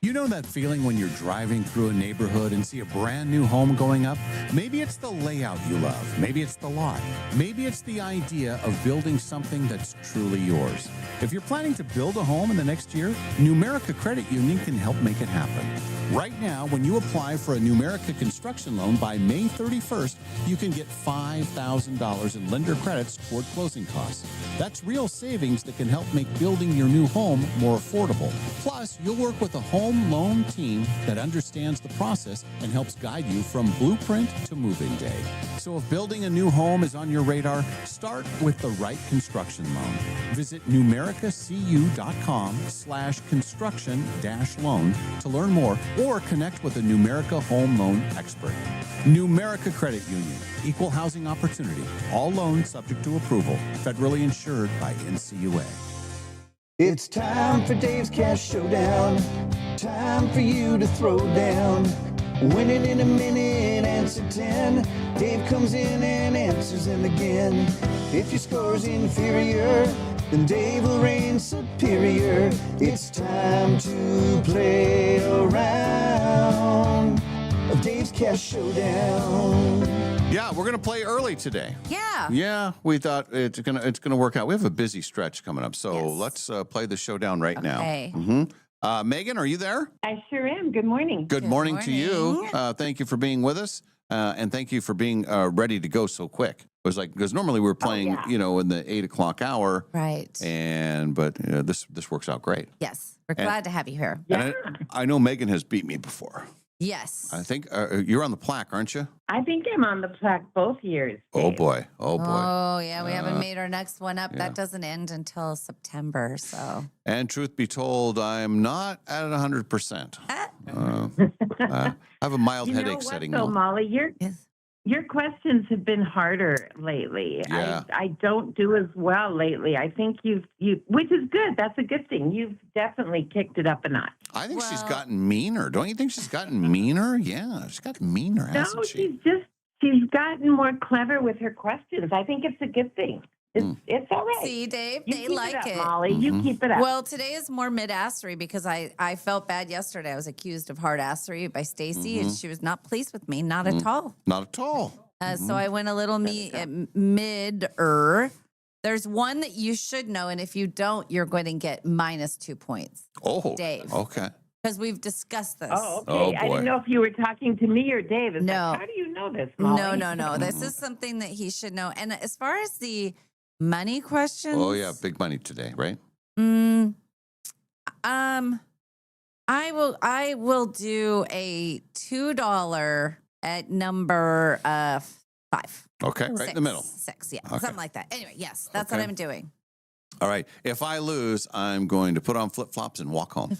You know that feeling when you're driving through a neighborhood and see a brand new home going up? Maybe it's the layout you love. Maybe it's the lot. Maybe it's the idea of building something that's truly yours. If you're planning to build a home in the next year, Numerica Credit Union can help make it happen. Right now, when you apply for a Numerica construction loan by May 31st, you can get $5,000 in lender credits toward closing costs. That's real savings that can help make building your new home more affordable. Plus, you'll work with a home loan team that understands the process and helps guide you from blueprint to move-in day. So if building a new home is on your radar, start with the right construction loan. Visit numericacu.com/construction-loan to learn more or connect with a Numerica home loan expert. Numerica Credit Union, equal housing opportunity. All loans subject to approval. Federally insured by NCUA. It's time for Dave's Cash Showdown. Time for you to throw down. Win it in a minute, answer 10. Dave comes in and answers them again. If your score's inferior, then Dave will reign superior. It's time to play around of Dave's Cash Showdown. Yeah, we're gonna play early today. Yeah. Yeah, we thought it's gonna work out. We have a busy stretch coming up, so Yes. let's play the showdown right now. Okay. Megan, are you there? I sure am. Good morning. Good morning to you. morning. Thank you for being with us, and thank you for being ready to go so quick. It was like because normally we're playing, yeah. in the 8 o'clock hour, Right. but this works out great. Yes. We're And- glad to have you here. And I know Megan has beat me before. Yes. I think you're on the plaque, aren't you? I think I'm on the plaque both years. Oh Dave. boy, oh boy. Oh, yeah. We haven't made our next one up. yeah. That doesn't end until September. So, And truth be told, I'm not at 100%. I have a mild You know headache what, setting though, in. Molly, yes. your questions have been harder lately. Yeah. I don't do as well lately. I think you which is good. That's a good thing. You've definitely kicked it up a notch. I think she's Well- gotten meaner. Don't you think she's gotten meaner? Yeah, she's gotten meaner, No, hasn't she? she's gotten more clever with her questions. I think it's a good thing. It's all right. See, Dave, you they keep like it it. up, Molly. You keep it up. Well, today is more mid-assery because I felt bad yesterday. I was accused of hard-assery by Stacy, and she was not pleased with me, not at all. Not at all. So I went a little mid-er. There's one that you should know, and if you don't, you're going to get -2 points Oh, Dave. Okay. because we've discussed this. Oh, okay. Oh, I boy. didn't know if you were talking to me or Dave. It's No. Like, how do you know this, Molly? No. This is something that he should know. And as far as the money questions, Oh yeah, big money today, right? I will do a $2 at number 5. Okay, right in the middle. 6, yeah, Okay. something like that. Anyway, yes, that's what Okay. I'm doing. All right. If I lose, I'm going to put on flip flops and walk home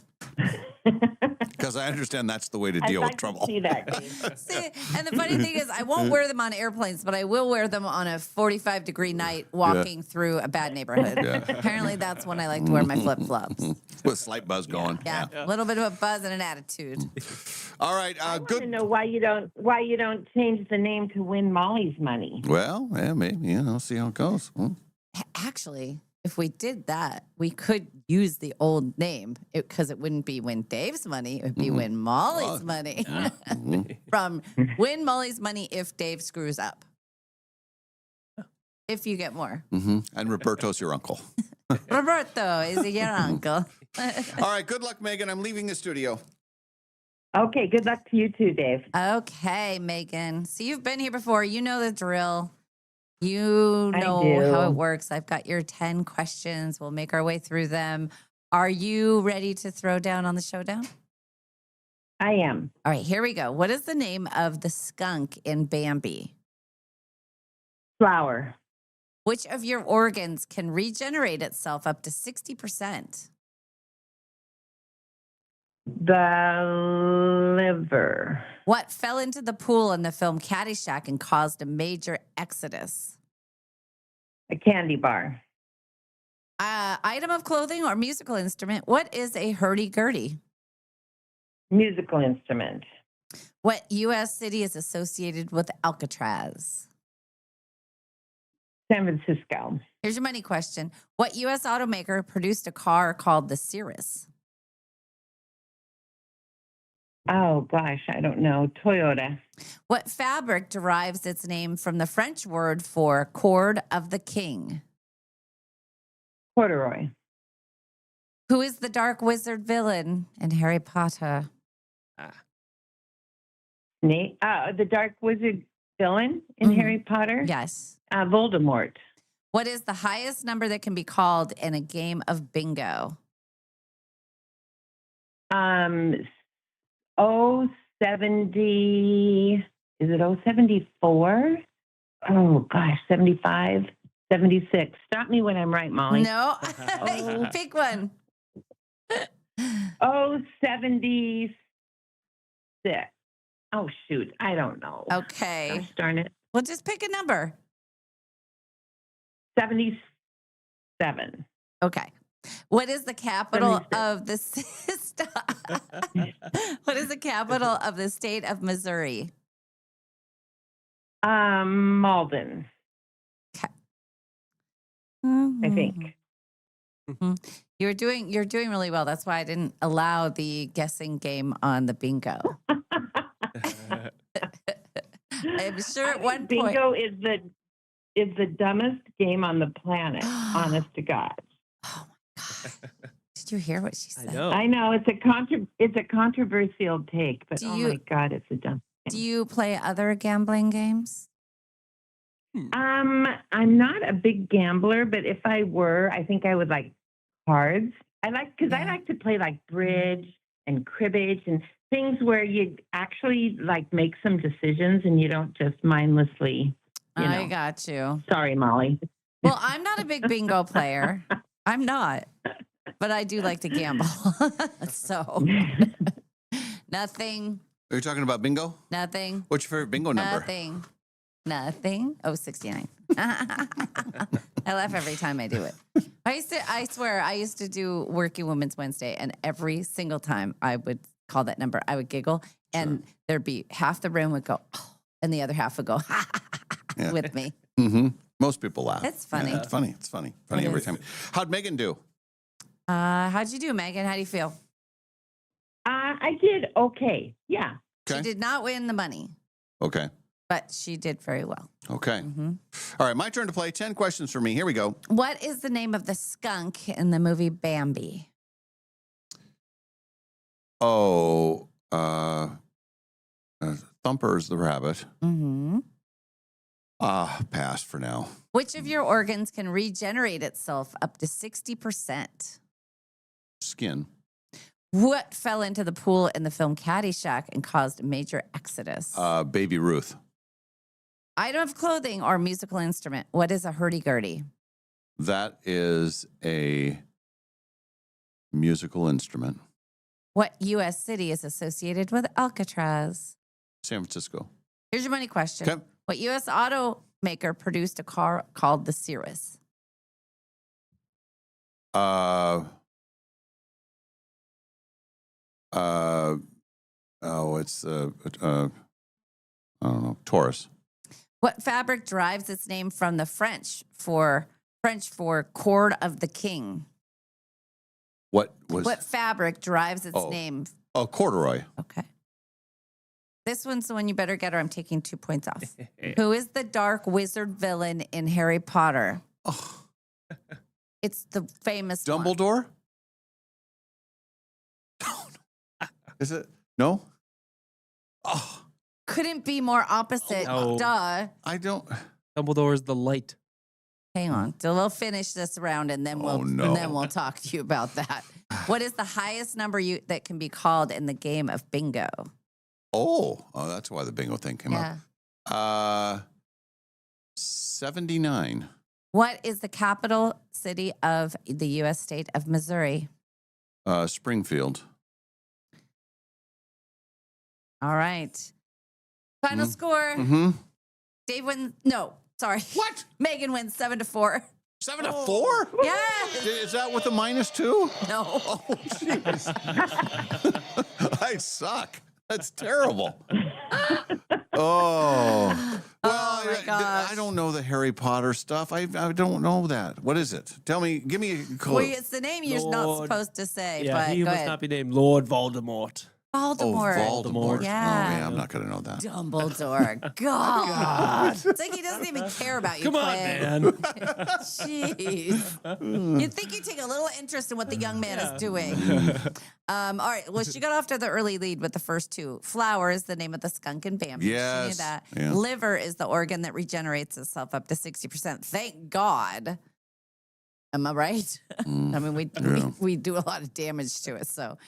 because I understand that's the way to deal I'd with like trouble. To see that, Dave. See, and the funny thing is, I won't wear them on airplanes, but I will wear them on a 45-degree night walking through a bad neighborhood. Yeah. Apparently, that's when I like to wear my flip flops. With a slight buzz going. Yeah, a little bit of a buzz and an attitude. All right. I want Good. to know why you don't change the name to Win Molly's Money. Well, yeah, maybe. I'll see how it goes. Actually, if we did that, we could use the old name because it wouldn't be Win Dave's money. It would be Win Molly's money. From Win Molly's money if Dave screws up. If you get more. And Roberto's your uncle. Roberto is your uncle. All right. Good luck, Megan. I'm leaving the studio. Okay, good luck to you too, Dave. Okay, Megan. So you've been here before. You know the drill. You I know do. how it works. I've got your 10 questions. We'll make our way through them. Are you ready to throw down on the showdown? I am. All right, here we go. What is the name of the skunk in Bambi? Flower. Which of your organs can regenerate itself up to 60%? The liver. What fell into the pool in the film Caddyshack and caused a major exodus? A candy bar. Item of clothing or musical instrument. What is a hurdy-gurdy? Musical instrument. What U.S. city is associated with Alcatraz? San Francisco. Here's your money question. What U.S. automaker produced a car called the Cirrus? Oh, gosh, I don't know. Toyota. What fabric derives its name from the French word for cord of the king? Corduroy. Who is the dark wizard villain in Harry Potter? The Dark Wizard villain in Mhm. Harry Potter? Yes. Voldemort. What is the highest number that can be called in a game of bingo? 070. Is it 074? Oh, gosh, 75, 76. Stop me when I'm right, Molly. No. Pick one. 076. Oh, shoot. I don't know. Okay. Gosh darn it. Well, just pick a number. 77. Okay. What is the capital 76. of the What is the capital of the state of Missouri? Malden, I think. You're doing really well. That's why I didn't allow the guessing game on the bingo. I'm sure at one point bingo is the dumbest game on the planet, honest to God. Oh my God. Did you hear what she said? I know it's a controversial take, but my God, it's a dumb Do you play other gambling games? I'm not a big gambler, but if I were, I think I would like cards. I like to play like bridge and cribbage and things where you actually like make some decisions and you don't just mindlessly. I got you. Sorry, Molly. Well, I'm not a big bingo player. I'm not, but I do like to gamble. So nothing. Are you talking about bingo? Nothing. What's your favorite bingo number? Nothing. Oh, 69. I laugh every time I do it. I swear, I used to do Working Women's Wednesday, and every single time I would call that number, I would giggle, and there'd be half the room would go, oh, and the other half would go, with me. Mm-hmm. Most people laugh. It's funny. Yeah, it's funny. It's funny. Funny every time. How'd Megan do? How'd you do, Megan? How do you feel? I did okay. Yeah. She did not win the money. Okay. But she did very well. Okay. Mm-hmm. All right, my turn to play. 10 questions for me. Here we go. What is the name of the skunk in the movie Bambi? Oh, Thumper's the rabbit. Mm-hmm. Pass for now. Which of your organs can regenerate itself up to 60%? Skin. What fell into the pool in the film Caddyshack and caused a major exodus? Baby Ruth. Item of clothing or musical instrument. What is a hurdy-gurdy? That is a musical instrument. What U.S. city is associated with Alcatraz? San Francisco. Here's your money question. Okay. What U.S. automaker produced a car called the Cirrus? It's I don't know, Taurus. What fabric derives its name from the French for cord of the king? What fabric derives its name? Oh, corduroy. Okay. This one's the one you better get or I'm taking 2 points off. Who is the dark wizard villain in Harry Potter? Oh. It's the famous one. Dumbledore? Is it? No? Oh. Couldn't be more opposite. No. Duh. I don't. Dumbledore is the light. Hang on. So we'll finish this round and then we'll talk to you about that. What is the highest number that can be called in the game of bingo? Oh, that's why the bingo thing came up. 79. What is the capital city of the U.S. state of Missouri? Springfield. All right. Final score. Mm-hmm. Dave wins. No, sorry. What? Megan wins 7-4. 7-4? Yeah. Is that with the -2? No. Oh, jeez. I suck. That's terrible. Oh. Well, my gosh. I don't know the Harry Potter stuff. I don't know that. What is it? Tell me. Give me a clue. Well, it's the name you're not Lord. supposed to say. Yeah, but he go must ahead. not be named Lord Voldemort. Voldemort. Voldemort. Yeah. Oh, yeah, I'm not going to know that. Dumbledore. God. It's like he doesn't even care about you, Come on, Quinn. man. Jeez. You'd think you'd take a little interest in what the young man is doing. All right. Well, she got off to the early lead with the first two. Flower is the name of the skunk and Bambi. She knew Yes. that. Yeah. Liver is the organ that regenerates itself up to 60%. Thank God. Am I right? I mean, we do a lot of damage to it. So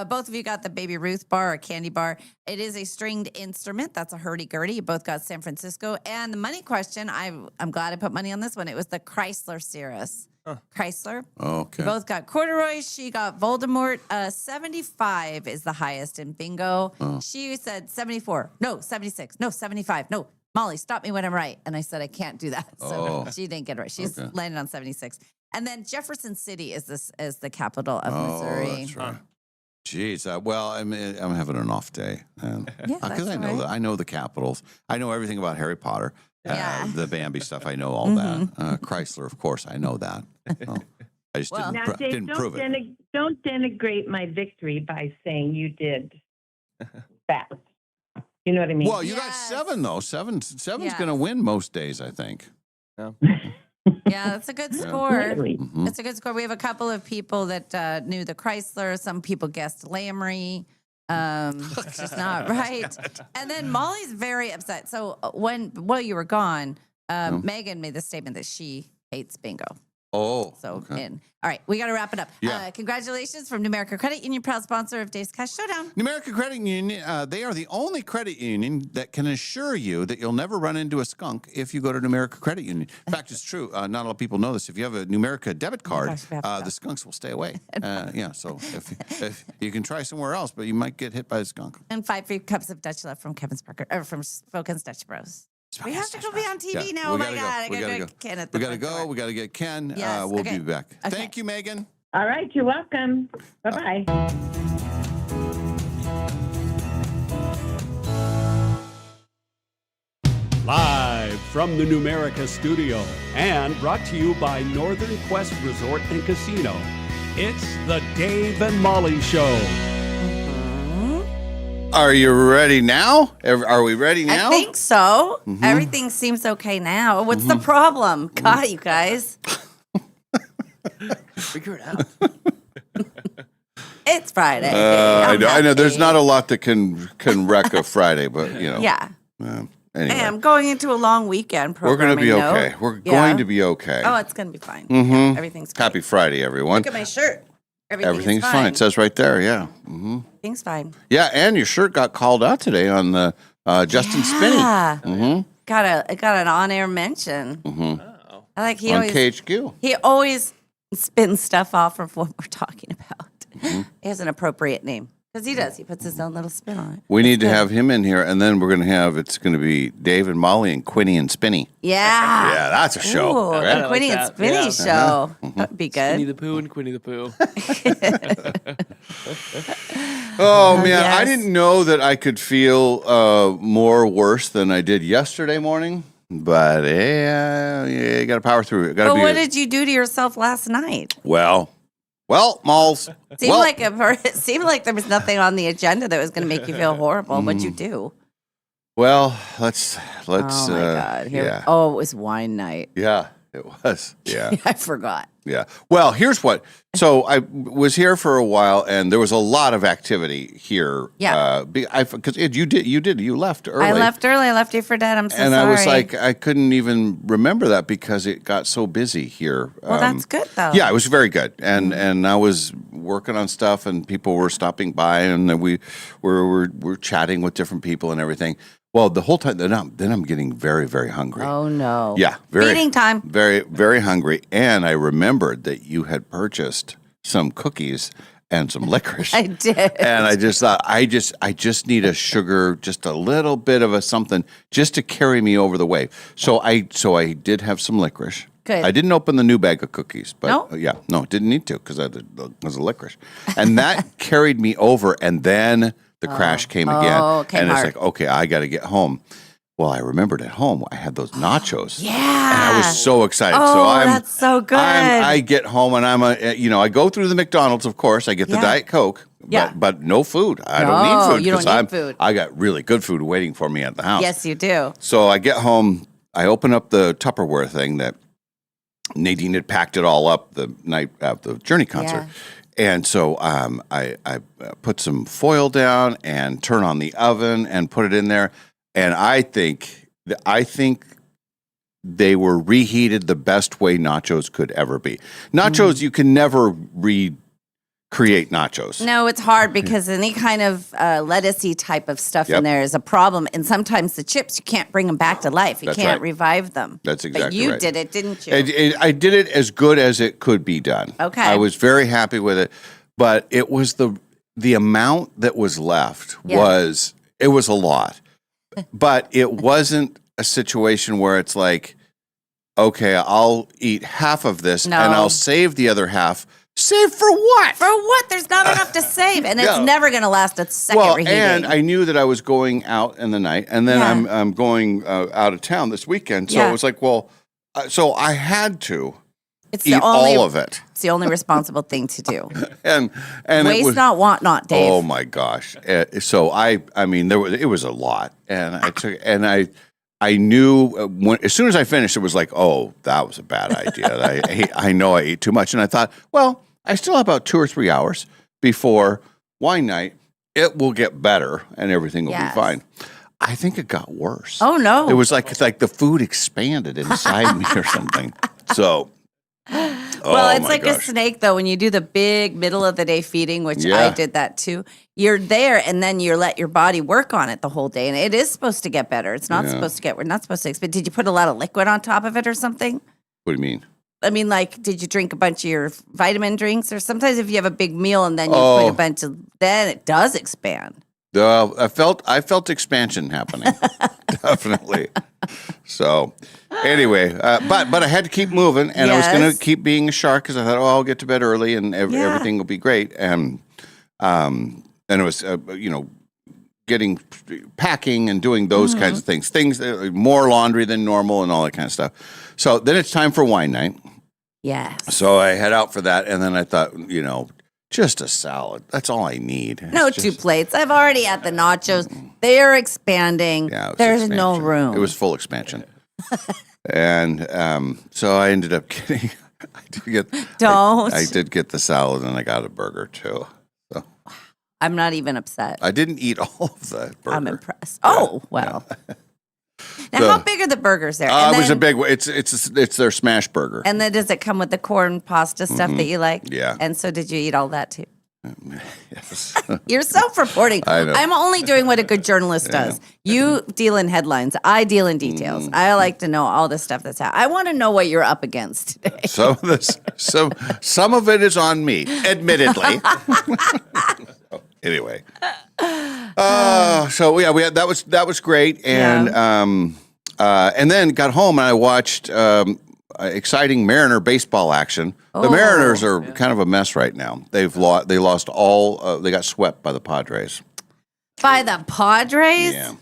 both of you got the Baby Ruth bar or candy bar. It is a stringed instrument. That's a hurdy-gurdy. You both got San Francisco. And the money question, I'm glad I put money on this one. It was the Chrysler Cirrus. Chrysler. Okay. You both got corduroy. She got Voldemort. 75 is the highest in bingo. She said 74. No, 76. No, 75. No, Molly, stop me when I'm right. And I said, I can't do that. So she didn't get it right. She's landed on 76. And then Jefferson City is the capital of Missouri. That's right. Jeez. Well, I'm having an off day. Yeah, Because I that's know all right. I know the capitals. I know everything about Harry Potter. Yeah. The Bambi stuff. I know all that. Chrysler, of course. I know that. Oh, I just Well- Now, didn't Dave, prove it. don't denigrate my victory by saying you did that. You know what I mean? Well, you got Yes. 7 though. Seven's Yes. going to win most days, I think. Yeah, that's a good score. Really? That's a good score. We have a couple of people that knew the Chrysler. Some people guessed Lamry. It's just not right. And then Molly's very upset. So while you were gone, Megan made the statement that she hates bingo. Oh. So, okay. all right, we got to wrap it up. Yeah. Congratulations from Numerica Credit Union, proud sponsor of Dave's Cash Showdown. Numerica Credit Union, they are the only credit union that can assure you that you'll never run into a skunk if you go to Numerica Credit Union. In fact, it's true. Not a lot of people know this. If you have a Numerica debit card, gosh, we have to stop. the skunks will stay away. So if you can try somewhere else, but you might get hit by a skunk. And 5 free cups of Dutch Love from Kevin's Parker, or from Spoken's Dutch Bros. We have to go be on TV now. Oh my God. I We got gotta to go. get Ken at the We got to front go. door. We got to get Ken. Yes, We'll okay. be back. Okay. Thank you, Megan. All right, you're welcome. Bye-bye. Live from the Numerica studio and brought to you by Northern Quest Resort and Casino. It's the Dave and Molly Show. Are you ready now? Are we ready now? I think so. Mm-hmm. Everything seems okay now. What's the problem? God, you guys. Figure it out. It's Friday. I I'm know. There's happy. not a lot that can wreck a Friday, but you know. Yeah. Anyway, Hey, I'm going into a long weekend we're going to be programming okay. note. We're Yeah. going to be okay. Oh, it's going to be fine. Yeah, everything's great. Happy Friday, everyone. Look at my shirt. Everything's fine. It says right there. Yeah. Mm-hmm. Everything's fine. Yeah, and your shirt got called out today on the Justin Spinney. Yeah. Mm-hmm. Got an on-air mention. Oh. I like he On always KHQ. he always spins stuff off of what we're talking about. Mm-hmm. He has an appropriate name because he does. He puts his own little spin on it. We need to have him in here, and then we're going to have, it's going to be Dave and Molly and Quinny and Spinny. Yeah. Yeah, that's a show. Ooh, right? the Quinny I like and that. Spinny Yeah. show. That'd be Winnie good. the Pooh and Quinny the Pooh. Oh, man. I Yes. didn't know that I could feel more worse than I did yesterday morning, but yeah, you got to power through it. Gotta But be what did you do to yourself last night? Well, Malls. Seemed it seemed like there was nothing on the agenda that was going to make you feel horrible. What'd you do? Well, let's. Oh my God! Yeah. Oh, it was wine night. Yeah, it was. Yeah. I forgot. Yeah. Well, here's what. So I was here for a while, and there was a lot of activity here. Yeah. Because you left early. I left early. I left you for dead. I'm so and sorry. I was like, I couldn't even remember that because it got so busy here. well, that's good though. Yeah, it was very good, and I was working on stuff, and people were stopping by, and then we were chatting with different people and everything. Well, the whole time, then I'm getting very, very hungry. Oh no. Yeah, very Feeding time. Very, very hungry, and I remembered that you had purchased some cookies and some licorice. I did. And I just thought, I just need a sugar, just a little bit of a something, just to carry me over the wave. So I did have some licorice. Good. I didn't open the new bag of cookies, but No? didn't need to because it was a licorice, and that carried me over. And then the crash came again, it came and hard. it's like, okay, I got to get home. Well, I remembered at home I had those nachos. Yeah. And I was so excited. Oh, so that's so good. I get home and I go through the McDonald's, of course. I get the Yeah. Diet Coke, Yeah. But no food. I don't No, need food you don't because need food. I got really good food waiting for me at the house. Yes, you do. So I get home, I open up the Tupperware thing that Nadine had packed it all up the night of the Journey concert. And so I put some foil down and turn on the oven and put it in there. And I think they were reheated the best way nachos could ever be. Nachos, you can never recreate nachos. No, it's hard because any kind of lettucey type of stuff Yep. in there is a problem. And sometimes the chips, you can't bring them back to life. You That's can't right. revive them. That's exactly But you right. did it, didn't you? I did it as good as it could be done. Okay. I was very happy with it, but it was the amount that was left Yeah. was a lot. But it wasn't a situation where it's like, okay, I'll eat half of this No. and I'll save the other half. Save for what? For what? There's not enough to save. And it's Yeah. never going to last a second Well, reheating. and I knew that I was going out in the night, and then Yeah. I'm going out of town this weekend. So Yeah. it was like, well, so I had to it's eat all of it, It's the only responsible thing to do. and Waste it was not, want not, Dave. oh my gosh. So I mean it was a lot, and I took and I knew as soon as I finished, it was like, oh, that was a bad idea. I know I ate too much, and I thought, well, I still have about 2 or 3 hours before wine night. It will get better, and everything will Yes. be fine. I think it got worse. Oh, no. It was like the food expanded inside me or something. So, Well, it's my like a gosh. snake, though. When you do the big middle of the day feeding, which Yeah. I did that too, you're there and then you let your body work on it the whole day. And it is supposed to get better. It's not Yeah. supposed to get, we're not supposed to expand. Did you put a lot of liquid on top of it or something? What do you mean? I mean, like, did you drink a bunch of your vitamin drinks? Or sometimes if you have a big meal and then you put Oh. a bunch of, then it does expand. I felt expansion happening, definitely. So, anyway, but I had to keep moving, and I was going Yes. to keep being a shark because I thought, oh, I'll get to bed early, and Yeah. everything will be great. And it was, getting packing and doing those kinds of things more laundry than normal, and all that kind of stuff. So then it's time for wine night. Yes. So I head out for that, and then I thought, just a salad. That's all I need. No It's 2 just- plates. I've already had the nachos. They're expanding. Yeah, it was There's no expansion. room. It was full expansion. And so I ended up getting, Don't. I did get the salad, and I got a burger too. So I'm not even upset. I didn't eat all of the burger. I'm impressed. Oh, well. Now, So- how big are the burgers there? It was a big one. It's their smash burger. And then does it come with the corn pasta stuff that you like? Yeah. And so did you eat all that too? Yes. You're self-reporting. I know. I'm only doing what a good journalist does. You deal in headlines. I deal in details. I like to know all the stuff that's happening. I want to know what you're up against today. Some of this, some of it is on me, admittedly. So, anyway, so yeah, that was great, and and then got home and I watched exciting Mariner baseball action. The Mariners are kind of a mess right now. They lost all. They got swept by the Padres. By the Padres? Yeah.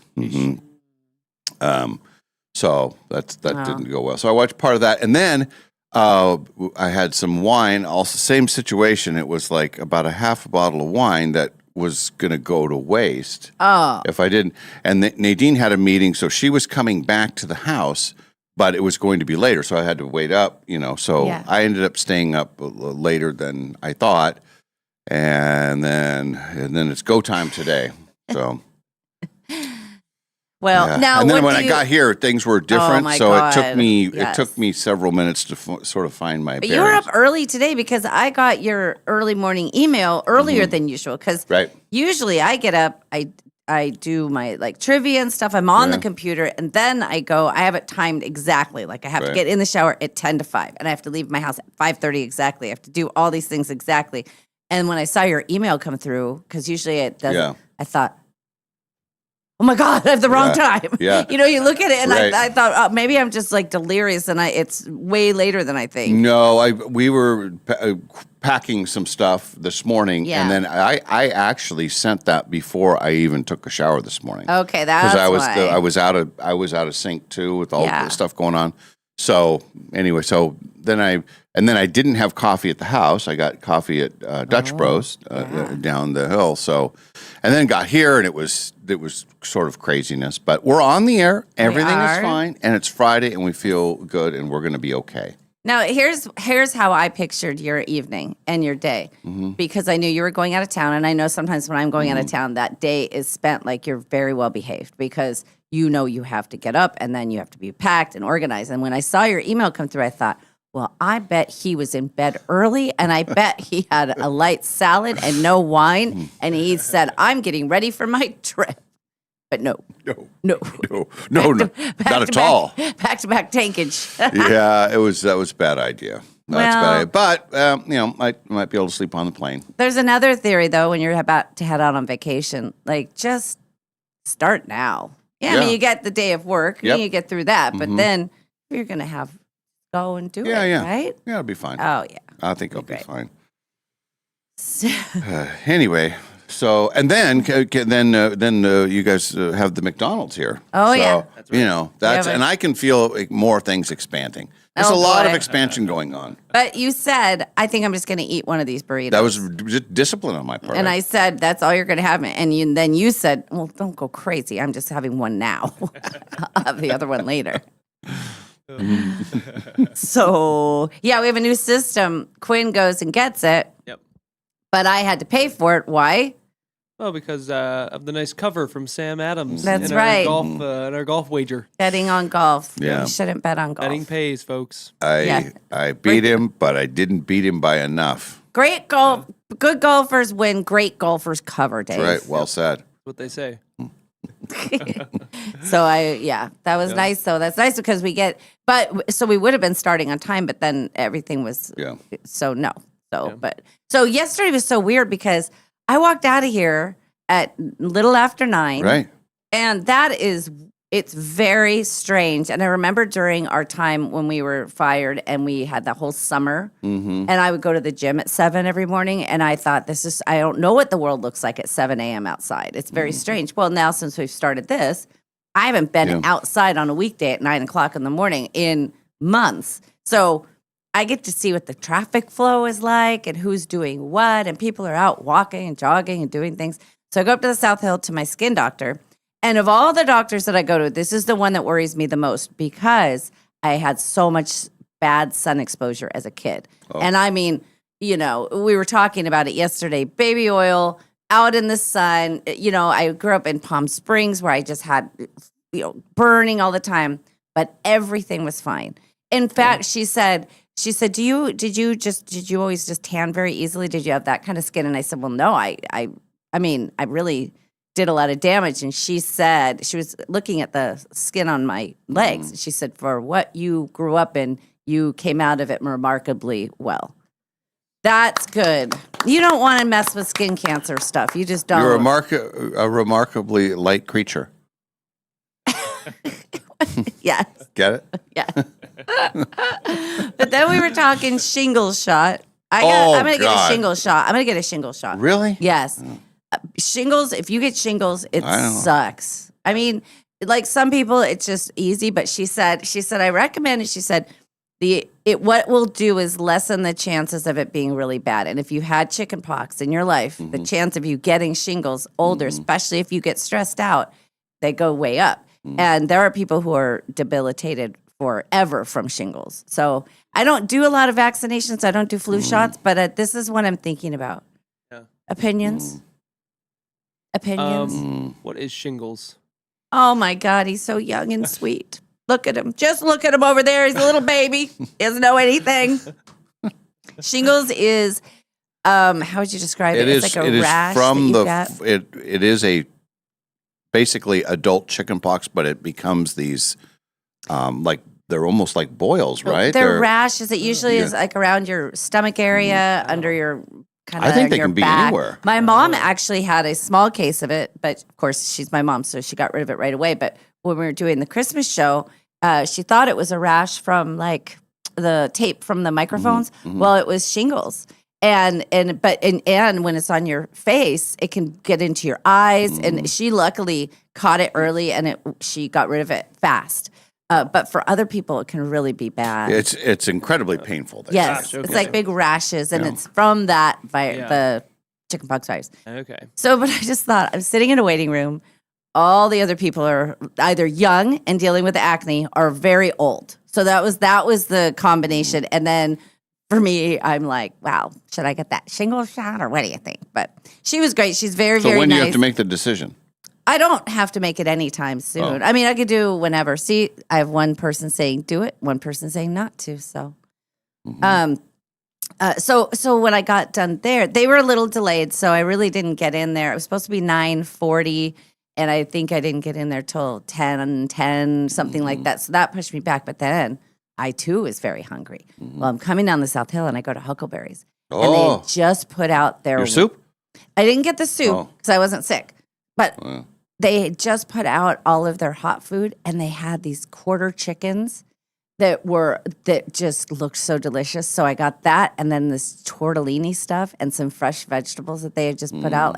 So that didn't go well. So I watched part of that, and then I had some wine. Also, same situation. It was like about a half a bottle of wine that was going to go to waste if I didn't. And Nadine had a meeting, so she was coming back to the house, but it was going to be later, so I had to wait up. So Yeah. I ended up staying up later than I thought, and then it's go time today. So. Well, Yeah. now and then what when do I you, got here, things were different. my so God. it took Yes. me several minutes to sort of find my But bearings. you were up early today because I got your early morning email earlier than usual. Because Right. usually I get up, I do my like trivia and stuff. I'm on the Yeah. computer, and then I go. I have it timed exactly. Like I have to Right. get in the shower at 10 to 5, and I have to leave my house at 5:30 exactly. I have to do all these things exactly. And when I saw your email come through, because usually it doesn't, Yeah. I thought, oh my God, I have the wrong Yeah. time. Yeah. You look at it, and Right. I thought, oh, maybe I'm just like delirious, and it's way later than I think. No, we were packing some stuff this morning, Yeah. and then I actually sent that before I even took a shower this morning. Okay, that's I why. was out of sync too with all Yeah. the stuff going on. So anyway, so then I And then I didn't have coffee at the house. I got coffee at Dutch Bros down the hill. So, and then got here, and it was sort of craziness. But we're on the air. Everything is fine, and it's Friday, and we feel good, and we're going to be okay. Now, here's how I pictured your evening and your day, because I knew you were going out of town, and I know sometimes when I'm going out of town, that day is spent like you're very well behaved because you know you have to get up, and then you have to be packed and organized. And when I saw your email come through, I thought, well, I bet he was in bed early, and I bet he had a light salad and no wine, and he said, I'm getting ready for my trip. But no, not at all. Back-to-back tankage. Yeah, that was a bad idea. That's a bad idea. But, I might be able to sleep on the plane. There's another theory, though, when you're about to head out on vacation. Like, just start now. Yeah, I mean, you get the day of work, and you get through that, but then you're going to go and do it, right? Yeah, it'll be fine. Oh, yeah. I think it'll be great. fine. Anyway, so, and then you guys have the McDonald's here. Oh, so, yeah. That's and I can feel like, more things expanding. There's a lot of expansion going on. But you said, I think I'm just going to eat one of these burritos. That was just discipline on my part. And I said, that's all you're going to have. And then you said, well, don't go crazy. I'm just having one now. I'll have the other one later. So, yeah, we have a new system. Quinn goes and gets it. Yep. But I had to pay for it. Why? Well, because of the nice cover from Sam Adams. That's in right. Our golf wager. Betting on golf. Yeah. You shouldn't bet on golf. Betting pays, folks. I beat him, but I didn't beat him by enough. Great golf. Good golfers win. Great golfers cover, Dave. That's right. Well said. That's what they say. So that was nice. So that's nice because we would have been starting on time, but then everything was, so no. So yesterday was so weird because I walked out of here at little after 9. Right. And it's very strange. And I remember during our time when we were fired and we had the whole summer, and I would go to the gym at 7 every morning. And I thought, I don't know what the world looks like at 7 a.m. outside. It's very strange. Well, now since we've started this, I haven't been outside on a weekday at 9 o'clock in the morning in months. So I get to see what the traffic flow is like and who's doing what. And people are out walking and jogging and doing things. So I go up to the South Hill to my skin doctor. And of all the doctors that I go to, this is the one that worries me the most because I had so much bad sun exposure as a kid. Oh. And I mean, we were talking about it yesterday, baby oil out in the sun. I grew up in Palm Springs where I just had, burning all the time, but everything was fine. In fact, she said, did you always just tan very easily? Did you have that kind of skin? And I said, well, no, I mean, I really did a lot of damage. And she said, she was looking at the skin on my legs. She said, for what you grew up in, you came out of it remarkably well. That's good. You don't want to mess with skin cancer stuff. You just don't. You're a remarkably light creature. Yes. Get it? Yeah. But then we were talking shingles shot. I'm going to get a shingles shot. I'm going to get a shingles shot. Really? Yes. Shingles, if you get shingles, it sucks. I mean, like some people, it's just easy. But she said, I recommend it. She said, what will do is lessen the chances of it being really bad. And if you had chicken pox in your life, the chance of you getting shingles older, especially if you get stressed out, they go way up. And there are people who are debilitated forever from shingles. So I don't do a lot of vaccinations. I don't do flu shots, but this is what I'm thinking about. Yeah. Opinions? What is shingles? Oh my God, he's so young and sweet. Look at him. Just look at him over there. He's a little baby. He doesn't know anything. Shingles is, how would you describe it? It's like a rash from that you get. It is a basically adult chickenpox, but it becomes these they're almost like boils, right? They're rashes. It usually is like around your stomach area, under your kind of. I think they your can be back. anywhere. My mom actually had a small case of it, but of course she's my mom, so she got rid of it right away. But when we were doing the Christmas show, she thought it was a rash from like the tape from the microphones. Well, it was shingles. And when it's on your face, it can get into your eyes. And she luckily caught it early, and she got rid of it fast. But for other people, it can really be bad. It's incredibly painful. they Yes, say. it's okay. like big rashes, and Yeah. it's from that Yeah. the chickenpox virus. Okay. So, but I just thought I'm sitting in a waiting room. All the other people are either young and dealing with acne or very old. So that was the combination. And then for me, I'm like, wow, should I get that shingle shot or what do you think? But she was great. She's very, So very when do nice. you have to make the decision? I don't have to make it anytime soon. Oh. I mean, I could do whenever. See, I have one person saying do it, one person saying not to. So, so when I got done there, they were a little delayed, so I really didn't get in there. It was supposed to be 9:40, and I think I didn't get in there till 10, something like that. So that pushed me back. But then I too was very hungry. Well, I'm coming down the South Hill, and I go to Huckleberry's, and Oh, they just put out their your soup? I didn't get the soup Oh. because I wasn't sick, but Wow. they had just put out all of their hot food, and they had these quarter chickens that just looked so delicious. So I got that, and then this tortellini stuff, and some fresh vegetables that they had just put out,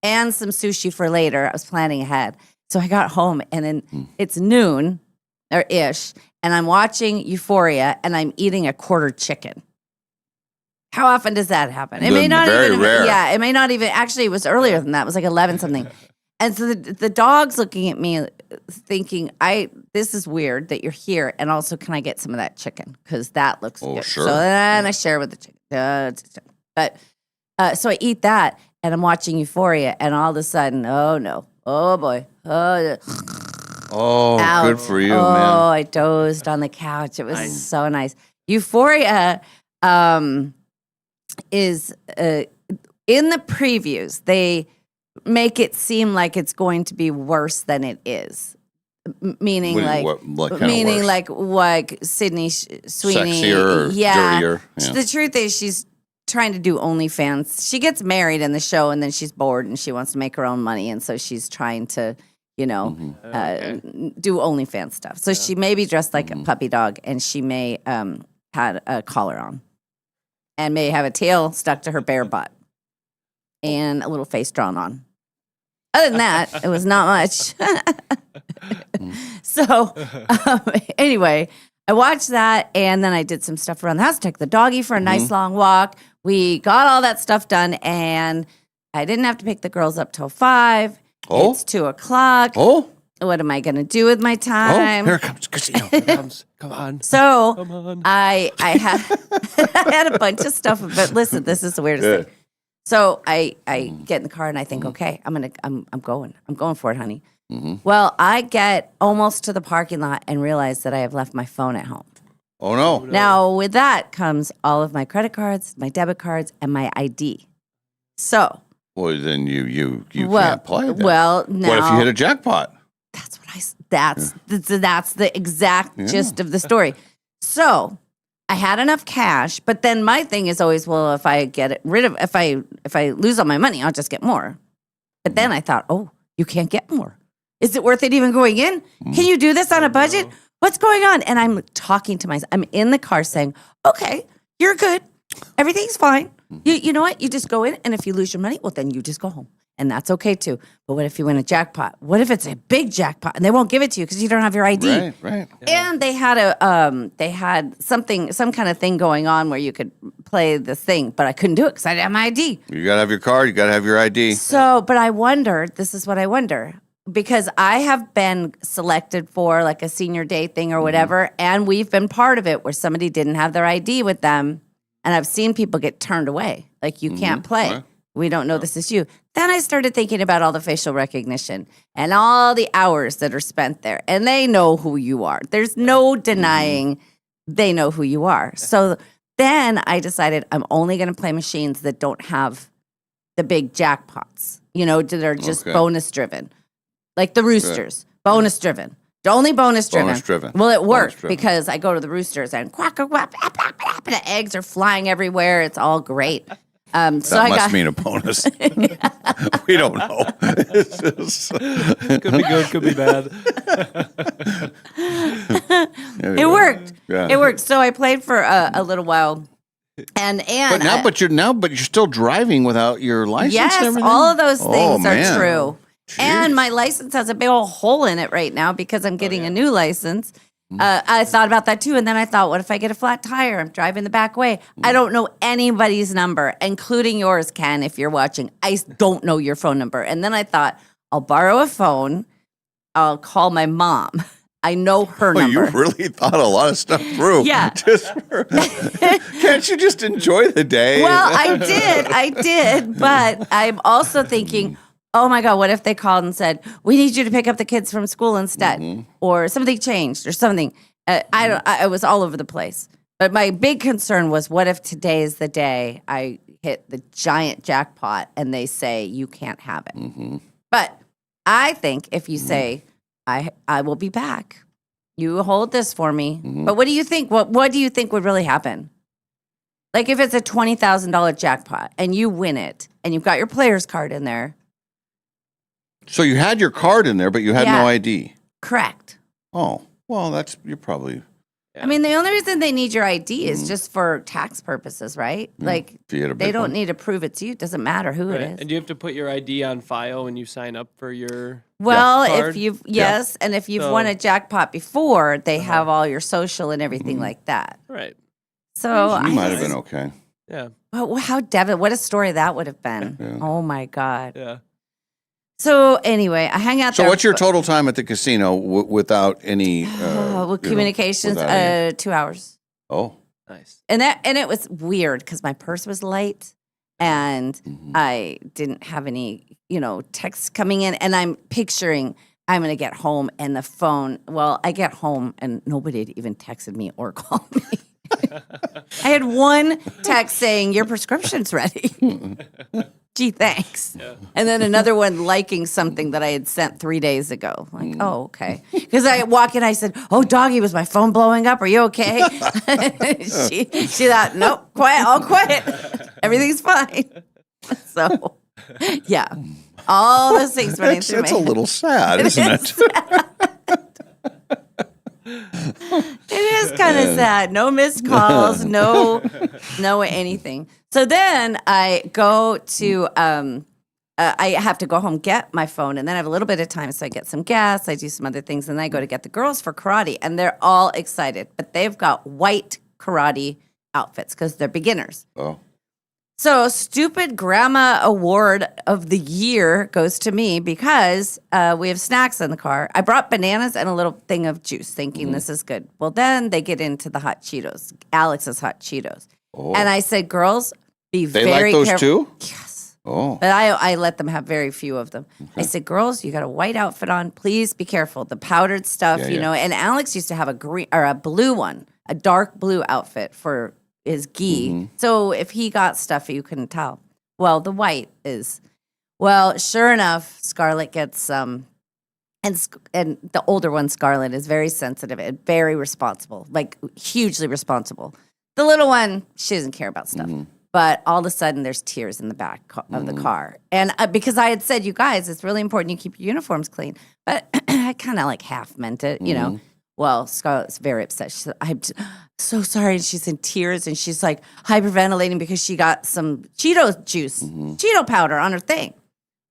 and some sushi for later. I was planning ahead, so I got home, and then it's noon or ish, and I'm watching Euphoria, and I'm eating a quarter chicken. How often does that happen? It may not Very even. rare. Yeah, it may not even. Actually, it was earlier than that. It was like 11 something. And so the dog's looking at me, thinking, this is weird that you're here, and also, can I get some of that chicken? Because that looks Oh, good. sure. So then I share with the chicken. So I eat that, and I'm watching Euphoria, and all of a sudden, oh no, oh boy, oh. Oh, Ouch. good for you, Oh, man. I dozed on the couch. It was so nice. Euphoria is in the previews. They make it seem like it's going to be worse than it is. Meaning What- like, what kind of meaning worse? like Sydney Sweeney, Sexier or yeah. dirtier? Yeah. The truth is, she's trying to do OnlyFans. She gets married in the show, and then she's bored and she wants to make her own money, and so she's trying to, do OnlyFans stuff. So she may be dressed like a puppy dog, and she may had a collar on, and may have a tail stuck to her bare butt, and a little face drawn on. Other than that, it was not much. So anyway, I watched that, and then I did some stuff around the house. Took the doggy for a nice long walk. We got all that stuff done, and I didn't have to pick the girls up till 5. Oh. It's 2:00. Oh, What am I going to do with my oh, time? here it comes casino. Come on. So Come on. I had I had a bunch of stuff, but listen, this is the weirdest Good. thing. So I get in the car and I think, okay, I'm going for it, honey. Well, I get almost to the parking lot and realize that I have left my phone at home. Oh no. Now with that comes all of my credit cards, my debit cards, and my ID. So Well, then you well, can't play. Then. well, now What if you hit a jackpot? That's what that's the exact gist of the story. So I had enough cash, but then my thing is always, well, if I get rid of, if I lose all my money, I'll just get more. But then I thought, oh, you can't get more. Is it worth it even going in? Can you do this on a budget? What's going on? And I'm talking to myself. I'm in the car saying, okay, you're good. Everything's fine. You know what? You just go in, and if you lose your money, well, then you just go home. And that's okay too. But what if you win a jackpot? What if it's a big jackpot and they won't give it to you because you don't have your ID? Right. And they had some kind of thing going on where you could play the thing, but I couldn't do it because I didn't have my ID. You gotta have your card. You gotta have your ID. So, but I wondered, this is what I wonder, because I have been selected for like a senior day thing or whatever, and we've been part of it where somebody didn't have their ID with them, and I've seen people get turned away. Like, you can't play. Right. We don't know this is you. Then I started thinking about all the facial recognition and all the hours that are spent there, and they know who you are. There's no denying they know who you are. So then I decided I'm only going to play machines that don't have the big jackpots, that are just Okay. bonus driven. Like the Roosters, bonus driven. Only bonus driven. Bonus driven. Well, it Bonus worked driven. because I go to the Roosters and quack, quack, quack, quack, quack, quack, and the eggs are flying everywhere. It's all great. So That I must got mean a bonus. We don't know. It's just- Could be good, could be bad. it worked. Yeah. It worked. So I played for a little while, and But now, I- but you're still driving without your license. and yes, everything? all of those Oh, things are man. true. And my license has a big old hole in it right now because I'm getting a new license. I thought about that too. And then I thought, what if I get a flat tire? I'm driving the back way. I don't know anybody's number, including yours, Ken, if you're watching. I don't know your phone number. And then I thought, I'll borrow a phone. I'll call my mom. I know her number. You really thought a lot of stuff through. Yeah. Can't you just enjoy the day? Well, I did. But I'm also thinking, oh my God, what if they called and said, we need you to pick up the kids from school instead, or something changed or something. I was all over the place. But my big concern was, what if today is the day I hit the giant jackpot and they say you can't have it? But I think if you say, I will be back, you hold this for me. But what do you think? What do you think would really happen? Like if it's a $20,000 jackpot and you win it and you've got your player's card in there. So you had your card in there, but you had no ID. Correct. Oh, well, you're probably. I mean, the only reason they need your ID is just for tax purposes, right? Like they don't need to prove it's you. It doesn't matter who it is. And you have to put your ID on file when you sign up for your Well, card? and if you've won a jackpot before, they have all your social and everything like that. Right. So You might have been okay. Yeah. Well, what a story that would have been. Yeah. Oh my God. Yeah. So anyway, I hang out there. So what's your total time at the casino without any communications? without any- 2 hours. Oh, Nice. And it was weird because my purse was light and I didn't have any, texts coming in. And I'm picturing I'm going to get home and the phone. Well, I get home and nobody had even texted me or called me. I had one text saying, your prescription's ready. Gee, thanks. Yeah. And then another one liking something that I had sent 3 days ago. Like, oh, okay. Because I walk in, I said, oh, doggy, was my phone blowing up? Are you okay? she thought, nope, quiet, all quiet. Everything's fine. So, yeah, all those things running through that's my a little sad, isn't it? It is kind of sad. No missed calls, no anything. So then I go to, I have to go home, get my phone, and then I have a little bit of time. So I get some gas, I do some other things, and then I go to get the girls for karate. And they're all excited, but they've got white karate outfits because they're beginners. Oh. So stupid grandma award of the year goes to me because we have snacks in the car. I brought bananas and a little thing of juice thinking this is good. Well, then they get into the hot Cheetos, Alex's hot Cheetos. Oh. And I said, girls, be very careful. They like those too? Yes. Oh. But I let them have very few of them. Okay. I said, girls, you got a white outfit on. Please be careful. The powdered stuff, And Alex used to have a green or a blue one, a dark blue outfit for his gi. So if he got stuff, you couldn't tell. Well, the white is, sure enough, Scarlett gets some. And the older one, Scarlett, is very sensitive and very responsible, like hugely responsible. The little one, she doesn't care about stuff. But all of a sudden, there's tears in the back of the car. And because I had said, you guys, it's really important you keep your uniforms clean. But I kind of like half meant it, Well, Scarlett's very upset. She said, I'm so sorry. And she's in tears. And she's like hyperventilating because she got some Cheeto juice, Cheeto powder on her thing.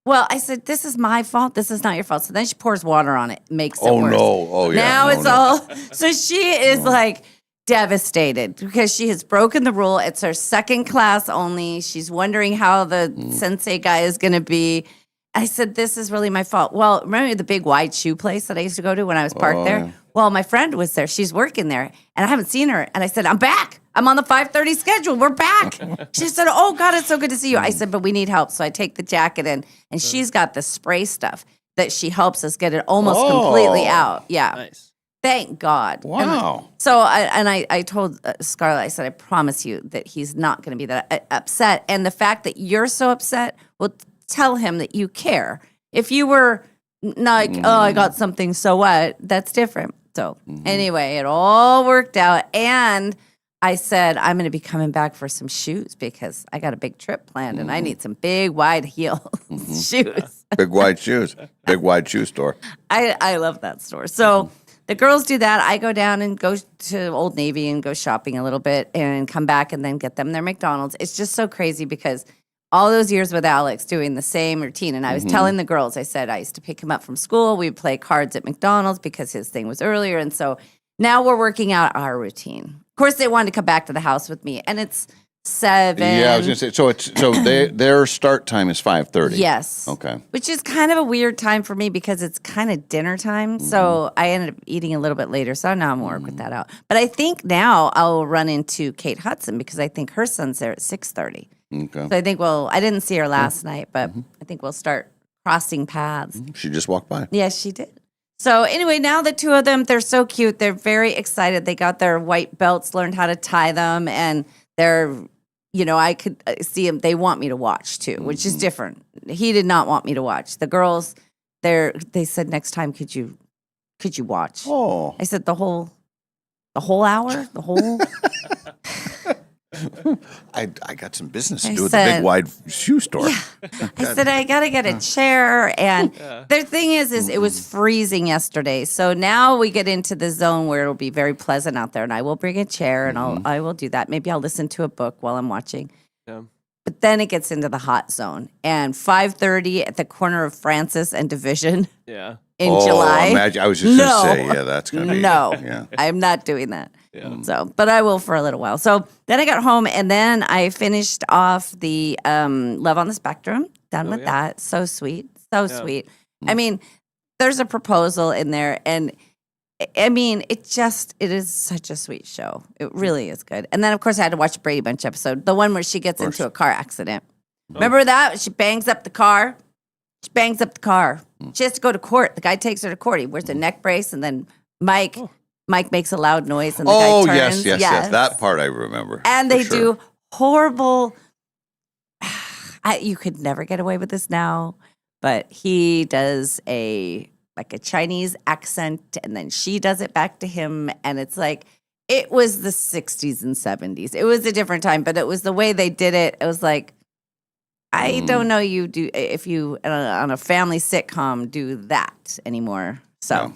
Well, I said, this is my fault. This is not your fault. So then she pours water on it, makes it worse. No. Oh, yeah. Now it's all. So she is like devastated because she has broken the rule. It's her second class only. She's wondering how the sensei guy is going to be. I said, this is really my fault. Well, remember the big wide shoe place that I used to go to when I was parked there? Yeah. Well, my friend was there. She's working there, and I haven't seen her. And I said, I'm back. I'm on the 5:30 schedule. We're back. She said, oh, God, it's so good to see you. I said, but we need help. So I take the jacket in, and she's got the spray stuff that she helps us get it almost completely out. Yeah. Nice. Thank God. Wow. And so I told Scarlett, I said, I promise you that he's not going to be that upset. And the fact that you're so upset will tell him that you care. If you were like, oh, I got something, so what? That's different. So anyway, it all worked out. And I said, I'm going to be coming back for some shoes because I got a big trip planned and I need some big, wide heel shoes. Big, wide shoes. Big, wide shoe store. I love that store. So the girls do that. I go down and go to Old Navy and go shopping a little bit and come back and then get them their McDonald's. It's just so crazy because all those years with Alex doing the same routine. And I was telling the girls, I said, I used to pick him up from school. We'd play cards at McDonald's because his thing was earlier. And so now we're working out our routine. Of course, they wanted to come back to the house with me. And it's 7. Yeah, I was going to say, so their start time is 5:30. Yes. Okay. Which is kind of a weird time for me because it's kind of dinner time. So I ended up eating a little bit later. So now I'm work with that out. But I think now I'll run into Kate Hudson because I think her son's there at 6:30. Okay. So I think, I didn't see her last night, but I think we'll start crossing paths. She just walked by. Yes, she did. So anyway, now the two of them, they're so cute. They're very excited. They got their white belts, learned how to tie them, and they're, I could see them. They want me to watch too, which is different. He did not want me to watch. The girls, they said next time, could you watch? Oh. I said the whole hour, the whole. I got some business to I do at the said- big wide shoe store. I said, I got to get a chair. And the thing is it was freezing yesterday. So now we get into the zone where it'll be very pleasant out there. And I will bring a chair and I will do that. Maybe I'll listen to a book while I'm watching. Yeah. But then it gets into the hot zone. And 5:30 at the corner of Francis and Division Yeah. in July. Imagine, I was just No. going to say, yeah, that's going to be. No, Yeah. I'm not doing that. Yeah. So, but I will for a little while. So then I got home and then I finished off the Love on the Spectrum. Done with that. So sweet. So sweet. I mean, there's a proposal in there and I mean, it is such a sweet show. It really is good. And then of course I had to watch a Brady Bunch episode, the one where she gets into a car accident. Remember that? She bangs up the car. She bangs up the car. She has to go to court. The guy takes her to court. He wears a neck brace and then Mike makes a loud noise and the guy turns. Yes. That part I remember. And for they sure. do horrible. You could never get away with this now, but he does a Chinese accent, and then she does it back to him, and it's like it was the 60s and 70s. It was a different time, but it was the way they did it. It was like I don't know you do if you on a family sitcom do that anymore. So,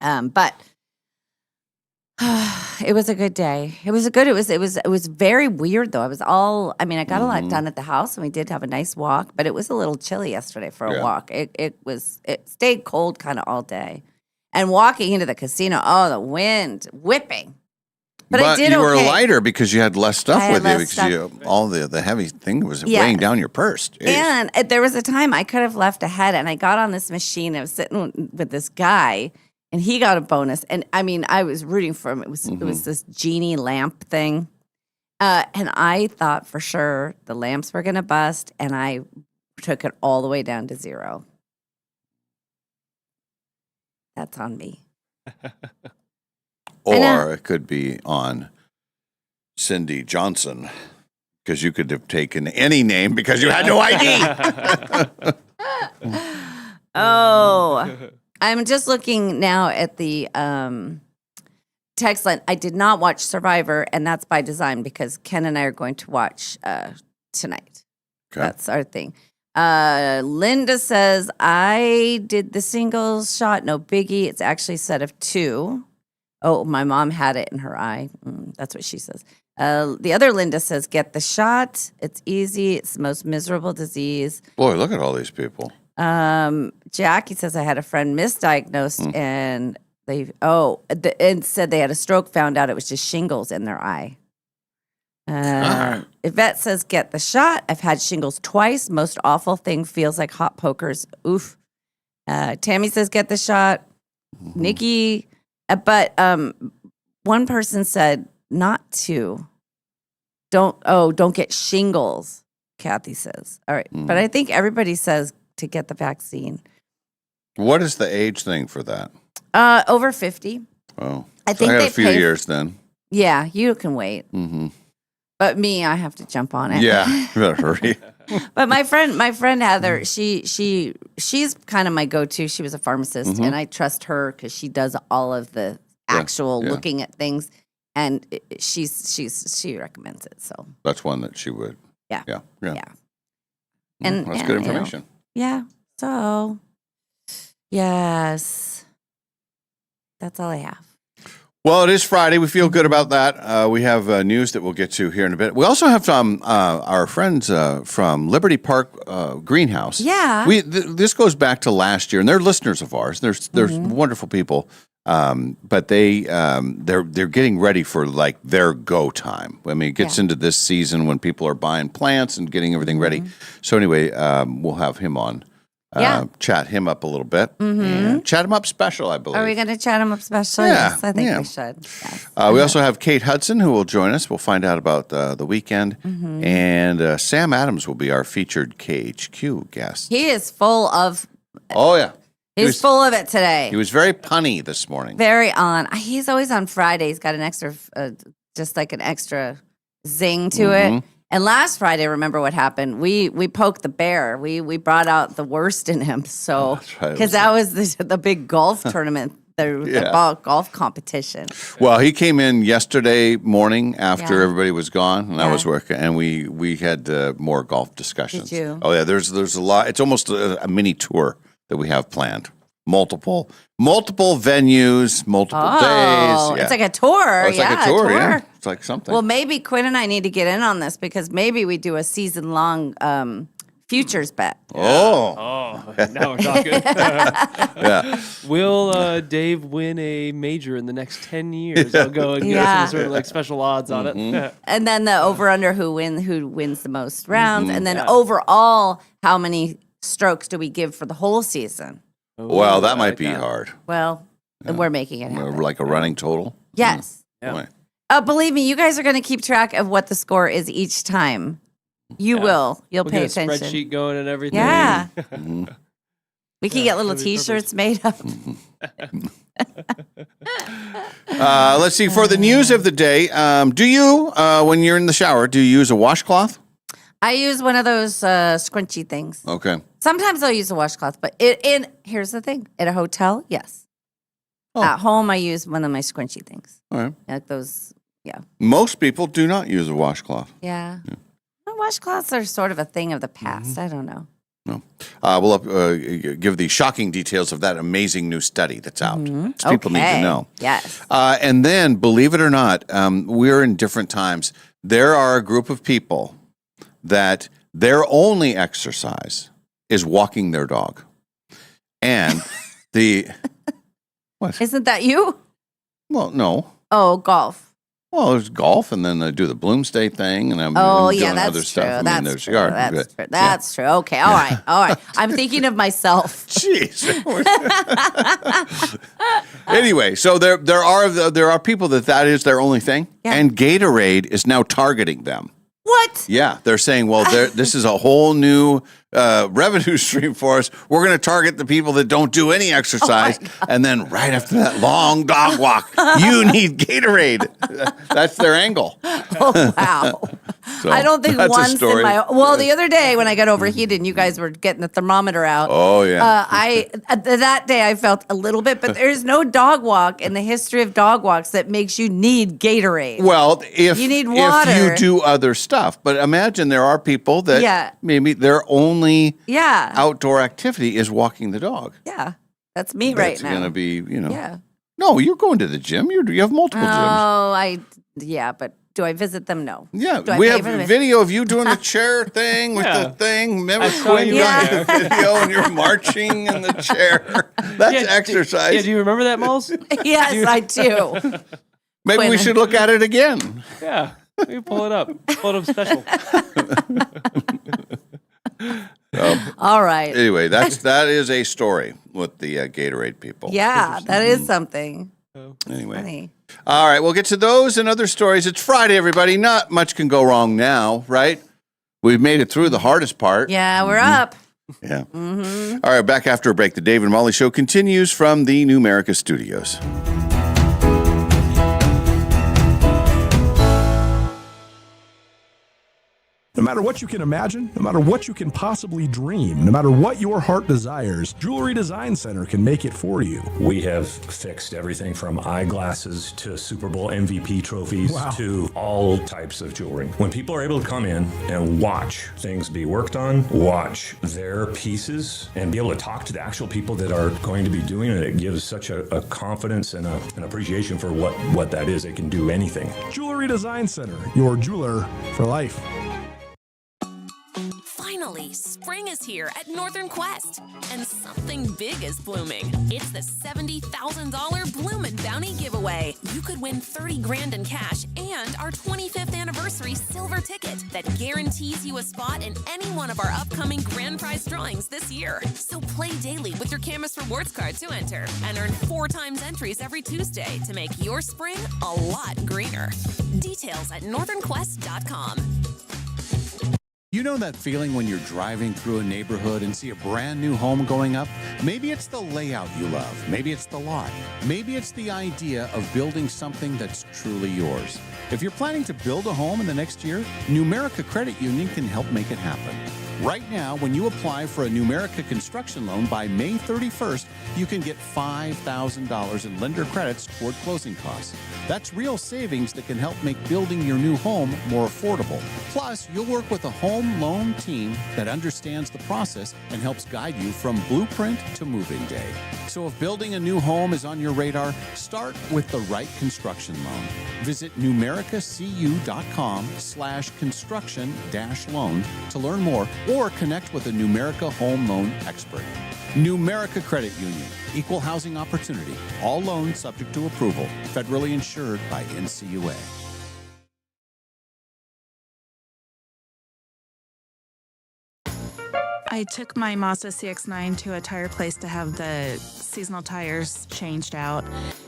but. It was a good day. It was very weird though. I got a lot done at the house and we did have a nice walk, but it was a little chilly yesterday for a walk. It stayed cold kind of all day. And walking into the casino, the wind whipping. But I did you were okay. lighter because you had less stuff I had with you less because all the heavy thing was Yeah. weighing down your purse. Jeez. And there was a time I could have left ahead and I got on this machine. I was sitting with this guy and he got a bonus. And I mean, I was rooting for him. It was this genie lamp thing. And I thought for sure the lamps were going to bust. And I took it all the way down to 0. That's on me. Or it could be on Cindy Johnson because you could have taken any name because you had no ID. I'm just looking now at the text line. I did not watch Survivor, and that's by design because Ken and I are going to watch tonight. Okay. That's our thing. Linda says, I did the singles shot, no biggie. It's actually a set of 2. Oh, my mom had it in her eye. That's what she says. The other Linda says, get the shot. It's easy. It's the most miserable disease. Boy, look at all these people. Jackie says, I had a friend misdiagnosed and and said they had a stroke, found out it was just shingles in their eye. Yvette says, get the shot. I've had shingles twice. Most awful thing feels like hot pokers. Oof. Tammy says, get the shot. Nikki, but one person said not to. Don't get shingles, Kathy says. All right. But I think everybody says to get the vaccine. What is the age thing for that? Over 50. Oh, I think I got they a few pay- years then. Yeah, you can wait. Mm-hmm. But me, I have to jump on it. Yeah, you better hurry. But my friend Heather, she's kind of my go-to. She was a pharmacist, and I trust her because she does all of the actual looking at things, and she recommends it. So That's one that she would. Yeah. Yeah. And That's and, good you know, information. yeah. So yes, that's all I have. Well, it is Friday. We feel good about that. We have news that we'll get to here in a bit. We also have our friends from Liberty Park Greenhouse. Yeah. This goes back to last year, and they're listeners of ours. They're wonderful people, but they're getting ready for like their go time. I mean, it gets into this season when people are buying plants and getting everything ready. So anyway, we'll have him on. Chat him up a little bit. And chat him up special, I believe. Are we going to chat him up special? Yeah, Yes, I think yeah. we should. Yes. We also have Kate Hudson who will join us. We'll find out about the weekend. And Sam Adams will be our featured KHQ guest. He is full of. Oh, yeah. He's full of it today. He was very punny this morning. Very on. He's always on Friday. He's got an extra, just like an extra zing to it. And last Friday, remember what happened? We poked the bear. We brought out the worst in him. So because that was the big golf tournament, the golf competition. Well, he came in yesterday morning after everybody was gone, and I was working, and we had more golf discussions. Did you? Oh yeah, there's a lot. It's almost a mini tour that we have planned. Multiple venues, multiple days. Yeah. It's like a tour. Oh, it's like a tour. Yeah, it's like something. Well, maybe Quinn and I need to get in on this because maybe we do a season-long futures bet. Oh, now we're talking. Yeah. Will Dave win a major in the next 10 years? I'll go and get some sort of like special odds on it. And then the over/under who wins the most rounds, and then overall, how many strokes do we give for the whole season? Well, that might be hard. Well, we're making it happen. Like a running total. Yes. Right. Believe me, you guys are going to keep track of what the score is each time. You will. You'll We'll pay get a attention. spreadsheet going and everything. Yeah. We can get little that'd be T-shirts made up. Let's see. For the news of the day, do you, when you're in the shower, do you use a washcloth? I use one of those scrunchy things. Okay. Sometimes I'll use a washcloth, but here's the thing: at a hotel, yes. Oh. At home, I use one of my scrunchy things, All right. like those. Yeah, Most people do not use a washcloth. yeah. Washcloths are sort of a thing of the past. I don't know. No. We'll give the shocking details of that amazing new study that's out. So people need to know. Yes. And then, believe it or not, we're in different times. There are a group of people that their only exercise is walking their dog. And what? Isn't that you? Well, no. Oh, golf. Well, there's golf, and then I do the Bloomsday thing, and I'm doing That's other true. stuff. I mean, That's there's true. yard. That's true. That's true. Okay. All right. All right. I'm thinking of myself. Jeez. Anyway, so there are people that is their only thing, and Gatorade is now targeting them. What? Yeah, they're saying, well, this is a whole new revenue stream for us. We're going to target the people that don't do any exercise, and then right after that long dog walk, you need Gatorade. That's their angle. Oh, wow. So, I don't think that's a once in story. the other day when I got overheated and you guys were getting the thermometer out. Oh, yeah. That day I felt a little bit, but there's no dog walk in the history of dog walks that makes you need Gatorade. Well, if You need if water. you do other stuff, but imagine there are people that maybe their only outdoor activity is walking the dog. Yeah. That's me right That's now. going to be, Yeah. No, you're going to the gym. You have multiple gyms. Oh, but do I visit them? No. Yeah, Do I we pay have for them? a video of you doing the chair thing with the thing. Remember, I saw Quinn, you you got Yeah. the video and you're marching in the chair. That's exercise. Do you remember that, Moles? Yes, I do. Maybe we Quinn. should look at it again. Yeah. We pull it up. Pull it up special. All right. Anyway, that is a story with the Gatorade people. Yeah, that is something. Anyway. Funny. All right, we'll get to those and other stories. It's Friday, everybody. Not much can go wrong now, right? We've made it through the hardest part. Yeah, we're up. Yeah. All right, back after a break. The Dave and Molly Show continues from the Numerica Studios. No matter what you can imagine, no matter what you can possibly dream, no matter what your heart desires, Jewelry Design Center can make it for you. We have fixed everything from eyeglasses to Super Bowl MVP trophies to all types of jewelry. When people are able to come in and watch things be worked on, watch their pieces, and be able to talk to the actual people that are going to be doing it, it gives such a confidence and an appreciation for what that is. They can do anything. Jewelry Design Center, your jeweler for life. Finally, spring is here at Northern Quest, and something big is blooming. It's the $70,000 Bloomin' Bounty giveaway. You could win $30,000 in cash and our 25th anniversary silver ticket that guarantees you a spot in any one of our upcoming grand prize drawings this year. So play daily with your Camus Rewards card to enter and earn 4 times entries every Tuesday to make your spring a lot greener. Details at northernquest.com. You know that feeling when you're driving through a neighborhood and see a brand new home going up? Maybe it's the layout you love. Maybe it's the lot. Maybe it's the idea of building something that's truly yours. If you're planning to build a home in the next year, Numerica Credit Union can help make it happen. Right now, when you apply for a Numerica construction loan by May 31st, you can get $5,000 in lender credits toward closing costs. That's real savings that can help make building your new home more affordable. Plus, you'll work with a home loan team that understands the process and helps guide you from blueprint to moving day. So if building a new home is on your radar, start with the right construction loan. Visit numericacu.com/construction-loan to learn more or connect with a Numerica home loan expert. Numerica Credit Union, equal housing opportunity, all loans subject to approval, federally insured by NCUA. I took my Mazda CX-9 to a tire place to have the seasonal tires changed out,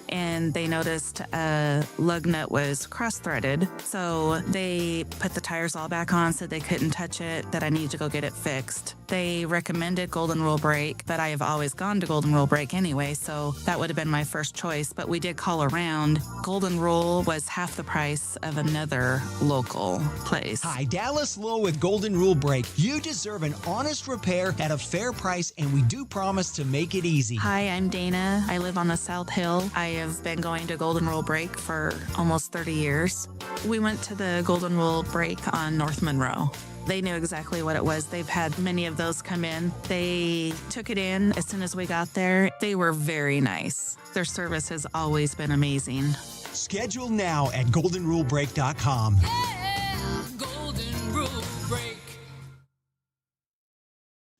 and they noticed a lug nut was cross-threaded. So they put the tires all back on, said they couldn't touch it, that I needed to go get it fixed. They recommended Golden Rule Brake, but I have always gone to Golden Rule Brake anyway, so that would have been my first choice. But we did call around. Golden Rule was half the price of another local place. Hi, Dallas Lowe with Golden Rule Brake. You deserve an honest repair at a fair price, and we do promise to make it easy. Hi, I'm Dana. I live on the South Hill. I have been going to Golden Rule Brake for almost 30 years. We went to the Golden Rule Brake on North Monroe. They knew exactly what it was. They've had many of those come in. They took it in as soon as we got there. They were very nice. Their service has always been amazing. Schedule now at goldenrulebrake.com.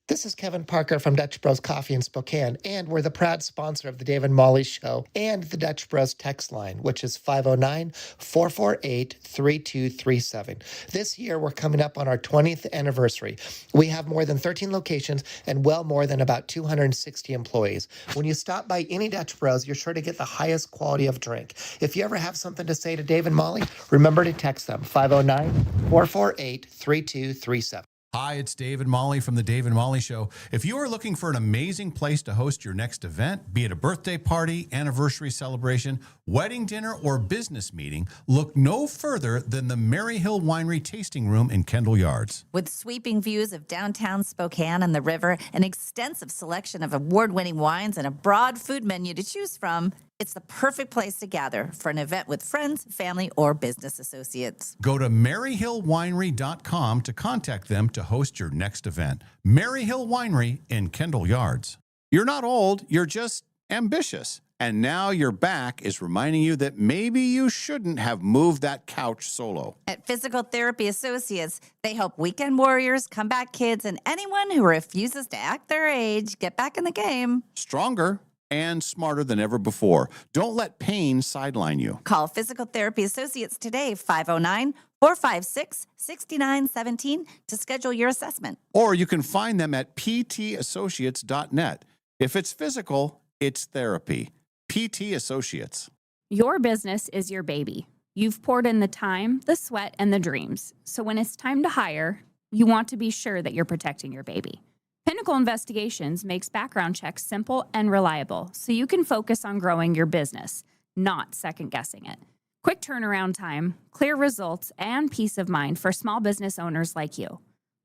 This is Kevin Parker from Dutch Bros Coffee in Spokane, and we're the proud sponsor of the Dave and Molly Show and the Dutch Bros text line, which is 509-448-3237. This year, we're coming up on our 20th anniversary. We have more than 13 locations and well more than about 260 employees. When you stop by any Dutch Bros, you're sure to get the highest quality of drink. If you ever have something to say to Dave and Molly, remember to text them, 509-448-3237. Hi, it's Dave and Molly from the Dave and Molly Show. If you are looking for an amazing place to host your next event, be it a birthday party, anniversary celebration, wedding dinner, or business meeting, look no further than the Maryhill Winery Tasting Room in Kendall Yards. With sweeping views of downtown Spokane and the river, an extensive selection of award-winning wines, and a broad food menu to choose from, it's the perfect place to gather for an event with friends, family, or business associates. Go to maryhillwinery.com to contact them to host your next event. Maryhill Winery in Kendall Yards. You're not old, you're just ambitious. And now your back is reminding you that maybe you shouldn't have moved that couch solo. At Physical Therapy Associates, they help weekend warriors, comeback kids, and anyone who refuses to act their age get back in the game. Stronger and smarter than ever before. Don't let pain sideline you. Call Physical Therapy Associates today, 509-456-6917 to schedule your assessment. Or you can find them at ptassociates.net. If it's physical, it's therapy. PT Associates. Your business is your baby. You've poured in the time, the sweat, and the dreams. So when it's time to hire, you want to be sure that you're protecting your baby. Pinnacle Investigations makes background checks simple and reliable, so you can focus on growing your business, not second-guessing it. Quick turnaround time, clear results, and peace of mind for small business owners like you.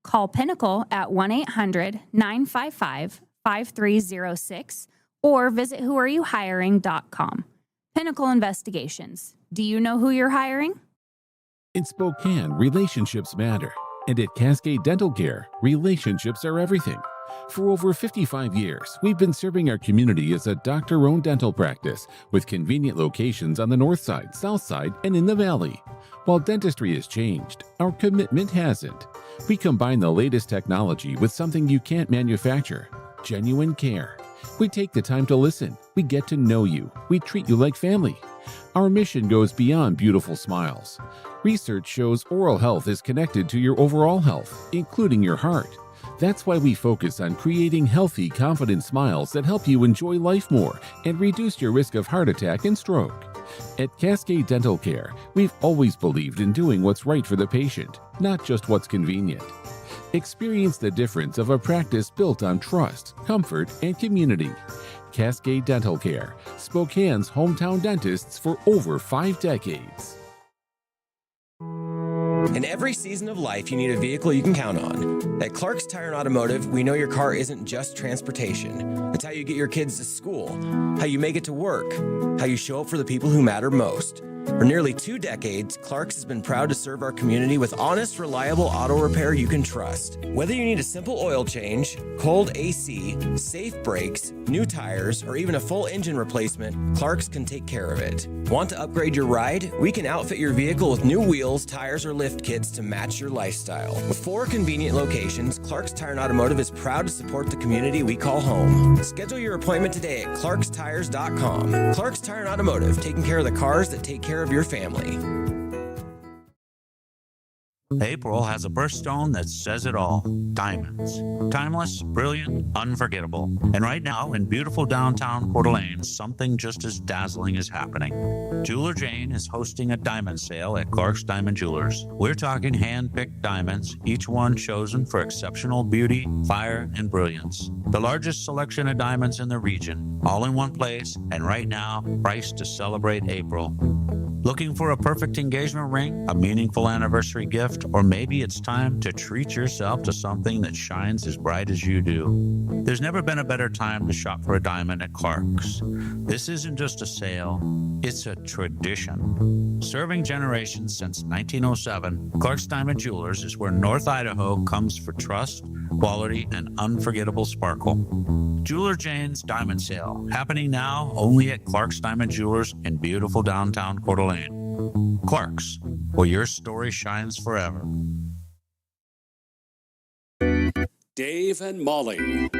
Call Pinnacle at 1-800-955-5306 or visit whoareyouhiring.com. Pinnacle Investigations. Do you know who you're hiring? In Spokane, relationships matter. And at Cascade Dental Care, relationships are everything. For over 55 years, we've been serving our community as a doctor-owned dental practice with convenient locations on the north side, south side, and in the valley. While dentistry has changed, our commitment hasn't. We combine the latest technology with something you can't manufacture: genuine care. We take the time to listen. We get to know you. We treat you like family. Our mission goes beyond beautiful smiles. Research shows oral health is connected to your overall health, including your heart. That's why we focus on creating healthy, confident smiles that help you enjoy life more and reduce your risk of heart attack and stroke. At Cascade Dental Care, we've always believed in doing what's right for the patient, not just what's convenient. Experience the difference of a practice built on trust, comfort, and community. Cascade Dental Care, Spokane's hometown dentists for over 5 decades. In every season of life, you need a vehicle you can count on. At Clark's Tire and Automotive, we know your car isn't just transportation. It's how you get your kids to school, how you make it to work, how you show up for the people who matter most. For nearly 2 decades, Clark's has been proud to serve our community with honest, reliable auto repair you can trust. Whether you need a simple oil change, cold AC, safe brakes, new tires, or even a full engine replacement, Clark's can take care of it. Want to upgrade your ride? We can outfit your vehicle with new wheels, tires, or lift kits to match your lifestyle. With 4 convenient locations, Clark's Tire and Automotive is proud to support the community we call home. Schedule your appointment today at clarkstires.com. Clark's Tire and Automotive, taking care of the cars that take care of your family. April has a birthstone that says it all. Diamonds. Timeless, brilliant, unforgettable. And right now, in beautiful downtown Coeur d'Alene, something just as dazzling is happening. Jeweler Jane is hosting a diamond sale at Clark's Diamond Jewelers. We're talking hand-picked diamonds, each one chosen for exceptional beauty, fire, and brilliance. The largest selection of diamonds in the region, all in one place, and right now, priced to celebrate April. Looking for a perfect engagement ring, a meaningful anniversary gift, or maybe it's time to treat yourself to something that shines as bright as you do? There's never been a better time to shop for a diamond at Clark's. This isn't just a sale, it's a tradition. Serving generations since 1907, Clark's Diamond Jewelers is where North Idaho comes for trust, quality, and unforgettable sparkle. Jeweler Jane's Diamond Sale, happening now only at Clark's Diamond Jewelers in beautiful downtown Coeur d'Alene. Clark's, where your story shines forever. Dave and Molly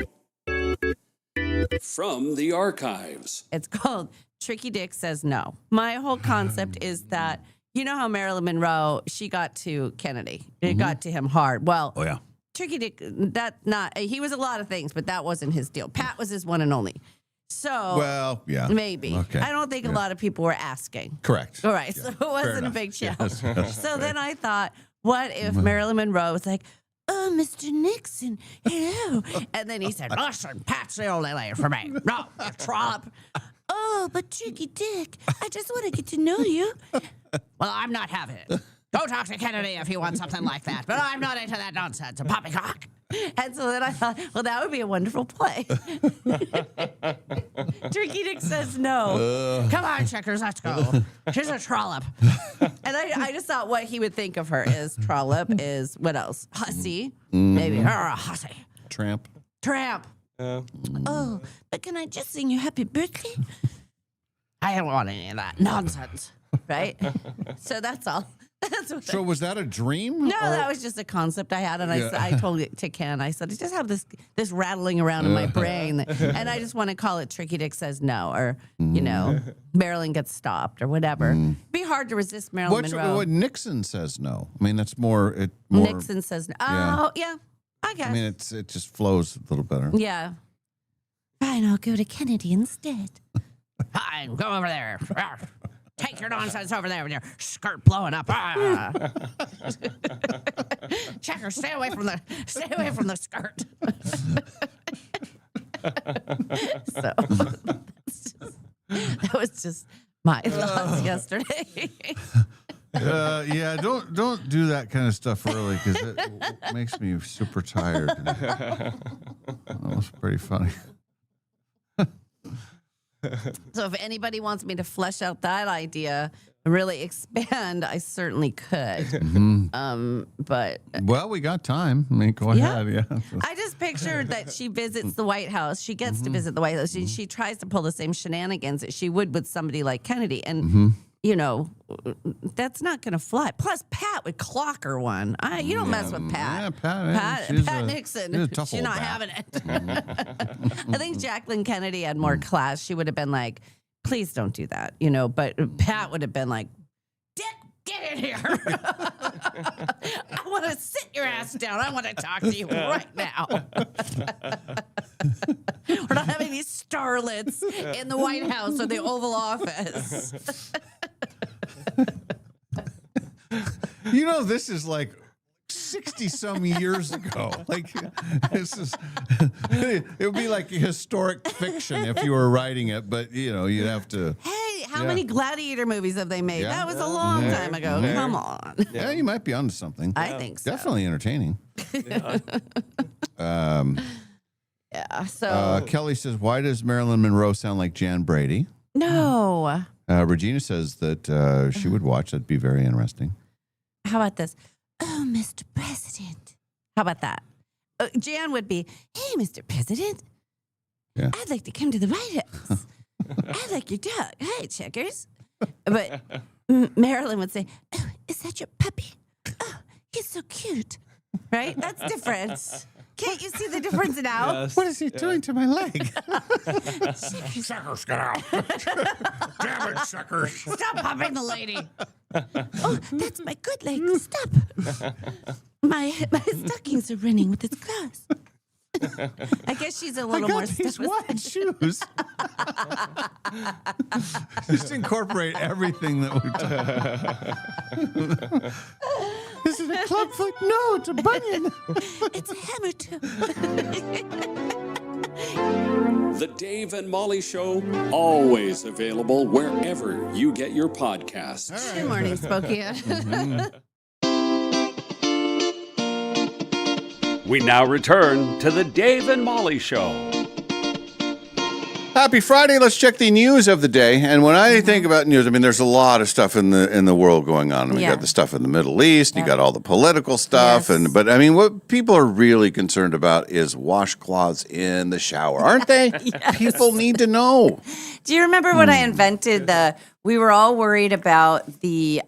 from the archives. It's called Tricky Dick Says No. My whole concept is that, you know how Marilyn Monroe, she got to Kennedy. It got to him hard. Well, Oh, yeah. Tricky Dick, he was a lot of things, but that wasn't his deal. Pat was his one and only. So, Well, yeah. maybe. Okay. I don't think a lot of people were asking. Correct. All right, so it wasn't a enough. big challenge. Yes. So then I thought, what if Marilyn Monroe was like, "Oh, Mr. Nixon, hello," and then he said, "Listen, Pat's the only lady for me. No, Trump. Oh, but Tricky Dick, I just want to get to know you." Well, I'm not having it. Go talk to Kennedy if you want something like that, but I'm not into that nonsense. A poppycock. And so then I thought, well, that would be a wonderful play. Tricky Dick says no. Come on, Checkers, let's go. She's a trollop. And I just thought what he would think of her is trollop is, what else? Hussy. Maybe her a hussy. Tramp. Tramp. Oh, but can I just sing you happy birthday? I don't want any of that nonsense, right? So that's all. That's what So was that a dream? No, that was just a concept I had, and I told it to Ken. I said, I just have this rattling around in my brain, and I just want to call it Tricky Dick Says No, or, you know, Marilyn Gets Stopped, or whatever. It'd be hard to resist Marilyn Monroe. What Nixon says no. I mean, that's more. Nixon says no. Oh, yeah, I guess. I mean, it just flows a little better. Yeah. Fine, I'll go to Kennedy instead. Fine, go over there. Take your nonsense over there with your skirt blowing up. Checker, stay away from the skirt. So that was just my thoughts yesterday. Yeah, don't do that kind of stuff early because it makes me super tired. That was pretty funny. So if anybody wants me to flesh out that idea and really expand, I certainly could. But well, we got time. I mean, go ahead. Yeah. I just pictured that she visits the White House. She gets to visit the White House. She tries to pull the same shenanigans that she would with somebody like Kennedy. And, you know, that's not going to fly. Plus, Pat would clock her one. You don't mess with Pat. Yeah, Pat Nixon. She's not having it. I think Jacqueline Kennedy had more class. She would have been like, please don't do that, you know. But Pat would have been like, Dick, get in here. I want to sit your ass down. I want to talk to you right now. We're not having these starlets in the White House or the Oval Office. You know, this is like 60-some years ago. Like, this is, it would be like historic fiction if you were writing it, but, you know, you'd have to. Hey, how many Gladiator movies have they made? Yeah. That was a long time ago. Come on. Yeah, you might be onto something. I think so. Definitely entertaining. Yeah, so. Kelly says, why does Marilyn Monroe sound like Jan Brady? No. Regina says that she would watch. That'd be very interesting. How about this? Oh, Mr. President. How about that? Jan would be, hey, Mr. President. Yeah. I'd like to come to the White House. I like your dog. Hi, Checkers. But Marilyn would say, oh, is that your puppy? Oh, he's so cute. Right? That's different. Can't you see the difference now? Yes. What is he doing to my leg? Checkers, get out. Damn it, Checkers. Stop popping the lady. Oh, that's my good leg. Stop. My stockings are running with its claws. I guess she's a little more these white shoes. Just incorporate everything that we talk. Is it a clubfoot? No, it's a bunion. It's a hammer toe. The Dave and Molly Show, always available wherever you get your podcasts. Good morning, Spokane. We now return to the Dave and Molly Show. Happy Friday. Let's check the news of the day. And when I think about news, I mean, there's a lot of stuff in the world going on. I mean, you got the stuff in the Middle East, you got all the political stuff, but I mean, what people are really concerned about is washcloths in the shower, aren't they? People need to know. Do you remember when I invented we were all worried about the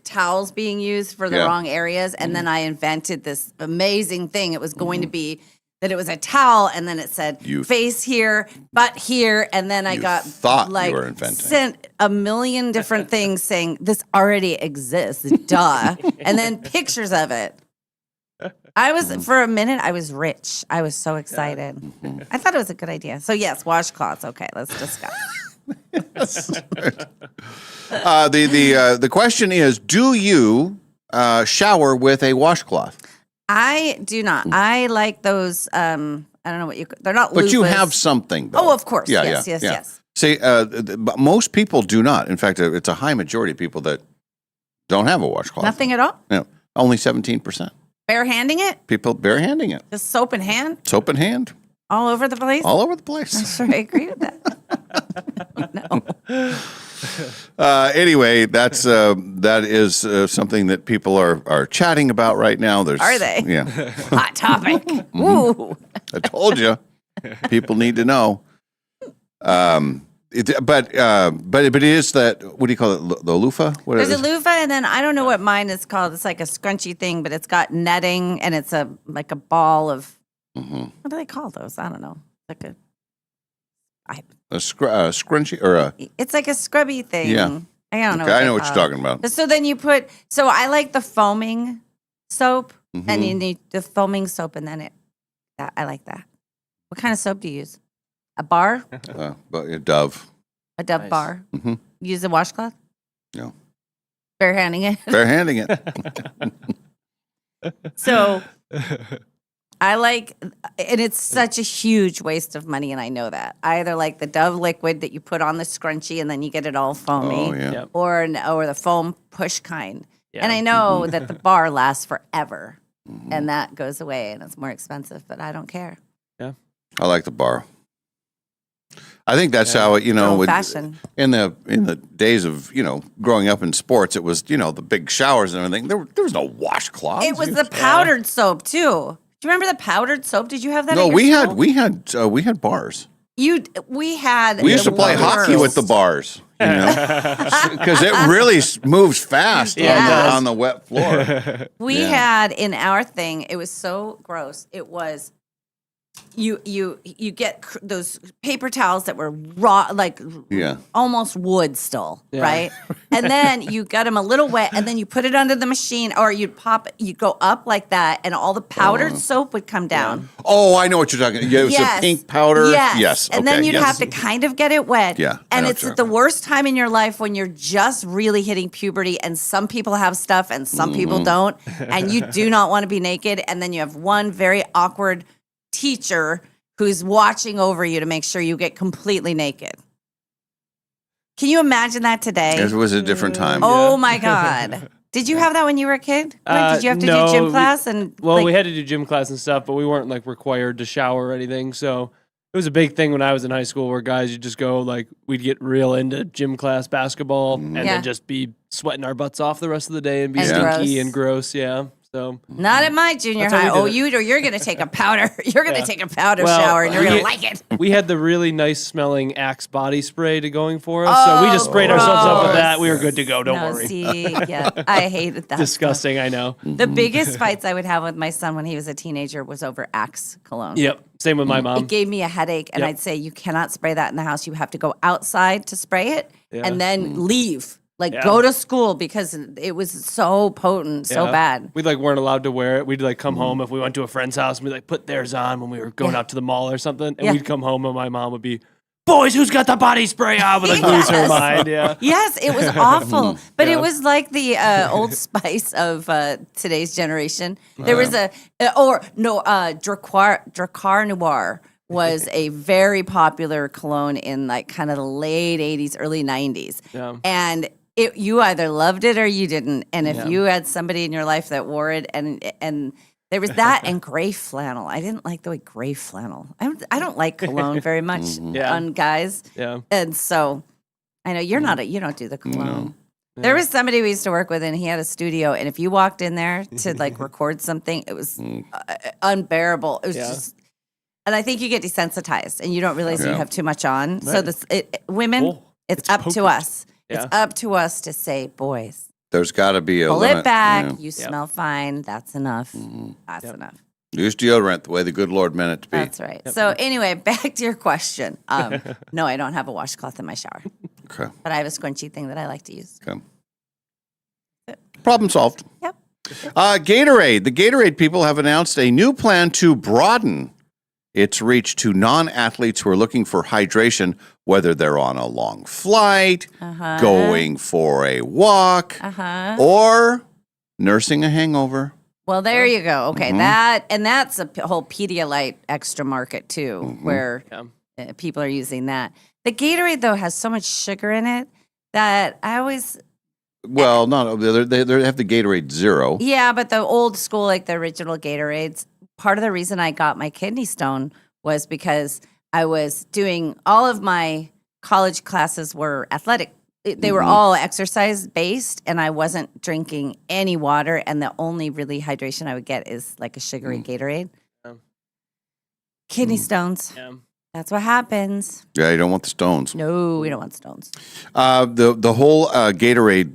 towels being used for the wrong areas, and then I invented this amazing thing. It was going to be that it was a towel, and then it said face here, butt here, and then I got you were inventing. Sent a million different things saying this already exists, duh, and then pictures of it. I was for a minute. I was rich. I was so excited. I thought it was a good idea. So yes, washcloths. Okay, let's discuss. The question is, do you shower with a washcloth? I do not. I like those. I don't know what they're not. But loofahs. you have something, though. Oh, of course. Yes. See, most people do not. In fact, it's a high majority of people that don't have a washcloth. Nothing at all. No, only 17%. Barehanding it. People barehanding it. Just soap in hand. Soap in hand. All over the place. All over the place. I'm sure I agree with that. Anyway, that is something that people are chatting about right now. Are they? Yeah. Hot topic. Ooh. I told you. People need to know. But it is that, what do you call it? The loofah? What There's is a loofah, and then I don't know what mine is called. It's like a scrunchy thing, but it's got netting, and it's like a ball of. What do they call those? I don't know. Like a scrunchie or a. It's like a scrubby thing. Yeah. I don't know. Okay, I know what you're talking about. So then you put. So I like the foaming soap, and you need the foaming soap, and then I like that. What kind of soap do you use? A bar? But a Dove. A Dove bar. Mm-hmm. Use a washcloth? No. Barehanding it. Barehanding it. So I like, and it's such a huge waste of money, and I know that. I either like the Dove liquid that you put on the scrunchie and then you get it all foamy, Oh, yeah. Yep. or the foam push kind. Yeah. And I know that the bar lasts forever, and that goes away, and it's more expensive, but I don't care. Yeah. I like the bar. I think that's how it, Old-fashioned. in the days of, growing up in sports, it was, the big showers and everything. There was no washcloths. It was the powdered soap, too. Do you remember the powdered soap? Did you have that No, at your school? we had bars. We had. We used to the play hockey with the bars, because it really moves fast on the wet floor. We had in our thing. It was so gross. It was you get those paper towels that were raw, like almost wood still, right? And then you got them a little wet, and then you put it under the machine, or you'd go up like that, and all the powdered soap would come down. Oh, I know what you're talking about. Yeah, it was a pink powder. Yes. And then okay, you'd have to kind of get it wet. Yeah, I And know it's what the you're worst time in your life when you're just really hitting puberty, and some people have stuff and some people don't. And you do not want to be naked. And then you have one very awkward teacher who's watching over you to make sure you get completely naked. Can you imagine that today? It was a different time. Oh my God. Did you have that when you were a kid? Did you have to do gym class? We had to do gym class and stuff, but we weren't like required to shower or anything. So it was a big thing when I was in high school where guys, you just go we'd get real into gym class basketball and then just be sweating our butts off the rest of the day and be stinky and gross. Yeah. So not at my junior high. You're going to take a powder. You're going to take a powder shower, and you're going to like it. We had the really nice smelling Axe body spray going for us, so we just sprayed ourselves up with that. We were good to go. Don't worry. See, I hated that. Disgusting. Stuff. I know. The biggest fights I would have with my son when he was a teenager was over Axe cologne. Yep. Same with my mom. It gave me a headache, and I'd say, you cannot spray that in the house. You have to go outside to spray it, and then leave. Go to school, because it was so potent, so bad. We weren't allowed to wear it. We'd come home if we went to a friend's house and we'd put theirs on when we were going out to the mall or something. And we'd come home and my mom would be, boys, who's got the body spray on? Would lose her mind. Yeah. Yes, it was awful. But it was like the Old Spice of today's generation. There was Dracar Noir was a very popular cologne in kind of the late 80s, early 90s. Yeah. And you either loved it or you didn't. And if you had somebody in your life that wore it, and there was that and gray flannel. I didn't like the way gray flannel. I don't like cologne very much on guys. Yeah. And so I know you don't do the cologne. No. There was somebody we used to work with, and he had a studio, and if you walked in there to record something, it was unbearable. It was just. And I think you get desensitized, and you don't realize you have too much on. Right. So women, it's up to us. Yeah. It's up to us to say, boys, there's got to be a pull limit. It back. You smell fine. That's enough. That's enough. Use deodorant the way the good Lord meant it to be. That's right. So anyway, back to your question. No, I don't have a washcloth in my shower. Okay. But I have a scrunchy thing that I like to use. Okay. Problem solved. Yep. Gatorade. The Gatorade people have announced a new plan to broaden its reach to non-athletes who are looking for hydration, whether they're on a long flight, going for a walk, or nursing a hangover. Well, there you go. Okay, that's a whole Pedialyte extra market too, where people are using that. The Gatorade though has so much sugar in it that I always. Well, no, they have the Gatorade Zero. Yeah, but the old school, the original Gatorades. Part of the reason I got my kidney stone was because I was doing all of my college classes were athletic. They were all exercise based, and I wasn't drinking any water. And the only really hydration I would get is a sugary Gatorade. Kidney stones. Yeah. That's what happens. Yeah, you don't want the stones. No, we don't want stones. The whole Gatorade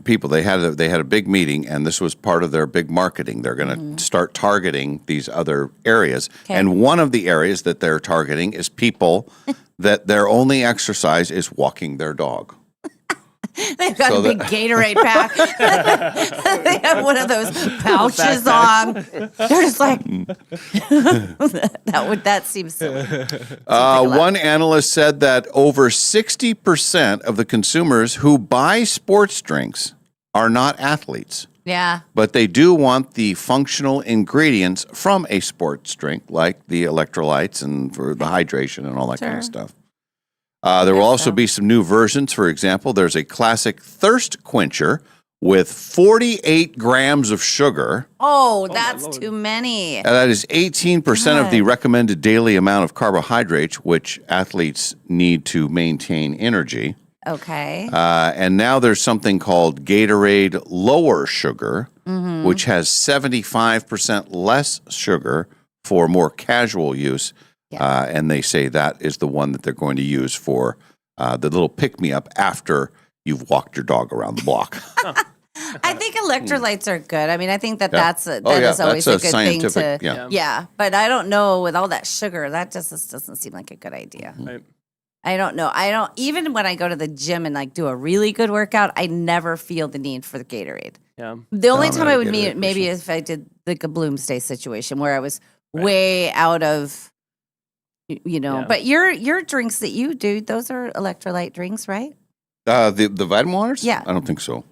people, they had a big meeting, and this was part of their big marketing. They're going to start targeting these other areas, and one of the areas that they're targeting is people that their only exercise is walking their dog. They've got a big Gatorade pack. They have one of those pouches on. They're just that seems silly. One analyst said that over 60% of the consumers who buy sports drinks are not athletes. Yeah. But they do want the functional ingredients from a sports drink, like the electrolytes and for the hydration and all that kind of stuff. There will also be some new versions. For example, there's a classic thirst quencher with 48 grams of sugar. Oh, that's too many. That is 18% of the recommended daily amount of carbohydrates, which athletes need to maintain energy. Okay. And now there's something called Gatorade Lower Sugar, which has 75% less sugar for more casual use. And they say that is the one that they're going to use for the little pick-me-up after you've walked your dog around the block. I think electrolytes are good. I mean, I think that Yeah. that is always that's a good thing to. scientific- yeah. But I don't know with all that sugar, that just doesn't seem like a good idea. Right. I don't know. I don't even when I go to the gym and like do a really good workout, I never feel the need for the Gatorade. Yeah. The only I'm time not I a would Gatorade maybe if I did like a Bloomsday situation where I was way out of, Yeah. But your drinks that you do, those are electrolyte drinks, right? The vitamin waters? Yeah. I don't think so.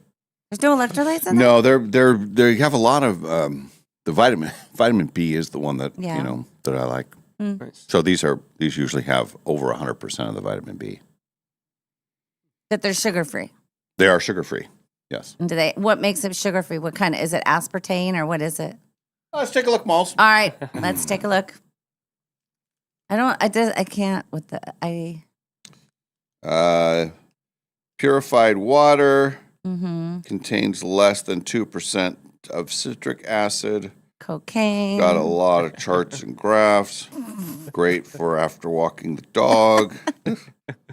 There's no electrolytes in No, they have a lot of the vitamin B is the one that Yeah. that I like. Nice. So these usually have over 100% of the vitamin B. that they're sugar free. They are sugar free. Yes. And what makes them sugar free? What kind of is it aspartame or what is it? Let's take a look, Malls. All right, let's take a look. I can't with Purified water Mhm. contains less than 2% of citric acid. Cocaine. Got a lot of charts and graphs. Great for after walking the dog.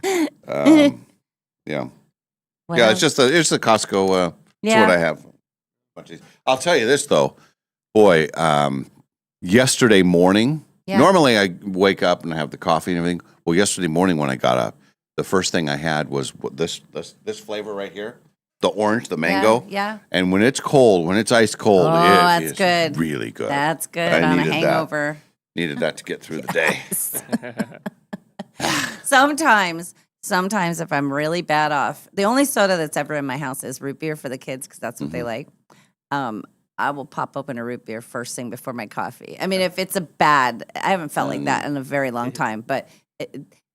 Yeah. Yeah, Well, it's just the Costco. It's Yeah. what I have. I'll tell you this though, boy. Yesterday morning, Yeah. normally I wake up and I have the coffee and everything. Well, yesterday morning when I got up, the first thing I had was this flavor right here, the orange, the mango. Yeah. And when it's cold, when it's ice cold, Oh, it that's is good. really good. That's good I on a needed that. hangover. Needed that to get through the day. Sometimes if I'm really bad off, the only soda that's ever in my house is root beer for the kids because that's what they like. I will pop open a root beer first thing before my coffee. I mean, if it's I haven't felt like that in a very long time, but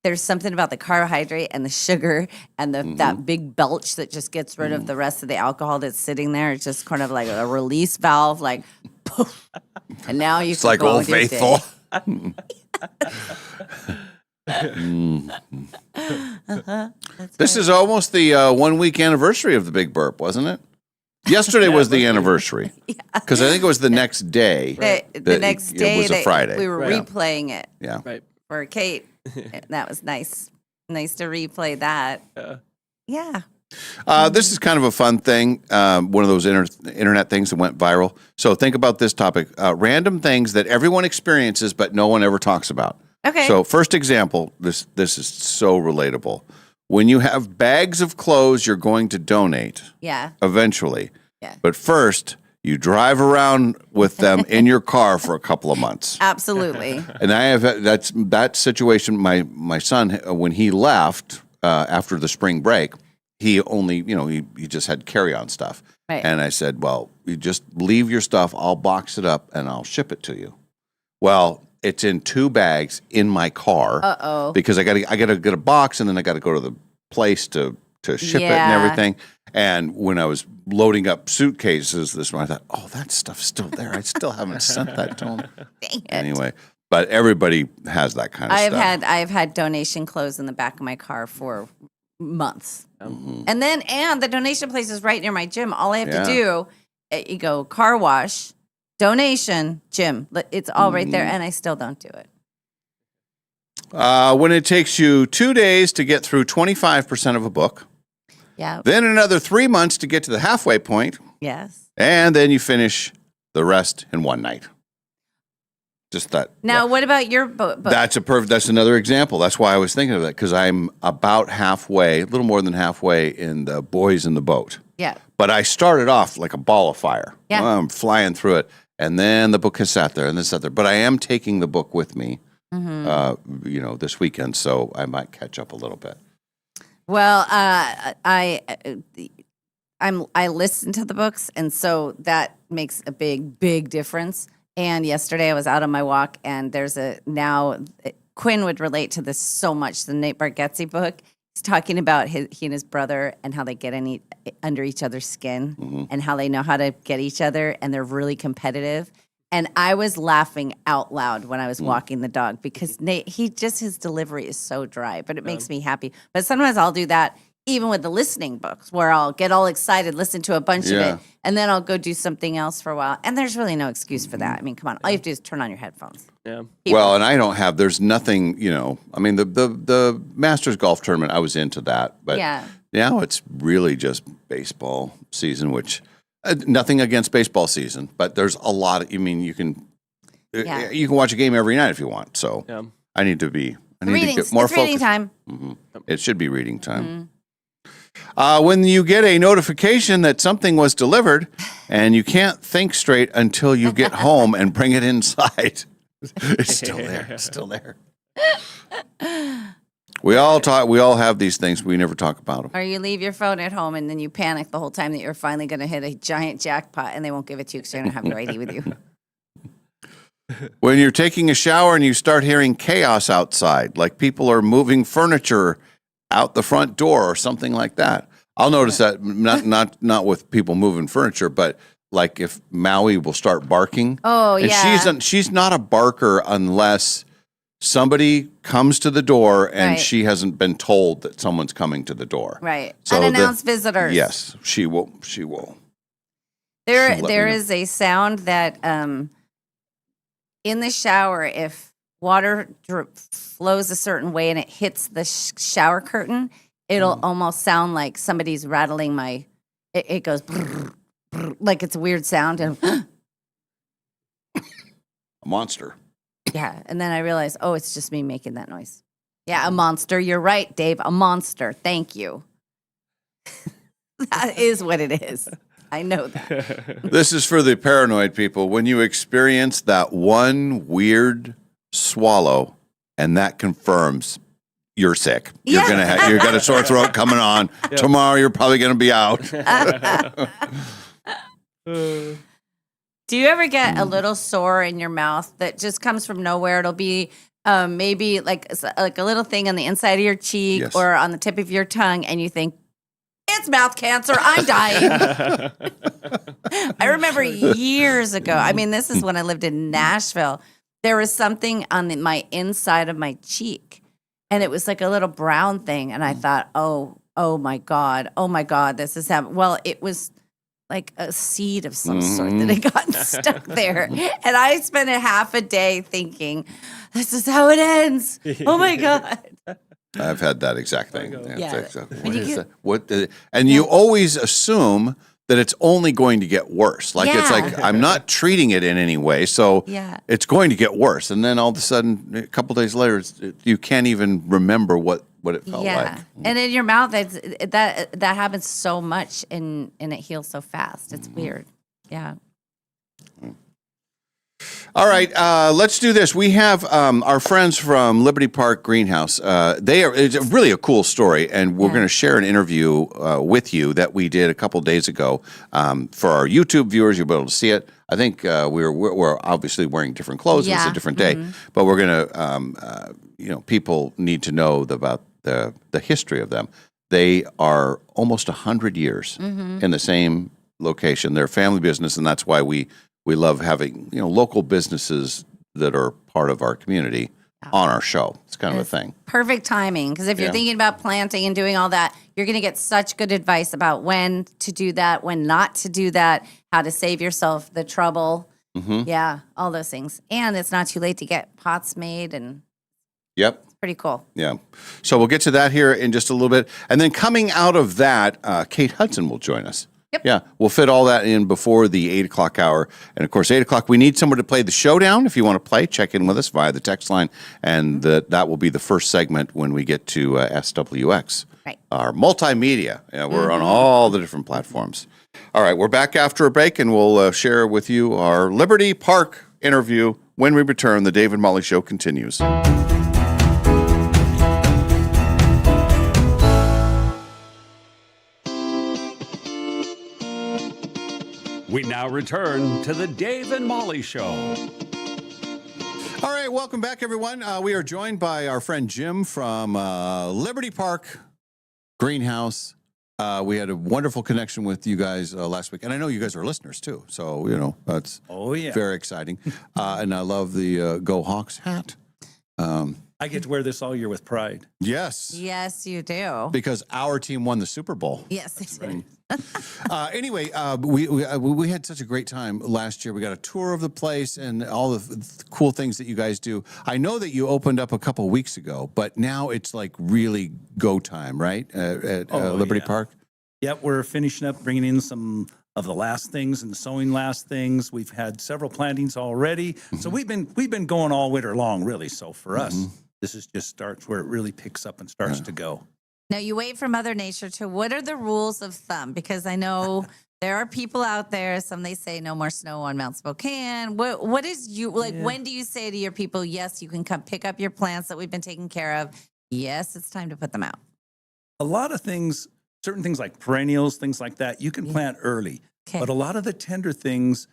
there's something about the carbohydrate and the sugar and that big belch that just gets rid of the rest of the alcohol that's sitting there. It's just kind of like a release valve, like poof. And now you It's can like go Old with your Faithful. day. This is almost the 1 week anniversary of the Big Burp, wasn't it? Yesterday was the anniversary because I think it was the next day. The next day it was a Friday. we were Yeah. replaying it. Yeah. Right. For Kate. That was nice. Nice to replay that. Yeah. This is kind of a fun thing. One of those internet things that went viral. So think about this topic: random things that everyone experiences but no one ever talks about. Okay. So first example, this is so relatable. When you have bags of clothes you're going to donate, Yeah. eventually. Yeah. But first, you drive around with them in your car for a couple of months. Absolutely. And I have that situation. My son, when he left after the spring break, he only he just had carry-on stuff. Right. And I said, well, you just leave your stuff. I'll box it up and I'll ship it to you. Well, it's in 2 bags in my car. Uh-oh. Because I gotta get a box and then I gotta go to the place to ship it and Yeah. everything. And when I was loading up suitcases this morning, I thought, oh, that stuff's still there. I still haven't sent that to him. Dang it. Anyway, but everybody has that kind of stuff. I've had donation clothes in the back of my car for months. And the donation place is right near my gym. All I have to do, you go car wash, donation, gym. It's all right there, and I still don't do it. When it takes you 2 days to get through 25% of a book, Yeah. then another 3 months to get to the halfway point, Yes. and then you finish the rest in one night. Just that. Now, what about your book? That's another example. That's why I was thinking of that, because I'm about halfway, a little more than halfway in the Boys in the Boat. Yeah. But I started off like a ball of fire. Yeah. I'm flying through it. And then the book has sat there and then sat there. But I am taking the book with me, this weekend. So I might catch up a little bit. Well, I I listen to the books, and so that makes a big difference. And yesterday I was out on my walk, and Quinn would relate to this so much. The Nate Bargatze book. He's talking about he and his brother and how they get under each other's skin and how they know how to get each other, and they're really competitive. And I was laughing out loud when I was walking the dog because Nate, his delivery is so dry, but it makes me happy. But sometimes I'll do that even with the listening books where I'll get all excited, listen to a bunch of it, and then I'll go do something else for a while. And there's really no excuse for that. I mean, come on. All you have to do is turn on your headphones. Yeah. Well, and there's nothing, I mean, the Masters golf tournament, I was into that. But now it's really just baseball season, which nothing against baseball season, but there's a lot of, you can watch a game every night if you want. So I need to get more focused. Reading time. It should be reading time. When you get a notification that something was delivered and you can't think straight until you get home and bring it inside. It's still there. It's still there. We all have these things. We never talk about them. Or you leave your phone at home and then you panic the whole time that you're finally going to hit a giant jackpot and they won't give it to you because you don't have your ID with you. When you're taking a shower and you start hearing chaos outside, like people are moving furniture out the front door or something like that. I'll notice that not with people moving furniture, but like if Maui will start barking. Oh, and she's not a barker unless somebody comes to the door and she hasn't been told that someone's coming to the door. Right. So unannounced visitors. Yes, she will. There is a sound that in the shower, if water flows a certain way and it hits the shower curtain, it'll almost sound like somebody's rattling it goes brrr, brrr, like it's a weird sound. And a monster. Yeah. And then I realized, it's just me making that noise. Yeah, a monster. You're right, Dave. A monster. Thank you. That is what it is. I know that. This is for the paranoid people. When you experience that one weird swallow and that confirms you're sick. You're you got a sore throat coming on. Yep. Tomorrow you're probably going to be out. Do you ever get a little sore in your mouth that just comes from nowhere? It'll be maybe like a little thing on the inside of your cheek or on the tip of your tongue, and you think, it's mouth cancer. I'm dying. I remember years ago. I mean, this is when I lived in Nashville. There was something on my inside of my cheek, and it was like a little brown thing. And I thought, oh my God, this is happening. Well, it was like a seed of some sort that had gotten stuck there. And I spent a half a day thinking, this is how it ends. Oh my God. I've had that exact thing. And you always assume that it's only going to get worse. It's like, I'm not treating it in any way, so it's going to get worse. And then all of a sudden, a couple days later, you can't even remember what it felt like. And in your mouth, that happens so much, and it heals so fast. It's weird. Yeah. All right, let's do this. We have our friends from Liberty Park Greenhouse. It's really a cool story, and we're going to share an interview with you that we did a couple days ago. For our YouTube viewers, you'll be able to see it. I think we're obviously wearing different clothes. It's a different day, but we're going to, people need to know about the history of them. They are almost 100 years in the same location. They're a family business, and that's why we love having, local businesses that are part of our community on our show. It's kind of a thing. Perfect timing, because if you're thinking about planting and doing all that, you're going to get such good advice about when to do that, when not to do that, how to save yourself the trouble. Yeah, all those things. And it's not too late to get pots made, and it's pretty cool. Yeah. So we'll get to that here in just a little bit. And then coming out of that, Kate Hudson will join us. Yeah, we'll fit all that in before the 8 o'clock hour. And, of course, 8 o'clock, we need someone to play the showdown. If you want to play, check in with us via the text line. And that will be the first segment when we get to SWX, our multimedia. We're on all the different platforms. All right, we're back after a break, and we'll share with you our Liberty Park interview. When we return, the Dave and Molly Show continues. We now return to the Dave and Molly Show. All right, welcome back, everyone. We are joined by our friend Jim from Liberty Park Greenhouse. We had a wonderful connection with you guys last week, and I know you guys are listeners too. So that's very exciting. And I love the Go Hawks hat. I get to wear this all year with pride. Yes. Yes, you do. Because our team won the Super Bowl. Yes, they did. Anyway, we had such a great time last year. We got a tour of the place and all the cool things that you guys do. I know that you opened up a couple weeks ago, but now it's like really go time, right? At Liberty Park. Yep, we're finishing up, bringing in some of the last things and sowing last things. We've had several plantings already, so we've been going all winter long, really. So for us, this is just starts where it really picks up and starts to go. Now you wait for Mother Nature to, what are the rules of thumb? Because I know there are people out there, some they say no more snow on Mount Spokane. What is when do you say to your people, yes, you can come pick up your plants that we've been taking care of. Yes, it's time to put them out. A lot of things, certain things like perennials, things like that, you can plant early. Okay. But a lot of the tender things,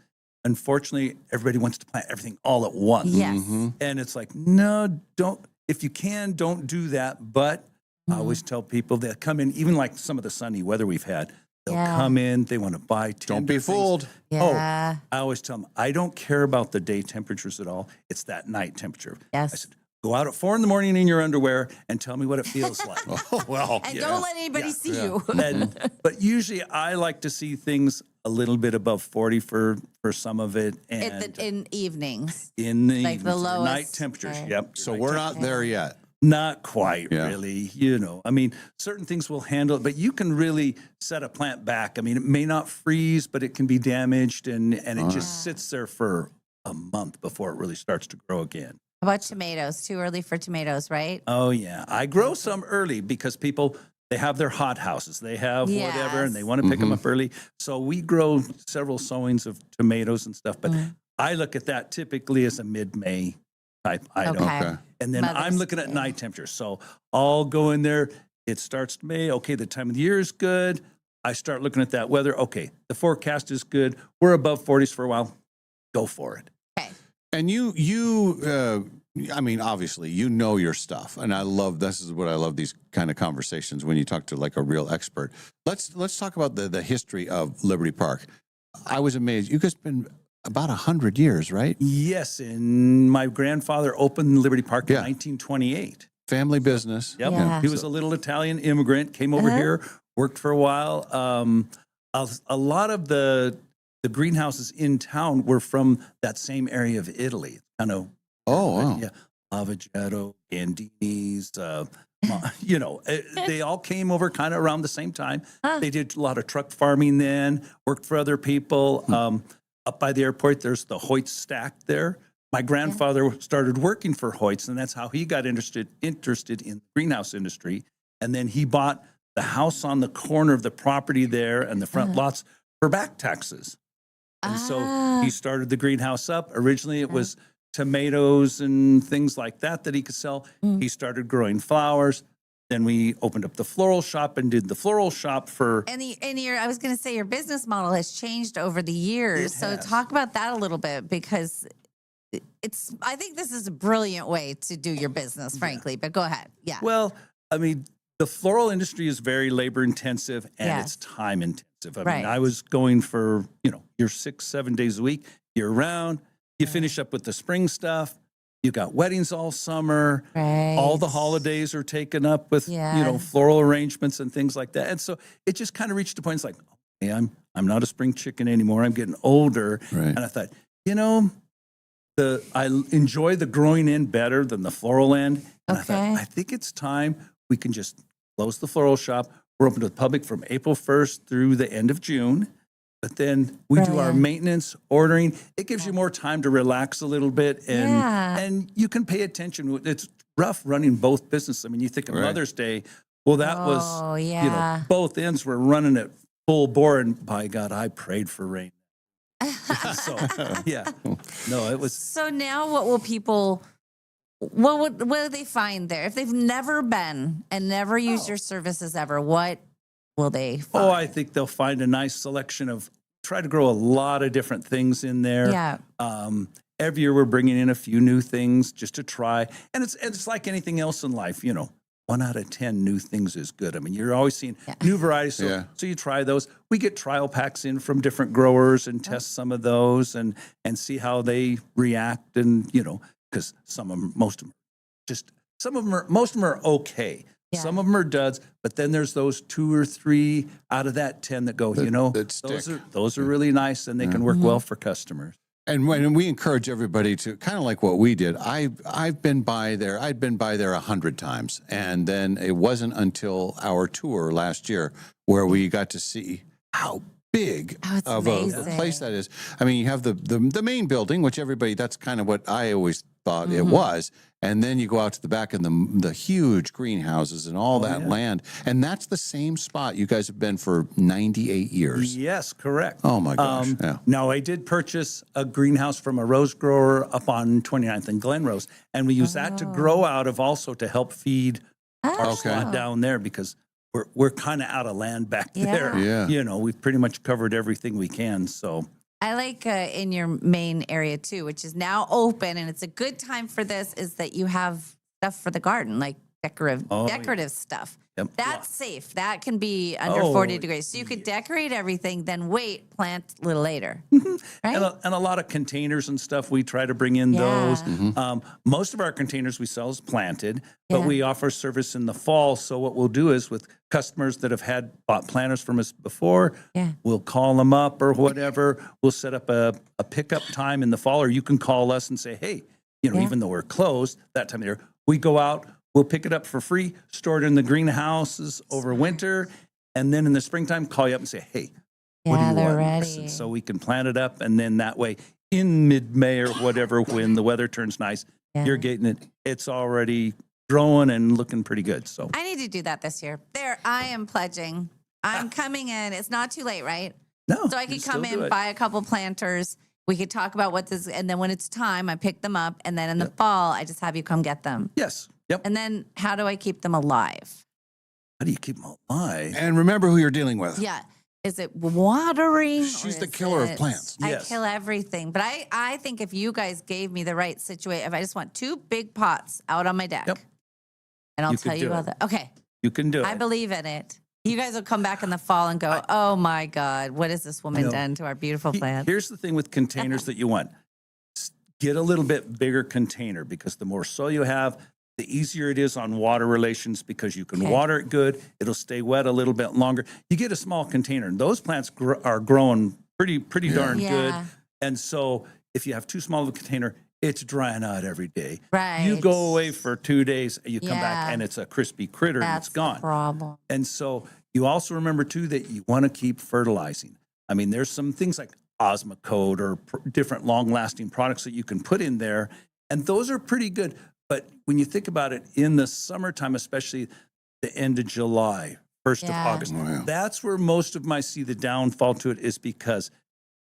unfortunately, everybody wants to plant everything all at once. Yes. And it's like, no, don't. If you can, don't do that. But I always tell people that come in, even like some of the sunny weather we've had, they'll come in, they want to buy tender Don't be fooled. Yeah. I always tell them, I don't care about the day temperatures at all. It's that night temperature. Yes. I said, go out at 4 a.m. in your underwear and tell me what it feels like. And don't let anybody see you. But usually I like to see things a little bit above 40 for some of it. And In evenings. in the like the evenings, lowest, night temperatures. right. Yep. So we're not there yet. Not quite, really. I mean, certain things will handle it, but you can really set a plant back. I mean, it may not freeze, but it can be damaged, and it just sits there for a month before it really starts to grow again. How about tomatoes? Too early for tomatoes, right? Oh, yeah. I grow some early because people, they have their hot houses. They have whatever, and they want to pick them up early. So we grow several sowings of tomatoes and stuff, but I look at that typically as a mid-May type item. Okay. And then I'm looking at night temperatures. So I'll go in there. It starts May. Okay, the time of the year is good. I start looking at that weather. Okay, the forecast is good. We're above 40s for a while. Go for it. And I mean, obviously, you know your stuff, and this is what I love, these kind of conversations when you talk to like a real expert. Let's talk about the history of Liberty Park. I was amazed. You guys been about 100 years, right? Yes, and my grandfather opened Liberty Park in 1928. Family business. Yep. Yeah. He was a little Italian immigrant, came over here, worked for a while. A lot of the greenhouses in town were from that same area of Italy. Kind of. Oh, wow. Yeah. Lavagetto, Gandini's, they all came over kind of around the same time. They did a lot of truck farming then, worked for other people. Up by the airport, there's the Hoyt stack there. My grandfather started working for Hoyt's, and that's how he got interested in the greenhouse industry. And then he bought the house on the corner of the property there and the front lots for back taxes. And so he started the greenhouse up. Originally, it was tomatoes and things like that he could sell. He started growing flowers. Then we opened up the floral shop and did the floral shop for. And I was going to say your business model has changed over the years. So talk about that a little bit, because I think this is a brilliant way to do your business, frankly. But go ahead. Yeah. Well, I mean, the floral industry is very labor intensive and it's time intensive. I mean, I was going for, your 6-7 days a week, year round. You finish up with the spring stuff. You got weddings all summer. Right. All the holidays are taken up with, floral arrangements and things like that. And so it just kind of reached a point. It's like, okay, I'm not a spring chicken anymore. I'm getting older. Right. And I thought, I enjoy the growing end better than the floral end. And I thought, I think it's time we can just close the floral shop. We're open to the public from April 1st through the end of June. But then we do our maintenance, ordering. It gives you more time to relax a little bit, and you can pay attention. It's rough running both businesses. I mean, you think of Mother's Day. Well, that was, both ends were running at full bore, and by God, I prayed for rain. So, no, it was. So now what will people, what do they find there? If they've never been and never used your services ever, what will they find? Oh, I think they'll find a nice selection of try to grow a lot of different things in there. Yeah. Every year we're bringing in a few new things just to try. And it's like anything else in life, 1 out of 10 new things is good. I mean, you're always seeing new varieties. So you try those. We get trial packs in from different growers and test some of those and see how they react. And, because most of them are okay. Yeah. Some of them are duds, but then there's those 2 or 3 out of that 10 that go, those are really nice and they can work well for customers. And when we encourage everybody to kind of like what we did, I'd been by there 100 times. And then it wasn't until our tour last year where we got to see how big of a place that is. I mean, you have the main building, which that's kind of what I always thought it was. And then you go out to the back and the huge greenhouses and all that land. And that's the same spot you guys have been for 98 years. Yes, correct. Oh, my gosh. Now, I did purchase a greenhouse from a rose grower up on 29th and Glen Rose. And we use that to grow out of also to help feed our slot down there because we're kind of out of land back there. Yeah. We've pretty much covered everything we can. So I like in your main area too, which is now open, and it's a good time for this, is that you have stuff for the garden, like decorative stuff. Yep. That's safe. That can be under 40 degrees. So you could decorate everything, then plant a little later. Right? And a lot of containers and stuff, we try to bring in those. Most of our containers we sell is planted, but we offer service in the fall. So what we'll do is with customers that have bought planters from us before, we'll call them up or whatever. We'll set up a pickup time in the fall, or you can call us and say, hey, even though we're closed that time of year, we go out, we'll pick it up for free, store it in the greenhouses over winter, and then in the springtime, call you up and say, hey, what do you want? Ready. So we can plant it up, and then that way, in mid-May or whatever, when the weather turns nice, you're getting it. It's already growing and looking pretty good. So I need to do that this year. I am pledging. I'm coming in. It's not too late, right? No. So I could come in, buy a couple planters. We could talk about what this, and then when it's time, I pick them up, and then in the fall, I just have you come get them. Yes. Yep. And then how do I keep them alive? How do you keep them alive? And remember who you're dealing with. Yeah. Is it watering? She's the killer of plants. I kill everything. But I think if you guys gave me the right situation, if I just want 2 big pots out on my deck, and I'll tell you other. Okay. You can do it. I believe in it. You guys will come back in the fall and go, oh my God, what has this woman done to our beautiful plants? Here's the thing with containers that you want. Get a little bit bigger container because the more soil you have, the easier it is on water relations because you can water it good. It'll stay wet a little bit longer. You get a small container, and those plants are growing pretty darn good. And so if you have too small of a container, it's drying out every day. Right. You go away for 2 days, and you come back, and it's a crispy critter, and it's gone. The problem. And so you also remember, too, that you want to keep fertilizing. I mean, there's some things like Osmocote or different long-lasting products that you can put in there, and those are pretty good. But when you think about it, in the summertime, especially the end of July, 1st of August, that's where most of my see the downfall to it is because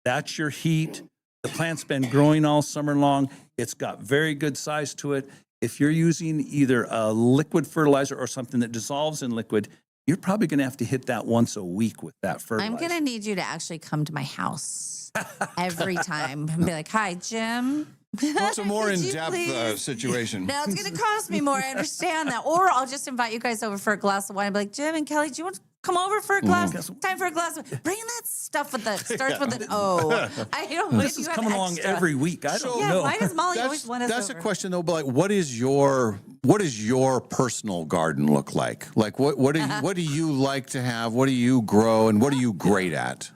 that's your heat. The plant's been growing all summer long. It's got very good size to it. If you're using either a liquid fertilizer or something that dissolves in liquid, you're probably going to have to hit that once a week with that fertilizer. I'm going to need you to actually come to my house every time and be like, hi, Jim. It's a more in-depth situation. Now, it's going to cost me more. I understand that. Or I'll just invite you guys over for a glass of wine and be like, Jim and Kelly, do you want to come over for a glass? Time for a glass of bring that stuff with starts with an O. I don't know. This is coming along every week. I don't know. Why does Molly always want us That's over? a question, though, but like, what is your personal garden look like? Like, what do you like to have? What do you grow, and what are you great at?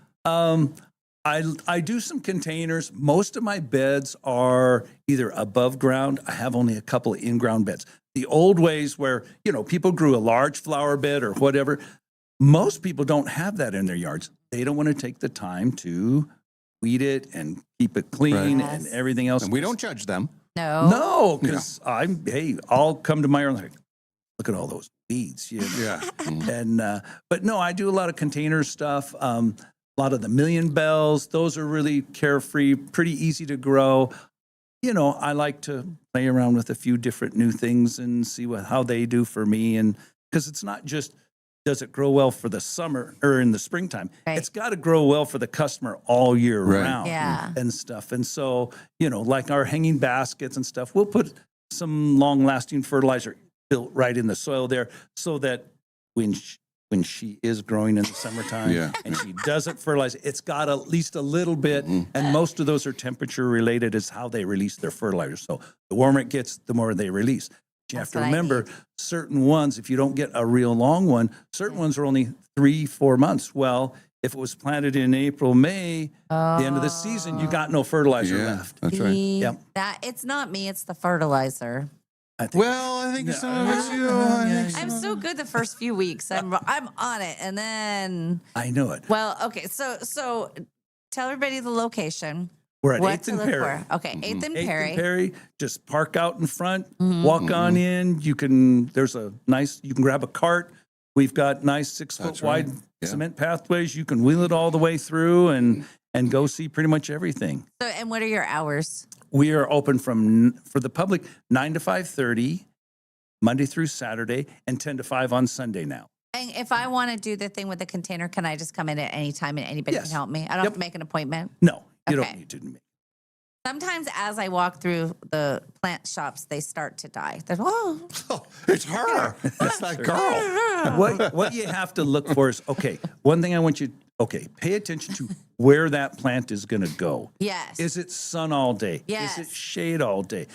I do some containers. Most of my beds are either above ground. I have only a couple of in-ground beds. The old ways where, people grew a large flower bed or whatever, most people don't have that in their yards. They don't want to take the time to weed it and keep it clean and everything else. And we don't judge them. No, because I'll come to my own like, look at all those weeds. And but no, I do a lot of container stuff. A lot of the Million Bells, those are really carefree, pretty easy to grow. I like to play around with a few different new things and see how they do for me. And because it's not just does it grow well for the summer or in the springtime? Right. It's got to grow well for the customer all year Right. round Yeah. and stuff. And so, like our hanging baskets and stuff, we'll put some long-lasting fertilizer built right in the soil there so that when she is growing in the summertime Yeah. and she doesn't fertilize, it's got at least a little bit. And most of those are temperature related is how they release their fertilizer. So the warmer it gets, the more they release. You have to what I remember certain ones, if you don't get a real long one, certain ones are only 3-4 months. Well, if it was planted in April, May, the end of the season, you got no fertilizer left. That's right. Yep. That it's not me, it's the fertilizer. I think, Well, I think some of it's you. I'm so good the first few weeks. I'm on it, and then I know it. well, okay. So tell everybody the location. We're at What 8th to and look Perry. for. Okay, 8th and 8th Perry. and Perry. Just park out in front, Mm-hmm. walk on in. You can grab a cart. We've got nice 6-foot That's right. wide Yeah. cement pathways. You can wheel it all the way through and go see pretty much everything. So, and what are your hours? We are open for the public 9 to 5:30, Monday through Saturday, and 10 to 5 on Sunday now. And if I want to do the thing with the container, can I just come in at any time and anybody Yes. can help me? I don't have to make an appointment. No, you Okay. don't need to. Sometimes as I walk through the plant shops, they start to die. They're, It's her. It's that girl. What you have to look for is, one thing I want you, pay attention to where that plant is going to go. yes. Is it sun all day? Yes. Is it shade all day?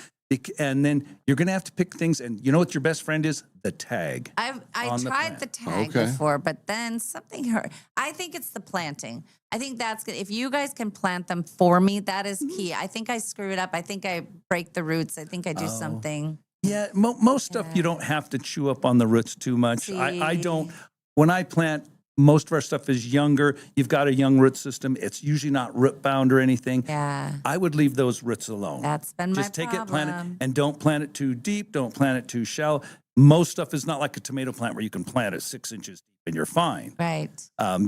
And then you're going to have to pick things. And you know what your best friend is? The tag. I on the tried the plant. tag before, but then something hurt. I think it's the planting. I think that's good. If you guys can plant them for me, that is key. I think I screw it up. I think I break the roots. I think I do something. Yeah, most stuff you don't have to chew up on the roots too much. I don't. When I plant, most of our stuff is younger. You've got a young root system. It's usually not root bound or anything. Yeah. I would leave those roots alone. That's been Just my take it, plant it, problem. and don't plant it too deep. Don't plant it too shallow. Most stuff is not like a tomato plant where you can plant it 6 inches deep and you're fine. Right.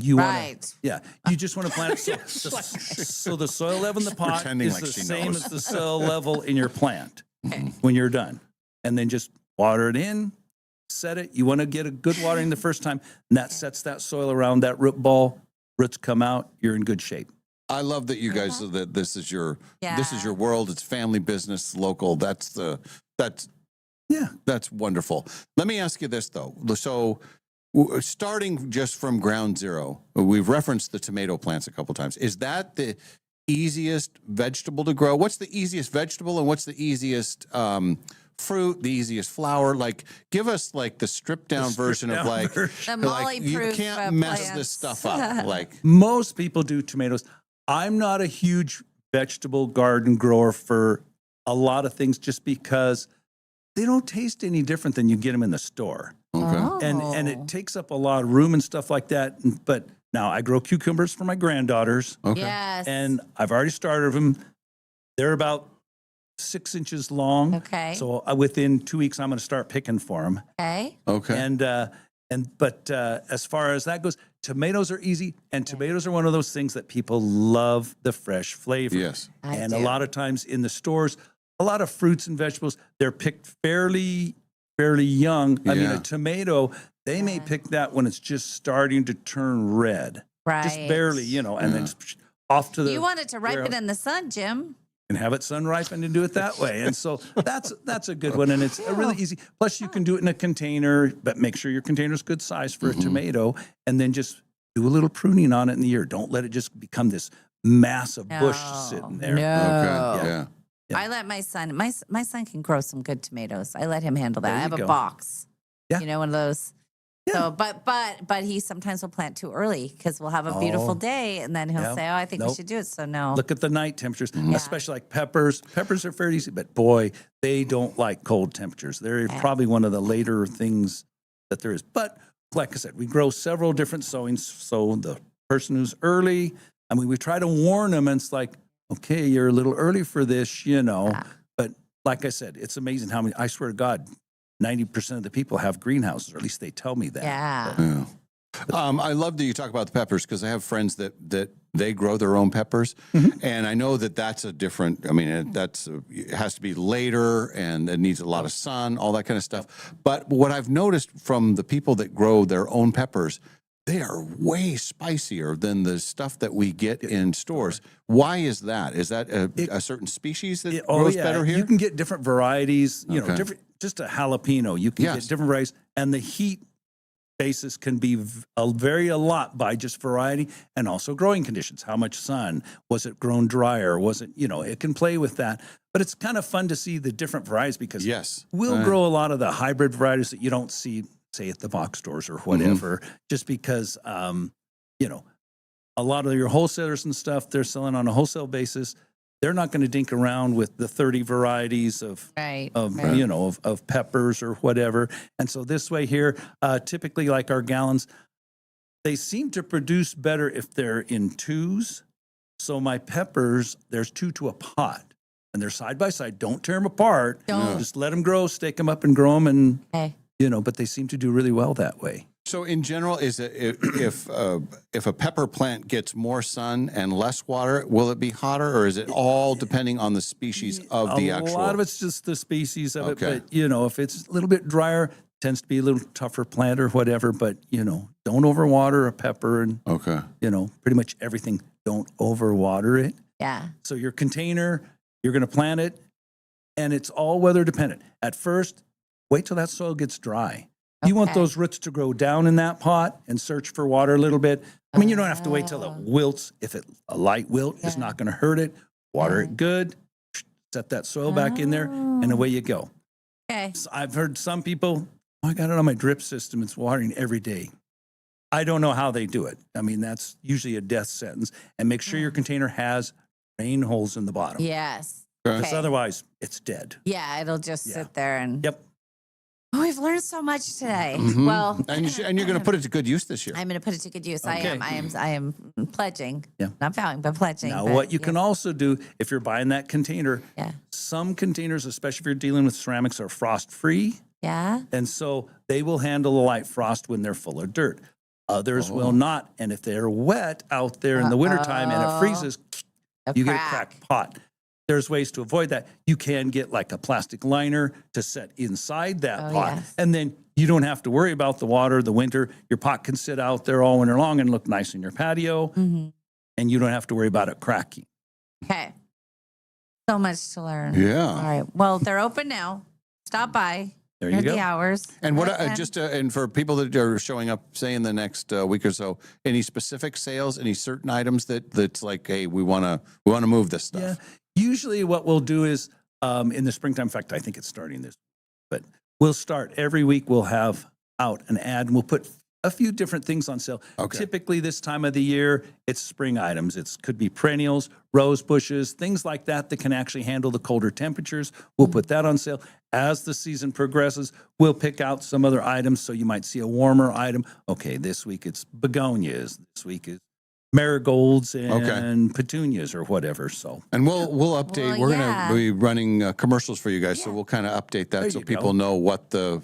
You Right. want to, you just want to plant it so the soil level in the pot Pretending is like the she same knows. as the soil level in your plant when you're done. And then just water it in, set it. You want to get a good watering the first time, and that sets that soil around that root ball. Roots come out, you're in good shape. I love that you guys that this is your world. It's family business, local. That's wonderful. Let me ask you this though. So starting just from ground zero, we've referenced the tomato plants a couple times. Is that the easiest vegetable to grow? What's the easiest vegetable and what's the easiest fruit, the easiest flower? Like, give us like the stripped down version of like, The like you Molly-proof, can't mess plants. this stuff up. Like, Most people do tomatoes. I'm not a huge vegetable garden grower for a lot of things just because they don't taste any different than you get them in the store. okay. And it takes up a lot of room and stuff like that. But now I grow cucumbers for my granddaughters. Okay. Yes. And I've already started them. They're about 6 inches long. Okay. So within 2 weeks, I'm going to start picking for them. Okay. Okay. But as far as that goes, tomatoes are easy, and tomatoes are one of those things that people love the fresh flavor. Yes. And a lot of times in the stores, a lot of fruits and vegetables, they're picked fairly young. I mean, Yeah. a tomato, they may pick that when it's just starting to turn red. Just Right. barely, and then off to the You want it to ripen warehouse. in the sun, Jim. And have it sun ripened and do it that way. And so that's a good one. And it's really easy. Plus you can do it in a container, but make sure your container's good size for a tomato, and then just do a little pruning on it in the year. Don't let it just become this massive bush sitting there. No. Okay. Yeah. I let my son. My son can grow some good tomatoes. I let him handle that. There I you have a go. box. Yeah. You know, one of those. So, but he sometimes will plant too early because we'll have a beautiful day, and then he'll Yeah. say, "Oh, I think we Nope. should do it." So no. Look at the night temperatures, especially like peppers. Peppers are fairly easy, but boy, they don't like cold temperatures. They're probably one of the later things that there is. But like I said, we grow several different sowings. So the person who's early, I mean, we try to warn them, and it's like, okay, you're a little early for this, But like I said, it's amazing how many, I swear to God, 90% of the people have greenhouses, or at least they tell me that. Yeah. Yeah. I love that you talk about the peppers because I have friends that they grow their own peppers, and I know that that's a different. I mean, it has to be later, and it needs a lot of sun, all that kind of stuff. But what I've noticed from the people that grow their own peppers, they are way spicier than the stuff that we get in stores. Why is that? Is that a certain species that grows better here? You can get different varieties. You know, different. Just a jalapeno, you can get different varieties, and the heat basis can be vary a lot by just variety and also growing conditions. How much sun? Was it grown drier? Was it, it can play with that. But it's kind of fun to see the different varieties because we'll grow a lot of the hybrid varieties that you don't see, say, at the box stores or whatever, just because, a lot of your wholesalers and stuff, they're selling on a wholesale basis. They're not going to dink around with the 30 varieties of peppers or whatever. And so this way here, typically like our gallons, they seem to produce better if they're in twos. So my peppers, there's 2 to a pot, and they're side by side. Don't tear them apart. Just let them grow, stake them up and grow them, and but they seem to do really well that way. So in general, is it if a pepper plant gets more sun and less water, will it be hotter, or is it all depending on the species of the actual? A lot of it's just the species of it, but if it's a little bit drier, tends to be a little tougher plant or whatever. But don't overwater a pepper, and pretty much everything. Don't overwater it. Yeah. So your container, you're going to plant it, and it's all weather dependent. At first, wait till that soil gets dry. You want those roots to grow down in that pot and search for water a little bit. I mean, you don't have to wait till it wilts. If a light wilt is not going to hurt it, water it good, set that soil back in there, and away you go. Okay. So I've heard some people, I got it on my drip system. It's watering every day. I don't know how they do it. I mean, that's usually a death sentence. And make sure your container has rain holes in the bottom. Yes. Because otherwise, it's dead. Yeah, it'll just sit there and. Yep. Oh, we've learned so much today. Mm-hmm. Well, and you're going to put it to good use this year. I'm going to put it to good use. Okay. I am pledging. Yeah. Not vowing, but pledging. Now, but, what you can also do if you're buying that container, some containers, especially if you're dealing with ceramics, are frost free. Yeah. And so they will handle the light frost when they're full of dirt. Others will not. And if they're wet out there in the wintertime and it freezes, you get a cracked pot. There's ways to avoid that. You can get like a plastic liner to set inside that pot. Yes. And then you don't have to worry about the water, the winter. Your pot can sit out there all winter long and look nice in your patio. And you don't have to worry about it cracking. Okay. So much to learn. Yeah. All right. Well, they're open now. Stop by. There you go. The hours. And what and for people that are showing up, say in the next week or so, any specific sales, any certain items that's like, hey, we want to move this stuff. Yeah. Usually what we'll do is in the springtime, in fact, I think it's starting this, but we'll start every week. We'll have out an ad and we'll put a few different things on sale. Okay. Typically this time of the year, it's spring items. It could be perennials, rose bushes, things like that can actually handle the colder temperatures. We'll put that on sale. As the season progresses, we'll pick out some other items. So you might see a warmer item. Okay, this week it's begonias. This week is marigolds and petunias or whatever. So, and we'll update. We're going to be running commercials for you guys, so we'll kind of update that so people know what the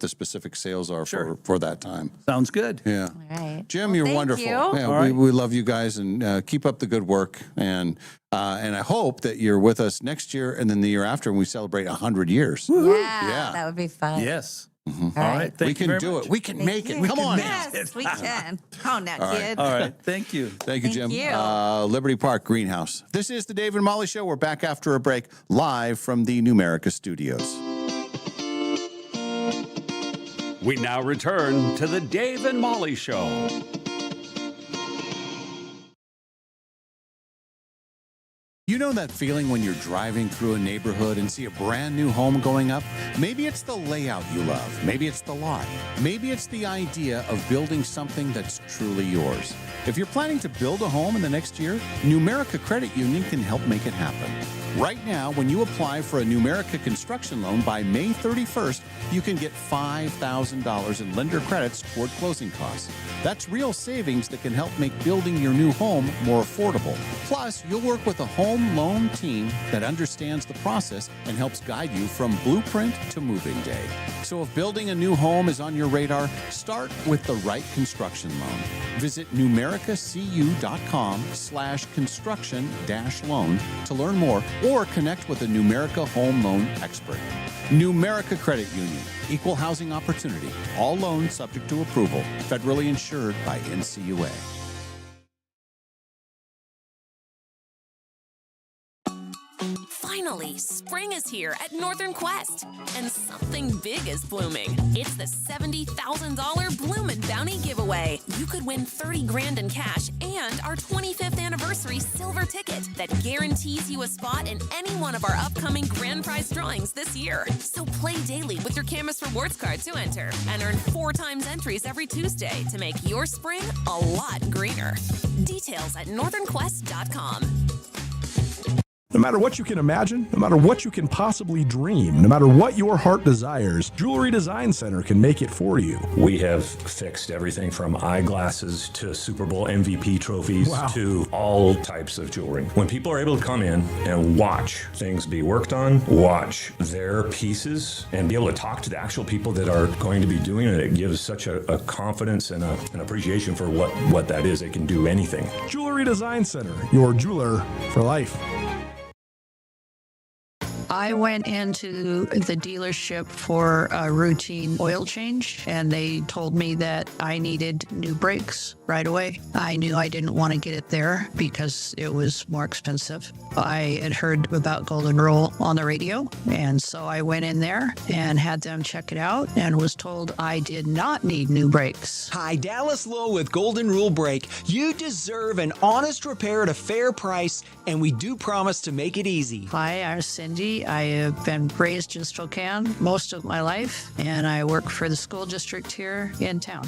specific sales are for that time. Sounds good. Yeah. All right. Jim, you're wonderful. Yeah, we love you guys and keep up the good work. And I hope that you're with us next year and then the year after when we celebrate 100 years. Yeah, that would be fun. Yes. Mm-hmm. All right. We can do it. We can make it. Come on. Yes, we can. Come on now, kid. All right. Thank you. Thank you, Jim. you. Liberty Park Greenhouse. This is the Dave and Molly Show. We're back after a break, live from the Numerica studios. We now return to the Dave and Molly Show. You know that feeling when you're driving through a neighborhood and see a brand new home going up? Maybe it's the layout you love. Maybe it's the lot. Maybe it's the idea of building something that's truly yours. If you're planning to build a home in the next year, Numerica Credit Union can help make it happen. Right now, when you apply for a Numerica construction loan by May 31st, you can get $5,000 in lender credits toward closing costs. That's real savings that can help make building your new home more affordable. Plus, you'll work with a home loan team that understands the process and helps guide you from blueprint to moving day. So if building a new home is on your radar, start with the right construction loan. Visit numericacu.com/construction-loan to learn more or connect with a Numerica home loan expert. Numerica Credit Union, equal housing opportunity, all loans subject to approval, federally insured by NCUA. Finally, spring is here at Northern Quest, and something big is blooming. It's the $70,000 Bloomin' Bounty giveaway. You could win 30 grand in cash and our 25th anniversary silver ticket that guarantees you a spot in any one of our upcoming grand prize drawings this year. So play daily with your Camus Rewards card to enter and earn 4 times entries every Tuesday to make your spring a lot greener. Details at northernquest.com. No matter what you can imagine, no matter what you can possibly dream, no matter what your heart desires, Jewelry Design Center can make it for you. We have fixed everything from eyeglasses to Super Bowl MVP trophies to all types of jewelry. When people are able to come in and watch things be worked on, watch their pieces, and be able to talk to the actual people that are going to be doing it, it gives such a confidence and an appreciation for what that is. It can do anything. Jewelry Design Center, your jeweler for life. I went into the dealership for a routine oil change, and they told me that I needed new brakes right away. I knew I didn't want to get it there because it was more expensive. I had heard about Golden Rule on the radio, and so I went in there and had them check it out and was told I did not need new brakes. Hi, Dallas Lowe with Golden Rule Brake. You deserve an honest repair at a fair price, and we do promise to make it easy. Hi, I'm Cindy. I have been raised in Spokane most of my life, and I work for the school district here in town.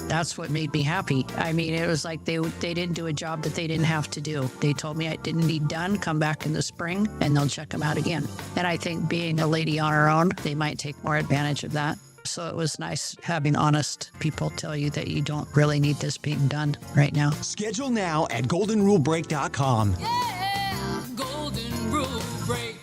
That's what made me happy. I mean, it was like they didn't do a job that they didn't have to do. They told me I didn't need done, come back in the spring, and they'll check them out again. And I think being a lady on her own, they might take more advantage of that. So it was nice having honest people tell you that you don't really need this being done right now. Schedule now at goldenrulebrake.com. Yeah, Golden Rule Brake.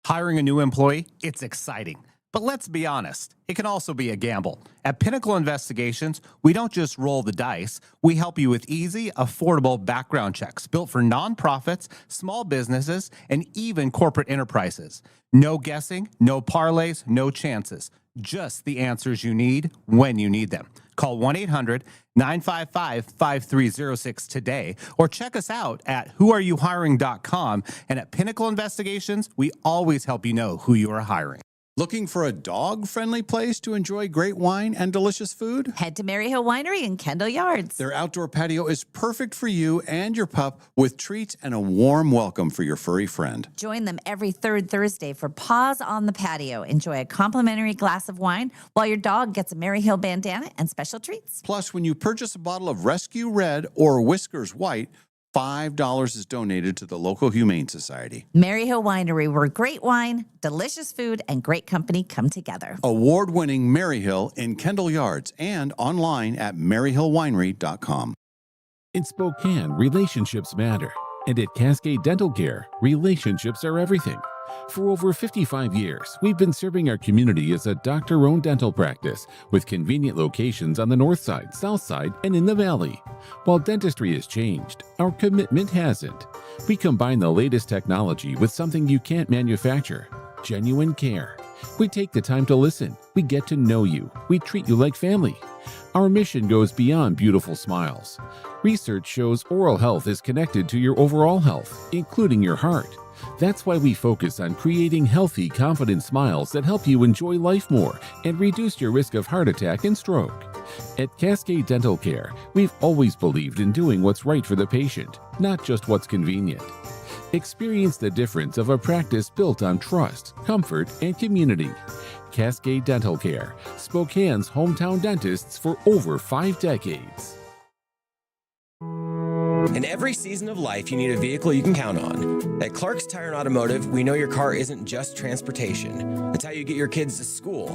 Hiring a new employee, it's exciting. But let's be honest, it can also be a gamble. At Pinnacle Investigations, we don't just roll the dice. We help you with easy, affordable background checks built for nonprofits, small businesses, and even corporate enterprises. No guessing, no parlays, no chances. Just the answers you need when you need them. Call 1-800-955-5306 today or check us out at whoareyouhiring.com. And at Pinnacle Investigations, we always help you know who you are hiring. Looking for a dog-friendly place to enjoy great wine and delicious food? Head to Maryhill Winery in Kendall Yards. Their outdoor patio is perfect for you and your pup with treats and a warm welcome for your furry friend. Join them every third Thursday for Paws on the Patio. Enjoy a complimentary glass of wine while your dog gets a Maryhill bandana and special treats. Plus, when you purchase a bottle of Rescue Red or Whiskers White, $5 is donated to the local Humane Society. Maryhill Winery, where great wine, delicious food, and great company come together. Award-winning Maryhill in Kendall Yards and online at maryhillwinery.com. In Spokane, relationships matter. And at Cascade Dental Care, relationships are everything. For over 55 years, we've been serving our community as a doctor-owned dental practice with convenient locations on the north side, south side, and in the valley. While dentistry has changed, our commitment hasn't. We combine the latest technology with something you can't manufacture: genuine care. We take the time to listen. We get to know you. We treat you like family. Our mission goes beyond beautiful smiles. Research shows oral health is connected to your overall health, including your heart. That's why we focus on creating healthy, confident smiles that help you enjoy life more and reduce your risk of heart attack and stroke. At Cascade Dental Care, we've always believed in doing what's right for the patient, not just what's convenient. Experience the difference of a practice built on trust, comfort, and community. Cascade Dental Care, Spokane's hometown dentists for over 5 decades. In every season of life, you need a vehicle you can count on. At Clark's Tire and Automotive, we know your car isn't just transportation. It's how you get your kids to school,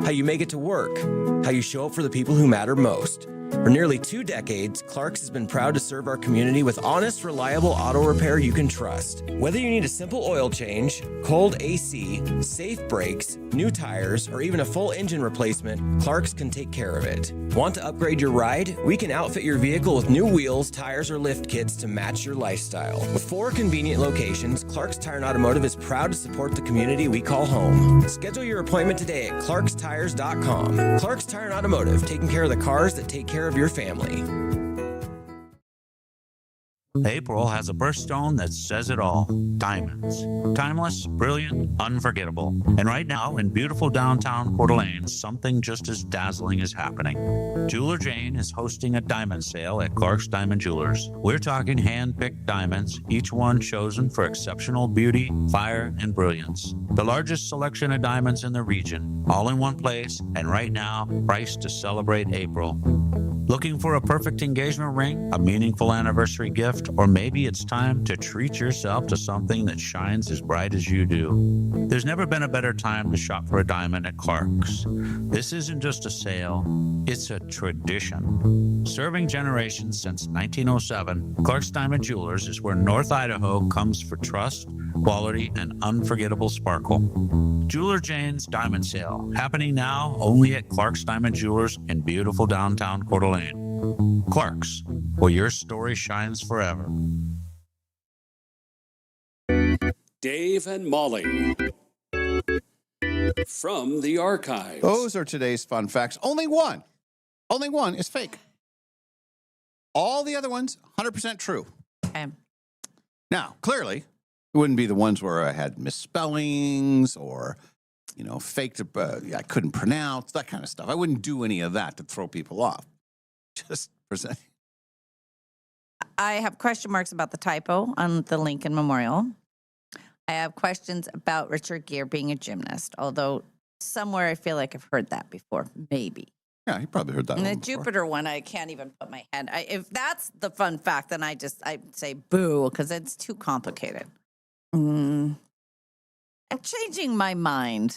how you make it to work, how you show up for the people who matter most. For nearly 2 decades, Clark's has been proud to serve our community with honest, reliable auto repair you can trust. Whether you need a simple oil change, cold AC, safe brakes, new tires, or even a full engine replacement, Clark's can take care of it. Want to upgrade your ride? We can outfit your vehicle with new wheels, tires, or lift kits to match your lifestyle. With 4 convenient locations, Clark's Tire and Automotive is proud to support the community we call home. Schedule your appointment today at clarkstires.com. Clark's Tire and Automotive, taking care of the cars that take care of your family. April has a birthstone that says it all. Diamonds. Timeless, brilliant, unforgettable. And right now, in beautiful downtown Coeur d'Alene, something just as dazzling is happening. Jeweler Jane is hosting a diamond sale at Clark's Diamond Jewelers. We're talking hand-picked diamonds, each one chosen for exceptional beauty, fire, and brilliance. The largest selection of diamonds in the region, all in one place, and right now, priced to celebrate April. Looking for a perfect engagement ring, a meaningful anniversary gift, or maybe it's time to treat yourself to something that shines as bright as you do? There's never been a better time to shop for a diamond at Clark's. This isn't just a sale, it's a tradition. Serving generations since 1907, Clark's Diamond Jewelers is where North Idaho comes for trust, quality, and unforgettable sparkle. Jeweler Jane's Diamond Sale, happening now only at Clark's Diamond Jewelers in beautiful downtown Coeur d'Alene. Clark's, where your story shines forever. Dave and Molly from the archives. Those are today's fun facts. Only one is fake. All the other ones, 100% true. Okay. Now, clearly, it wouldn't be the ones where I had misspellings or, faked, I couldn't pronounce, that kind of stuff. I wouldn't do any of that to throw people off. Just present. I have question marks about the typo on the Lincoln Memorial. I have questions about Richard Gere being a gymnast, although somewhere I feel like I've heard that before. Maybe. Yeah, you probably heard that And one the before. Jupiter one, I can't even put my head. If that's the fun fact, then I say boo, because it's too complicated. I'm changing my mind.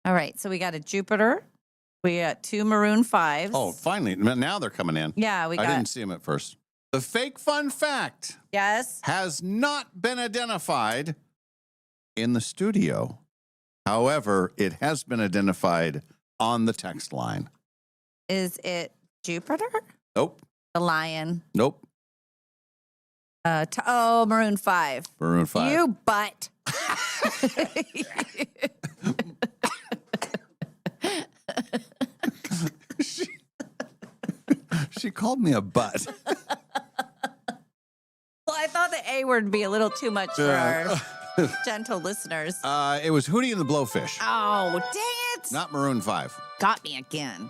All right, so we got a Jupiter. We got 2 Maroon 5s. Oh, finally. Now they're coming in. Yeah, I didn't see them at first. The fake fun fact Yes. has not been identified in the studio. However, it has been identified on the text line. Is it Jupiter? Nope. The Lion. Nope. Maroon 5. Maroon 5. You butt. She called me a butt. Well, I thought the A word would be a little too much for our gentle listeners. It was Hootie and the Blowfish. Oh, dang it. Not Maroon 5. Got me again.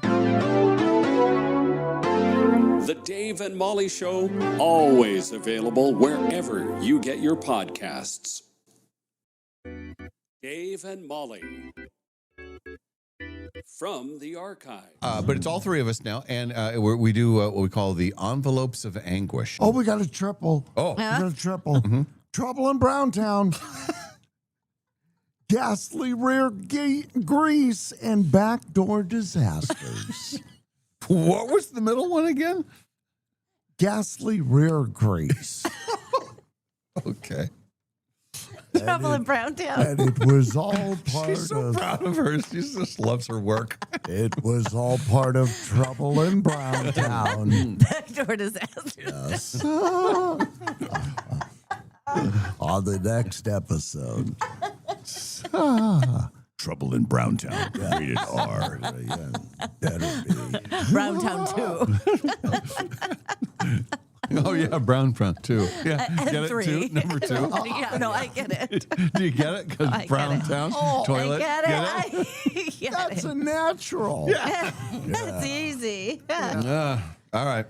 The Dave and Molly Show, always available wherever you get your podcasts. Dave and Molly from the archive. But it's all three of us now, and we do what we call the envelopes of anguish. Oh, we got a triple. Oh. We got a triple. Trouble in Browntown. Ghastly rear grease and backdoor disasters. What was the middle one again? Ghastly rear grease. Okay. Trouble in Browntown. And it was all part She's so proud of her. She just loves her work. It was all part of Trouble in Browntown. Backdoor disaster. Yes. On the next episode. Trouble in Browntown. Rated R. Better be. Browntown 2. Oh, yeah, Browntown, too. Yeah. And Get it, 3. too? Number 2. Yeah, no, I get it. Do you get it? Because I get Browntown, it. Oh, toilet. I get it. Get it? I get That's it. a natural. That's easy. All right.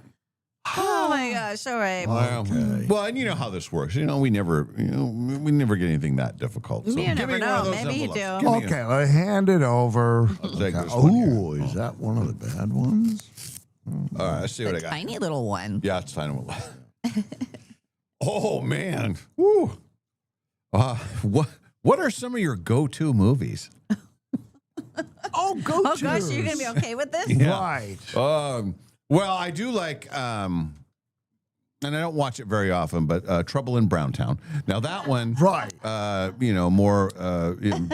Oh my gosh! All right. Well, and you know how this works. We never get anything that difficult. So You give never me one know. of those Maybe you envelopes. do. Give me Okay, I hand it over. I'll take this one here. Oh, is that one of the bad ones? All right, let's see what I got. Tiny little one. Yeah, it's tiny one. Oh man. Woo. What are some of your go-to movies? Oh, go-to. Oh gosh, you're gonna be okay with this? Yeah. Right. Well, I do like, and I don't watch it very often, but Trouble in Browntown. Now that one, right? More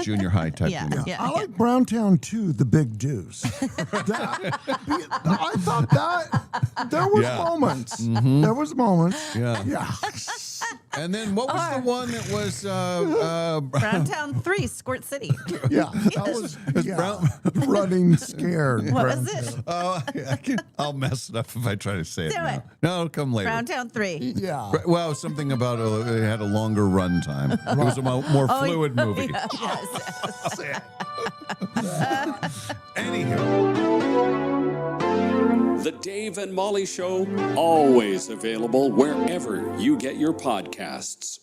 junior high type. movie. I like Browntown too. The Big Deuce. I thought that there was moments. Mhm. There was moments. Yeah. Yeah. And then what was the one that was Browntown 3, Squirt City. Yeah, running scared. What was it? Oh, I'll mess it up if I try to say it. Do now. it. No, it'll come later. Browntown 3. Yeah. Well, something about it had a longer run time. It was a more fluid movie. Yeah, yes. The Dave and Molly Show, always available wherever you get your podcasts.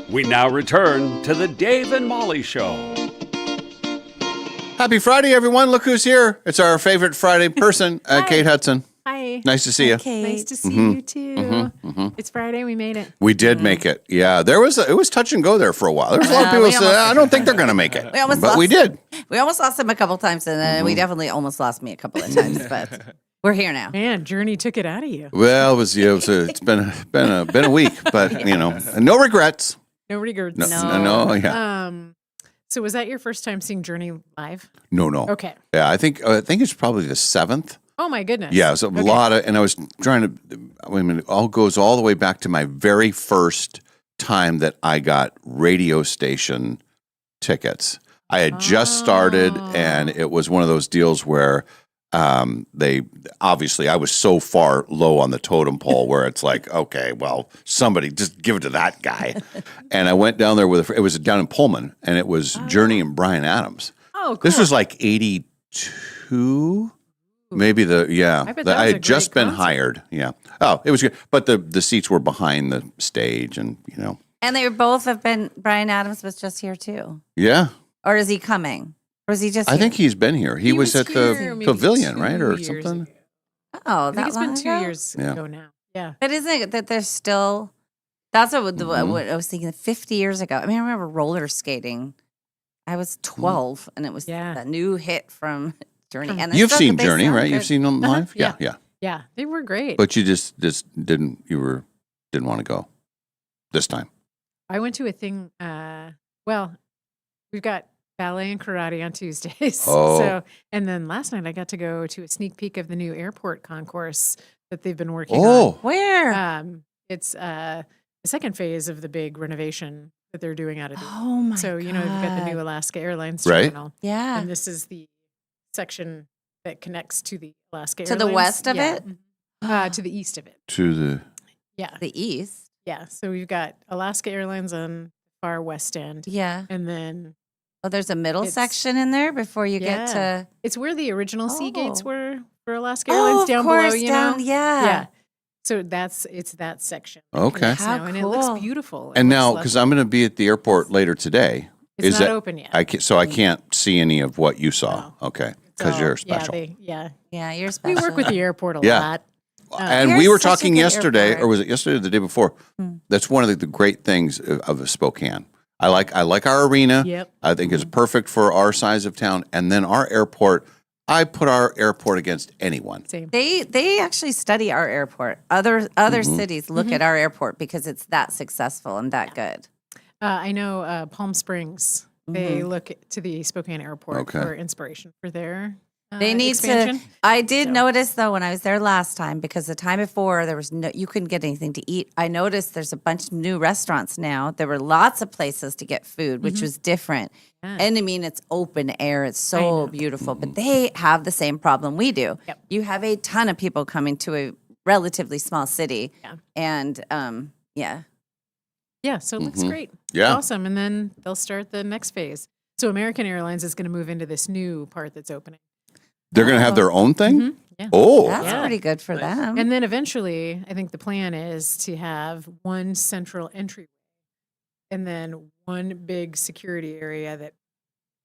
We now return to the Dave and Molly Show. Happy Friday, everyone. Look who's here. It's our favorite Friday person, Kate Hudson. Hi. Nice to see you. Nice to see Mhm. you too. Mhm. It's Friday. We made it. We did make it. Yeah, it was touch and go there for a while. There's a lot of people we say, almost- I don't think they're going to make it. We almost But lost, we did. We almost lost him a couple times, and then we definitely almost lost me a couple of times. But we're here now. Man, Journey took it out of you. Well, it's been a week, but no regrets. No regrets. No, yeah. So was that your first time seeing Journey live? No. Okay. Yeah, I think it's probably the 7th. Oh my goodness. Yeah, it's a lot of, and I was trying to. I mean, it all goes all the way back to my very first time that I got radio station tickets. I had just started, and it was one of those deals where they obviously I was so far low on the totem pole where it's like, okay, well, somebody just give it to that guy. And I went down there with it was down in Pullman, and it was Journey and Bryan Adams. Oh, cool. This was like 82. Maybe I bet that was I a had just great been concert. hired. Yeah. Oh, it was good. But the seats were behind the stage, and And they both have been. Bryan Adams was just here too, yeah. or is he coming? Or is he just? I here? think he's been here. He was at here the maybe pavilion, 2 right, or years something. ago. Oh, I think it's been long 2 ago? years Yeah. ago now. Yeah. But isn't it that there's still? That's what I was thinking. 50 years ago. I mean, I remember roller skating. I was 12, and it was the new hit from Journey. And the You've stuff seen that they Journey, sound right? You've good. seen them Uh-huh. live. Yeah. Yeah, they were great. But you just didn't want to go this time. I went to a thing. Well, we've got ballet and karate on Tuesdays. Oh. So, and then last night I got to go to a sneak peek of the new airport concourse that they've been working Oh. on. Where? It's the second phase of the big renovation that they're doing out of. Oh my So you've got the new God. Alaska Airlines Right. terminal. Yeah. And this is the section that connects to the Alaska To the Airlines. west of Yeah. it? To the east of it. To the Yeah. The east. Yeah. So we've got Alaska Airlines on far west end. Yeah. And then Oh, there's a middle It's- section in there before you get to. it's where the original sea gates Oh. were for Alaska Oh, Airlines of down course, below, you down- know? yeah. Yeah. So it's that section. that Okay. connects How now, and it looks cool. beautiful. It and looks now lovely. because I'm going to be at the airport later today. It's is not that open yet. I can't see any of what you saw. Okay, because So, you're special. Yeah. Yeah, you're We special. work with the airport a Yeah. lot. And You're we were such a talking good yesterday, airport. or was it yesterday or the day before? That's one of the great things of Spokane. I like our arena. Yep. I think it's perfect for our size of town. And then our airport, I put our airport against anyone. Same. They actually study our airport. Other Mhm. cities look at our airport because it's that successful and that good. I know Palm Springs. They look to the Spokane airport Okay. for inspiration for their They need expansion. to. I did notice though when I was there last time because the time before there was you couldn't get anything to eat. I noticed there's a bunch of new restaurants now. There were lots of places to get food, which was different. Yeah. And I mean, it's open air. It's so beautiful, but they have the same problem we do. Yep. You have a ton of people coming to a relatively small city, and yeah. Yeah, so it looks Mhm. great. Yeah. Awesome. And then they'll start the next phase. So American Airlines is going to move into this new part that's opening. They're going to have their own thing? Mhm. Yeah. Oh. That's pretty good for them. And then eventually, I think the plan is to have one central entryway and then one big security area that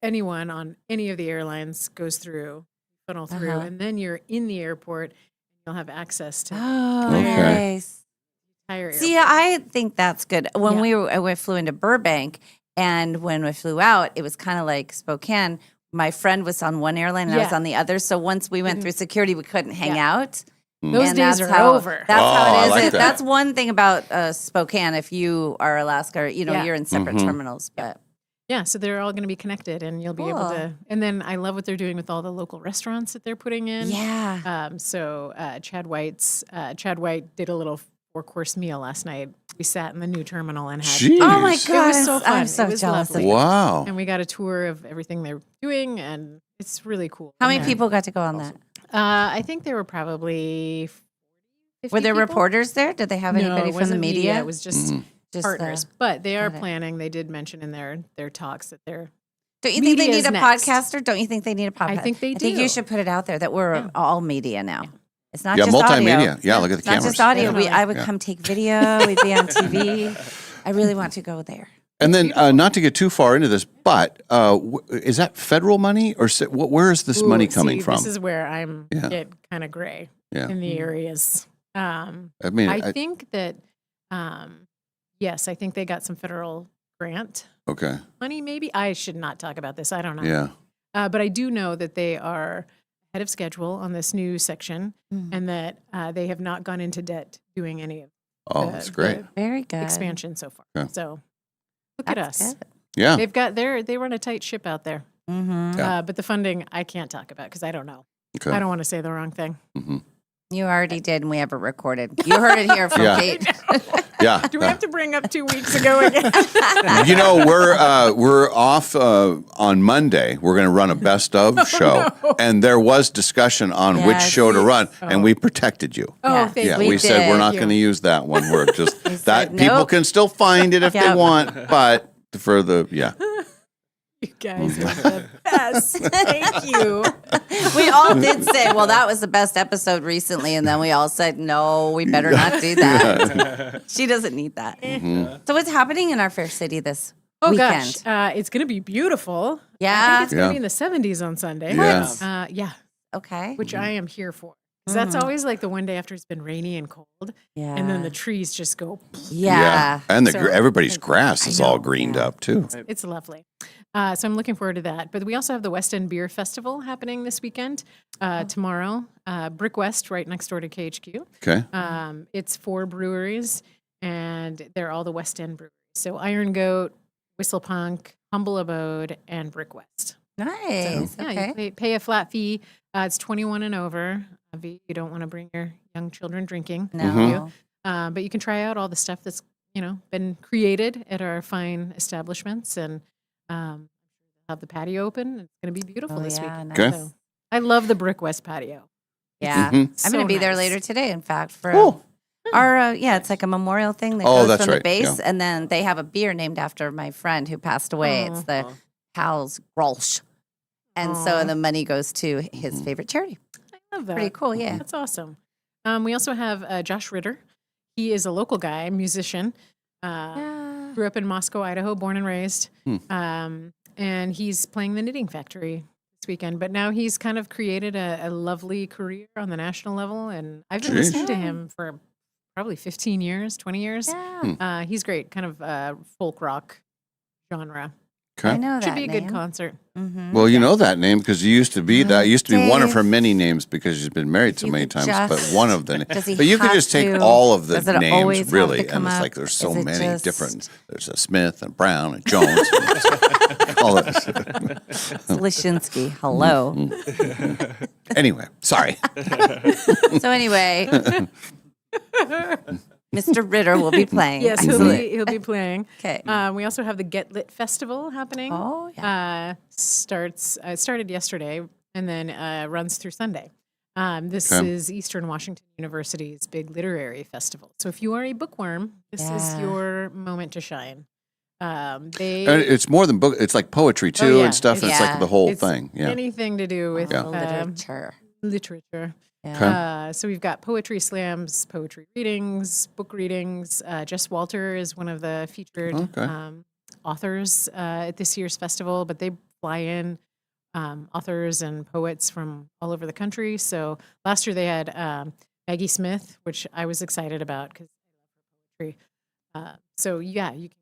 anyone on any of the airlines goes through, funnel through, Uh-huh. and then you're in the airport. You'll have access to Oh, the entire- nice. entire See, airport. I think that's good. When we flew into Burbank, and when we flew out, it was kind of like Spokane. my friend was on one airline and I was Yeah. on the other. So once we went through security, we couldn't hang out. Those And days that's are how- over. That's how I it is. like that. That's one thing about Spokane. If you are Alaska, Yeah. you're in separate Mhm. terminals. But Yeah, so they're all going to be connected, and you'll be able Cool. to. And then I love what they're doing with all the local restaurants that they're putting in. yeah, So Chad White did a little 4-course meal last night. We sat in the new terminal and had. Jeez. oh my It god, It was so fun. I'm so It was jealous. lovely. Wow. And we got a tour of everything they're doing, and it's really cool. How And many people got to go on that? I think there were probably 50 Were there people. reporters there? Did they have No, anybody it from the wasn't media? It was just Just, partners. But they are got it. planning. They did mention in their talks that they're. Don't you think they need Media's a next. podcaster? Don't you think they need a podcast? I think they I think do. you should put it out there that we're all media now. It's not Yeah, just multimedia. audio. Yeah, look at the It's not cameras. just audio. Definitely. I would Yeah. come take video. We'd be on TV. I really want to go there. And then, not to get too far into this, but is that federal money or where is this money coming from? This is where I'm Yeah. get kind of gray Yeah. in the areas. I mean, I think that yes, I think they got some federal grant okay. money. Maybe I should not talk about this. I don't know. Yeah. But I do know that they are ahead of schedule on this new section, and that they have not gone into debt doing any of Oh, that's great. Very good. expansion so far. Okay. So look at That's us. good. Yeah. They've got they run a tight ship out there. Mm-hmm. Yeah. But the funding I can't talk about because I don't know. Okay. I don't want to say the wrong thing. You already did, and we have it recorded. You heard it here from Yeah. Kate. Yeah. Do we have to bring up 2 weeks ago again? You know, we're off on Monday. We're going to run a best of show, and there was discussion on which Yes. show to run, and we protected you. Oh, Yeah. thank Yeah, you. we said we're not Thank going to you. use that one. We're just that said, people nope. can still find it if they Yep. want, but for the You guys are the best. Thank you. We all did say, well, that was the best episode recently. And then we all said, no, we better not do that. She doesn't need that. So what's happening in our fair city this Oh weekend? gosh, it's going to be beautiful. I Yeah. think it's going Yeah. to be in the 70s on Sunday. Yeah. Yeah, Okay. which I am here for. 'Cause that's always like the one day after it's been rainy and cold, Yeah. and then the trees just go. Yeah. and So- everybody's grass is all know, greened yeah. up too. It's lovely. So I'm looking forward to that. But we also have the West End Beer Festival happening this weekend. Tomorrow, Brick West, right next door to KHQ. Okay. It's 4 breweries, and they're all the West End breweries. So Iron Goat, Whistle Punk, Humble Abode, and Brick West. Nice. Yeah, Okay. you pay a flat fee. It's 21 and over. You don't want to bring your young children drinking. No. Mm-hmm. But you can try out all the stuff that's been created at our fine establishments, and have the patio open. It's going to be beautiful Oh, this yeah, weekend. nice. Okay. So I love the Brick West patio. Yeah. Mhm. I'm So going to be there nice. later today, in fact, for Oh. our, it's like a memorial thing that Oh, goes that's from the right, base. yeah. And then they have a beer named after my friend who passed away. It's the Howells Grolsch. And so Aw. the money goes to his favorite charity. I love that. Pretty cool, yeah. That's awesome. We also have Josh Ritter. He is a local guy, musician. Grew up in Moscow, Idaho, born and raised. And he's playing the Knitting Factory this weekend. But now he's kind of created a lovely career on the national level. And I've been Jeez. listening to him for probably 15 years, 20 years. Yeah. He's great, kind of folk rock genre. Okay. I know that Should be a good name. concert. Mhm. Well, you know that name because you used to be that. Used to be one of her Dave. many names because she's been married so You many could times. But just- one of the Does he but you could have just take to? all of the Does it always names have really, to and come it's up? like there's so Is it many just- different. There's a Smith and Brown and Jones. and all this. Lichinsky. Hello. Anyway, sorry. So anyway, Mr. Ritter will be playing. Yes, Excellent. he'll be playing. Okay. We also have the Get Lit Festival happening. Oh, yeah. It started yesterday and then runs through Sunday. This Okay. is Eastern Washington University's big literary festival. So if you are a bookworm, this is Yeah. your moment to shine. And it's more than book. It's like poetry too Oh, yeah. and stuff. And it's like the whole thing. Yeah. Anything to do with Yeah. Literature. literature. Yeah. So we've got poetry slams, poetry readings, book readings. Jess Walter is one of the featured Okay. authors at this year's festival, but they fly in authors and poets from all over the country. So last year they had Maggie Smith, which I was excited about because I love her poetry. So yeah, you can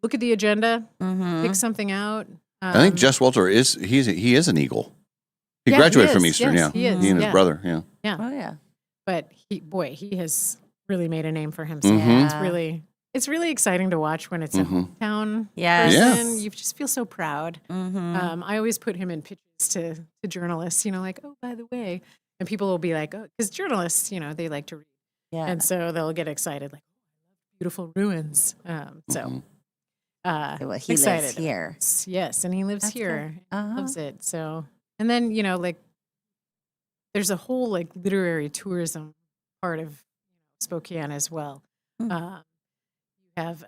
look at the agenda, Mhm. pick something out. I think Jess Walter he is an Eagle. He Yeah, graduated he from is. Eastern, Yes, he is. He and his Yeah. brother, yeah. Yeah. Oh yeah. But he has really made a name for himself. Mhm. It's really exciting to watch when it's a hometown Yes. person. Yeah. You just feel so proud. Mm-hmm. I always put him in pitches to journalists, like, oh, by the way, and people will be like, oh, because journalists, they like to read. Yeah. And so they'll get excited, like, beautiful ruins. So Well, he excited. lives here. Yes, and he lives That's here. good. Uh-huh. Loves it. So, and then, like, there's a whole, like, literary tourism part of Spokane as well. Hmm. You have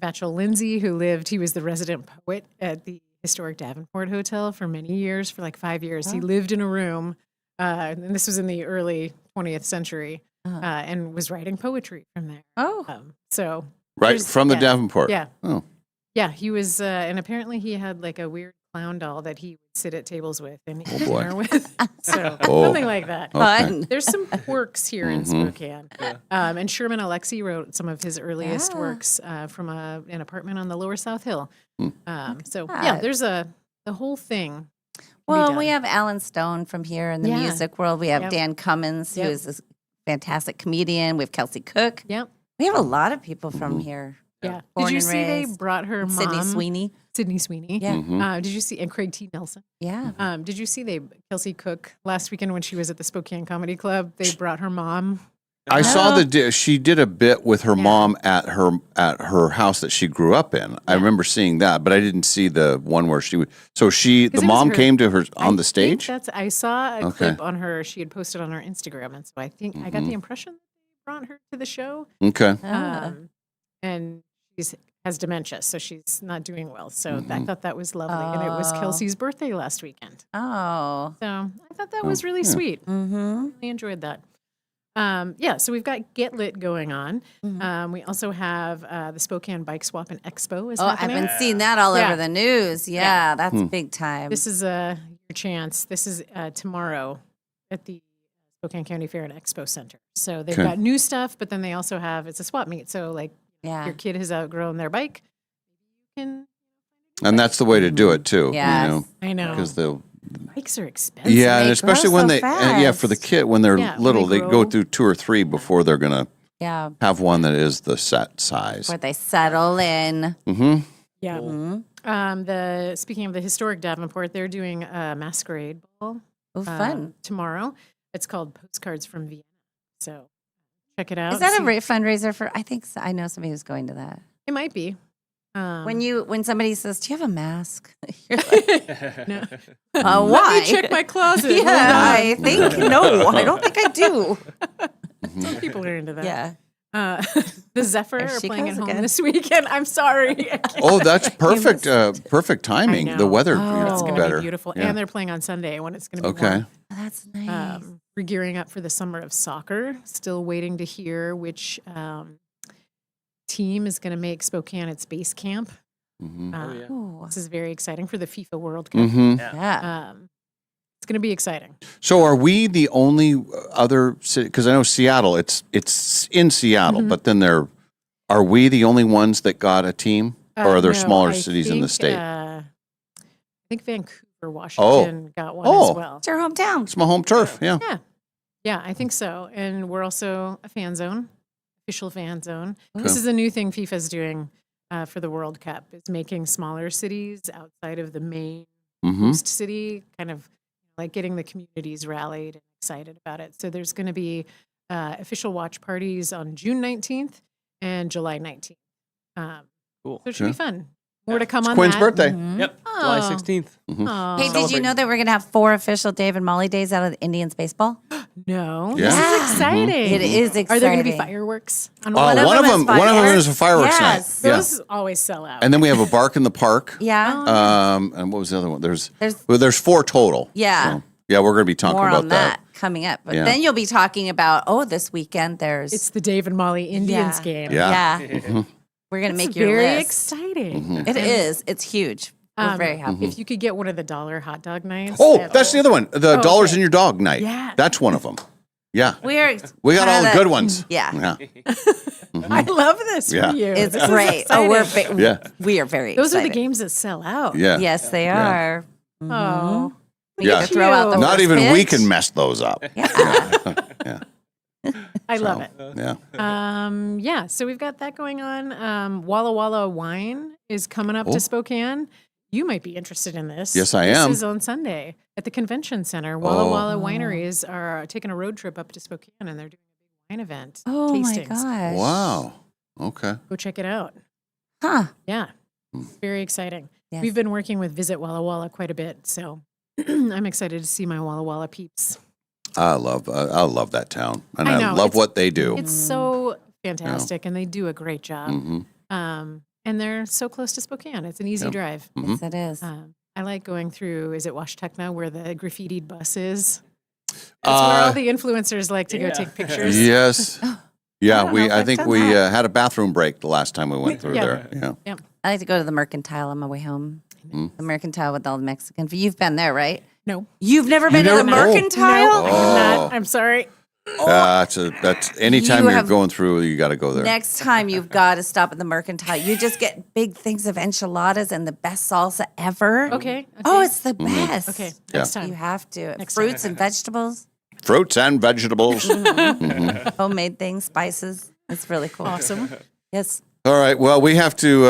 Vachel Lindsay, he was the resident poet at the historic Davenport Hotel for many years, for like 5 years. He Oh. lived in a room, and this was in the early 20th century, Uh-huh. and was writing poetry from there. Oh. So Right there's- from the yeah. Davenport. Yeah. Oh. Yeah, he was, and apparently he had like a weird clown doll that he would sit at tables with and eat boy. dinner with. So Oh. something like that. Okay. Fun. There's some quirks here in Mhm. Spokane. And Sherman Alexie wrote some of his earliest Yeah. works from an apartment on the Lower South Hill. So that. yeah, there's the whole thing. can be Well, we done. have Alan Stone from here in the Yeah. music world. We have Yep. Dan Cummins, Yep. who is a fantastic comedian. We have Kelsey Cook. Yep. We have a lot of people from here. Yeah. Born Did you and see they raised. brought her mom? Sydney Sweeney. Sydney Sweeney. Yeah. Did you see, and Craig T. Nelson? Yeah. Did you see Kelsey Cook last weekend when she was at the Spokane Comedy Club? They brought her mom. I saw she did a bit with her mom at her house that she grew up in. I remember seeing that, but I didn't see the one where the 'Cause the it was mom her- came to her on the I think stage. I saw a Okay. clip on her. She had posted on her Instagram, and so I think I got the Mhm. impression that they brought her to the show. Okay. And she has dementia, so she's not doing well. So I Mhm. thought that was lovely, and it was Oh. Kelsey's birthday last weekend. Oh. So I thought that was really yeah. sweet. Mm-hmm. Really enjoyed that. Yeah, so we've got Get Lit going on. We also have the Spokane Bike Swap and Expo is Oh, I've happening. been seeing that all Yeah. over the news. Yeah, that's big time. This is your chance. This is tomorrow at the Spokane County Fair and Expo Center. So they've Okay. got new stuff, but then they also have, it's a swap meet. So like your kid has outgrown their bike. You can, And that's the way to do it too. Yes. I know. Because they'll. bikes are expensive. Yeah, and They especially grow when so they for the fast. kid when they're Yeah, when little, they they grow. go through 2 or 3 before they're gonna Yeah. have one that is the set size. Where they settle in. Mm-hmm. Yeah. Speaking of the historic Davenport, they're doing a masquerade ball. Oh, fun. Tomorrow. It's called Postcards from Vienna. So check it out. Is that a See- fundraiser for? I think so. I know somebody who's going to that. It might be. When somebody says, "Do you have a mask?" You're No. why? Let me check my closet. Yeah, Hold on. I think no. I don't think I do. Some people are into that. Yeah. The Zephyr There are she playing at goes home again. this weekend. I'm sorry. I can't- Oh, that's perfect. Perfect timing. I The know. weather It's is going to better. be beautiful. Yeah. And they're playing on Sunday when it's going to be Okay. warm. That's nice. We're gearing up for the summer of soccer. Still waiting to hear which team is going to make Spokane its base camp. Mhm. This is very exciting for the FIFA World Cup. Mhm. Yeah. It's going to be exciting. So, are we the only other city? Because I know Seattle. It's in Seattle, Mhm. but then are we the only ones that got a team, or are there No, smaller I cities in the think, state? I think Vancouver, Washington got one Oh. as well. It's your hometown. It's my home turf. Yeah. Yeah, I think so. And we're also a fan zone, official fan zone. Okay. This is a new thing FIFA's doing for the World Cup. Is making smaller cities outside of the main Mhm. host city, kind of like getting the communities rallied and excited about it. So there's going to be official watch parties on June 19th and July 19th. Cool. So it should be Okay. fun. More to come It's on Quinn's that. birthday. Yep. July Oh. 16th. Mhm. Hey, did you know that we're going to have 4 official Dave and Molly days out of the Indians baseball? No. Yeah. This Yeah. is exciting. It is Are there going to be exciting. fireworks? On One of them. One of them is a fireworks Yes. night. Yeah. Those always sell out. And then we have a bark in the park. Yeah. And what was the other one? There's There's- 4 total. Yeah. So, yeah, we're going to be talking More about on that coming up. But Yeah. then you'll be talking about, this weekend there's. It's the Dave and Molly Indians Yeah. game. Yeah. Yeah. Mhm. We're going to It's make your very list. exciting. Mhm. It is. It's huge. We're very happy. If you could get one of the dollar hot dog nights. Oh, that's the other one. The Oh, dollars okay. in your dog night. Yeah. That's one of them. Yeah. We got all the kinda- good ones. Yeah. I love this Yeah. for you. It's This is great. exciting. We are very Those are the excited. games that sell out. Yeah. Yes, they Yeah. are. Oh. We Yeah. get to throw out the Not worst even we pitch. can mess those up. I love it. Yeah. So we've got that going on. Walla Walla Wine is coming up Oh. to Spokane. You might be interested in this. Yes, I am. This is on Sunday at the convention center. Walla Oh. Walla Wineries are taking a road trip up to Spokane and they're doing a big wine event. Oh my tastings. gosh. Wow. Okay. Go check it out. Huh. Yeah. Very exciting. Yes. We've been working with Visit Walla Walla quite a bit, so I'm excited to see my Walla Walla peeps. I love that town, and I I, know, love it's- what they do. It's so fantastic, and they do a great job. Mhm. And they're so close to Spokane. It's an easy Yep. drive. Mhm. Yes, it is. I like going through, is it Washtenaw, where the graffitied bus is? That's where all the influencers like to go take pictures. Yes. Yeah, don't know if I I've think done we that. had a bathroom break the last time we went through Yeah. there. Yeah. I like to go to the Mercantile on my way home. The Mercantile with all the Mexican food. You've been there, right? No. You've never been to the never- Mercantile? No, I'm Oh. not. I'm sorry. That's anytime You you're have- going through, you got to go there. Next time you've got to stop at the Mercantile. You just get big things of enchiladas and the best salsa ever. Okay. Oh, it's the best. Okay. Yeah. Next time. You have to. Next Fruits and vegetables, Fruits and vegetables. Mhm. homemade things, spices. It's really cool. Awesome. Yes. All right. Well, we have to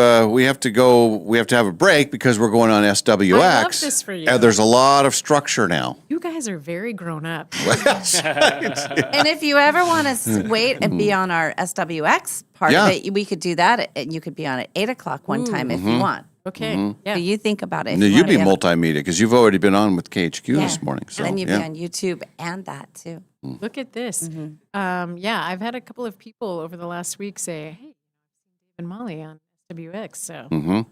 go. We have to have a break because we're going on SWX. I love this for you. And there's a lot of structure now. You guys are very grown up. And if you ever want to wait and be on our SWX part Yeah. of it, we could do that, and you could be on at 8:00 one time if you want. Okay. Yeah. So you think about it. if No, you you'd wanna be get- multimedia because you've already been on with KHQ Yeah. this morning. So and then you'd yeah. be on YouTube and that too. Look at this. Mm-hmm. Yeah, I've had a couple of people over the last week say, "Hey, Dave and Molly on SWX." So Mhm.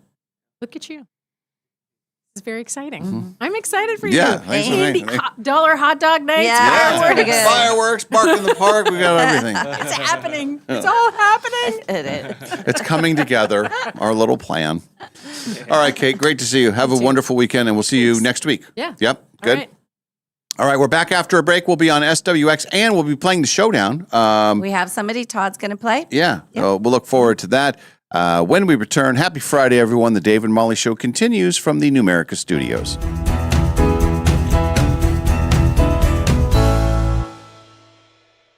look at you. This is very exciting. I'm excited for you. Yeah, thanks for Andy, thanks. dollar hot dog nights. Yeah, fireworks. pretty good. Fireworks, park in the park. We got everything. It's happening. It's all happening. It is. It's coming together. Our little plan. All right, Kate. Great to see you. Have a wonderful weekend, and we'll see you next week. Yeah. Yep. All Good. right. All right, we're back after a break. We'll be on SWX, and we'll be playing the Showdown. We have somebody. Todd's going to play. Yeah, so we'll look forward to that. When we return, happy Friday, everyone. The Dave and Molly Show continues from the Numerica Studios.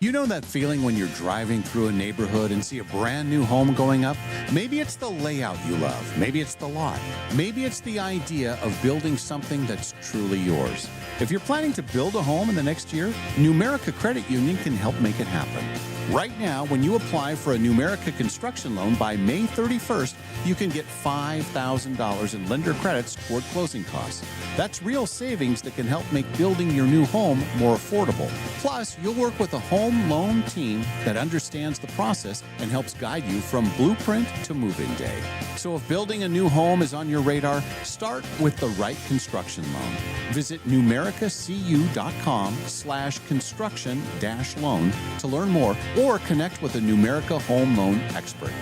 You know that feeling when you're driving through a neighborhood and see a brand new home going up? Maybe it's the layout you love. Maybe it's the lot. Maybe it's the idea of building something that's truly yours. If you're planning to build a home in the next year, Numerica Credit Union can help make it happen. Right now, when you apply for a Numerica construction loan by May 31st, you can get $5,000 in lender credits toward closing costs. That's real savings that can help make building your new home more affordable. Plus, you'll work with a home loan team that understands the process and helps guide you from blueprint to moving day. So if building a new home is on your radar, start with the right construction loan. Visit numericacu.com/construction-loan to learn more or connect with a Numerica home loan expert.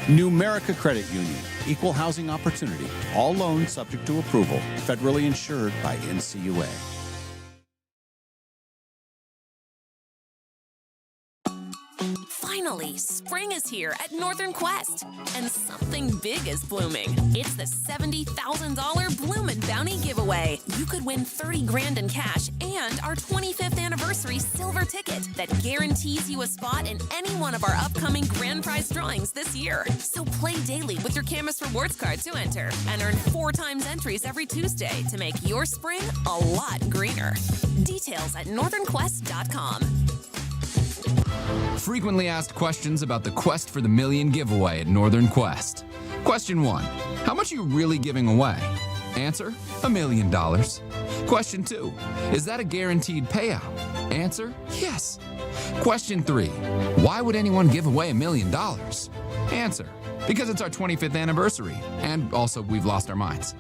Numerica Credit Union, equal housing opportunity. All loans subject to approval. Federally insured by NCUA. Finally, spring is here at Northern Quest, and something big is blooming. It's the $70,000 Bloomin' Bounty giveaway. You could win 30 grand in cash and our 25th anniversary silver ticket that guarantees you a spot in any one of our upcoming grand prize drawings this year. So play daily with your Camus Rewards card to enter and earn 4 times entries every Tuesday to make your spring a lot greener. Details at northernquest.com. Frequently asked questions about the Quest for the Million giveaway at Northern Quest. Question 1. How much are you really giving away? Answer, $1 million. Question 2. Is that a guaranteed payout? Answer, yes. Question 3. Why would anyone give away $1 million? Answer, because it's our 25th anniversary, and also we've lost our minds.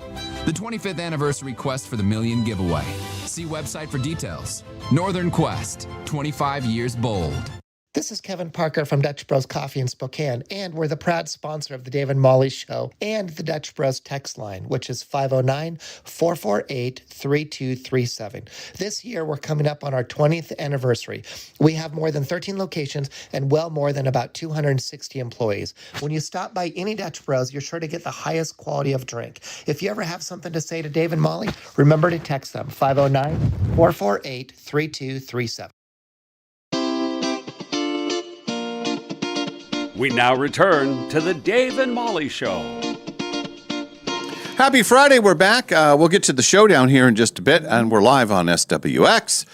The 25th anniversary Quest for the Million giveaway. See website for details. Northern Quest, 25 years bold. This is Kevin Parker from Dutch Bros Coffee in Spokane, and we're the proud sponsor of the Dave and Molly Show and the Dutch Bros text line, which is 509-448-3237. This year, we're coming up on our 20th anniversary. We have more than 13 locations and well more than about 260 employees. When you stop by any Dutch Bros, you're sure to get the highest quality of drink. If you ever have something to say to Dave and Molly, remember to text them, 509-448-3237. We now return to the Dave and Molly Show. Happy Friday. We're back. We'll get to the showdown here in just a bit, and we're live on SWX.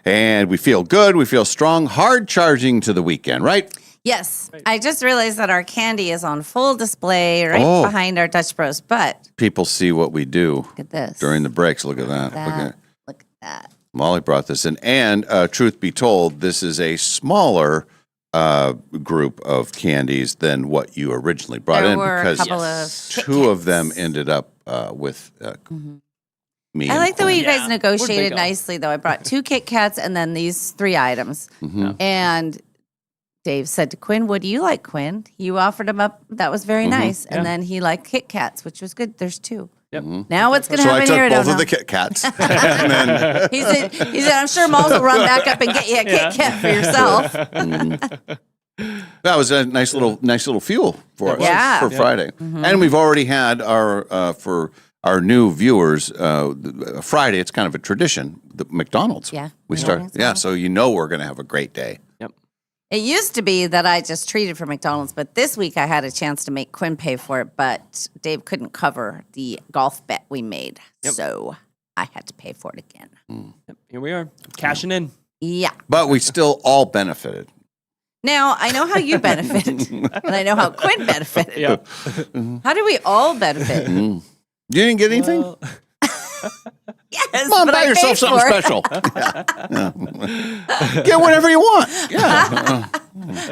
And we feel good. We feel strong. Hard charging to the weekend, right? Yes. I just realized that our candy is on full display right behind our Dutch Bros, but People see what we do look at this. during the breaks. Look at that. Look at that. Molly brought this in. And truth be told, this is a smaller group of candies than what you originally brought There in were a because couple of Kit two of them ended up with me. I like the way you guys We're negotiated big on. nicely, though. I brought 2 Kit Kats and then these 3 items. Mhm. And Dave said to Quinn, "What do you like, Quinn?" You offered him up. That was very nice. And then he liked Kit Kats, which was good. There's 2. Yep. Now what's going to So happen I took here? I both don't of know. the Kit Kats. And then, He said, "I'm sure Malls will run back up and get you a Kit Kat for yourself." that was a nice little fuel for us Yeah. for Yeah. Friday. Mhm. And we've already had our for our new viewers Friday. It's kind of a tradition. The McDonald's. Yeah. We start. Yeah. So we're going to have a great day. It used to be that I just treated for McDonald's, but this week I had a chance to make Quinn pay for it, but Dave couldn't cover the golf bet we made. So I had to pay for it again. Yep. Here we are, cashing in. Yeah. But we still all benefited. Now, I know how you benefited, and I know how Quinn benefited. Yeah. How do we all benefit? You didn't get anything? Yes, Come on, but buy I yourself paid something for it. special. Get whatever you want. Yeah.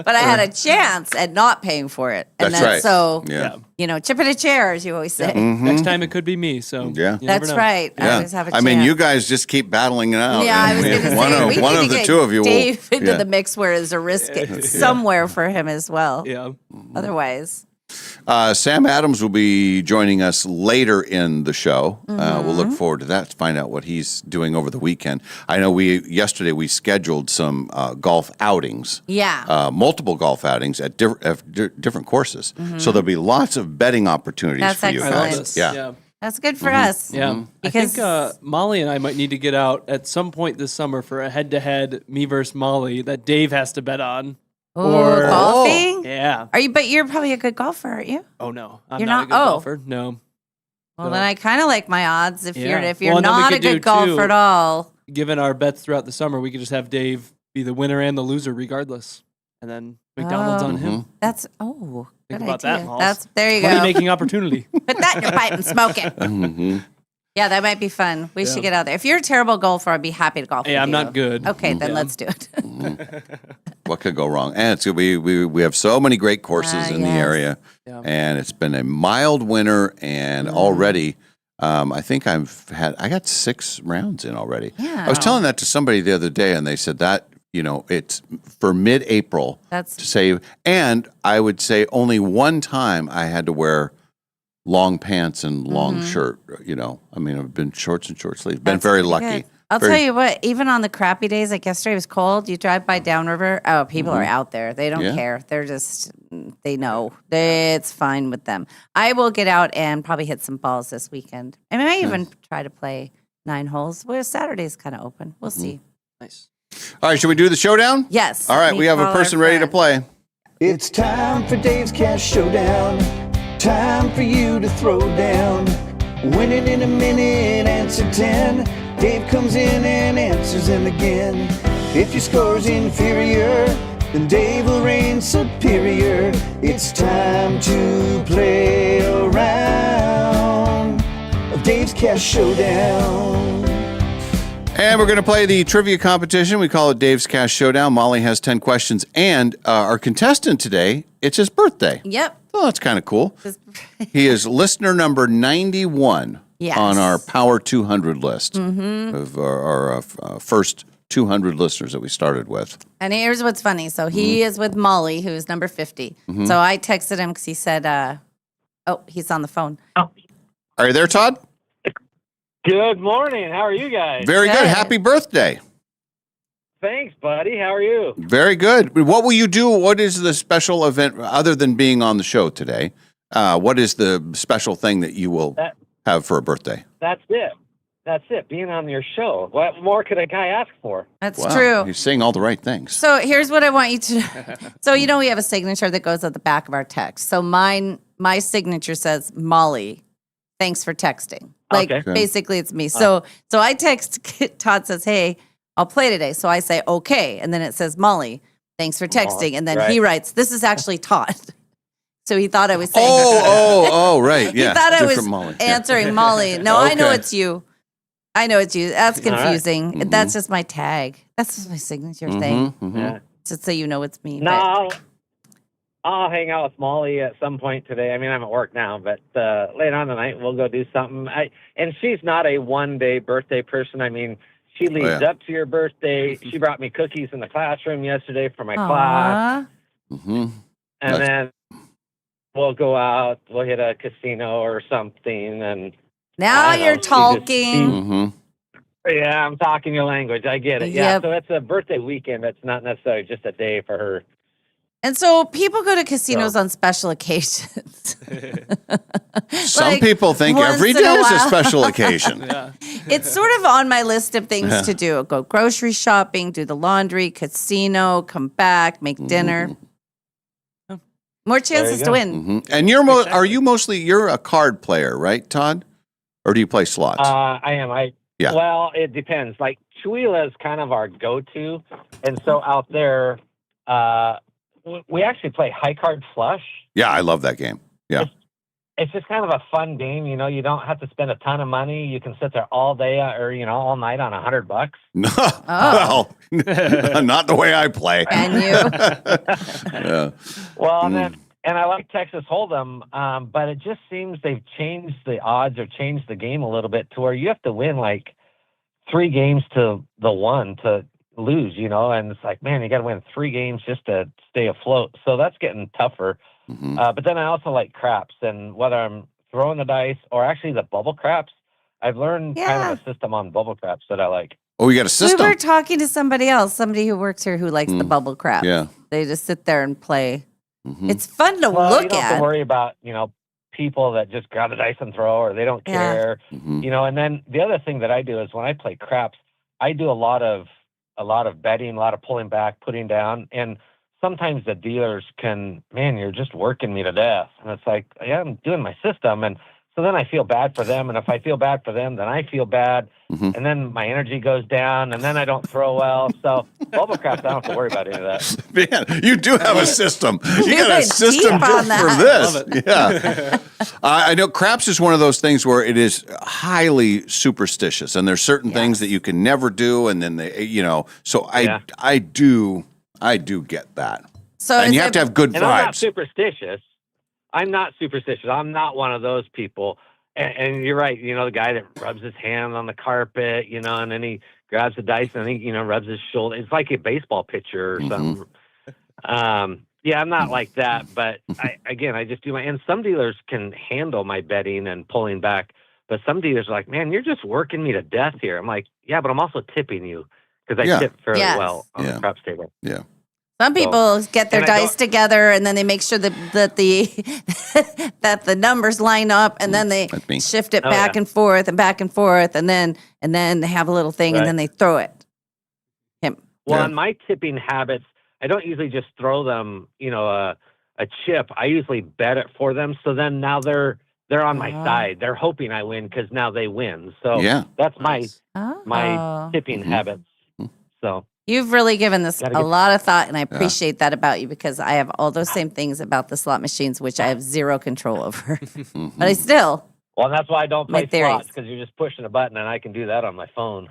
But I had a chance at not paying for it. And That's right. So, Yeah. chip in a chair, as you always say. Next time it could be me. So Yeah. you never That's know. right. I Yeah. always have a I mean, chance. you guys just keep battling it out. Yeah, I was going to one say, of, we one need of to the get two of you Dave will. into Yeah. the mix where there's a risk somewhere for him as well. Yeah. Otherwise. Sam Adams will be joining us later in the show. We'll look Mm-hmm. forward to that to find out what he's doing over the weekend. I know yesterday we scheduled some golf outings. Yeah. Multiple golf outings at different courses. So there'll be lots of betting opportunities That's for you excellent. guys. Yeah. That's good for us. Yeah. I think Molly and I might need to get out at some point this summer for a head-to-head me versus Molly that Dave has to bet on. Or golfing? Yeah. But you're probably a good golfer, aren't you? Oh no, I'm You're not a good not? Oh. golfer. No. Well, then I kind of like my odds if Yeah. you're Well, and then we not a could do, good golfer too, at all. Given our bets throughout the summer, we could just have Dave be the winner and the loser regardless, and then McDonald's on him. That's Think good about idea. that, Malls. That's there you Money go. making opportunity. Put that in your pipe and smoke it. Mm-hmm. Yeah, that might be fun. We Yeah. should get out there. If you're a terrible golfer, I'd be happy to golf with Hey, I'm you. not good. Okay, then Yeah. let's do it. What could go wrong? And it's we have so many great courses in the yes. area, Yeah. and it's been a mild winter, and already I think I got 6 rounds in already. Yeah. I was telling that to somebody the other day, and they said that it's for mid-April That's to save, and I would say only one time I had to wear long pants and long shirt. I mean, I've been shorts and short sleeves. Been That's very pretty lucky. good. I'll tell you what, even on the crappy days, like yesterday was cold, you drive by Downriver, people are out there. They don't Yeah. care. They're just, they know. It's fine with them. I will get out and probably hit some balls this weekend. I might even try to play 9 holes. Well, Saturday's kind of open. We'll see. Nice. All right, should we do the showdown? Yes. All right, we have a call our person ready to friend. play. It's time for Dave's Cash Showdown. Time for you to throw down. Win it in a minute, answer 10. Dave comes in and answers them again. If your score's inferior, then Dave will reign superior. It's time to play a round of Dave's Cash Showdown. And we're going to play the trivia competition. We call it Dave's Cash Showdown. Molly has 10 questions. And our contestant today, it's his birthday. Yep. Oh, that's kind of cool. He is listener number 91 Yes. on our Power 200 list Mm-hmm. of our first 200 listeners that we started with. And here's what's funny. So he is with Molly, who's number 50. So I texted him because he said, oh, he's on the phone. Are you there, Todd? Good morning. How are you guys? Very good. Happy birthday. Thanks, buddy. How are you? Very good. What will you do? What is the special event other than being on the show today? What is the special thing that you will have for a birthday? That's it. That's it. Being on your show. What more could a guy ask for? That's true. You're saying all the right things. So here's what I want you to. So we have a signature that goes at the back of our text. So my signature says Molly, thanks for texting. Like basically it's me. So I text Todd says, hey, I'll play today. So I say okay, and then it says Molly, thanks for texting, and then he writes, this is actually Todd. So he thought I was saying. Oh, right. Yeah. He thought I was Molly. answering Molly. No, I know it's you. I know it's you. That's confusing. Right. That's just my tag. That's just my signature thing. Just so you know it's me. No, I'll hang out with Molly at some point today. I mean, I'm at work now, but later on tonight we'll go do something. And she's not a one-day birthday person. I mean, she leads up to your birthday. She brought me cookies in the classroom yesterday for my class. And then we'll go out. We'll hit a casino or something. And now you're talking. Yeah, I'm talking your language. I get it. Yeah, so it's a birthday weekend. It's not necessarily just a day for her. And so people go to casinos on special occasions. Some people think every day is a special occasion. It's sort of on my list of things to do. Go grocery shopping, do the laundry, casino, come back, make dinner. More chances to win. And are you mostly a card player, right, Todd? Or do you play slots? I am. Well, it depends. Like Chuila is kind of our go-to, and so out there, we actually play high card flush. Yeah, I love that game. Yeah. It's just kind of a fun game. You know, you don't have to spend a ton of money. You can sit there all day or, all night on $100. No, well, not the way I play. Can you? Well, and I like Texas Hold'em, but it just seems they've changed the odds or changed the game a little bit to where you have to win like 3 games to the 1 to lose, and it's like, man, you got to win 3 games just to stay afloat. So that's getting tougher. But then I also like craps, and whether I'm throwing the dice or actually the bubble craps, I've learned kind of a system on bubble craps that I like. Oh, you got a system? We were talking to somebody who works here who likes the bubble crap. Yeah. They just sit there and play. It's fun to look you don't at. have to worry about, people that just grab the dice and throw or they don't care. And then the other thing that I do is when I play craps, I do a lot of betting, a lot of pulling back, putting down, and sometimes the dealers you're just working me to death. And it's like, yeah, I'm doing my system. And so then I feel bad for them. And if I feel bad for them, then I feel bad. And then my energy goes down and then I don't throw well. So bubble craps, I don't have to worry about any of that. Man, you do have a system. You got a system just for this. Yeah. I know craps is one of those things where it is highly superstitious and there's certain things that you can never do. And then so I do get that. And you have to have good vibes. I'm not superstitious. I'm not one of those people. And you're right. The guy that rubs his hand on the carpet, and then he grabs the dice and he, rubs his shoulder. It's like a baseball pitcher or something. Yeah, I'm not like that. But I just do and some dealers can handle my betting and pulling back. But some dealers are like, man, you're just working me to death here. I'm like, yeah, but I'm also tipping you because I tip fairly well on the craps table. Yeah. Some people get their dice together and then they make sure that the numbers line up and then they shift it back and forth and then they have a little thing and then they throw it. Well, on my tipping habits, I don't usually just throw them, a chip. I usually bet it for them. So then now they're on my side. They're hoping I win because now they win. So that's my tipping habits. So. You've really given this a lot of thought, and I appreciate that about you because I have all those same things about the slot machines, which I have zero control over. But I still. Well, that's why I don't play slots because you're just pushing a button, and I can do that on my phone.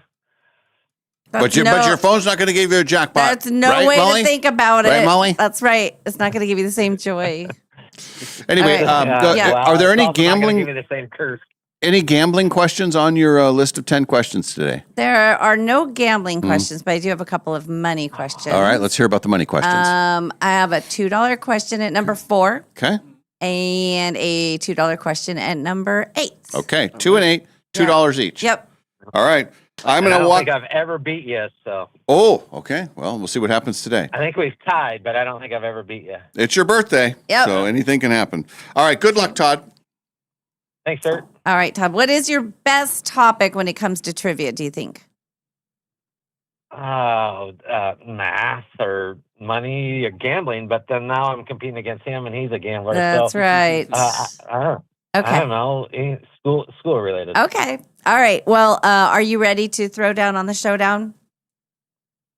But your phone's not going to give you a jackpot. That's no right, way Molly? to think about it. Right, Molly? That's right. It's not going to give you the same joy. Anyway, are there any gambling? Give me the same curse. Any gambling questions on your list of 10 questions today? There are no gambling questions, but I do have a couple of money questions. All right, let's hear about the money questions. I have a $2 question at number 4. Okay. And a $2 question at number 8. Okay, 2 and 8, $2 each. Yep. All right. I'm I going to don't walk. think I've ever beat you, so Oh, okay. Well, we'll see what happens today. I think we've tied, but I don't think I've ever beat you. It's your birthday, Yep. so anything can happen. All right, good luck, Todd. Thanks, sir. All right, Todd. What is your best topic when it comes to trivia, do you think? Math or money or gambling, but then now I'm competing against him, and he's a gambler. That's so, right. I don't know. School related. Okay. All right. Well, are you ready to throw down on the showdown?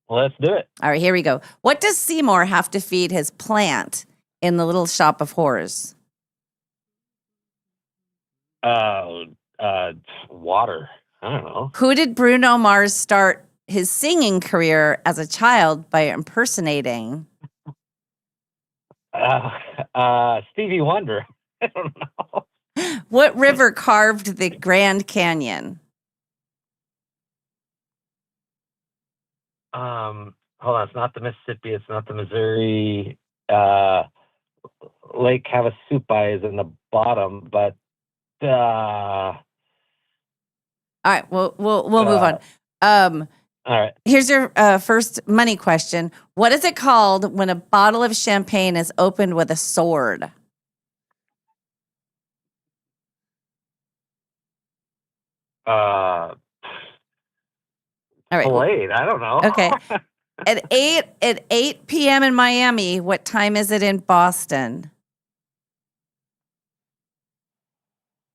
Let's do it. All right, here we go. What does Seymour have to feed his plant in the Little Shop of Horrors? Water. I don't know. Who did Bruno Mars start his singing career as a child by impersonating? Stevie Wonder. I don't know. What river carved the Grand Canyon? Hold on. It's not the Mississippi. It's not the Missouri. Lake Havasupai is in the bottom, but All right, we'll move on. all right. Here's your first money question. What is it called when a bottle of champagne is opened with a sword? All right. Blade. I don't know. Okay. At 8 p.m. in Miami, what time is it in Boston?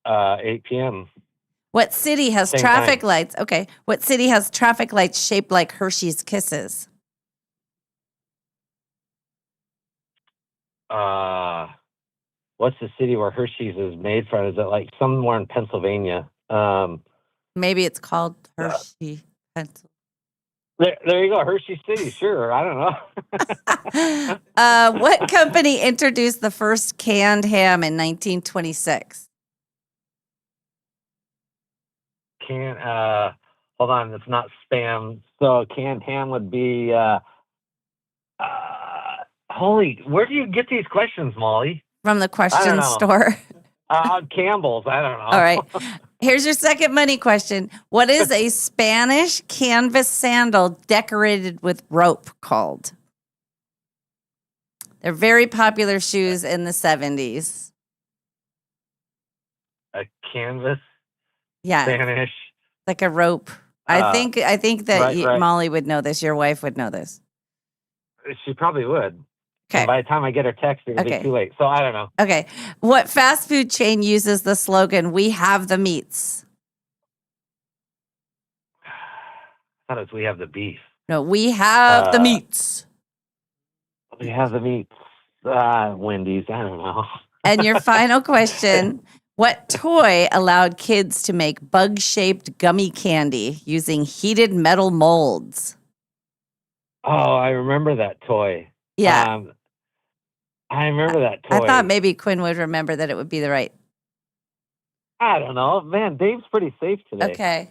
8 p.m. What city has Same traffic time. lights? Okay. What city has traffic lights shaped like Hershey's Kisses? What's the city where Hershey's is made from? Is it like somewhere in Pennsylvania? Maybe it's called Hershey, Pennsylvania. There you go, Hershey City. Sure, I don't know. What company introduced the first canned ham in 1926? Hold on, it's not spam. So canned ham would be. Where do you get these questions, Molly? From the I don't question know. store. Campbell's. I don't know. All right. Here's your second money question. What is a Spanish canvas sandal decorated with rope called? They're very popular shoes in the 70s. A canvas. Yeah. Spanish. Like a rope. I think that right. Molly would know this. Your wife would know this. She probably would. Okay. And by the time I get her text, it'll Okay. be too late. So I don't know. Okay. What fast food chain uses the slogan, "We have the meats"? How does we have the beef? No, we have the meats. We have the meat. Wendy's. I don't know. And your final question, what toy allowed kids to make bug-shaped gummy candy using heated metal molds? Oh, I remember that toy. Yeah. I remember that toy. I thought maybe Quinn would remember that it would be the right. I don't know. Man, Dave's pretty safe today. Okay.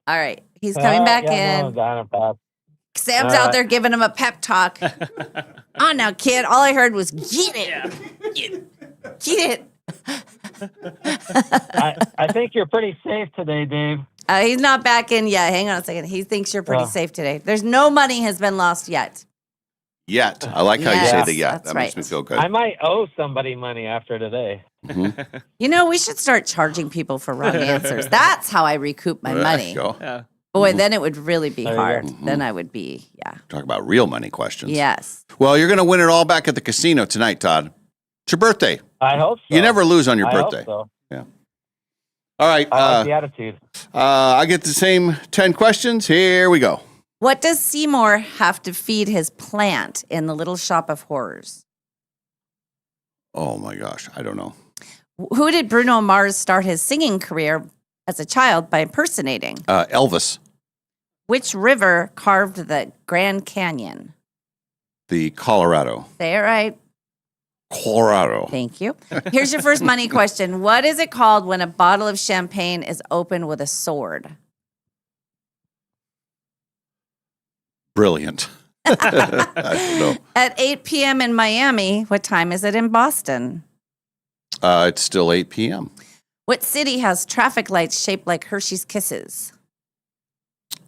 All right. He's coming back in. Sam's out there giving him a pep talk. On now, kid. All I heard was, get it. Get it. I think you're pretty safe today, Dave. He's not back in yet. Hang on a second. He thinks you're pretty Oh. safe today. There's no money has been lost yet. Yet. I like how you say Yes, the yet. that's That right. makes me feel good. I might owe somebody money after today. You know, we should start charging people for wrong answers. That's how I recoup my There money. you go. Yeah. Boy, then it would really be There you go. hard. Then I would be, yeah. Talk about real money questions. Yes. Well, you're going to win it all back at the casino tonight, Todd. It's your birthday. I hope so. You never lose on your I hope birthday. so. Yeah. All right. I like the attitude. I get the same 10 questions. Here we go. What does Seymour have to feed his plant in the Little Shop of Horrors? Oh, my gosh. I don't know. Who did Bruno Mars start his singing career as a child by impersonating? Elvis, Which river carved the Grand Canyon? the Colorado. Say it right. Colorado. Thank you. Here's your first money question. What is it called when a bottle of champagne is opened with a sword? Brilliant. I don't know. At 8 p.m. in Miami, what time is it in Boston? It's still 8 p.m. What city has traffic lights shaped like Hershey's Kisses?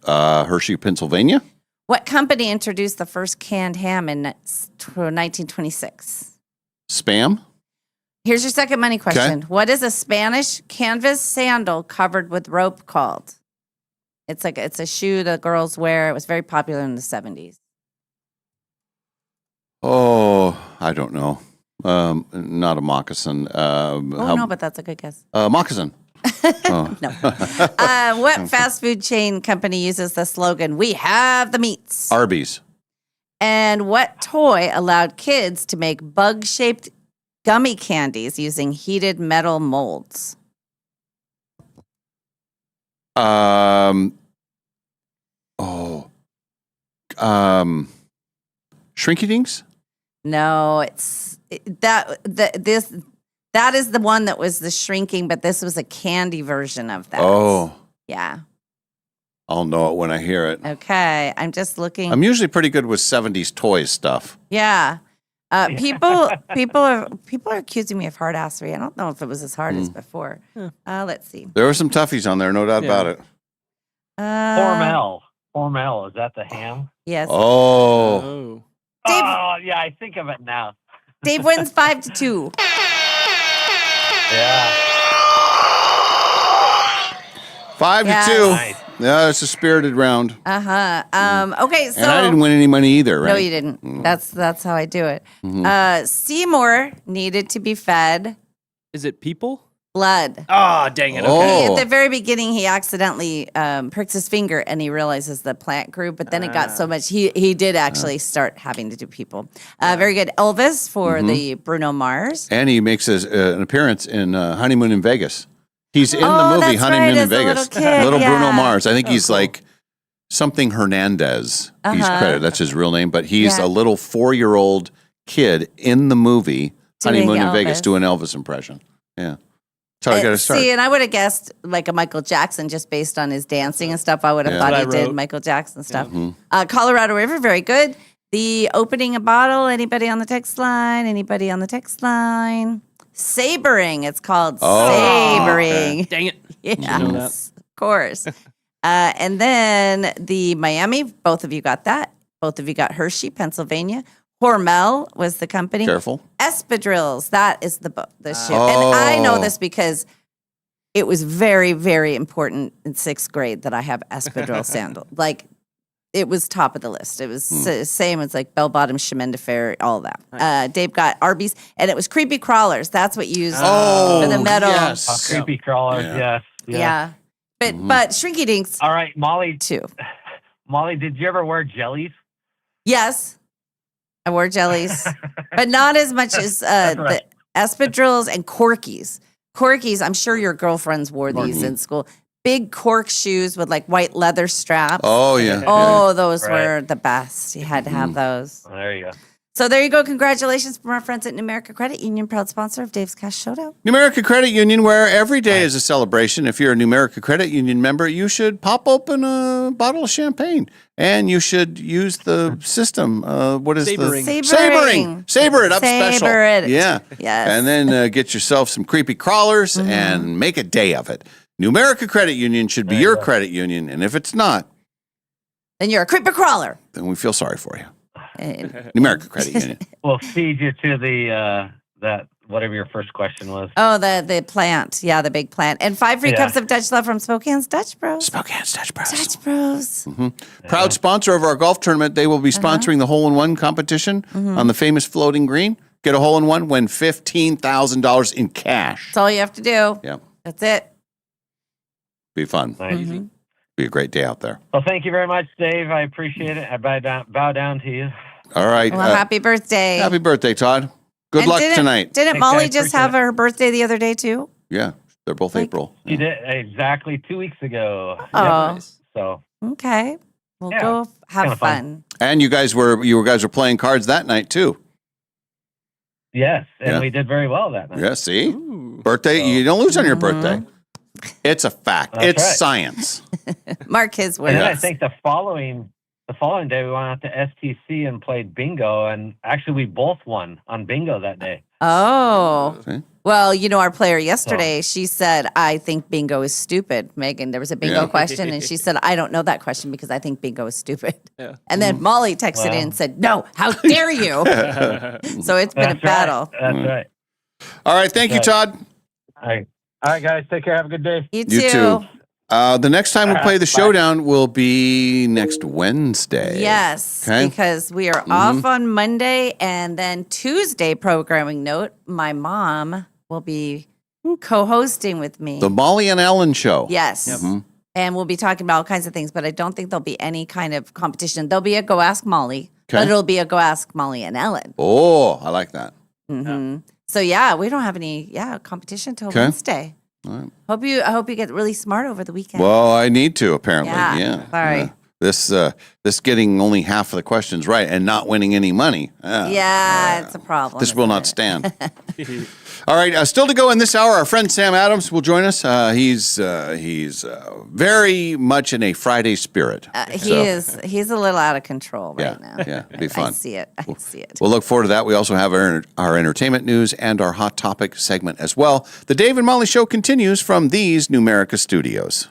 Hershey, Pennsylvania. What company introduced the first canned ham in 1926? Spam. Here's your second money question. What is a Spanish canvas sandal covered with rope called? It's a shoe that girls wear. It was very popular in the 70s. Oh, I don't know. Not a moccasin. No, but that's a good guess. Moccasin. Oh. No. What fast food chain company uses the slogan, "We have the meats"? Arby's. And what toy allowed kids to make bug-shaped gummy candies using heated metal molds? Shrinky Dinks? No, that is the one that was the shrinking, but this was a candy version of that. Oh. Yeah. I'll know it when I hear it. Okay. I'm just looking. I'm usually pretty good with 70s toy stuff. Yeah. People are accusing me of hard assery. I don't know if it was as hard as before. Let's see. There were some toughies on there, no doubt about it. Hormel, is that the ham? Yes. Oh. Dave, yeah, I think of it now. Dave wins 5-2. Yeah. 5-2. Yes. Yeah, it's a spirited round. Okay, so And I didn't win any money either, right? No, you didn't. That's how I do it. Seymour needed to be fed. Is it people? Blood. Oh, dang it. Okay. Okay. At the very beginning, he accidentally pricks his finger and he realizes the plant grew, but then it got so much, he did actually start having to do people. Very good. Elvis for the Bruno Mars. And he makes an appearance in Honeymoon in Vegas. He's in the movie that's Honeymoon right, in as a Vegas. little kid, Bruno yeah. Mars. I think he's like something Hernandez. He's credited. That's his real name. But he's a little 4-year-old kid in the movie Honeymoon in Vegas doing Elvis impression. Yeah. That's how I got to start. See, and I would have guessed like a Michael Jackson just based on his dancing and stuff. I would have thought he did Michael Jackson stuff. Colorado River, very good. The opening a bottle. Anybody on the text line? Anybody on the text line? Sabering. It's called sabering. Okay. Dang it. Yes, of course. And then the Miami. Both of you got that. Both of you got Hershey, Pennsylvania. Hormel was the company. Careful. Espadrilles. That is the shoe. And I know this because it was very, very important in 6th grade that I have espadrille sandal. Like, it was top of the list. It was same as like bell bottom, chemin de fer, all that. Dave got Arby's, and it was creepy crawlers. That's what you used for the metal. Yes. Creepy crawlers, yes. Yeah. But Shrinky Dinks. All right, Molly. Too. Molly, did you ever wear jellies? Yes. I wore jellies, but not as much as the espadrilles and corkies. Corkies, I'm sure your girlfriends wore these in school. Big cork shoes with like white leather straps. Oh, yeah. Oh, those were the best. You had to have those. Well, there you go. So there you go. Congratulations from our friends at Numerica Credit Union, proud sponsor of Dave's Cash Showdown. Numerica Credit Union, where every day is a celebration. If you're a Numerica Credit Union member, you should pop open a bottle of champagne. And you should use the system. What is Sabering. the Sabering? Saber it up special. Saber it. Yeah. Yes. And then get yourself some creepy crawlers and make a day of it. Numerica Credit Union should be your credit union. And if it's not, then you're a creeper crawler. then we feel sorry for you. Numerica Credit Union. We'll feed you to the that whatever your first question was. Oh, the plant. Yeah, the big plant. And 5 free Yeah. cups of Dutch Love from Spokane's Dutch Bros. Spokane's Dutch Bros. Dutch Bros. Proud sponsor of our golf tournament. They will be sponsoring the hole-in-one competition on the famous floating green. Get a hole-in-one, win $15,000 in cash. That's all you have to do. Yeah. That's it. Be fun. Nice. Be a great day out there. Well, thank you very much, Dave. I appreciate it. I bow down to you. All right. Well, happy birthday. Happy birthday, Todd. Good And luck didn't- tonight. Didn't Thanks, Molly guys. just Appreciate have her birthday the other day, too? Yeah, they're both April. You did exactly 2 weeks ago. Oh. So Okay. We'll Yeah, go have kinda fun. fun. And you guys were playing cards that night too. Yes, and Yeah. we did very well that night. Yeah, see? Birthday, you don't lose on your birthday. It's a fact. That's It's right. science. Mark his And then I words. think the following day we went out to STC and played bingo, and actually we both won on bingo that day. Oh. Well, our player yesterday, she said, I think bingo is stupid. Megan, there was a bingo Yeah. question, and she said, I don't know that question because I think bingo is stupid. Yeah. And then Molly texted in and said, no, how dare you? So it's been a battle. That's right. All right. Thank you, Todd. All right, guys. Take care. Have a good day. You You too. The next time we play the showdown will be next Wednesday. Yes, Okay. because we are off on Monday, and then Tuesday, programming note, my mom will be co-hosting with me. The Molly and Ellen show. Yes. Mhm. And we'll be talking about all kinds of things, but I don't think there'll be any kind of competition. There'll be a Go Ask Molly, but Okay. it'll be a Go Ask Molly and Ellen. Oh, I like that. Hmm. So yeah, we don't have any competition till Okay. Wednesday. All right. I hope you get really smart over the weekend. Well, I need to apparently. Yeah. Yeah. Sorry. This getting only half of the questions right and not winning any money. Yeah, it's a problem. This will not stand. All right, still to go in this hour, our friend Sam Adams will join us. He's very much in a Friday spirit. He's a little out of control right now. Yeah, it'll be fun. I see it. I see it. We'll look forward to that. We also have our entertainment news and our hot topic segment as well. The Dave and Molly Show continues from these Numerica studios.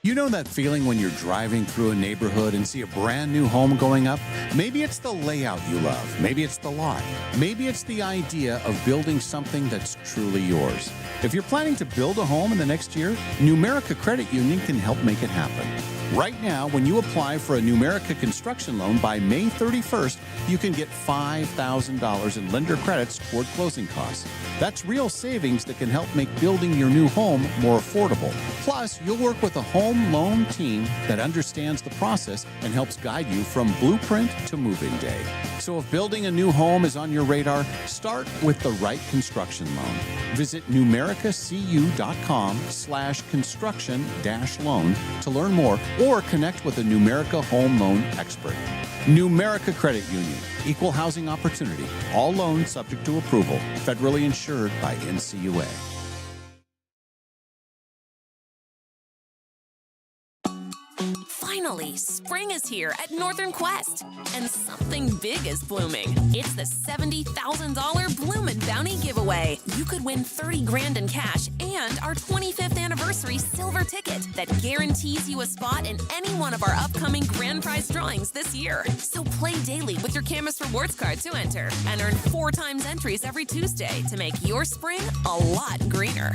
You know that feeling when you're driving through a neighborhood and see a brand new home going up? Maybe it's the layout you love. Maybe it's the lot. Maybe it's the idea of building something that's truly yours. If you're planning to build a home in the next year, Numerica Credit Union can help make it happen. Right now, when you apply for a Numerica construction loan by May 31st, you can get $5,000 in lender credits toward closing costs. That's real savings that can help make building your new home more affordable. Plus, you'll work with a home loan team that understands the process and helps guide you from blueprint to move-in day. So if building a new home is on your radar, start with the right construction loan. Visit numericacu.com/construction-loan to learn more or connect with a Numerica home loan expert. Numerica Credit Union, equal housing opportunity. All loans subject to approval. Federally insured by NCUA. Finally, spring is here at Northern Quest, and something big is blooming. It's the $70,000 Bloomin' Bounty giveaway. You could win 30 grand in cash and our 25th anniversary silver ticket that guarantees you a spot in any one of our upcoming grand prize drawings this year. So play daily with your Camus Rewards card to enter and earn 4 times entries every Tuesday to make your spring a lot greener.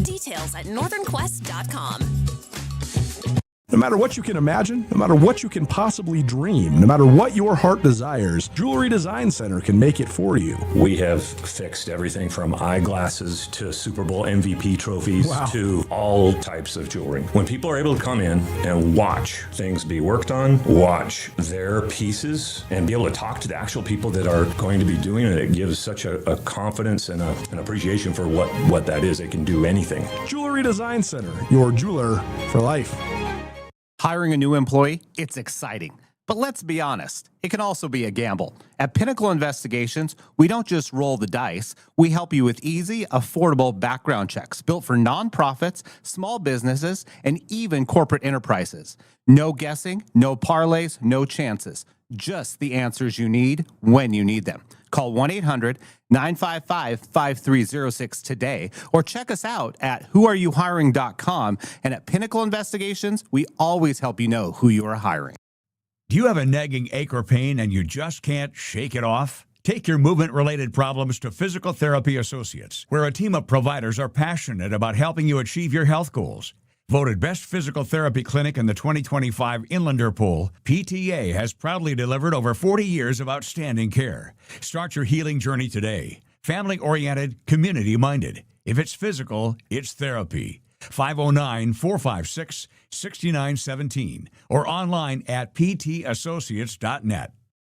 Details at northernquest.com. No matter what you can imagine, no matter what you can possibly dream, no matter what your heart desires, Jewelry Design Center can make it for you. We have fixed everything from eyeglasses to Super Bowl MVP trophies to all types of jewelry. When people are able to come in and watch things be worked on, watch their pieces, and be able to talk to the actual people that are going to be doing it, it gives such a confidence and an appreciation for what that is. It can do anything. Jewelry Design Center, your jeweler for life. Hiring a new employee, it's exciting. But let's be honest, it can also be a gamble. At Pinnacle Investigations, we don't just roll the dice. We help you with easy, affordable background checks built for nonprofits, small businesses, and even corporate enterprises. No guessing, no parlays, no chances. Just the answers you need when you need them. Call 1-800-955-5306 today or check us out at whoareyouhiring.com. And at Pinnacle Investigations, we always help you know who you are hiring. Do you have a nagging ache or pain and you just can't shake it off? Take your movement-related problems to Physical Therapy Associates, where a team of providers are passionate about helping you achieve your health goals. Voted Best Physical Therapy Clinic in the 2025 Inlander Poll, PTA has proudly delivered over 40 years of outstanding care. Start your healing journey today. Family-oriented, community-minded. If it's physical, it's therapy. 509-456-6917 or online at ptassociates.net.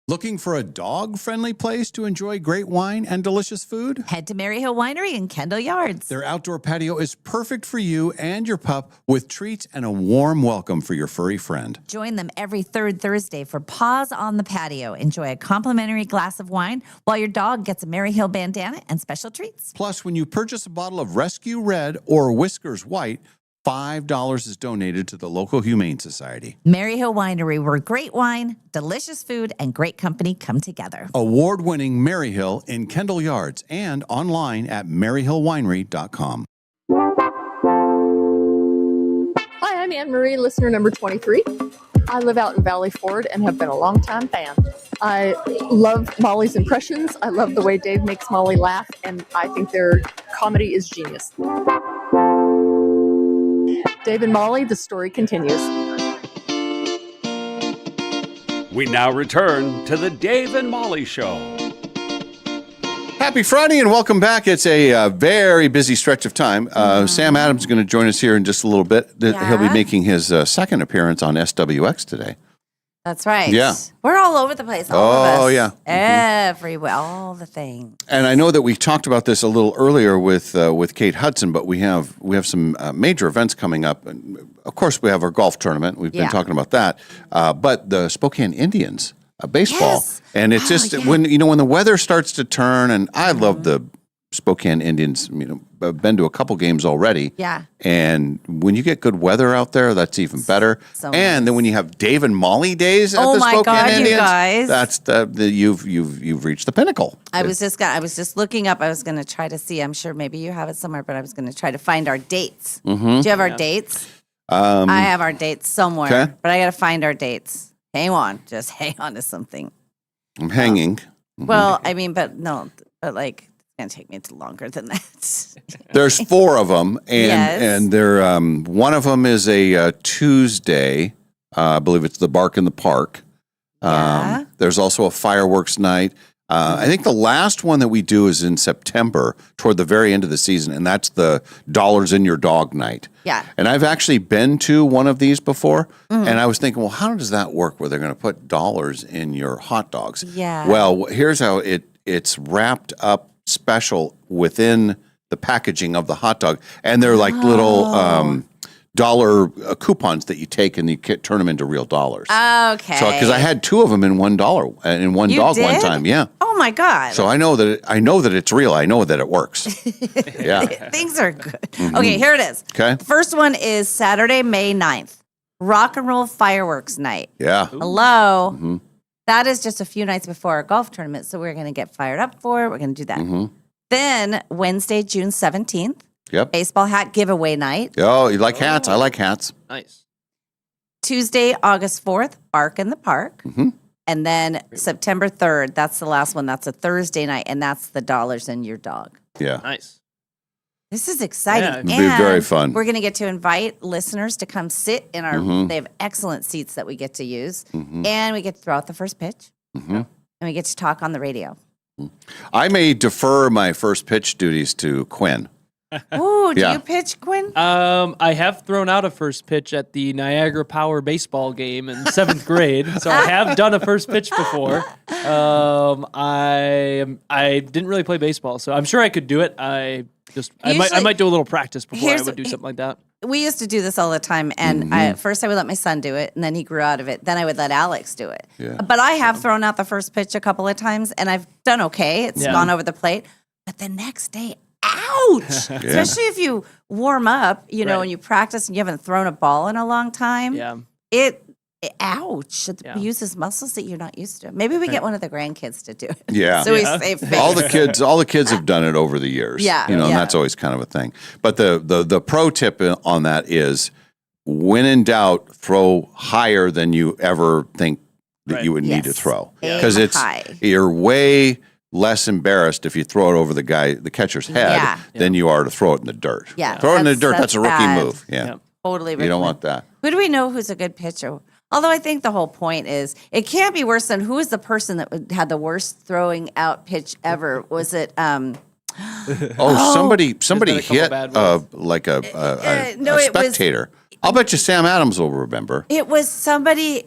Looking for a dog-friendly place to enjoy great wine and delicious food? Head to Maryhill Winery in Kendall Yards. Their outdoor patio is perfect for you and your pup with treats and a warm welcome for your furry friend. Join them every third Thursday for Paws on the Patio. Enjoy a complimentary glass of wine while your dog gets a Maryhill bandana and special treats. Plus, when you purchase a bottle of Rescue Red or Whiskers White, $5 is donated to the local Humane Society. Maryhill Winery, where great wine, delicious food, and great company come together. Award-winning Maryhill in Kendall Yards and online at maryhillwinery.com. Hi, I'm Anne Marie, listener number 23. I live out in Valley Ford and have been a longtime fan. I love Molly's impressions. I love the way Dave makes Molly laugh, and I think their comedy is genius. Dave and Molly, the story continues. We now return to the Dave and Molly Show. Happy Friday and welcome back. It's a very busy stretch of time. Sam Adams is going to join us here in just a little bit. He'll be making his second appearance on SWX today. That's right. Yeah. We're all over the place. All of us. Oh, yeah. Everywhere. All the things. And I know that we talked about this a little earlier with Kate Hudson, but we have some major events coming up. And of course, we have our golf tournament. We've been talking about that. But the Spokane Indians baseball, Yes. and it's just when the weather starts to turn. And I love the Spokane Indians. I've been to a couple games already. Yeah. And when you get good weather out there, that's even better. So and then when you have Dave and Molly days at Oh the my Spokane God, you Indians, guys. that's you've reached the pinnacle. I was just looking up. I was going to try to see. I'm sure maybe you have it somewhere, but I was going to try to find our dates. Mhm. Do you have our dates? I have our dates somewhere, Okay. but I got to find our dates. Hang on. Just hang on to something. I'm hanging. Well, I mean, but like, it's going to take me longer than that. There's 4 of them, and Yes. and they're one of them is a Tuesday. I believe it's the Bark in the Park. There's also a fireworks night. I think the last one that we do is in September, toward the very end of the season, and that's the Dollars in Your Dog night. Yeah. And I've actually been to one of these before, and I was thinking, well, how does that work where they're going to put dollars in your hot dogs? Yeah. Well, here's how it's wrapped up special within the packaging of the hot dog, and they're like little dollar coupons that you take and you turn them into real dollars. Okay. So, because I had 2 of them in $1 in one You dog one did? time, yeah. Oh my God. So I know that it's real. I know that it works. Yeah. Things are good. Mhm. Okay, here it is. Okay. The first one is Saturday, May 9th. Rock and roll fireworks night. Yeah. Hello. Mhm. That is just a few nights before our golf tournament, so we're going to get fired up for it. We're going to do that. Mhm. Then Wednesday, June 17th, Yep. baseball hat giveaway night. Oh, you like hats? I like hats. Nice. Tuesday, August 4th, Bark in the Park. Mhm. And then September 3rd, that's the last one. That's a Thursday night, and that's the Dollars in Your Dog. Yeah. Nice. This is exciting. Yeah, it'd be very And fun. We're going to get to invite listeners to come sit in our, Mhm. they have excellent seats that we get to use. Mhm. And we get to throw out the first pitch, Mhm. and we get to talk on the radio. I may defer my first pitch duties to Quinn. Ooh, do Yeah. you pitch, Quinn? I have thrown out a first pitch at the Niagara Power baseball game in 7th grade, so I have done a first pitch before. I didn't really play baseball, so I'm sure I could do it. I Usually- might do a little practice before I Here's- would do something like that. We used to do this all the time. And first I would let my son do it, and then he grew out of it. Then I would let Alex do it. Yeah. But I have thrown out the first pitch a couple of times, and I've done okay. It's Yeah. gone over the plate. But the next day, ouch! Especially if you warm up, Right. and you practice and you haven't thrown a ball in a long time. Yeah. Ouch. It Yeah. uses muscles that you're not used to. Maybe we get one of the grandkids to do it. Yeah. So we save face. All the kids have done it over the years. Yeah, and yeah. that's always kind of a thing. But the pro tip on that is, when in doubt, throw higher than you ever think that you would need to Yes. throw, Aim because high. you're way less embarrassed if you throw it over the catcher's head Yeah. than you are to throw it in the dirt. Yeah, Throw it in the that's- dirt. That's a rookie that's bad. move. Yeah. Totally. You don't recommend. want that. Who do we know who's a good pitcher? Although I think the whole point is it can't be worse than who is the person that had the worst throwing out pitch ever? Was it? Somebody There's been a couple hit bad no, a it was- spectator. I'll bet you Sam Adams will remember. It was somebody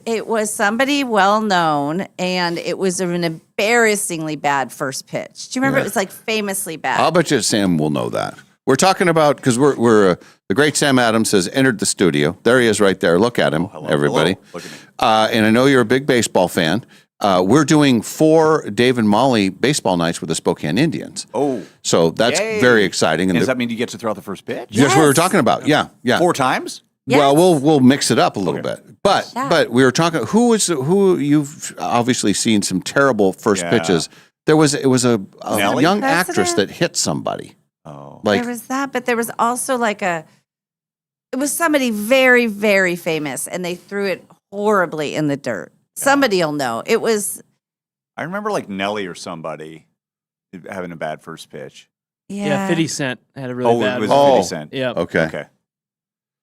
well known, and it was an embarrassingly bad first pitch. Do you remember? Yeah. It was like famously bad. I'll bet you Sam will know that. We're talking about, because we're the great Sam Adams has entered the studio. There he is right there. Look at him, everybody. Hello. Look at me. And I know you're a big baseball fan. We're doing 4 Dave and Molly baseball nights with the Spokane Indians. Oh. So that's Yay. very exciting. And does that mean you get to throw out the first pitch? That's what we were talking about. Yeah. 4 times? Well, we'll mix it up a little bit. But we were talking, who you've obviously seen some terrible first pitches. It was a young actress that hit somebody. Oh. There was that, but there was also it was somebody very, very famous, and they threw it horribly in the dirt. Somebody will know. It was. I remember like Nelly or somebody having a bad first pitch. Yeah. 50 Cent had a really bad it was one. 50 Cent. Yeah. Okay.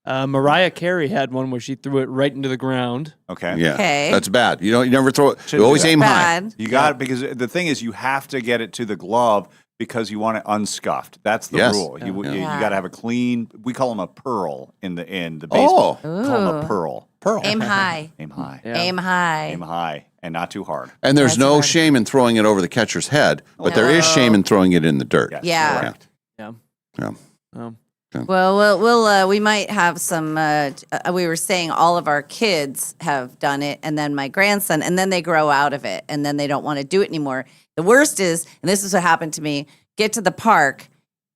Mariah Carey had one where she threw it right into the ground. Okay. Yeah. Okay. That's bad. You never throw it. Shouldn't You always do that. aim high. Bad. You got it, because the thing is, you have to get it to the glove because you want it unscuffed. That's the Yes. rule. You Yeah. got to have a clean. We call them a pearl in the baseball. Oh. Call them a Ooh. pearl. Aim high. Aim high. Aim high. Aim high, and not too hard. And there's no shame in throwing it over the catcher's head, but there is shame in throwing it in the dirt. Yeah. Correct. Yeah. Well, we might have some. We were saying all of our kids have done it, and then my grandson, and then they grow out of it, and then they don't want to do it anymore. The worst is, and this is what happened to me: get to the park,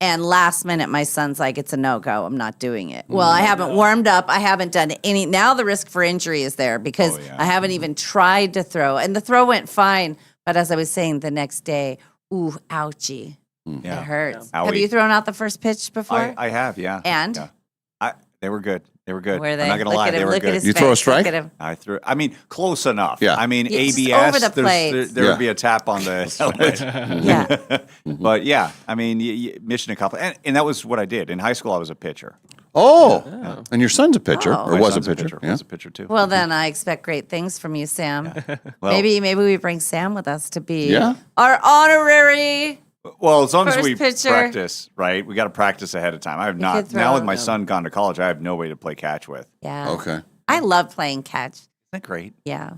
and last minute, my son's like, "It's a no-go. I'm not doing it." Well, I haven't warmed up. I haven't done any. Now the risk for injury is there because I haven't even tried to throw, and the throw went fine. But as I was saying, the next day, ooh, ouchie. Yeah. It hurts. Owie. Have you thrown out the first pitch before? I have, yeah. And? Yeah. They were good. They were good. Were they? I'm not gonna Look lie, at him, they were look at good. his You throw a face, strike? look at him. I threw. I mean, close enough. Yeah. I mean, It's ABS. over the plate. There would be a tap on the helmet. Yeah. But yeah, I mean, mission accomplished. And that was what I did in high school. I was a pitcher. Oh. And your son's a pitcher, Oh. or My was a son's pitcher. Yeah. Was a pitcher too. Well, then I expect great things from you, Sam. Well- maybe we bring Sam with us to be Yeah. our honorary. Well, as long as First we pitcher. practice, right? We got to practice ahead of time. I have not. could Now throw with my them. son gone to college, I have no way to play catch with. Yeah. Okay. I love playing catch. Isn't that great? Yeah,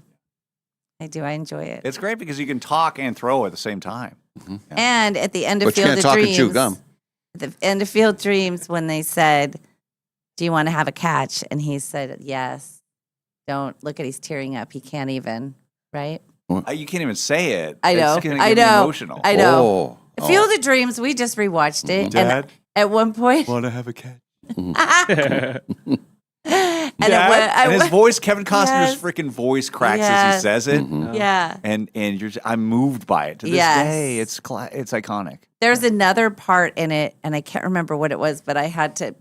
I do. I enjoy it. It's great because you can talk and throw at the same time. And at the end of But you Field can't of talk and Dreams, chew gum. at the end of Field Dreams, when they said, "Do you want to have a catch?" and he said, "Yes." Don't look at. He's tearing up. He can't even. Right. You can't even say it. I know. It's gonna I get me know. emotional. I know. Oh. Field of Dreams. We just rewatched it, Dad? and at one point, Want to have a catch? and And his voice, Kevin Costner's Yes. freaking voice cracks as Yes. he says it. Yeah. And I'm moved by it to this Yes. day. It's iconic. There's another part in it, and I can't remember what it was, but I had to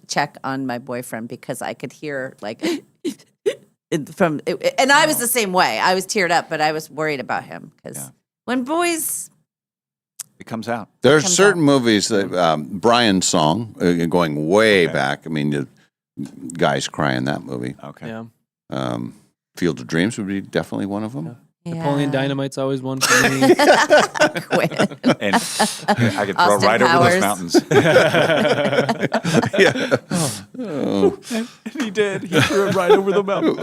check on my boyfriend because I could hear and I was the same way. I was teared up, but I was worried about him because when boys, It comes out. There's certain movies that Brian's song, going way back. I mean, the guys cry in that movie. Okay. Yeah. Field of Dreams would be definitely one of them. Napoleon Dynamite's always one for me. And I could throw Austin right over those Powers. mountains. Yeah. Oh. And he did. He threw it right over the mountain.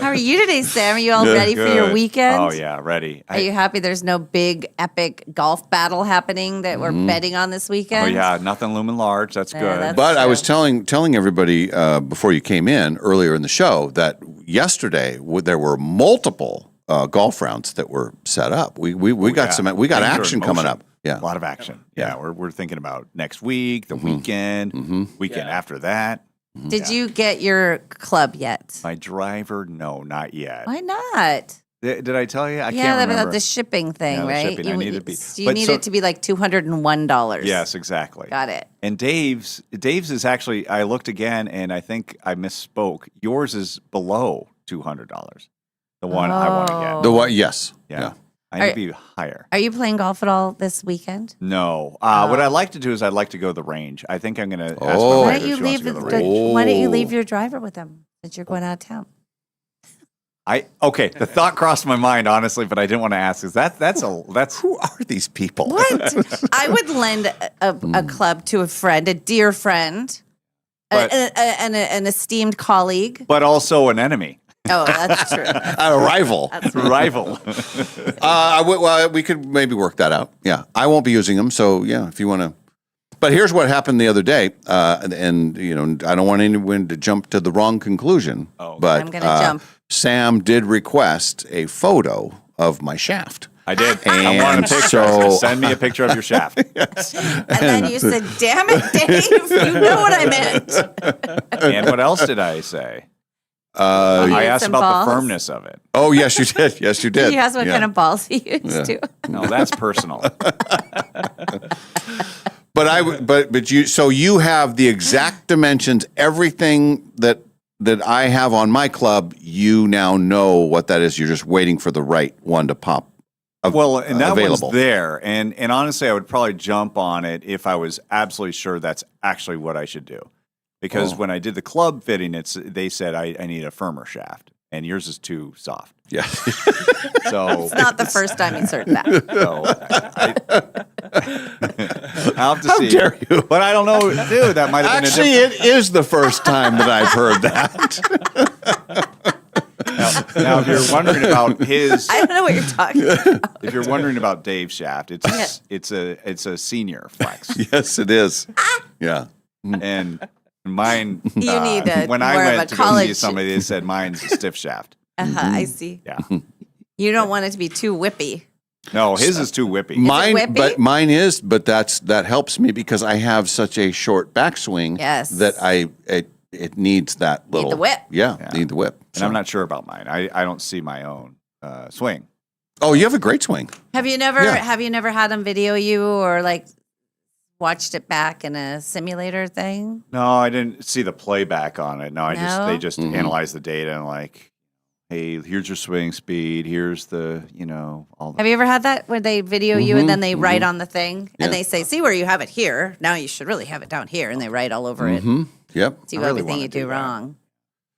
how are you today, Sam? Are you all Good, ready for your good. weekend? Oh, yeah, ready. Are you happy there's no big epic golf battle happening that we're betting on this Oh, weekend? yeah, nothing looming large. That's Yeah, good. that's But I was telling everybody before you came in earlier in the show that yesterday there were multiple golf rounds that were set up. We got Things are action in coming motion. up. Yeah, A lot of action. Yeah, we're thinking about next week, the weekend, weekend after that. Did you get your club yet? My driver, no, not yet. Why not? Did I tell you? I Yeah, can't remember. the shipping thing, Yeah, the right? shipping. I need it to be- You but need so- it to be like $201. Yes, exactly. Got it. And Dave's is actually, I looked again and I think I misspoke. Yours is below $200. The one I want to get. The what? Yes. Yeah. I need to be higher. Are you playing golf at all this weekend? No. What I'd like to do is I'd like to go to the range. I think I'm going to ask my Oh. Why wife don't you if she wants leave to go to the range. Why don't you leave your driver with them since you're going out of town? Okay, the thought crossed my mind honestly, but I didn't want to ask. That's who are these people? What? I would lend a club to a friend, a dear friend, an esteemed colleague. but also an enemy. Oh, that's true. A rival. That's right. Rival. Well, we could maybe work that out. Yeah, I won't be using them. So yeah, if you want to. But here's what happened the other day, and you know, I don't want anyone to jump to the wrong conclusion. But I'm gonna jump. Sam did request a photo of my shaft. I did. I want a picture. So Send me a picture of your shaft. And then you said, "Damn it, Dave! You know what I meant." And what else did I say? I I asked some about balls? the firmness of it. Oh, yes, you did. Yes, you did. He asked what Yeah. kind of balls he used Yeah. to. No, that's personal. But you. So you have the exact dimensions, everything that I have on my club. You now know what that is. You're just waiting for the right one to pop. Well, and that available. one's there. And honestly, I would probably jump on it if I was absolutely sure that's actually what I should do. Because when I did the club fitting, they said I need a firmer shaft, and yours is too soft. Yeah. So It's not the first time he's heard that. So I'll have to How see. dare you? But I don't know, dude. That might have Actually, been a different. it is the first time that I've heard that. Now, if you're wondering about his, I don't know what you're talking about. if you're wondering about Dave's shaft, it's a senior flex. Yes, it is. Yeah. And mine, You need a- when I more of went a to go see college- somebody, they said mine's a stiff shaft. I see. Yeah. You don't want it to be too whippy. No, his is too whippy. whippy? But mine is, but that helps me because I have such a short backswing. Yes. That it needs that little the whip. Yeah, need the whip. And I'm not sure about mine. I don't see my own swing. Oh, you have a great swing. Have you never Yeah. had him video you or like watched it back in a simulator thing? No, I didn't see the playback on it. No, No? they just Mm-hmm. analyzed the data and like, hey, here's your swing speed. Here's the all the. Have you ever had that where they video you and then they Mm-hmm. write on the thing Yeah. and they say, "See where you have it here. Now you should really have it down here," and they write all over it. Mm-hmm. Yep. See I really everything wanna you do do that. wrong.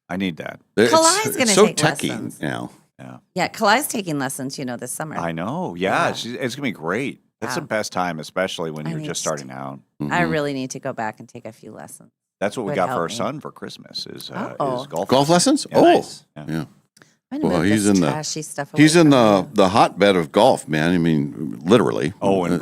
I need that. Kalai's gonna so take techie lessons. now. Yeah. Yeah, Kalai's taking lessons, this summer. I know. Yeah, Yeah. it's gonna be great. That's Wow. the best time, especially when I you're need just starting out. I really need to go back and take a few lessons. That's what we Would got for help our me. son for Christmas is Uh-oh. golf lessons. Yeah. Oh, Nice. yeah. I'm gonna Well, move he's this in the trashy stuff away he's in from the hotbed of golf, man. I mean, literally. Oh, in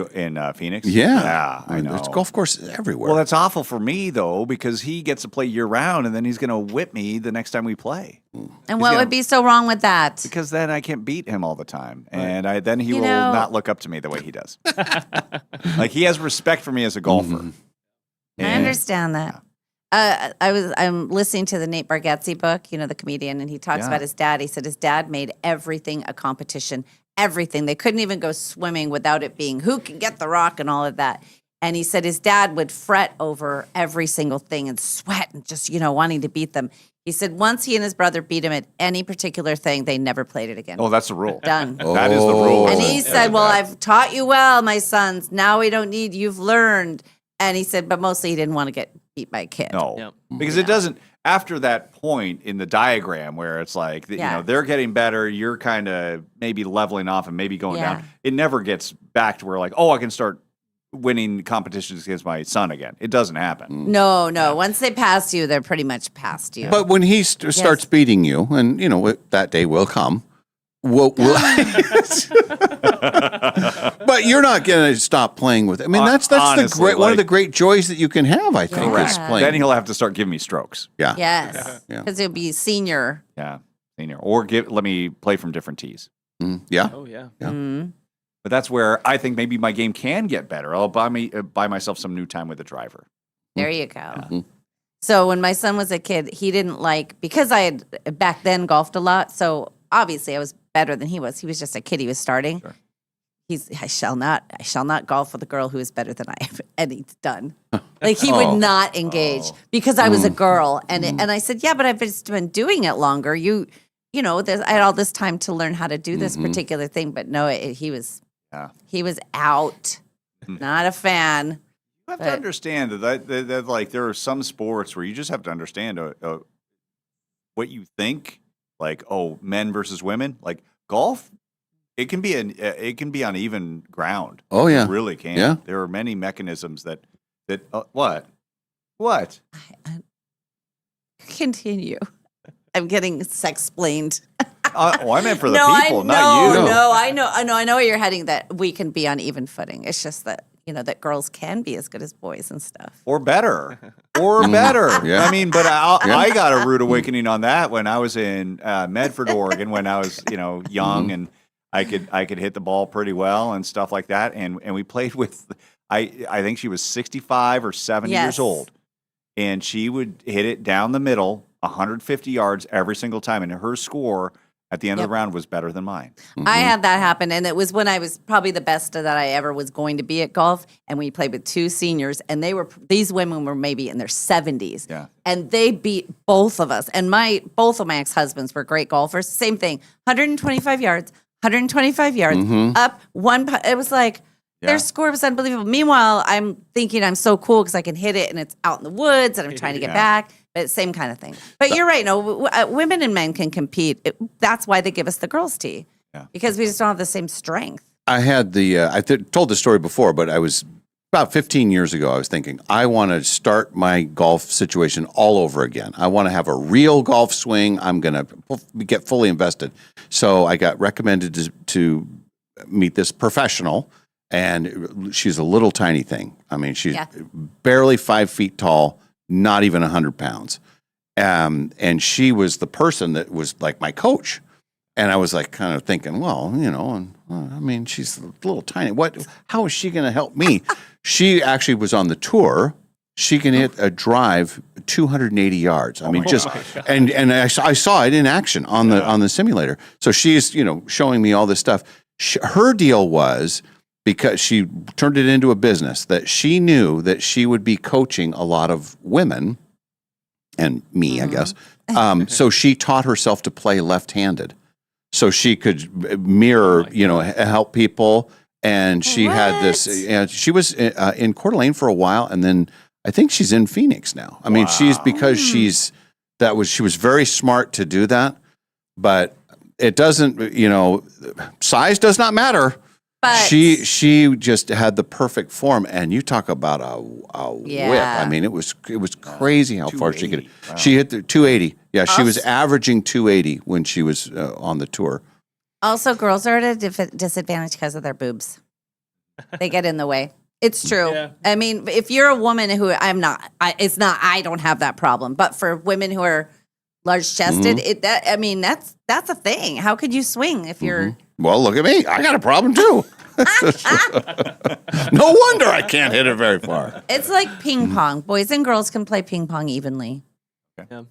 Phoenix. Yeah. Yeah, I know. There's golf courses everywhere. Well, that's awful for me though because he gets to play year round, and then he's gonna whip me the next time we play. And what would be so wrong with that? Because then I can't beat him all the time, and then he You will know- not look up to me the way he does. Like he has respect for me as a golfer. Mm-hmm. I And- understand that. I'm listening to the Nate Bargatze book, the comedian, and he talks Yeah. about his dad. He said his dad made everything a competition, everything. They couldn't even go swimming without it being who can get the rock and all of that. And he said his dad would fret over every single thing and sweat and just, wanting to beat them. He said once he and his brother beat him at any particular thing, they never played it again. Oh, that's the rule. Done. That is the rule. And he said, well, I've taught you well, my sons. Now we don't need, you've learned. And he said, but mostly he didn't want to get beat by a kid. No, because it doesn't. After that point in the diagram where it's like, Yeah. they're getting better, you're kind of maybe leveling off and maybe going Yeah. down. It never gets back to where like, oh, I can start winning competitions against my son again. It doesn't happen. No. Once they pass you, they're pretty much past you. But when he starts beating you, and that day will come. But you're not going to stop playing with it. I mean, that's Honestly, one of the like- great joys that you can have. I think is playing. Then he'll have to start giving me strokes. Yeah. Yes. Yeah. Because he'll be senior. Yeah, senior, or let me play from different tees. Yeah. Oh yeah. But that's where I think maybe my game can get better. I'll buy myself some new time with the driver. There you go. So when my son was a kid, he didn't because I had back then golfed a lot. So obviously I was better than he was. He was just a kid. He was starting. Sure. I shall not golf with a girl who is better than I am. And he's done. Like he would not engage because I was a girl. And and I said, yeah, but I've just been doing it longer. I had all this time to learn how to do this particular thing. But no, he was out. Not a fan. You have to understand that like there are some sports where you just have to understand what you think. Like, oh, men versus women. Like golf, it can be on even ground. Oh, yeah. It really can. Yeah. There are many mechanisms that what Continue. I'm getting sex-plained. I meant for the people, I not you. No, I know where you're heading. That we can be on even footing. It's just that that girls can be as good as boys and stuff. Or better. Or better. Yeah. I mean, but I got a rude awakening on that when I was in Medford, Oregon, when I was, young and I could hit the ball pretty well and stuff like that. And we played with, I think she was 65 or 70 years old. And she would hit it down the middle, 150 yards every single time. And her score at the end of the round was better than mine. I had that happen, and it was when I was probably the best that I ever was going to be at golf. And we played with two seniors, and these women were maybe in their 70s. Yeah. And they beat both of us. And both of my ex-husbands were great golfers. Same thing, 125 yards, 125 yards, up one. It was like their score was unbelievable. Meanwhile, I'm thinking I'm so cool because I can hit it, and it's out in the woods, and I'm trying to get back. But same kind of thing. But you're right. No, women and men can compete. That's why they give us the girls' tee, because we just don't have the same strength. I had told the story before, but I was about 15 years ago. I was thinking I want to start my golf situation all over again. I want to have a real golf swing. I'm going to get fully invested. So I got recommended to meet this professional, and she's a little tiny thing. I mean, she's barely 5 feet tall. Not even 100 pounds. And she was the person that was like my coach. And I was like kind of thinking, well, I mean, she's a little tiny. How is she going to help me? She actually was on the tour. She can hit a drive 280 yards. I mean, and I saw it in action on the simulator. So she's, showing me all this stuff. Her deal was, because she turned it into a business, that she knew that she would be coaching a lot of women and me, I guess. So she taught herself to play left-handed so she could mirror, help people. And she had this, she was in Coeur d'Alene for a while. And then I think she's in Phoenix now. I mean, she was very smart to do that, but it doesn't, size does not matter. But she just had the perfect form, and you talk about a whip. I mean, it was crazy how far she could. Wow. She hit the 280. Yeah, she was averaging 280 when she was on the tour. Also, girls are at a disadvantage because of their boobs. They get in the way. It's true. Yeah. I mean, if you're a woman who I don't have that problem. But for women who are large chested, that's a thing. How could you swing if you're? Well, look at me. I got a problem too. No wonder I can't hit it very far. It's like ping pong. Boys and girls can play ping pong evenly. Okay. Yeah.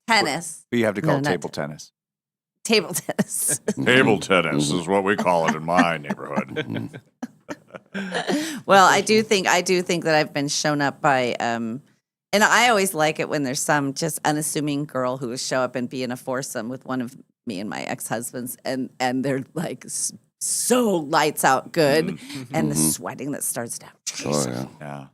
Tennis. But you have to call it table tennis. Table tennis. Table tennis is what we call it in my neighborhood. Well, I do think that I've been shown up by and I always like it when there's some just unassuming girl who will show up and be in a foursome with one of me and my ex-husbands, and they're like so lights out good, and the sweating that starts down. Yeah.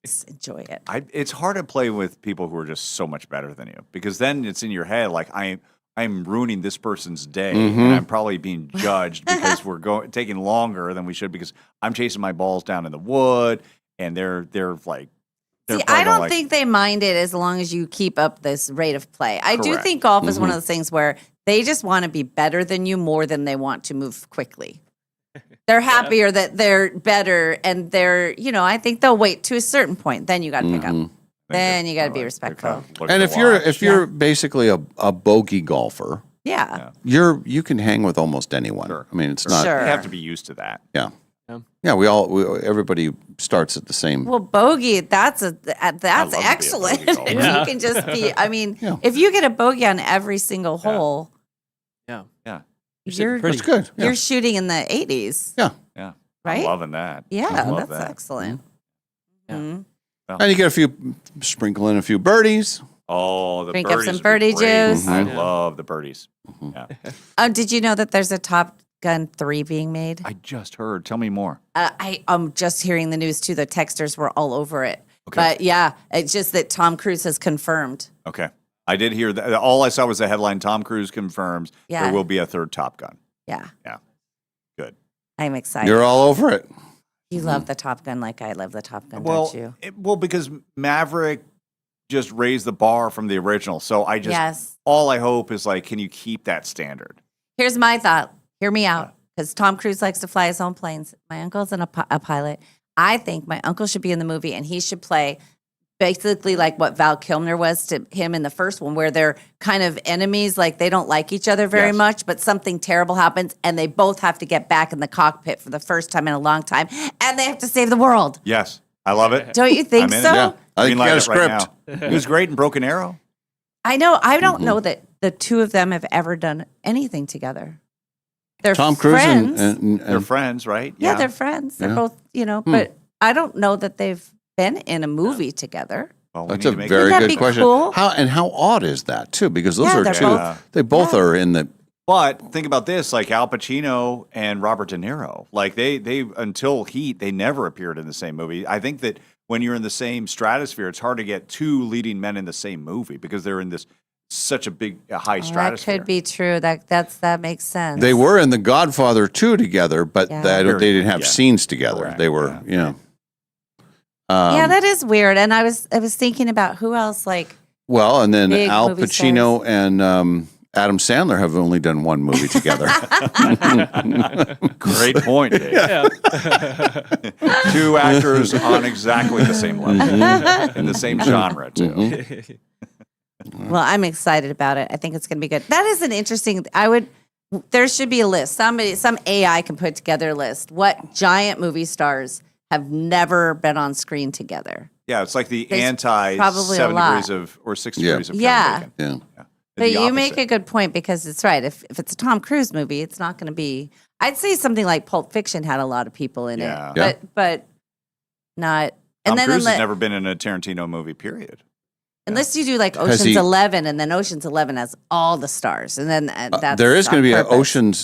Just enjoy it. It's hard to play with people who are just so much better than you, because then it's in your head like I'm ruining this person's day, and I'm probably being judged because we're taking longer than we should because I'm chasing my balls down in the wood, and they're like. See, I don't think they mind it as long as you keep up this rate of play. I do think golf is one of those things where they just want to be better than you more than they want to move quickly. They're happier that they're better, and I think they'll wait to a certain point. Then you got to pick up. Then you got to be respectful. And if you're basically a bogey golfer, you can hang with almost anyone. Sure. I mean, it's not. You have to be used to that. Yeah. Yeah, everybody starts at the same. Well, bogey, that's excellent. You can just be. I mean, if you get a bogey on every single hole, that's good. You're shooting in the 80s. Yeah, right. I'm loving that. Yeah, that's excellent. And you get sprinkle in a few birdies. Oh, the drink birdies up some birdie juice. I love the birdies. Yeah. Did you know that there's a Top Gun 3 being made? I just heard. Tell me more. I'm just hearing the news too. The texters were all over it. Okay. But yeah, it's just that Tom Cruise has confirmed. Okay. I did hear that. All I saw was the headline, Tom Cruise confirms there will be a third Top Gun. Yeah. Yeah. Good. I'm excited. You're all over it. You love the Top Gun like I love the Top Gun, don't you? Because Maverick just raised the bar from the original. So I just, Yes. all I hope is like, can you keep that standard? Here's my thought. Hear me out. Because Tom Cruise likes to fly his own planes. My uncle's a pilot. I think my uncle should be in the movie and he should play basically like what Val Kilmer was to him in the first one, where they're kind of enemies, like they don't like each other very much, but something terrible happens and they both have to get back in the cockpit for the first time in a long time and they have to save the world. Yes. I love it. Don't you think I'm in so? It. Yeah. I think you got a script. It was great in Broken Arrow. I know. I don't know that the two of them have ever done anything together. They're Tom Cruise friends. and They're friends, right? Yeah, they're friends. They're Yeah. both, but I don't know that they've been in a movie together. Well, That's a very Wouldn't that good be question. cool? How odd is that too? Because those Yeah, are they're two. both- They both are in the. But think about this, like Al Pacino and Robert De Niro. Like they until Heat, they never appeared in the same movie. I think that when you're in the same stratosphere, it's hard to get two leading men in the same movie because they're in this such a big high That stratosphere. could be true. That makes sense. They were in The Godfather 2 together, but Yeah. they didn't have Yeah. scenes together. Correct. They were, yeah, that is weird. And I was thinking about who else like Well, and then Big Al movie Pacino and Adam Sandler have only done one movie together. Great point, Dave. Two actors on exactly the same level in the same genre too. Well, I'm excited about it. I think it's going to be good. That is an interesting. There should be a list. Some AI can put together a list. What giant movie stars have never been on screen together? Yeah, it's like the There's anti probably a 7 lot. degrees of or 6 degrees of Yeah. Kevin Bacon. Yeah. But The you make opposite. a good point because it's right. If it's a Tom Cruise movie, it's not going to be. I'd say something like Pulp Fiction had a lot of people in Yeah. it, Yeah. but not. Tom And then Cruise has unless, never been in a Tarantino movie, period. unless you do like Has Ocean's he- 11, and then Ocean's 11 has all the stars, and then that's there is going to be an Ocean.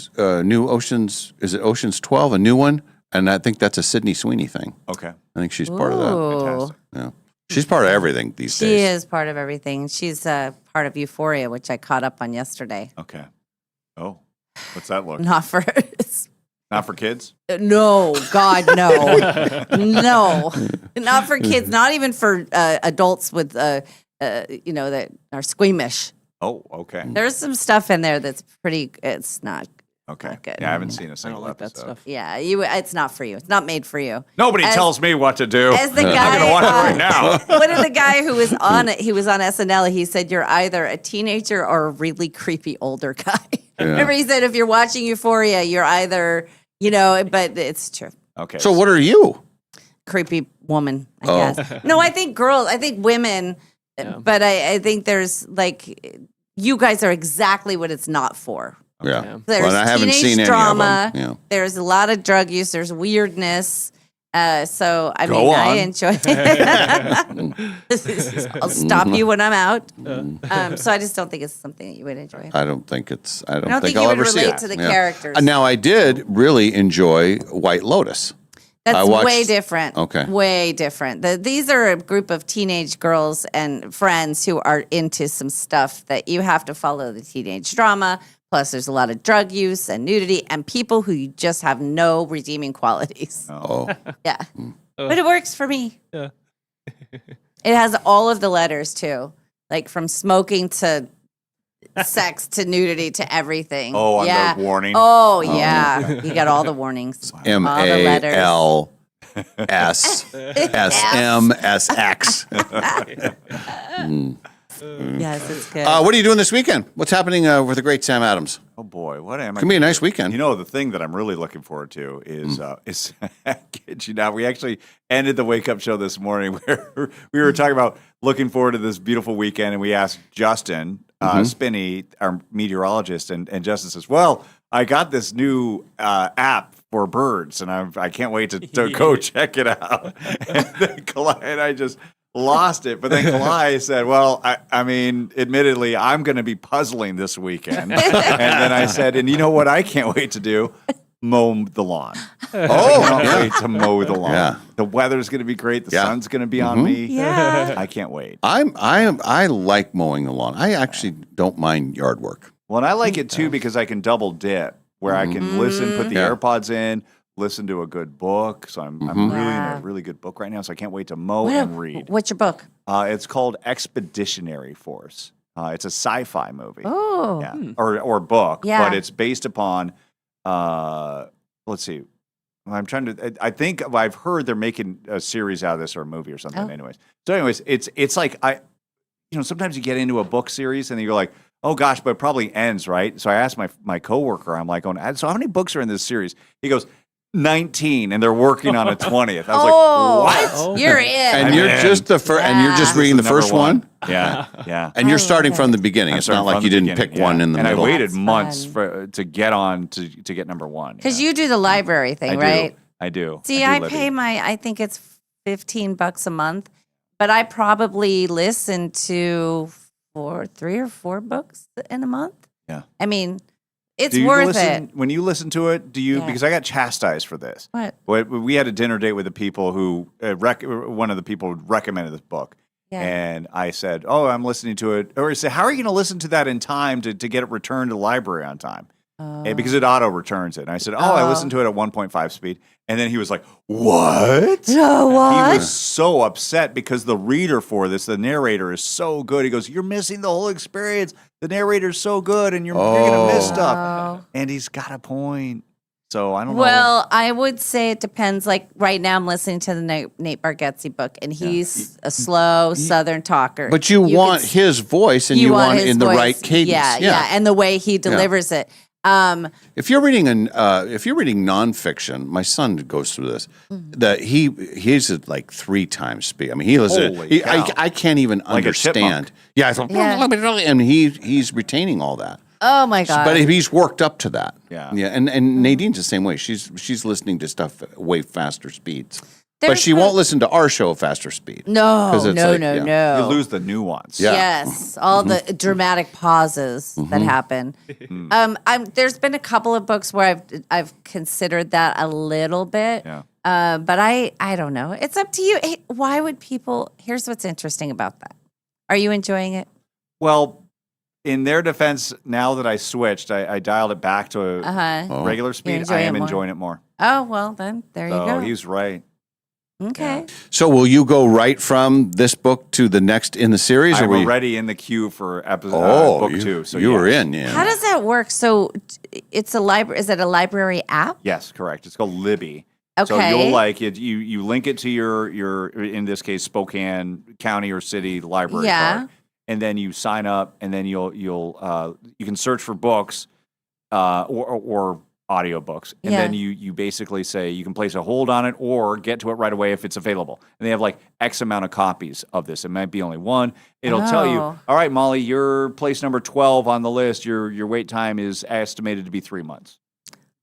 new Oceans. Is it Ocean's 12, a new one? And I think that's a Sydney Sweeney thing. Okay. I think she's part of that. Ooh. Yeah. She's part of everything these She days. is part of everything. She's part of Euphoria, which I caught up on yesterday. Okay. Oh, what's that look? Not for Not for kids? no, God, no, no, not for kids. Not even for adults with that are squeamish. Oh, okay. There's some stuff in there that's pretty. It's not. Okay. good. Yeah, I haven't seen a single episode. Yeah, it's not for you. It's not made for you. Nobody As- tells me what to do. As the I'm guy, going to watch it right now. What did the guy who was on it? He was on SNL. He said, "You're either a teenager or a really creepy older guy." Yeah. Remember, he said, "If you're watching Euphoria, you're either, but it's true. Okay. So what are you? Creepy woman, I Oh. guess. No, I think girls. I think women. But I think there's like, you guys are exactly what it's not for. Yeah. There's Well, and I haven't teenage seen any drama. of them. Yeah. There's a lot of drug use. There's weirdness. So I Go mean, on. I enjoy. I'll stop you when I'm out. So I just don't think it's something that you would enjoy. I don't think it's. I don't, don't think think you I'll would ever see relate it. to the characters. Now I did really enjoy White Lotus. That's I watched- way different. Okay. Way different. These are a group of teenage girls and friends who are into some stuff that you have to follow the teenage drama. Plus, there's a lot of drug use and nudity and people who just have no redeeming qualities. Oh. Yeah. But it works for me. Yeah. It has all of the letters too, like from smoking to sex to nudity to everything. Oh, on the yeah. warning? Oh, Oh. yeah. You got all the warnings. All the letters. MALSSMSX. Yes, it's good. What are you doing this weekend? What's happening with the great Sam Adams? Oh boy, what am I? Can be a nice weekend. You know, the thing that I'm really looking forward to is I kid you not, we actually ended the wake up show this morning where we were talking about looking forward to this beautiful weekend, and we asked Justin Spinney, our meteorologist, and Justin says, "Well, I got this new app for birds, and I can't wait to go check it out." And then Kalai and I just lost it. But then Kalai said, "Well, I mean, admittedly, I'm going to be puzzling this weekend." And then I said, "And you know what? I can't wait to do." Mow the lawn. I can't wait to mow the lawn. Yeah. The weather's going to be great. The Yeah. sun's going to be on me. Yeah. I can't wait. I like mowing the lawn. I actually don't mind yard work. Well, and I like it too because I can double dip where I can listen, put the Yeah. AirPods in, listen to a good book. So I'm Mm-hmm. really in Yeah. a really good book right now. So I can't wait to mow What- and read. What's your book? It's called Expeditionary Force. It's a sci-fi movie. Oh. Yeah. Or book, Yeah. but it's based upon. Let's see. I'm trying to. I think I've heard they're making a series out of this or a movie or something. Oh. Anyways, it's like sometimes you get into a book series and you're like, oh gosh, but it probably ends, right? So I asked my coworker, I'm like, so how many books are in this series? He goes, 19, and they're working on a 20th. I was like, what? You're in. And you're just and you're just reading the first one. Yeah, yeah. And you're I starting love from it. the beginning. I'm It's not starting like from you the didn't beginning, pick one in the and middle. I waited That's months fun. to get on to get number one. Because you do the library thing, right? I do. See, I pay I think it's $15 a month, but I probably listen to 3 or 4 books in a month. Yeah. I mean, it's Do you worth listen, it. When you listen to it, do you? Yeah. Because I got chastised for this. What? We had a dinner date with the people who one of the people recommended this book, Yeah. and I said, "Oh, I'm listening to it." Or he said, "How are you going to listen to that in time to get it returned to the library on time?" And because it auto returns it. And I said, I listened to it at 1.5 speed. And then he was like, what? No, what? He was so upset because the reader for this, the narrator, is so good. He goes, you're missing the whole experience. The narrator's so good, and you're going to miss stuff. And he's got a point. So I don't know. Well, I would say it depends. Like right now, I'm listening to the Nate Bargatze book, and he's a slow Southern talker. But you want could- his voice, and you want his in the voice. right cadence. Yeah, and the way he delivers it. If you're reading nonfiction, my son goes through this. That he's at like 3 times speed. I mean, he listens. Holy cow. I can't even Like a chipmunk. understand. Yeah, it's like, and he's retaining all that. Oh my god! But he's worked up to that. Yeah. And Nadine's the same way. She's listening to stuff at way faster speeds. But There's she won't listen to our show at faster speed. No, 'Cause it's like, yeah. You lose the nuance. Yeah. Yes, all the dramatic pauses that happen. There's been a couple of books where I've considered that a little bit. Yeah. But I don't know. It's up to you. Hey, why would people? Here's what's interesting about that. Are you enjoying it? Well, in their defense, now that I switched, I dialed it back to regular speed. enjoying I am it more. enjoying it more. Oh well, then there you So go. he's right. Okay. So will you go right from this book to the next in the series? I'm or will you- already in the queue for episode book 2. So you were yes. in, yeah. How does that work? So it's a library. Is it a library app? Yes, correct. It's called Libby. So Okay. you'll like it. You link it to your in this case Spokane County or City library Yeah. card, and then you sign up, and then you can search for books or audiobooks, and Yeah. then you basically say you can place a hold on it or get to it right away if it's available. And they have like X amount of copies of this. It might be only one. It'll tell you, Oh. all right, Molly, you're place number 12 on the list. Your wait time is estimated to be 3 months.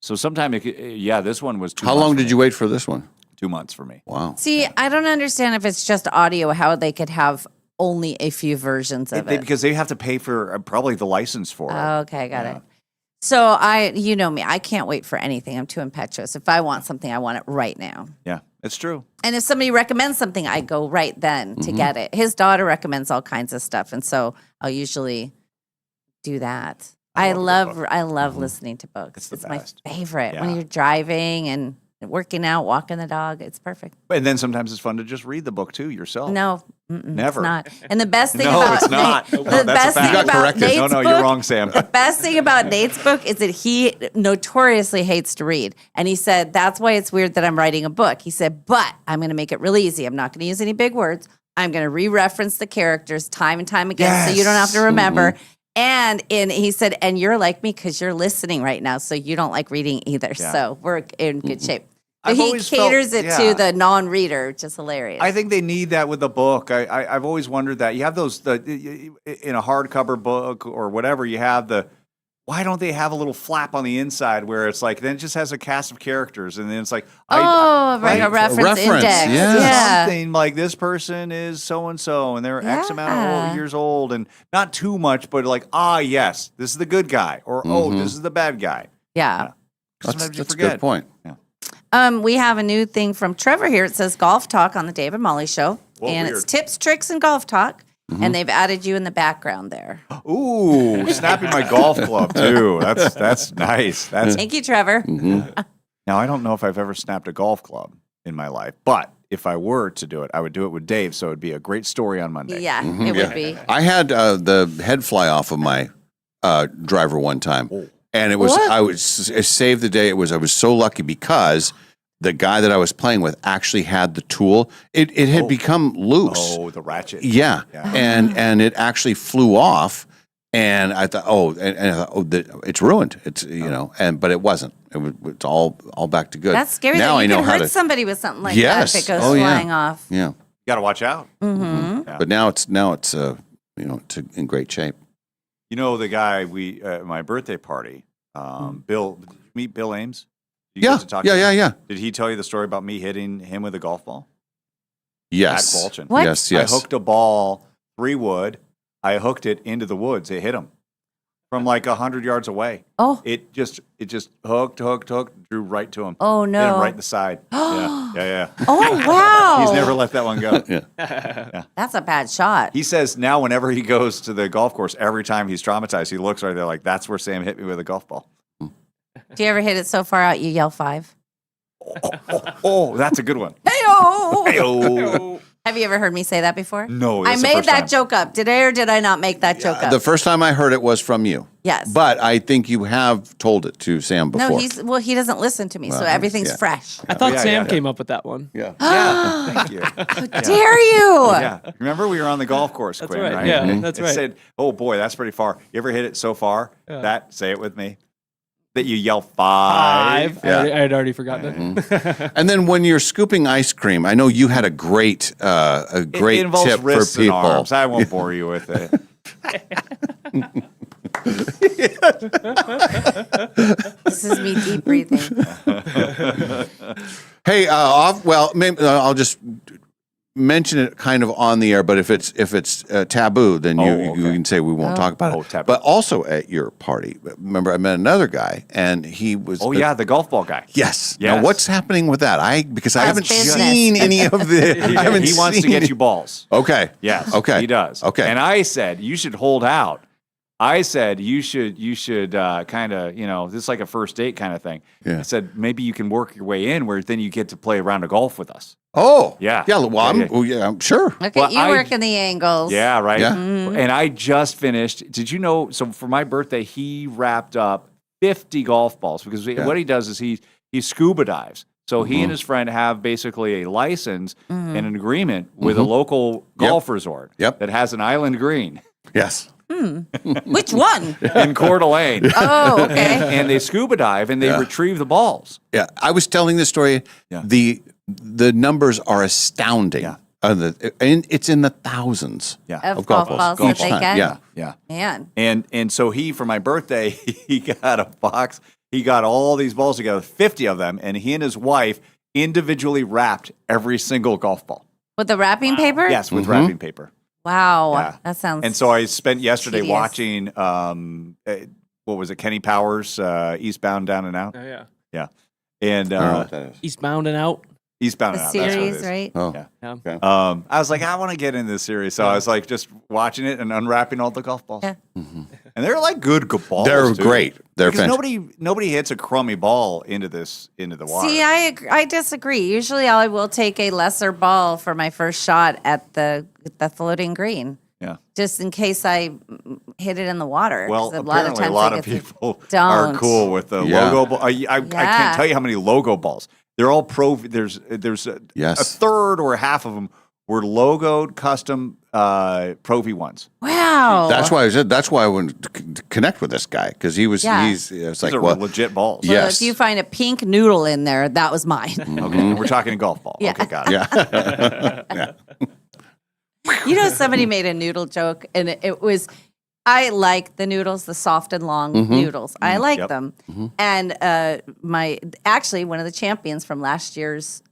So sometime, this one was 2 How months long for did me. you wait for this one? 2 months for me. Wow. See, I don't understand if it's just audio, how they could have only a few versions of it. Because they have to pay for probably the license for it. Okay, got it. So you know me, I can't wait for anything. I'm too impetuous. If I want something, I want it right now. Yeah, it's true. And if somebody recommends something, I go right then to get it. His daughter recommends all kinds of stuff, and so I'll usually do that. I love listening to books. It's my favorite. When Yeah. you're driving and working out, walking the dog, it's perfect. And then sometimes it's fun to just read the book too yourself. No, Never. It's not. And the best thing No, about it's not. Nate, No, the that's a best fact. thing You got about corrected. Nate's No, book, you're wrong, Sam. The best thing about Nate's book is that he notoriously hates to read, and he said that's why it's weird that I'm writing a book. He said, but I'm going to make it real easy. I'm not going to use any big words. I'm going to re-reference the characters time and time again, so you don't have to remember. And he said, and you're like me because you're listening right now, so you don't like reading either. Yeah. So we're in good shape. I've But he always felt- caters it yeah. to the non-reader, which is hilarious. I think they need that with a book. I've always wondered that. You have those in a hardcover book or whatever. You have why don't they have a little flap on the inside where it's like then it just has a cast of characters and then it's like like a reference index. Yeah. something like this person is so and so and they're X amount of years old and not too much, but like yes, this is the good guy or this is the bad guy. Yeah. Sometimes you That's a forget. good point. Yeah. We have a new thing from Trevor here. It says golf talk on the Dave and Molly show. Whoa, and it's weird. tips, tricks, and golf talk. And they've added you in the background there. Ooh, snapping my golf club too. That's nice. That's Thank you, Trevor. now Now, I don't know if I've ever snapped a golf club in my life, but if I were to do it, I would do it with Dave. So it'd be a great story on Monday. Yeah, it would be. I had the head fly off of my driver one time, and it was it saved the day. I was so lucky because the guy that I was playing with actually had the tool. It had become loose. Oh, the ratchet. Yeah. And it actually flew off. And I thought, it's ruined. It's but it wasn't. It's all back to good. That's scary. Now that you I know can how hurt to. somebody with something like Yes. that if it goes Oh, yeah. flying off. Yeah. You got to watch out. Mm-hmm. Yeah. But now it's in great shape. You know the guy my birthday party, Bill. Did you meet Bill Ames? Did you Yeah. get to talk to him? Yeah. Did he tell you the story about me hitting him with a golf ball? Yes. At Colchin. What? Yes. I hooked a ball 3 wood. I hooked it into the woods. It hit him from like 100 yards away. Oh. It just hooked, drew right to him. Oh, Hit no. him right in the side. Yeah. Oh, wow. He's never let that one go. That's a bad shot. He says now whenever he goes to the golf course, every time he's traumatized, he looks right there like, that's where Sam hit me with a golf ball. Do you ever hit it so far out you yell 5? Oh, that's a good one. Hey-o! Hey-o. Have you ever heard me say that before? No, I that's the made first that time. joke up. Did I or did I not make that joke up? The first time I heard it was from you. Yes. But I think you have told it to Sam before. No, he doesn't listen to me, so Well, everything's yeah. fresh. I thought Sam came up with that one. Yeah. Yeah, thank you. How dare you? Yeah. Remember we were on the golf course, That's Quinn, right. right? Yeah, Mhm. that's It right. said, oh boy, that's pretty far. You ever hit it so far? Yeah. Say it with me. That you yell 5. Yeah. I had already forgotten it. And then when you're scooping ice cream, I know you had a great It involves tip for wrists and people. arms. I won't bore you with it. This is me deep breathing. Hey, maybe I'll just mention it kind of on the air. But if it's taboo, then you can say we won't talk about it. taboo. But also at your party, remember I met another guy, and he was. The golf ball guy. Yes. Yes. Now, what's happening with that? Because I That's haven't business. seen any of the. I haven't He wants to seen get it. you balls. Okay. Yes. Okay. He does. Okay. And I said you should hold out. I said you should kind of this is like a first date kind of thing. Yeah. I said maybe you can work your way in where then you get to play a round of golf with us. Oh. Yeah. Yeah. Well, I'm sure. Look Well, at you working the angles. Yeah, right. Yeah. And I just finished. Did you know? So for my birthday, he wrapped up 50 golf balls because what he does is he scuba dives. So he and his friend have basically a license and an agreement with a local golf resort that has an island green. Yes. Which one? In Coeur d'Alene. Oh, okay. And they scuba dive and they retrieve the balls. Yeah. I was telling this story. Yeah. The numbers are astounding. Yeah. And it's in the thousands. Yeah. Of golf balls that each they time. get? Yeah. Yeah. Man. And so for my birthday, he got a box. He got all these balls together, 50 of them, and he and his wife individually wrapped every single golf ball. With the wrapping paper? Yes, with wrapping paper. Wow. Yeah. That sounds. And so I spent yesterday tedious. watching, what was it, Kenny Powers, Eastbound, Down and Out. Oh, yeah. Yeah. And I don't know what that is. Eastbound and Out. Eastbound the and Out. That's what it series, is. right? Oh. Yeah. Yeah. Okay. I was like, I want to get in this series. So I was like just watching it and unwrapping all the golf balls. Yeah. And they're like good balls. They're too. great. They're because fantastic. nobody hits a crummy ball into the water. See, I disagree. Usually I will take a lesser ball for my first shot at the floating green. Yeah. Just in case I hit it in the water. Well, 'Cause apparently a lot of people are don't. cool with the Yeah. logo ball. I can't tell you how many logo balls. They're all pro. There's a third or half of them were logoed custom Pro V ones. Wow. That's why I said. That's why I wanted to connect with this guy because he was. Yeah. It's These like are legit balls. Well, Yes. if you find a pink noodle in there, that was mine. Okay, we're talking golf ball. Yeah. Okay, got it. Yeah. You know, somebody made a noodle joke, and it was, I like the noodles, the soft and long noodles. I like Yep. them. And actually, one of the champions from last year's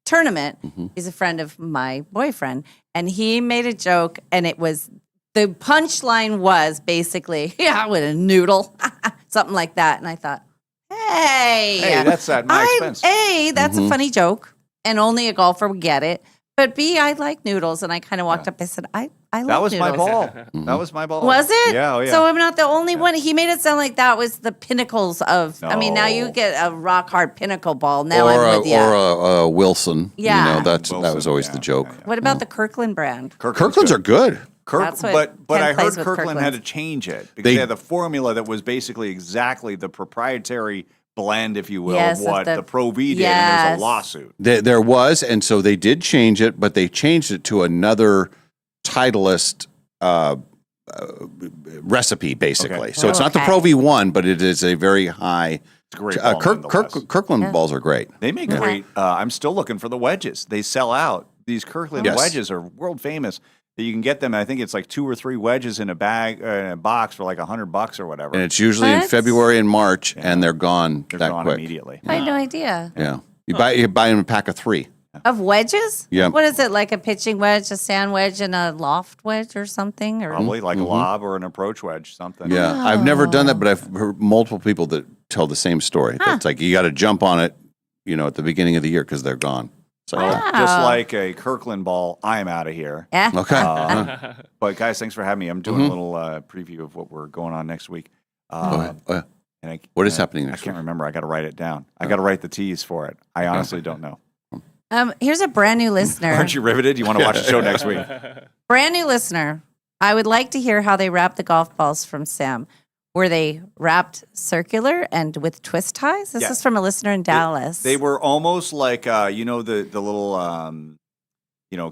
tournament is a friend of my boyfriend, and he made a joke, and it was, the punchline was basically, yeah, with a noodle, something like that. And I thought, hey, that's at my expense. A, that's a funny joke, and only a golfer would get it. But B, I like noodles, and I kind of walked up. I said, I I love That was my noodles. ball. That was my ball. Was it? Yeah, oh yeah. So I'm not the only one. He made it sound like that was the pinnacles of. I mean, now you No. get a rock hard pinnacle ball. Now or I'm with you. a Wilson. Yeah. You know, that was always the joke. What about the Kirkland brand? Kirkland's are good. That's what but Ken I plays heard with Kirkland had to Kirkland's. change it because They- they had the formula that was basically exactly the proprietary blend, if you will, Yes, of of what the- the Pro V did, and there was Yes. a lawsuit. There was, and so they did change it, but they changed it to another Titleist recipe, basically. Okay. So it's not the Okay. Pro V1, but it is a very high. It's a great ball nonetheless. Kirkland balls are great. They make Yeah. great. I'm still looking for the wedges. They sell out. These Kirkland Yes. wedges are world famous. That you can get them. I think it's like 2 or 3 wedges in a bag, in a box for like $100 or whatever. And it's usually in What? February and March, and they're gone They're that gone quick. immediately. I had no idea. Yeah, you buy them a pack of 3. Of wedges? Yeah. What is it, like a pitching wedge, a sand wedge, and a loft wedge or something? Or Probably like a lob or an approach wedge, something. Yeah, I've never done that, but I've heard multiple people that tell the same story. It's like you got to jump on it, at the beginning of the year because they're gone. So Just like a Kirkland ball, I'm out of here. Yeah. Okay. But guys, thanks for having me. I'm doing a little preview of what we're going on next week. And What is happening next I can't remember. I got to write it down. I got to write the teas for it. I honestly don't know. Here's a brand new listener. Aren't you riveted? You want to watch the show next week? Brand new listener. I would like to hear how they wrapped the golf balls from Sam. Were they wrapped circular and with twist ties? This Yeah. is from a listener in Dallas. They were almost like the little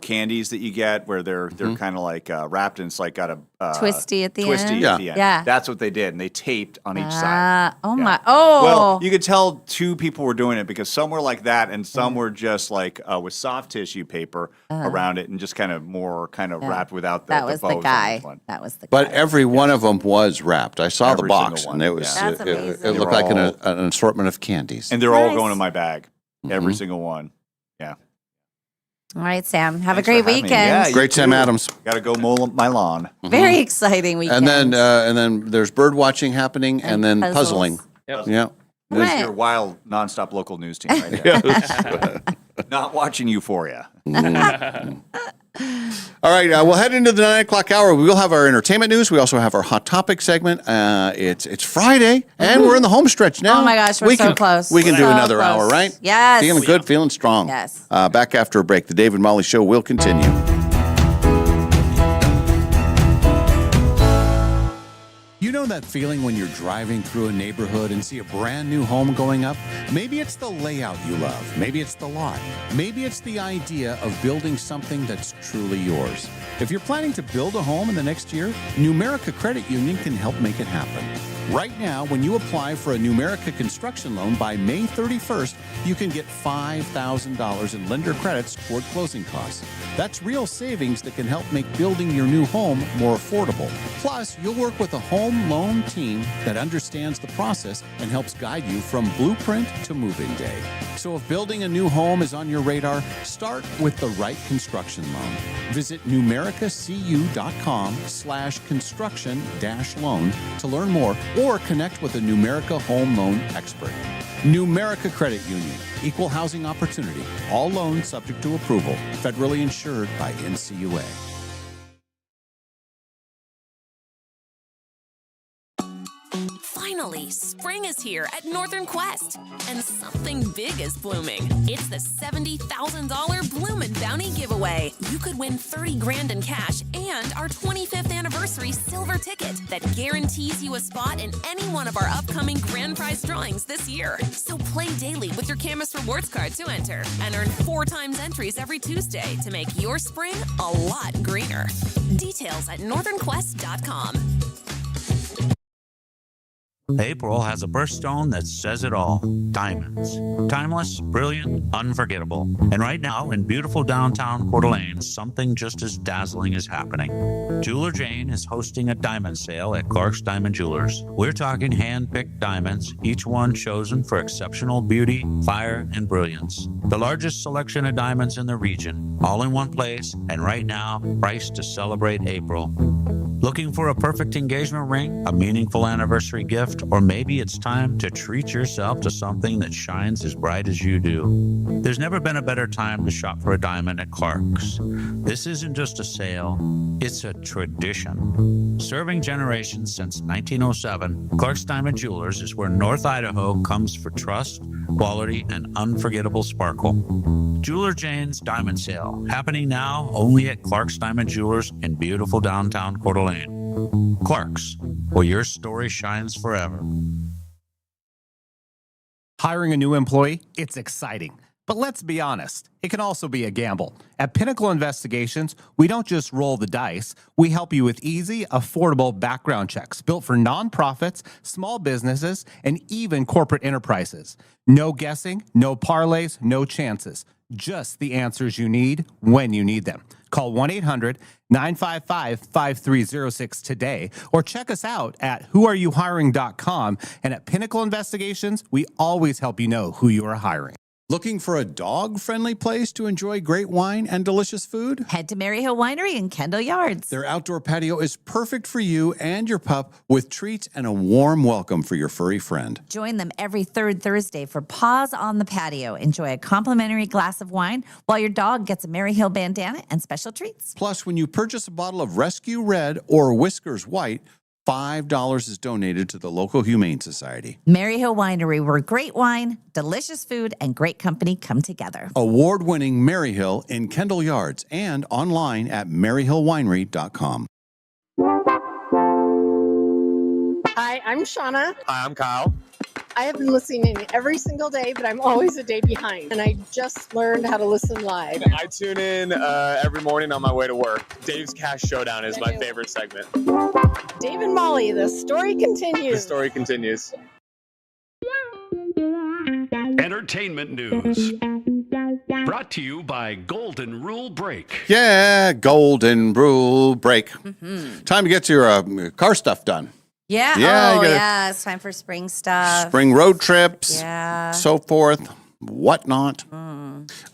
candies that you get where they're kind of like wrapped and it's like got a Twisty at the twisty end? at the end. Yeah. That's what they did, and they taped on each side. Oh my! Oh, Well, you could tell 2 people were doing it because some were like that, and some were just like with soft tissue paper around it, and just kind of wrapped without the. that was the the bows on guy. each one. That was the But every one of them was wrapped. I saw the Every box, single and one, it was yeah. That's it, amazing. it They looked were like all- an assortment of candies. And they're all Nice. going in my bag. Every single one. Yeah. All right, Sam. Have Thanks a for great having me. weekend. Yeah, you Great Sam too. Adams. Got to go mow my lawn. Very exciting weekend. And then there's bird watching happening, and then puzzles. puzzling. Yep. Yeah. That's your wild, nonstop local news team right there. Not watching Euphoria. All right, we'll head into the 9 o'clock hour. We will have our entertainment news. We also have our hot topic segment. It's Friday, and we're in the home stretch now. Oh my gosh, we're so close. We can do So another close. hour, right? Yes. Feeling good, feeling strong. Yes. Back after a break. The Dave and Molly Show will continue. You know that feeling when you're driving through a neighborhood and see a brand new home going up? Maybe it's the layout you love. Maybe it's the lot. Maybe it's the idea of building something that's truly yours. If you're planning to build a home in the next year, Numerica Credit Union can help make it happen. Right now, when you apply for a Numerica construction loan by May 31st, you can get $5,000 in lender credits toward closing costs. That's real savings that can help make building your new home more affordable. Plus, you'll work with a home loan team that understands the process and helps guide you from blueprint to move-in day. So if building a new home is on your radar, start with the right construction loan. Visit numericacu.com/construction-loan to learn more or connect with a Numerica home loan expert. Numerica Credit Union, equal housing opportunity. All loans subject to approval. Federally insured by NCUA. Finally, spring is here at Northern Quest, and something big is blooming. It's the $70,000 Bloomin' Bounty giveaway. You could win 30 grand in cash and our 25th anniversary silver ticket that guarantees you a spot in any one of our upcoming grand prize drawings this year. So play daily with your Camus Rewards card to enter and earn 4 times entries every Tuesday to make your spring a lot greener. Details at northernquest.com. April has a birthstone that says it all. Diamonds. Timeless, brilliant, unforgettable. And right now, in beautiful downtown Coeur d'Alene, something just as dazzling is happening. Jeweler Jane is hosting a diamond sale at Clark's Diamond Jewelers. We're talking hand-picked diamonds, each one chosen for exceptional beauty, fire, and brilliance. The largest selection of diamonds in the region, all in one place, and right now, priced to celebrate April. Looking for a perfect engagement ring, a meaningful anniversary gift, or maybe it's time to treat yourself to something that shines as bright as you do? There's never been a better time to shop for a diamond at Clark's. This isn't just a sale, it's a tradition. Serving generations since 1907, Clark's Diamond Jewelers is where North Idaho comes for trust, quality, and unforgettable sparkle. Jeweler Jane's Diamond Sale, happening now only at Clark's Diamond Jewelers in beautiful downtown Coeur d'Alene. Clark's, where your story shines forever. Hiring a new employee? It's exciting. But let's be honest, it can also be a gamble. At Pinnacle Investigations, we don't just roll the dice. We help you with easy, affordable background checks built for nonprofits, small businesses, and even corporate enterprises. No guessing, no parlays, no chances. Just the answers you need when you need them. Call 1-800-955-5306 today or check us out at whoareyouhiring.com. And at Pinnacle Investigations, we always help you know who you are hiring. Looking for a dog-friendly place to enjoy great wine and delicious food? Head to Maryhill Winery in Kendall Yards. Their outdoor patio is perfect for you and your pup with treats and a warm welcome for your furry friend. Join them every third Thursday for Paws on the Patio. Enjoy a complimentary glass of wine while your dog gets a Maryhill bandana and special treats. Plus, when you purchase a bottle of Rescue Red or Whiskers White, $5 is donated to the local Humane Society. Maryhill Winery, where great wine, delicious food, and great company come together. Award-winning Maryhill in Kendall Yards and online at maryhillwinery.com. Hi, I'm Shauna. Hi, I'm Kyle. I have been listening every single day, but I'm always a day behind. And I just learned how to listen live. I tune in every morning on my way to work. Dave's Cash Showdown is my favorite segment. Dave and Molly, the story continues. The story continues. Entertainment news. Brought to you by Golden Rule Brake. Yeah, Golden Rule Brake. Time to get your car stuff done. Yeah. Yeah, you gotta- Yeah. It's time for spring stuff. Spring road trips, Yeah. so forth, whatnot.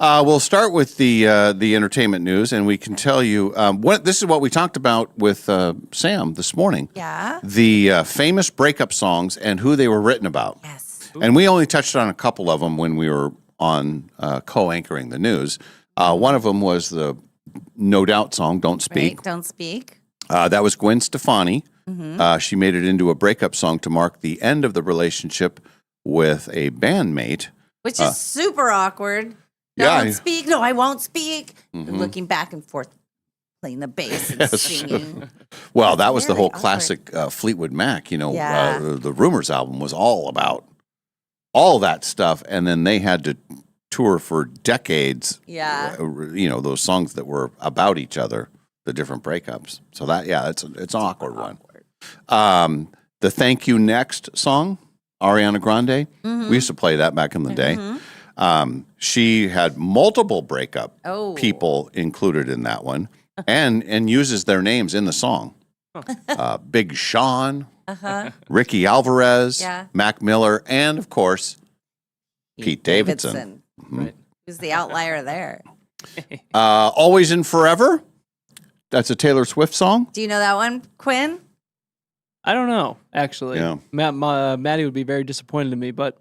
We'll start with the entertainment news, and we can tell you this is what we talked about with Sam this morning. Yeah. The famous breakup songs and who they were written about. Yes. And we only touched on a couple of them when we were on co-anchoring the news. One of them was the No Doubt song, Don't Speak. Right, Don't Speak. That was Gwen Stefani. Mhm. She made it into a breakup song to mark the end of the relationship with a bandmate. Which is super awkward. Yeah. Don't speak. No, I won't speak. Mhm. Looking back and forth, playing the bass and Yes. singing. Well, that was the Very whole awkward. classic Fleetwood Mac. Yeah. The Rumors album was all about all that stuff, and then they had to tour for decades. Yeah. Those songs that were about each other, the different breakups. So it's an awkward one. The Thank You Next song, Ariana Grande. Mhm. We used to play that back in the day. She had multiple breakup Oh. people included in that one, and uses their names in the song. Big Sean, Uh-huh. Ricky Alvarez, Yeah. Mac Miller, and of course Pete Davidson. Who's the outlier there? Always and Forever. That's a Taylor Swift song. Do you know that one, Quinn? I don't know, actually. Yeah. Maddie would be very disappointed in me, but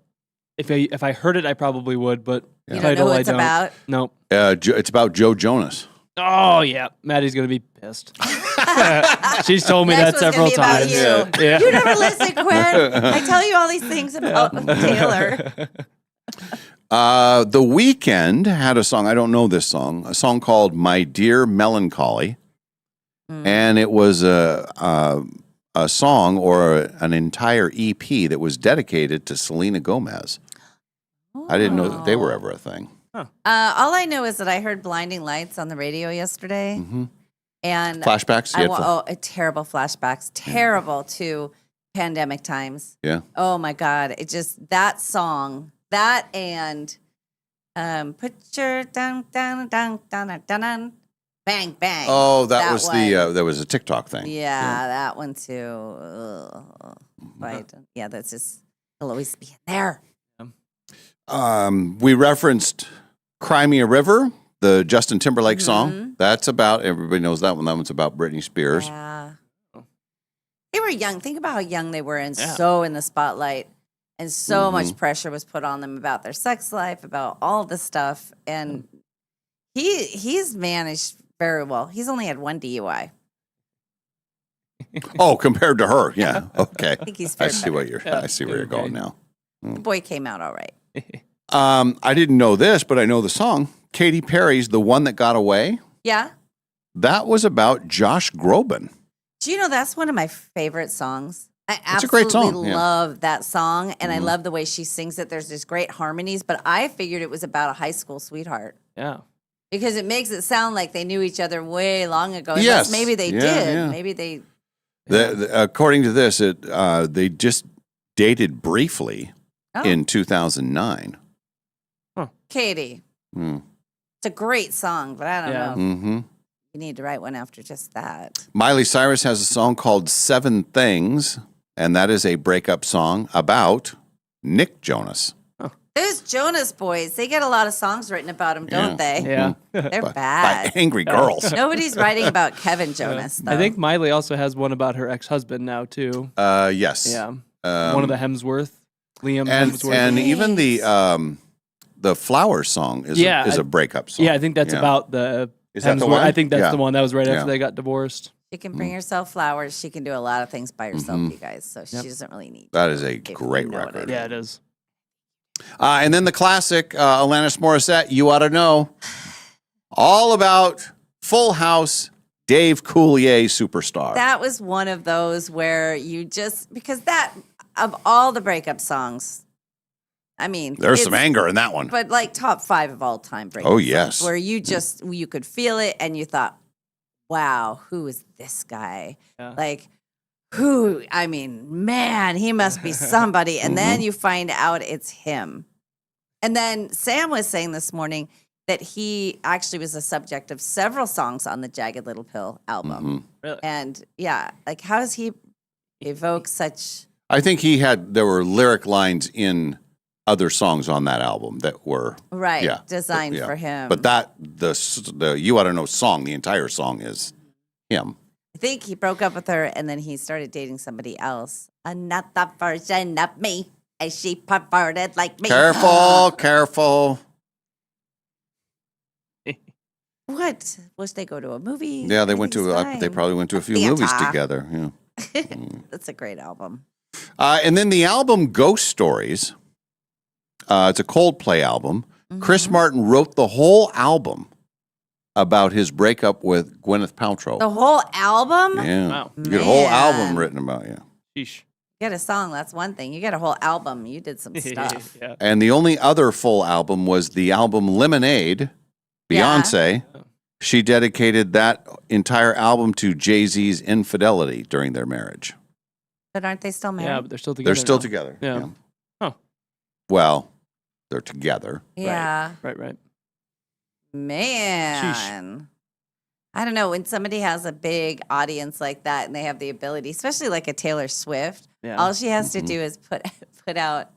if I heard it, I probably would. But You the don't know title, who I it's don't. about? Nope. It's about Joe Jonas. Oh yeah, Maddie's gonna be pissed. She's told me Next that one's gonna several be about times. you. Yeah. You never listen, Quinn. I tell you all these things about Taylor. The Weeknd had a song. I don't know this song. A song called "My Dear Melancholy," and it was a song or an entire EP that was dedicated to Selena Gomez. I didn't know that they were ever a thing. All I know is that I heard Blinding Lights on the radio yesterday. And Flashbacks? You had terrible flashbacks. Terrible to pandemic times. Yeah. Oh my God. It just, that song, that and put your down, bang, bang. Oh, that was one. there was a TikTok thing. Yeah, that one too. Ugh. Right. Yeah, that's just, he'll always be in there. We referenced Cry Me a River, the Justin Timberlake song. That's about, everybody knows that one. That one's about Britney Spears. Yeah. They were young. Think about how young they were and so in the spotlight. And so much pressure was put on them about their sex life, about all this stuff. And he's managed very well. He's only had one DUI. Oh, compared to her, yeah. Okay. I think he's I fared see what better. you're. I see where you're going now. The boy came out all right. I didn't know this, but I know the song. Katy Perry's "The One That Got Away." Yeah. That was about Josh Groban. Do you know that's one of my favorite songs? I It's a absolutely great song, yeah. love that song, and I love the way she sings it. There's these great harmonies, but I figured it was about a high school sweetheart. Yeah. Because it makes it sound like they knew each other way long ago. Yes. Unless maybe they Yeah, did. yeah. Maybe they. According to this, they just dated briefly Oh. in 2009. Katie. Mm. It's a great song, but I don't know. Mm-hmm. You need to write one after just that. Miley Cyrus has a song called "7 Things," and that is a breakup song about Nick Jonas. Those Jonas Boys, they get a lot of songs written about them, don't they? Yeah. They're By bad. angry girls. Nobody's writing about Kevin Jonas, though. I think Miley also has one about her ex-husband now too. Yes. Yeah. One of the Hemsworth, Liam and Hemsworth. and even the Flowers song is a breakup song. Yeah, I think that's Yeah. about the. Is that the Hemsworth. one? I think that's Yeah. the one. That was right Yeah. after they got divorced. She can bring herself flowers. She can do a lot of things by herself, Mhm. you guys. So she doesn't really need. That is a if you great know what I record. mean. Yeah, it is. And then the classic Alanis Morissette, "You Ought to Know," all about Full House, Dave Coulier superstar. That was one of those where you just because that of all the breakup songs, I mean, There's some it's- anger in that one. but like top 5 of all time breakup. Oh, songs, yes. where you could feel it and you thought, wow, who is this guy? Yeah. Like. Who, I mean, man, he must be somebody. And then you find out it's him. And then Sam was saying this morning that he actually was the subject of several songs on the Jagged Little Pill album. Really? And yeah, like how does he evoke such. I think there were lyric lines in other songs on that album that were Right, designed for him. But the "You Ought to Know" song, the entire song is him. I think he broke up with her and then he started dating somebody else. Another version of me, as she perverted like me. Careful, careful. What? Wish they go to a movie? Yeah, they went Everything's to. They fine. probably went to a few Theater. movies together. Yeah. That's a great album. And then the album "Ghost Stories." It's a Coldplay album. Chris Martin wrote the whole album about his breakup with Gwyneth Paltrow. The whole album? Yeah, Wow. you get a whole Man. album written about you. Sheesh. You get a song, that's one thing. You get a whole album, you did some stuff. Yeah. And the only other full album was the album Lemonade, Yeah. Beyonce. She dedicated that entire album to Jay-Z's infidelity during their marriage. But aren't they still married? Yeah, but they're still together. They're still now. together. Yeah. Huh. Well, they're together. Yeah. Right. Man. I don't know. When somebody has a big audience like that and they have the ability, especially like a Taylor Swift, Yeah. all she has to do is put out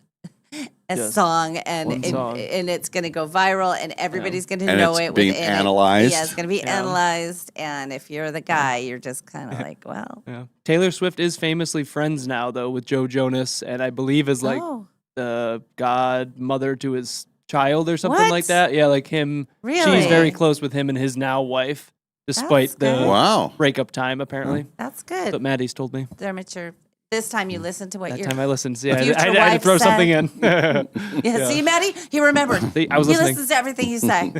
a Just song and one song. and it's going to go viral and everybody's going to And know it's it. being within analyzed. Yeah, it's going to be Yeah. analyzed. And if you're the guy, you're just kind of like, well. Yeah. Taylor Swift is famously friends now, though, with Joe Jonas, and I believe is like Oh. the godmother to his child or something like What? that. Yeah, like him. Really? She's very close with him and his now wife, despite That's the good. Wow. breakup time, apparently. That's That's good. what Maddie's told me. They're mature. This time you listen to what That your time I listened. Yeah, future I had to wife throw something said. in. Yeah, see, Maddie, he remembered. See, I was he listening. listens to everything you say.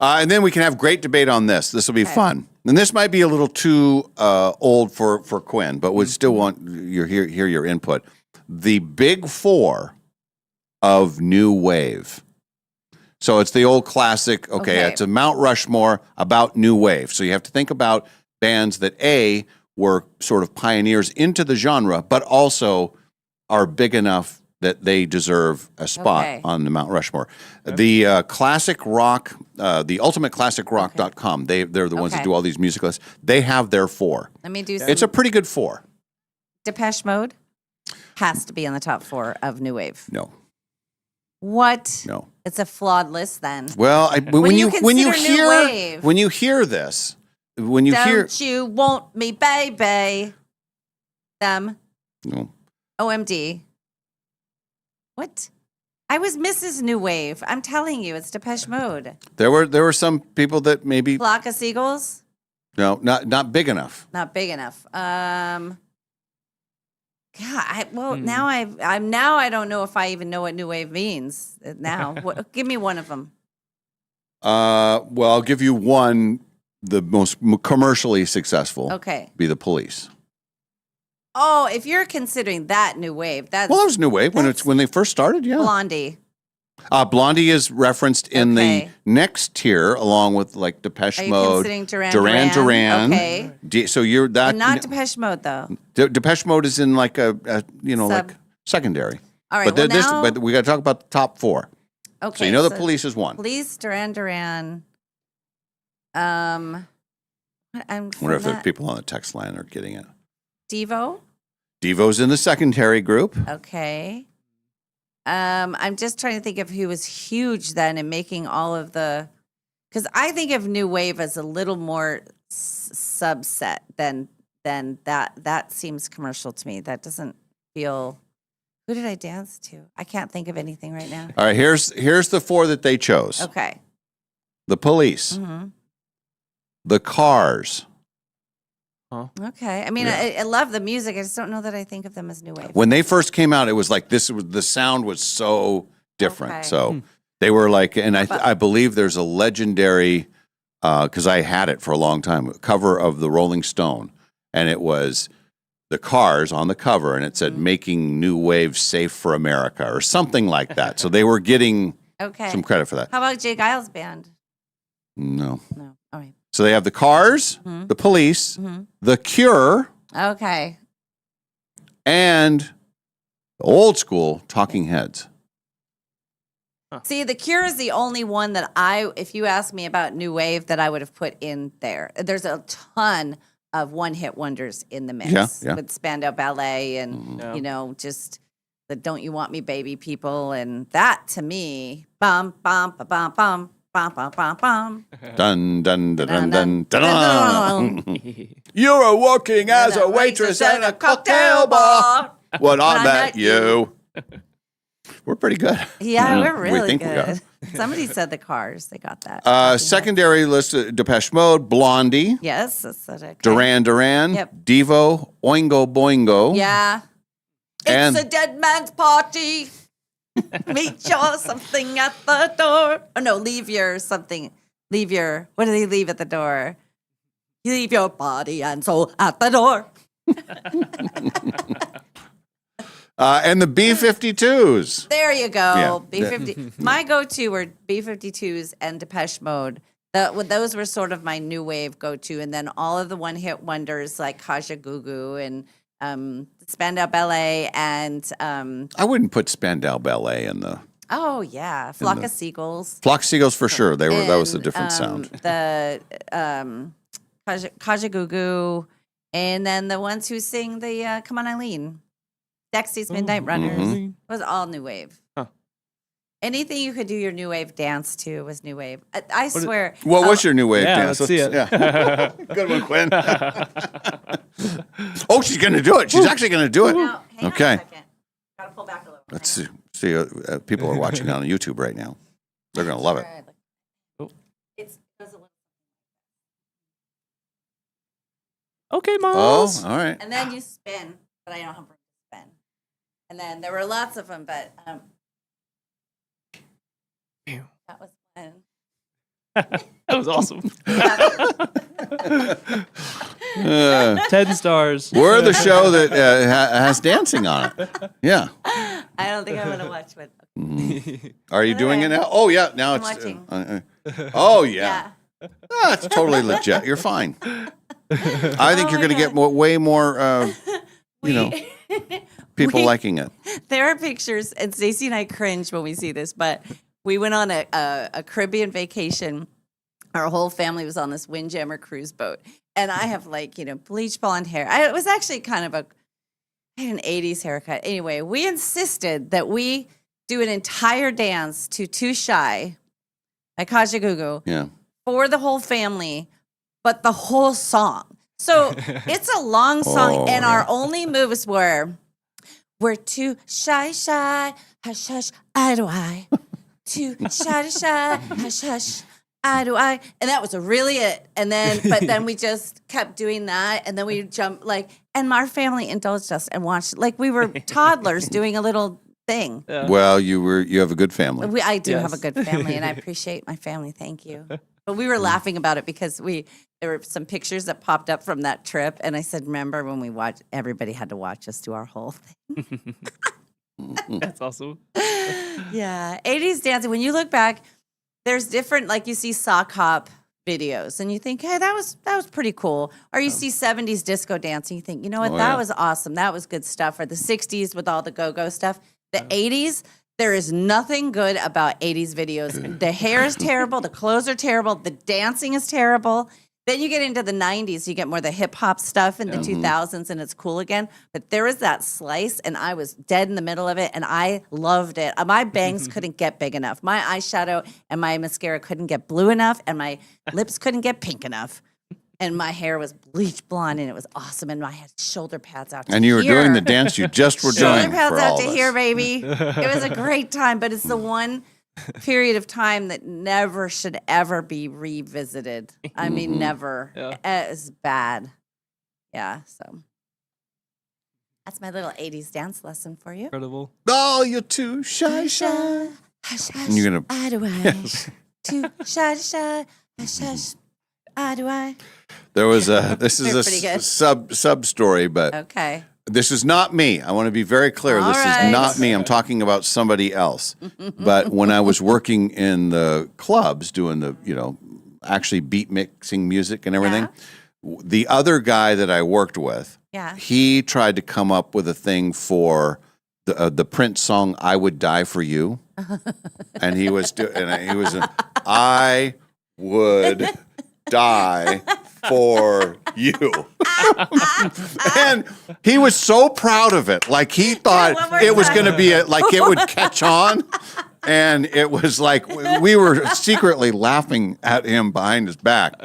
And then we can have great debate on this. This will be Okay. fun. And this might be a little too old for Quinn, but we still want hear your input. The big four of new wave. So it's the old classic. Okay, Okay. it's a Mount Rushmore about new wave. So you have to think about bands that were sort of pioneers into the genre, but also are big enough that they deserve a spot Okay. on the Mount Rushmore. The classic rock, the ultimateclassicrock.com, they're the ones that Okay. do all these music lists. They have their four. Let me do some. It's a pretty good four. Depeche Mode has to be in the top 4 of New Wave. No. What? No. It's a flawed list then. Well, when When you you consider new hear wave. when you hear this, when you hear Don't you want me, baby? Them. No. OMD. What? I was Mrs. New Wave. I'm telling you, it's Depeche Mode. there were some people that maybe Flock of Seagulls. no, not big enough. Not big enough. Now I don't know if I even know what new wave means. Now, give me one of them. Well, I'll give you one. The most commercially successful. Okay. Be the Police. Oh, if you're considering that new wave, that's Well, that was new wave when they first started. Yeah. Blondie. Blondie is referenced in the next tier, along with like Depeche Are you Mode, considering Duran Duran. Okay. So you're that. But not Depeche Mode though. Depeche Mode is in like a like secondary. All right. But we got to talk about the top four. Okay. So you know the Police is one. Police, Duran Duran. I wonder if there's people on the text line are getting it. Devo. Devo's in the secondary group. Okay. I'm just trying to think of who was huge then in making all of the, because I think of new wave as a little more subset than that. That seems commercial to me. That doesn't feel. Who did I dance to? I can't think of anything right now. All right, here's the four that they chose. Okay. The Police. Mm-hmm. The Cars. Okay. I mean, I love the music. I just don't know that I think of them as new wave. When they first came out, it was like the sound was so different. Okay. So they were like, and I believe there's a legendary, because I had it for a long time, cover of the Rolling Stone, and it was the Cars on the cover, and it said "Making New Wave Safe for America" or something like that. So they were getting some credit for that. How about Jay Giles Band? No. No. All right. So they have the Cars, the Police, the Cure, Okay. and the old school Talking Heads. See, The Cure is the only one that if you ask me about new wave, that I would have put in there. There's a ton of one-hit wonders in the mix Yeah. with Spandau Ballet and, just the Don't You Want Me Baby people. And that, to me, bum, bum, ba, bum, bum, bum, bum, bum, bum. Dun, dun, dun, dun, dun, dun. You were working as a waitress at a cocktail bar when I met you. We're pretty good. Yeah, we're We really think we are. good. Somebody said the Cars. They got that. Secondary list: Depeche Mode, Blondie, Yes, that's okay. Duran Duran, Yep. Devo, Oingo Boingo. Yeah. And- It's a dead man's party. Meet your something at the door. Oh, no, leave your something. What do they leave at the door? You leave your body and soul at the door. And the B-52s. There you go. Yeah. B-50. My go-to were B-52s and Depeche Mode. Those were sort of my new wave go-to. And then all of the one-hit wonders like Kaja Gugu and Spandau Ballet and... I wouldn't put Spandau Ballet in the oh, yeah. Flock of Seagulls. Flock Seagulls for sure. That was a And, different sound. The Kaja Gugu, and then the ones who sing the Come On Eileen, Dexy's Midnight Runners. Mhm. It was all new wave. Anything you could do your new wave dance to was new wave. I swear. What was your new wave dance? Let's see it. Yeah. Good one, Quinn. Oh, she's going to do it. She's actually going to do it. Now, hang on a Okay. second. Gotta pull back a little. Let's see. People are watching on YouTube right now. They're going to love it. It goes a little. Okay, Oh, Miles. all right. And then you spin, but I don't have room to spin. And then there were lots of them, but that was fun. That was awesome. 10 stars. We're the show that has dancing on it. Yeah. I don't think I'm going to watch one. Are you doing it now? Oh, yeah. Now I'm it's. watching. Oh, yeah. It's totally legit. You're fine. I think you're going to get way more, people liking it. There are pictures, and Stacey and I cringe when we see this, but we went on a Caribbean vacation. Our whole family was on this Windjammer cruise boat. And I have bleach blonde hair. It was actually kind of I had an 80s haircut. Anyway, we insisted that we do an entire dance to Too Shy by Kaja Gugu Yeah. for the whole family but the whole song. So it's a long song, and our only moves were, we're too shy, hush, hush, eye to eye. Too shy, hush, hush, eye to eye. And that was really it. And then, but then we just kept doing that, and then we jumped, like, and our family indulged us and watched, like we were toddlers doing a little thing. Well, you have a good family. I do have a good family, and I appreciate my family. Thank you. But we were laughing about it because there were some pictures that popped up from that trip, and I said, remember when we watched, everybody had to watch us do our whole thing. That's awesome. Yeah, 80s dancing. When you look back, there's different, like you see sock hop videos, and you think, hey, that was pretty cool. Or you see 70s disco dancing, you think, you know what, that was awesome. That was good stuff. Or the 60s with all the go-go stuff. The 80s, there is nothing good about 80s videos. The hair is terrible. The clothes are terrible. The dancing is terrible. Then you get into the 90s. You get more of the hip-hop stuff in the 2000s, and it's cool again. But there was that slice, and I was dead in the middle of it, and I loved it. My bangs couldn't get big enough. My eyeshadow and my mascara couldn't get blue enough, and my lips couldn't get pink enough. And my hair was bleach blonde, and it was awesome. And I had shoulder pads out to And you were here. doing the dance you just were doing. Shoulder pads for out all to of us. here, baby. It was a great time, but it's the one period of time that never should ever be revisited. I mean, never. It's bad. Yeah, so that's my little 80s dance lesson for you. Incredible. Oh, you're too shy. Hush, hush, And you're gonna. eye to eye. Yes. Too shy, hush, hush, eye to eye. There was a. This is They're a pretty good. sub story, but Okay. this is not me. I want to be very clear. All This right. is not me. I'm talking about somebody else. But when I was working in the clubs, doing the actually beat mixing music and everything, the other guy that I worked with, he tried to come up with a thing for the Prince song "I Would Die for You," and he was I would die for you. And he was so proud of it. Like he thought it was going to be like it would catch on. And it was like we were secretly laughing at him behind his back.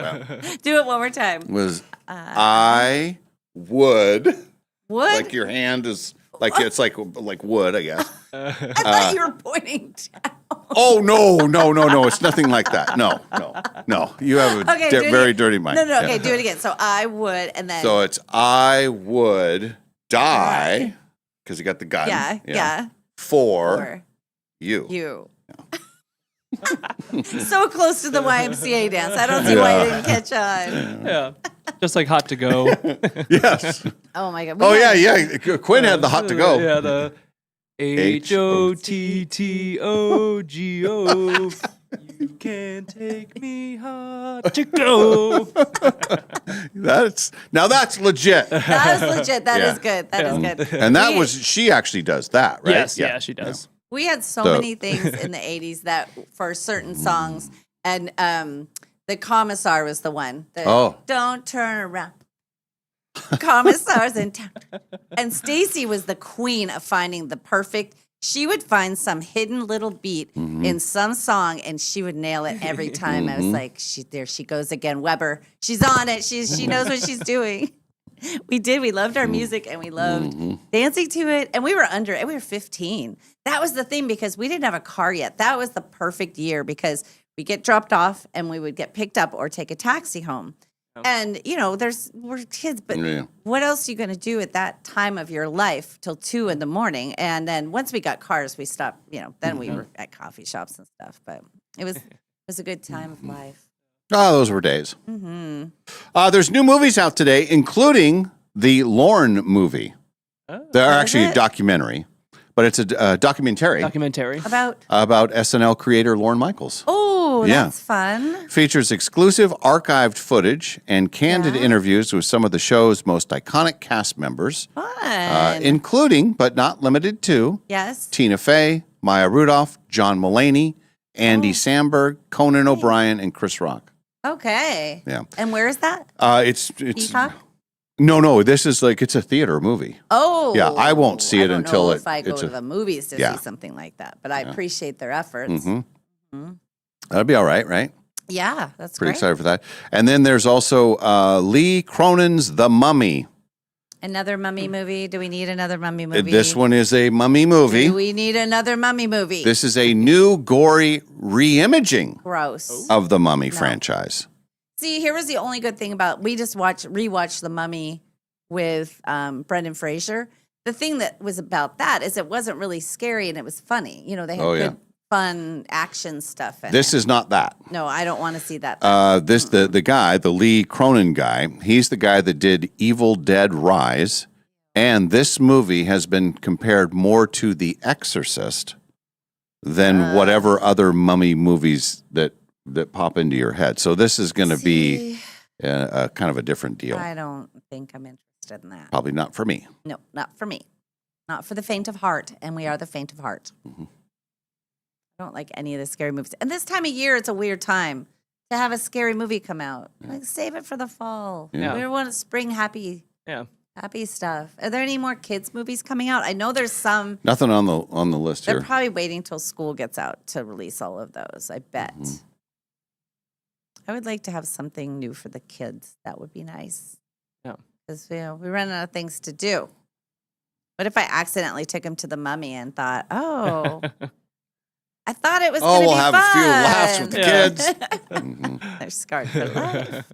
Do it one more time. Was I would Would? like your hand is like it's like wood, I guess. I thought you were pointing down. Oh no! It's nothing like that. No. You have a Okay, very dirty mind. No, okay, Yeah. do it again. So I would, and then. So it's I would die because you got the gun. Yeah. For you. You. So close to the YMCA dance. I don't see why you didn't catch on. Yeah. Just like Hot to Go. Yes. Oh my God. Oh yeah. Quinn had the hot to go. Yeah, the HOTTOGO. You can take me hot to go. That's legit. That is legit. That is Yeah. good. That is good. And that was she actually does that, right? Yes, yeah, she does. We had so So- many things in the 80s that for certain songs, and the Commissar was the one. Oh. Don't turn around. Commissar's in town. And Stacy was the queen of finding the perfect. She would find some hidden little beat in some song, and she would nail it every time. I was like, there she goes again, Weber. She's on it. She knows what she's doing. We did. We loved our music, and we loved dancing to it. And we were under it. We were 15. That was the thing because we didn't have a car yet. That was the perfect year because we get dropped off and we would get picked up or take a taxi home. And, we're kids, but what else are you going to do at that time of your life till 2 a.m? And then once we got cars, we stopped, then we were at coffee shops and stuff. But it was a good time of life. Oh, those were days. Mm-hmm. There's new movies out today, including the Lorne movie. They're actually a documentary, but it's a documentary About, about SNL creator Lorne Michaels. oh, Yeah. that's fun. Features exclusive archived footage and candid interviews with some of the show's most iconic cast members, Fun. including, but not limited to, Yes. Tina Fey, Maya Rudolph, John Mulaney, Andy Samberg, Conan O'Brien, and Chris Rock. Okay. Yeah. And where is that? It's Peacock? no. This is it's a theater movie. Oh. Yeah, I won't see it I don't until know it. if I go it's to the movies to yeah. see something like that, but I appreciate their efforts. Mhm. That'll be all right, right? Yeah, that's Pretty great. excited for that. And then there's also Lee Cronin's The Mummy. Another mummy movie. Do we need another mummy movie? This one is a mummy movie. Do we need another mummy movie? This is a new gory reimaging Gross. of the Mummy franchise. See, here was the only good thing about we just rewatched The Mummy with Brendan Fraser. The thing that was about that is it wasn't really scary and it was funny. You know, they had good, fun action stuff in This it. is not that. No, I don't want to see that. The guy, the Lee Cronin guy, he's the guy that did Evil Dead Rise, and this movie has been compared more to The Exorcist than whatever other mummy movies that pop into your head. So this is going to be a kind of a different deal. I don't think I'm interested in that. Probably not for me. No, not for me. Not for the faint of heart, and we are the faint of heart. Mm-hmm. I don't like any of the scary movies. And this time of year, it's a weird time to have a scary movie come out. Like, save it for the fall. Yeah. We want spring happy stuff. Are there any more kids movies coming out? I know there's some. Nothing on the list They're here. probably waiting till school gets out to release all of those, I bet. Mm-hmm. I would like to have something new for the kids. That would be nice. Yeah. Because we run out of things to do. What if I accidentally took him to the Mummy and thought, oh, I thought it was going to be we'll have fun. a few laughs with the kids. They're scarred for life.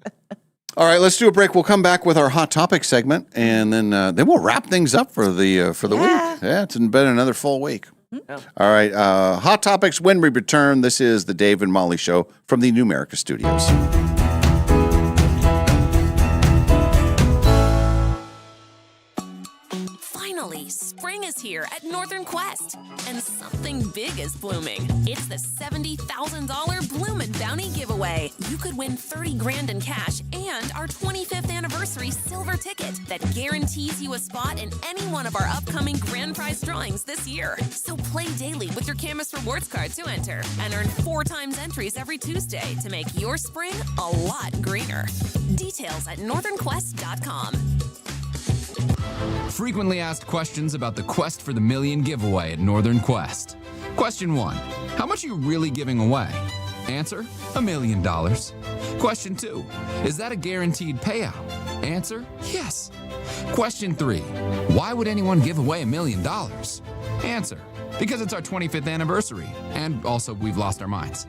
All right, let's do a break. We'll come back with our hot topic segment, and then we'll wrap things up for the week. Yeah, it's been another full week. Mm-hmm. All right, hot topics when we return. This is the Dave and Molly Show from the Numerica Studios. Finally, spring is here at Northern Quest, and something big is blooming. It's the $70,000 Bloomin' Bounty giveaway. You could win 30 grand in cash and our 25th anniversary silver ticket that guarantees you a spot in any one of our upcoming grand prize drawings this year. So play daily with your Camus Rewards card to enter and earn 4 times entries every Tuesday to make your spring a lot greener. Details at northernquest.com. Frequently asked questions about the Quest for the Million giveaway at Northern Quest. Question 1. How much are you really giving away? Answer, $1 million. Question 2. Is that a guaranteed payout? Answer, yes. Question 3. Why would anyone give away $1 million? Answer, because it's our 25th anniversary, and also we've lost our minds.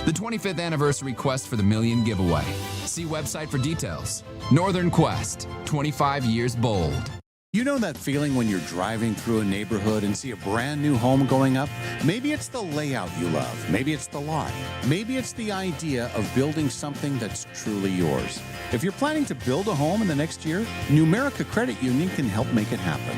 The 25th anniversary Quest for the Million giveaway. See website for details. Northern Quest, 25 years bold. You know that feeling when you're driving through a neighborhood and see a brand new home going up? Maybe it's the layout you love. Maybe it's the lot. Maybe it's the idea of building something that's truly yours. If you're planning to build a home in the next year, Numerica Credit Union can help make it happen.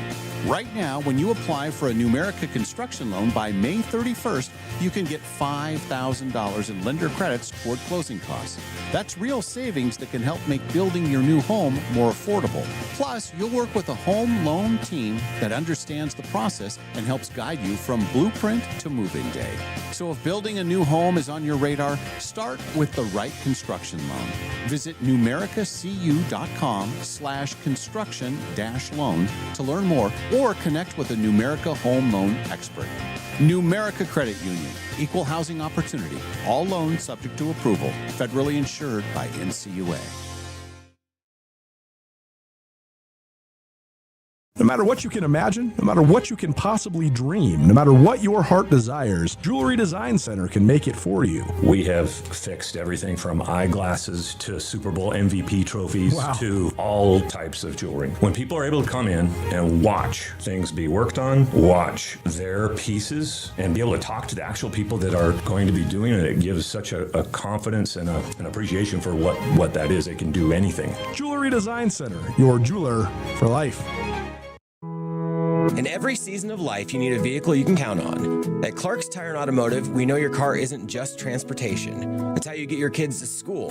Right now, when you apply for a Numerica construction loan by May 31st, you can get $5,000 in lender credits toward closing costs. That's real savings that can help make building your new home more affordable. Plus, you'll work with a home loan team that understands the process and helps guide you from blueprint to move-in day. So if building a new home is on your radar, start with the right construction loan. Visit numericacu.com/construction-loan to learn more or connect with a Numerica home loan expert. Numerica Credit Union, equal housing opportunity. All loans subject to approval. Federally insured by NCUA. No matter what you can imagine, no matter what you can possibly dream, no matter what your heart desires, Jewelry Design Center can make it for you. We have fixed everything from eyeglasses to Super Bowl MVP trophies to all types of jewelry. When people are able to come in and watch things be worked on, watch their pieces, and be able to talk to the actual people that are going to be doing it, it gives such a confidence and an appreciation for what that is. They can do anything. Jewelry Design Center, your jeweler for life. In every season of life, you need a vehicle you can count on. At Clark's Tire and Automotive, we know your car isn't just transportation. It's how you get your kids to school,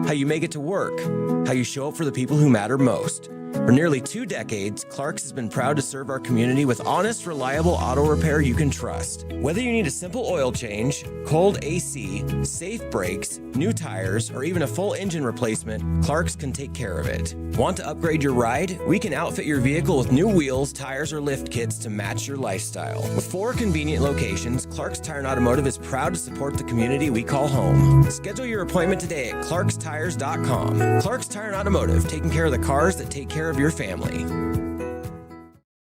how you make it to work, how you show up for the people who matter most. For nearly 2 decades, Clark's has been proud to serve our community with honest, reliable auto repair you can trust. Whether you need a simple oil change, cold AC, safe brakes, new tires, or even a full engine replacement, Clark's can take care of it. Want to upgrade your ride? We can outfit your vehicle with new wheels, tires, or lift kits to match your lifestyle. With 4 convenient locations, Clark's Tire and Automotive is proud to support the community we call home. Schedule your appointment today at clarkstires.com. Clark's Tire and Automotive, taking care of the cars that take care of your family.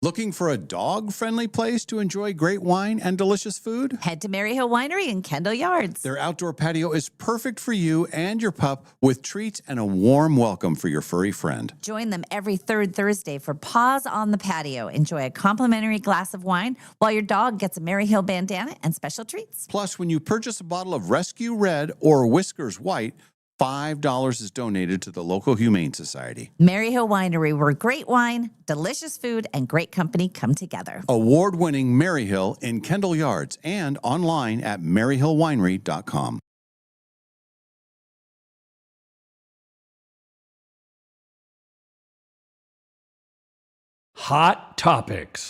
Looking for a dog-friendly place to enjoy great wine and delicious food? Head to Maryhill Winery in Kendall Yards. Their outdoor patio is perfect for you and your pup with treats and a warm welcome for your furry friend. Join them every third Thursday for Paws on the Patio. Enjoy a complimentary glass of wine while your dog gets a Maryhill bandana and special treats. Plus, when you purchase a bottle of Rescue Red or Whiskers White, $5 is donated to the local Humane Society. Maryhill Winery, where great wine, delicious food, and great company come together. Award-winning Maryhill in Kendall Yards and online at maryhillwinery.com. Hot Topics.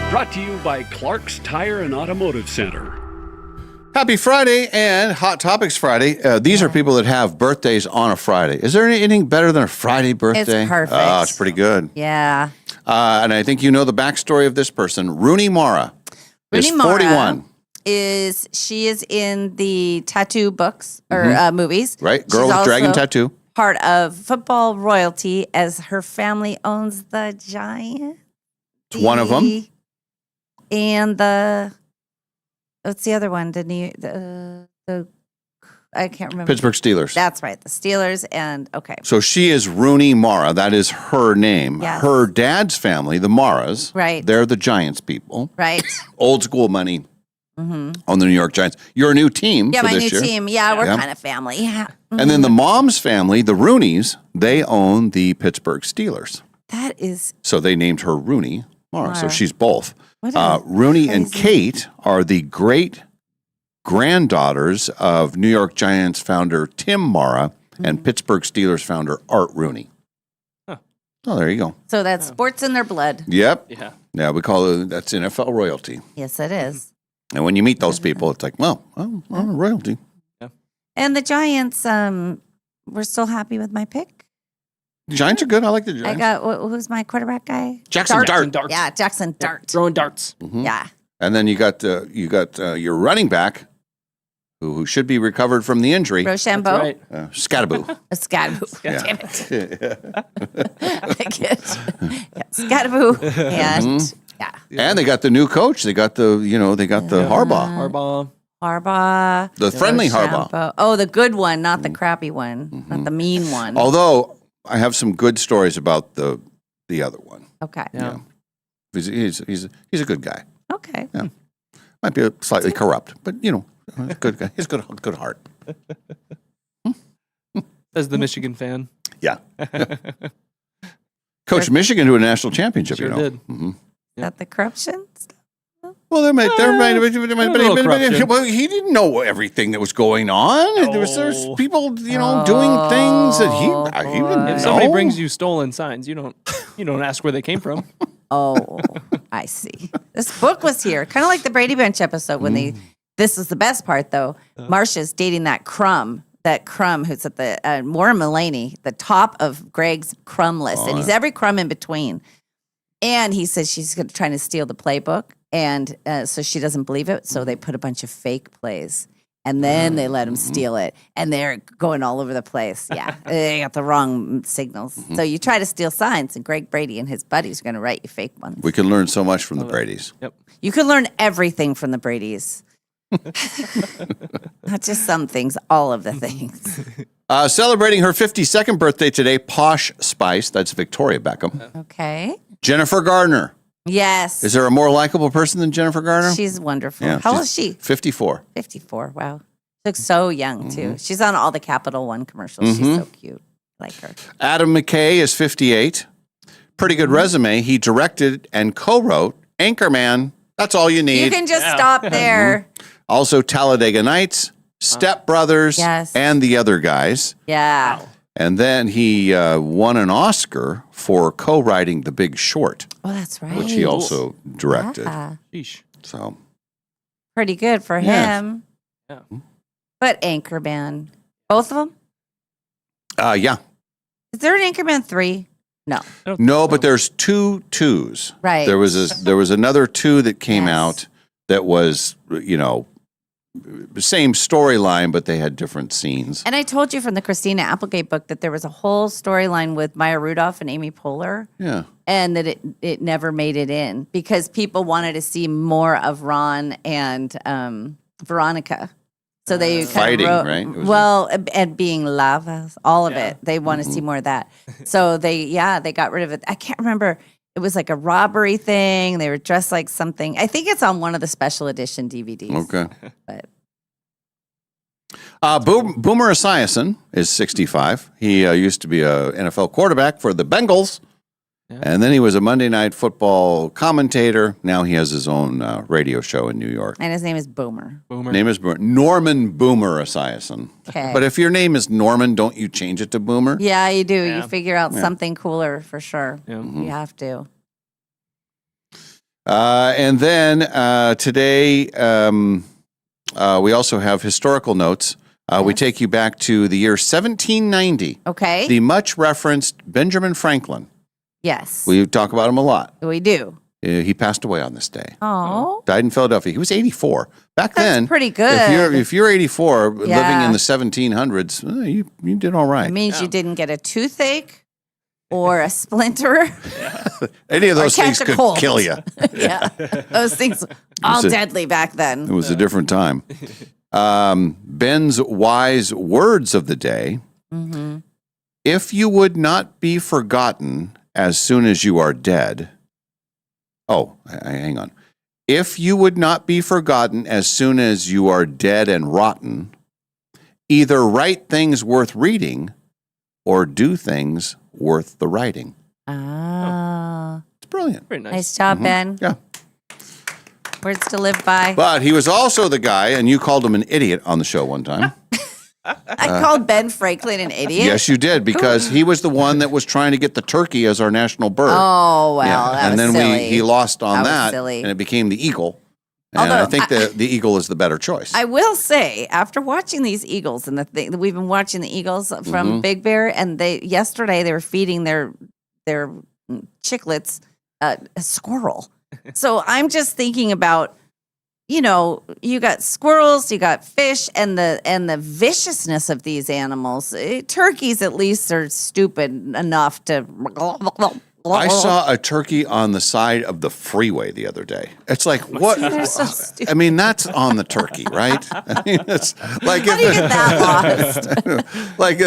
Brought to you by Clark's Tire and Automotive Center. Happy Friday and Hot Topics Friday. These are people that have birthdays on a Friday. Is there anything better than a Friday birthday? It's perfect. Oh, it's pretty good. Yeah. And I think you know the backstory of this person. Rooney Mara is 41. She is in the tattoo books or movies. Right? Girl She's with Dragon also Tattoo. Part of football royalty, as her family owns the Giants. It's one of them. And what's the other one? The I can't remember. Pittsburgh Steelers. That's right. The Steelers. And okay. So she is Rooney Mara. That is her name. Yes. Her dad's family, the Maras, Right. they're the Giants people. Right. Old school money Mm-hmm. on the New York Giants. You're a new team Yeah, for my this new year. team. Yeah, we're kind of family. Yeah. And then the mom's family, the Rooneys, they own the Pittsburgh Steelers. That is So they named her Rooney Mara. So Mara. she's both. What a Rooney and Kate are the great granddaughters of New York Giants founder Tim Mara and Pittsburgh Steelers founder Art Rooney. Oh, there you go. so that's sports in their blood. Yep. Yeah, we call it, that's NFL royalty. Yes, it is. And when you meet those people, it's like, well, royalty. And the Giants, we're still happy with my pick. The Giants are good. I like the Giants. I got who's my quarterback guy? Jackson Dart. Yeah, Jackson Dart. Throwing darts. Yeah. And then you got your running back, who should be recovered from the injury. Rochambeau. Right. Scattaboo. A Scattaboo. Yeah. Damn it. I like it. Yeah, Scattaboo. And yeah. And they got the new coach. They got the Harbaugh. Harbaugh. The friendly Harbaugh. Rochambeau. Oh, the good one, not the crappy one, not the mean one. Although I have some good stories about the other one. Okay. Yeah. He's a good guy. Okay. Yeah. Might be slightly corrupt, but he's a good guy. He's got a good heart. As the Michigan fan. Yeah. Coached Michigan to a national championship, Sure you know. did. Mm-hmm. Is that the corruption stuff? Well, there might little corruption. well, he didn't know everything that was going on. There's people, doing things that he didn't know. If somebody brings you stolen signs, you don't ask where they came from. Oh, I see. This book was here, kind of like the Brady Bunch episode when this is the best part though. Marcia's dating that Crumb who's at the Warren Mulaney, the top of Greg's crumb list, and he's every crumb in between. And he says she's trying to steal the playbook, and so she doesn't believe it. So they put a bunch of fake plays, and then they let him steal it, and they're going all over the place. Yeah, they got the wrong signals. So you try to steal signs, and Greg Brady and his buddies are going to write you fake ones. We can learn so much from the Bradys. Yep. You can learn everything from the Bradys. Not just some things, all of the things. Celebrating her 52nd birthday today, Posh Spice. That's Victoria Beckham. Okay. Jennifer Gardner. Yes. Is there a more likable person than Jennifer Gardner? She's wonderful. Yeah, How old she's is she? 54. 54. Wow. She looks so young, too. She's on all the Capital One commercials. She's so cute. I like her. Adam McKay is 58. Pretty good resume. He directed and co-wrote Anchorman. That's all you need. You can just stop there. Also, Talladega Nights, Step Brothers, Yes. and The Other Guys. Yeah. And then he won an Oscar for co-writing The Big Short. Oh, that's right. Which he also directed. Yeah. So Pretty good for Yeah. him. Yeah. But Anchorman, both of them? yeah. Is there an Anchorman 3? No. No, but there's 2 twos. Right. There was another 2 that came out that was, same storyline, but they had different scenes. And I told you from the Christina Applegate book that there was a whole storyline with Maya Rudolph and Amy Poehler. Yeah. And that it never made it in because people wanted to see more of Ron and Veronica. So they kind Fighting, of wrote, right? It was well, and being lovers, all of it. They want to see more of that. So they got rid of it. I can't remember. It was like a robbery thing. They were dressed like something. I think it's on one of the special edition DVDs. Okay. But Boomer Esiason is 65. He used to be a NFL quarterback for the Bengals. And then he was a Monday Night Football commentator. Now he has his own radio show in New York. and his name is Boomer. Name is Norman Boomer Esiason. Okay. But if your name is Norman, don't you change it to Boomer? Yeah, you do. You figure out Yeah. something cooler for sure. You have to. And then today, we also have historical notes. We take you back to the year 1790. Okay. The much referenced Benjamin Franklin. Yes. We talk about him a lot. We do. He passed away on this day. Oh. Died in Philadelphia. He was 84. Back then, pretty good. If you're 84, living Yeah. in the 1700s, you did all right. It means you didn't get a toothache or a splinter. Any of or those catch things a could cold. kill you. Yeah. Those things all was a- deadly back then. It was a different time. Ben's wise words of the day. Mm-hmm. If you would not be forgotten as soon as you are dead. Oh, hang on. If you would not be forgotten as soon as you are dead and rotten, either write things worth reading or do things worth the writing. Ah. It's brilliant. Very nice. Nice job, Mhm. Ben. Yeah. Words to live by. But he was also the guy, and you called him an idiot on the show one time. I called Ben Franklin an idiot. Yes, you did, because he was the one that was trying to get the turkey as our national bird. Oh, well, that and was then silly. he lost on That was that, silly. and it became the eagle. And I Although think the eagle is the better choice. I will say, after watching these eagles and the thing we've been watching the eagles from Mhm. Big Bear, and yesterday they were feeding their chicklets a squirrel. So I'm just thinking about, you got squirrels, you got fish, and the viciousness of these animals. Turkeys at least are stupid enough to. I saw a turkey on the side of the freeway the other day. It's like, what? They're so stupid. I mean, that's on the turkey, right? I mean, it's like How do you get that lost? like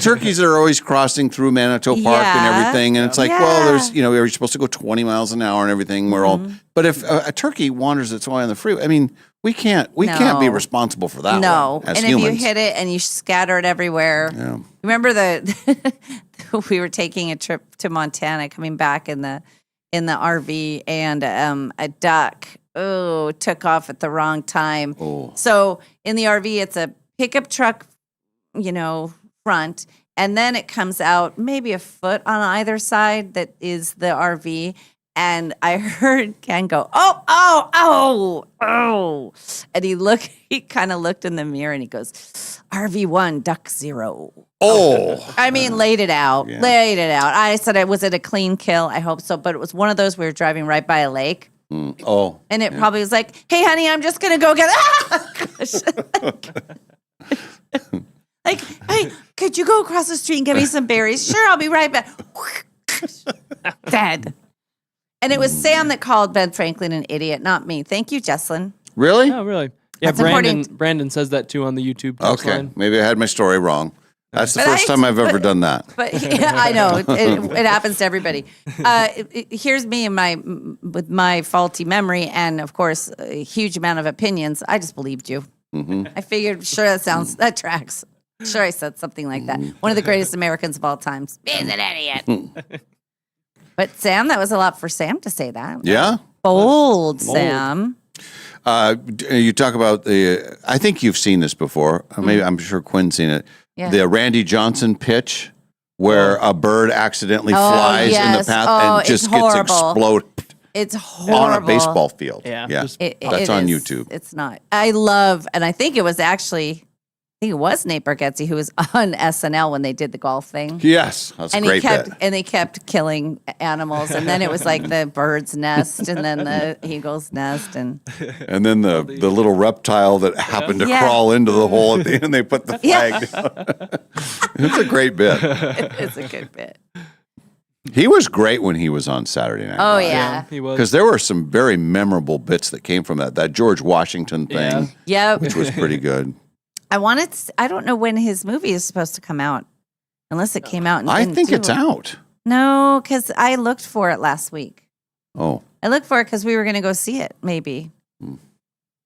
turkeys are always crossing through Manitou Park and Yeah. everything, and it's like, well, there's you're supposed to go 20 miles an hour and everything. We're all, Mm-hmm. but if a turkey wanders its way on the freeway, I mean, we can't be No. responsible for that. No, one as and humans. if you hit it and you scatter it everywhere. Yeah. Remember we were taking a trip to Montana, coming back in the RV, and a duck took off at the wrong time. Oh. So in the RV, it's a pickup truck, front, and then it comes out maybe a foot on either side that is the RV. And I heard Ken go, oh. And he kind of looked in the mirror and he goes, RV1, duck 0. Oh. I mean, laid it out. I said, was it a clean kill? I hope so. But it was one of those, we were driving right by a lake. Oh. And it probably was like, hey, honey, I'm just going to go get, like, hey, could you go across the street and get me some berries? Sure, I'll be right back. Dead. And it was Sam that called Ben Franklin an idiot, not me. Thank you, Jesslyn. Really? Oh, really? Yeah, That's Brandon says that too on the YouTube text Okay, line. maybe I had my story wrong. That's the But first time I've ever done that. But yeah, I know it happens to everybody. Here's me and with my faulty memory, and of course a huge amount of opinions. I just believed you. Mm-hmm. I figured, sure, that tracks. Sure, I said something like that. One of the greatest Americans of all times. He's an idiot. But Sam, that was a lot for Sam to say that. Yeah? Bold. Sam. You talk about I think you've seen this before. Maybe I'm sure Quinn's seen it. Yeah. The Randy Johnson pitch where a bird accidentally Oh, flies in the yes. path Oh, and just it's gets horrible. exploded It's horrible. on a baseball field. Yeah. That's It on is. YouTube. It's not. I love, and I think it was actually, Nate Bargatze who was on SNL when they did the golf thing. Yes, that's And a great bit. they kept killing animals, and then it was like the bird's nest, and then the eagle's nest, and And then the little reptile that happened to Yeah. crawl into the hole at the end, they put the Yeah. flag down. It's a great bit. it's a good bit. He was great when he was on Saturday Night Oh Live. yeah. He was. Because there were some very memorable bits that came from that George Washington thing, Yep. which was pretty good. I don't know when his movie is supposed to come out, unless it came out. And I didn't think do it's it. out. No, because I looked for it last week. Oh, I looked for it because we were going to go see it, maybe. Hmm.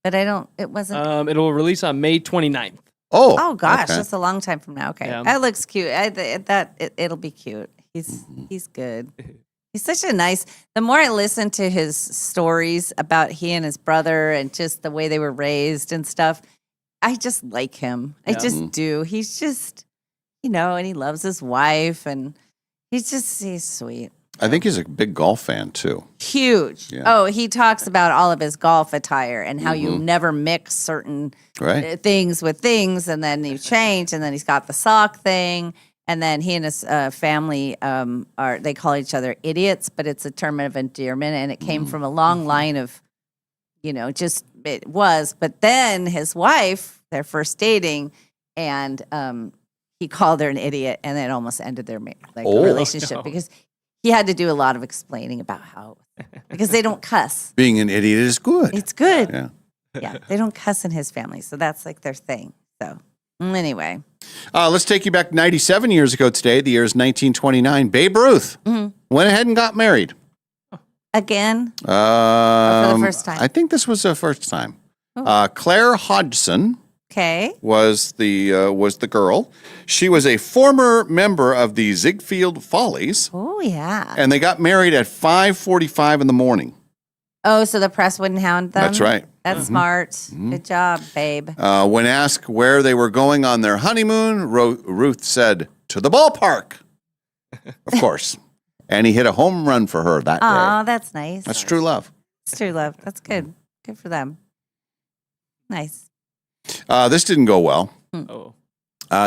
But I don't. It wasn't. It'll release on May 29th. Oh gosh, okay. that's a long time from now. Okay, Yeah. that looks cute. It'll be cute. He's good. He's such a nice. The more I listen to his stories about he and his brother and just the way they were raised and stuff, I just like him. I Yeah. just do. He's just, and he loves his wife, and he's sweet. I think he's a big golf fan too. Huge. Yeah. Oh, he talks about all of his golf attire and how you never mix certain Right. things with things, and then you change, and then he's got the sock thing, and then he and his family they call each other idiots, but it's a term of endearment, and it came from a long line of, it was. But then his wife, their first dating, and he called her an idiot, and it almost ended their relationship because he had to do a lot of explaining about how, because they don't cuss. Being an idiot is good. It's good. Yeah. Yeah, they don't cuss in his family, so that's like their thing. So anyway, Let's take you back 97 years ago today. The year is 1929. Babe Ruth went ahead and got married. again, For the first time? I think this was the first time. Oh. Claire Hodgson okay. was the girl. She was a former member of the Ziegfeld Follies, Oh yeah. and they got married at 5:45 in the morning. Oh, so the press wouldn't hound them. That's right. That's smart. Good job, babe. When asked where they were going on their honeymoon, Ruth said, "To the ballpark." Of course. And he hit a home run for her that Oh, day. that's nice. That's true love. It's true love. That's good. Good for them. Nice. This didn't go well. Oh.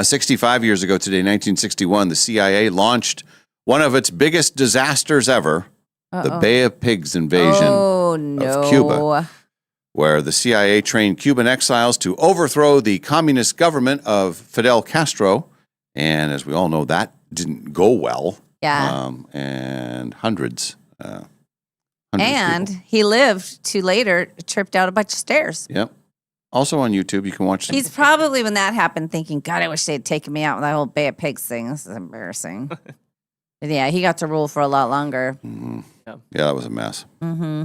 65 years ago today, 1961, the CIA launched one of its biggest disasters ever, the Uh-oh. Bay of Pigs invasion Oh no. of Cuba, where the CIA trained Cuban exiles to overthrow the communist government of Fidel Castro. And as we all know, that didn't go well. Yeah. And hundreds of And people. he lived to later tripped out a bunch of stairs. Yep. Also on YouTube, you can watch some. He's probably, when that happened, thinking, God, I wish they'd taken me out with that whole Bay of Pigs thing. This is embarrassing. But yeah, he got to rule for a lot longer. Yeah, that was a mess. Mm-hmm.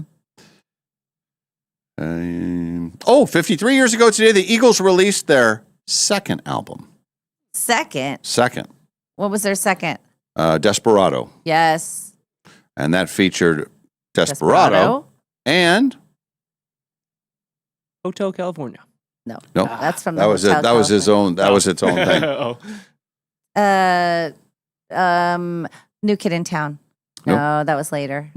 53 years ago today, the Eagles released their second album. Second. What was their second? Desperado. Yes. And that featured Desperado. And Hotel California. No. no, That's from that the was it. Hotel That was his own. That was its own thing. Oh. New Kid in Town. Nope. No, that was later.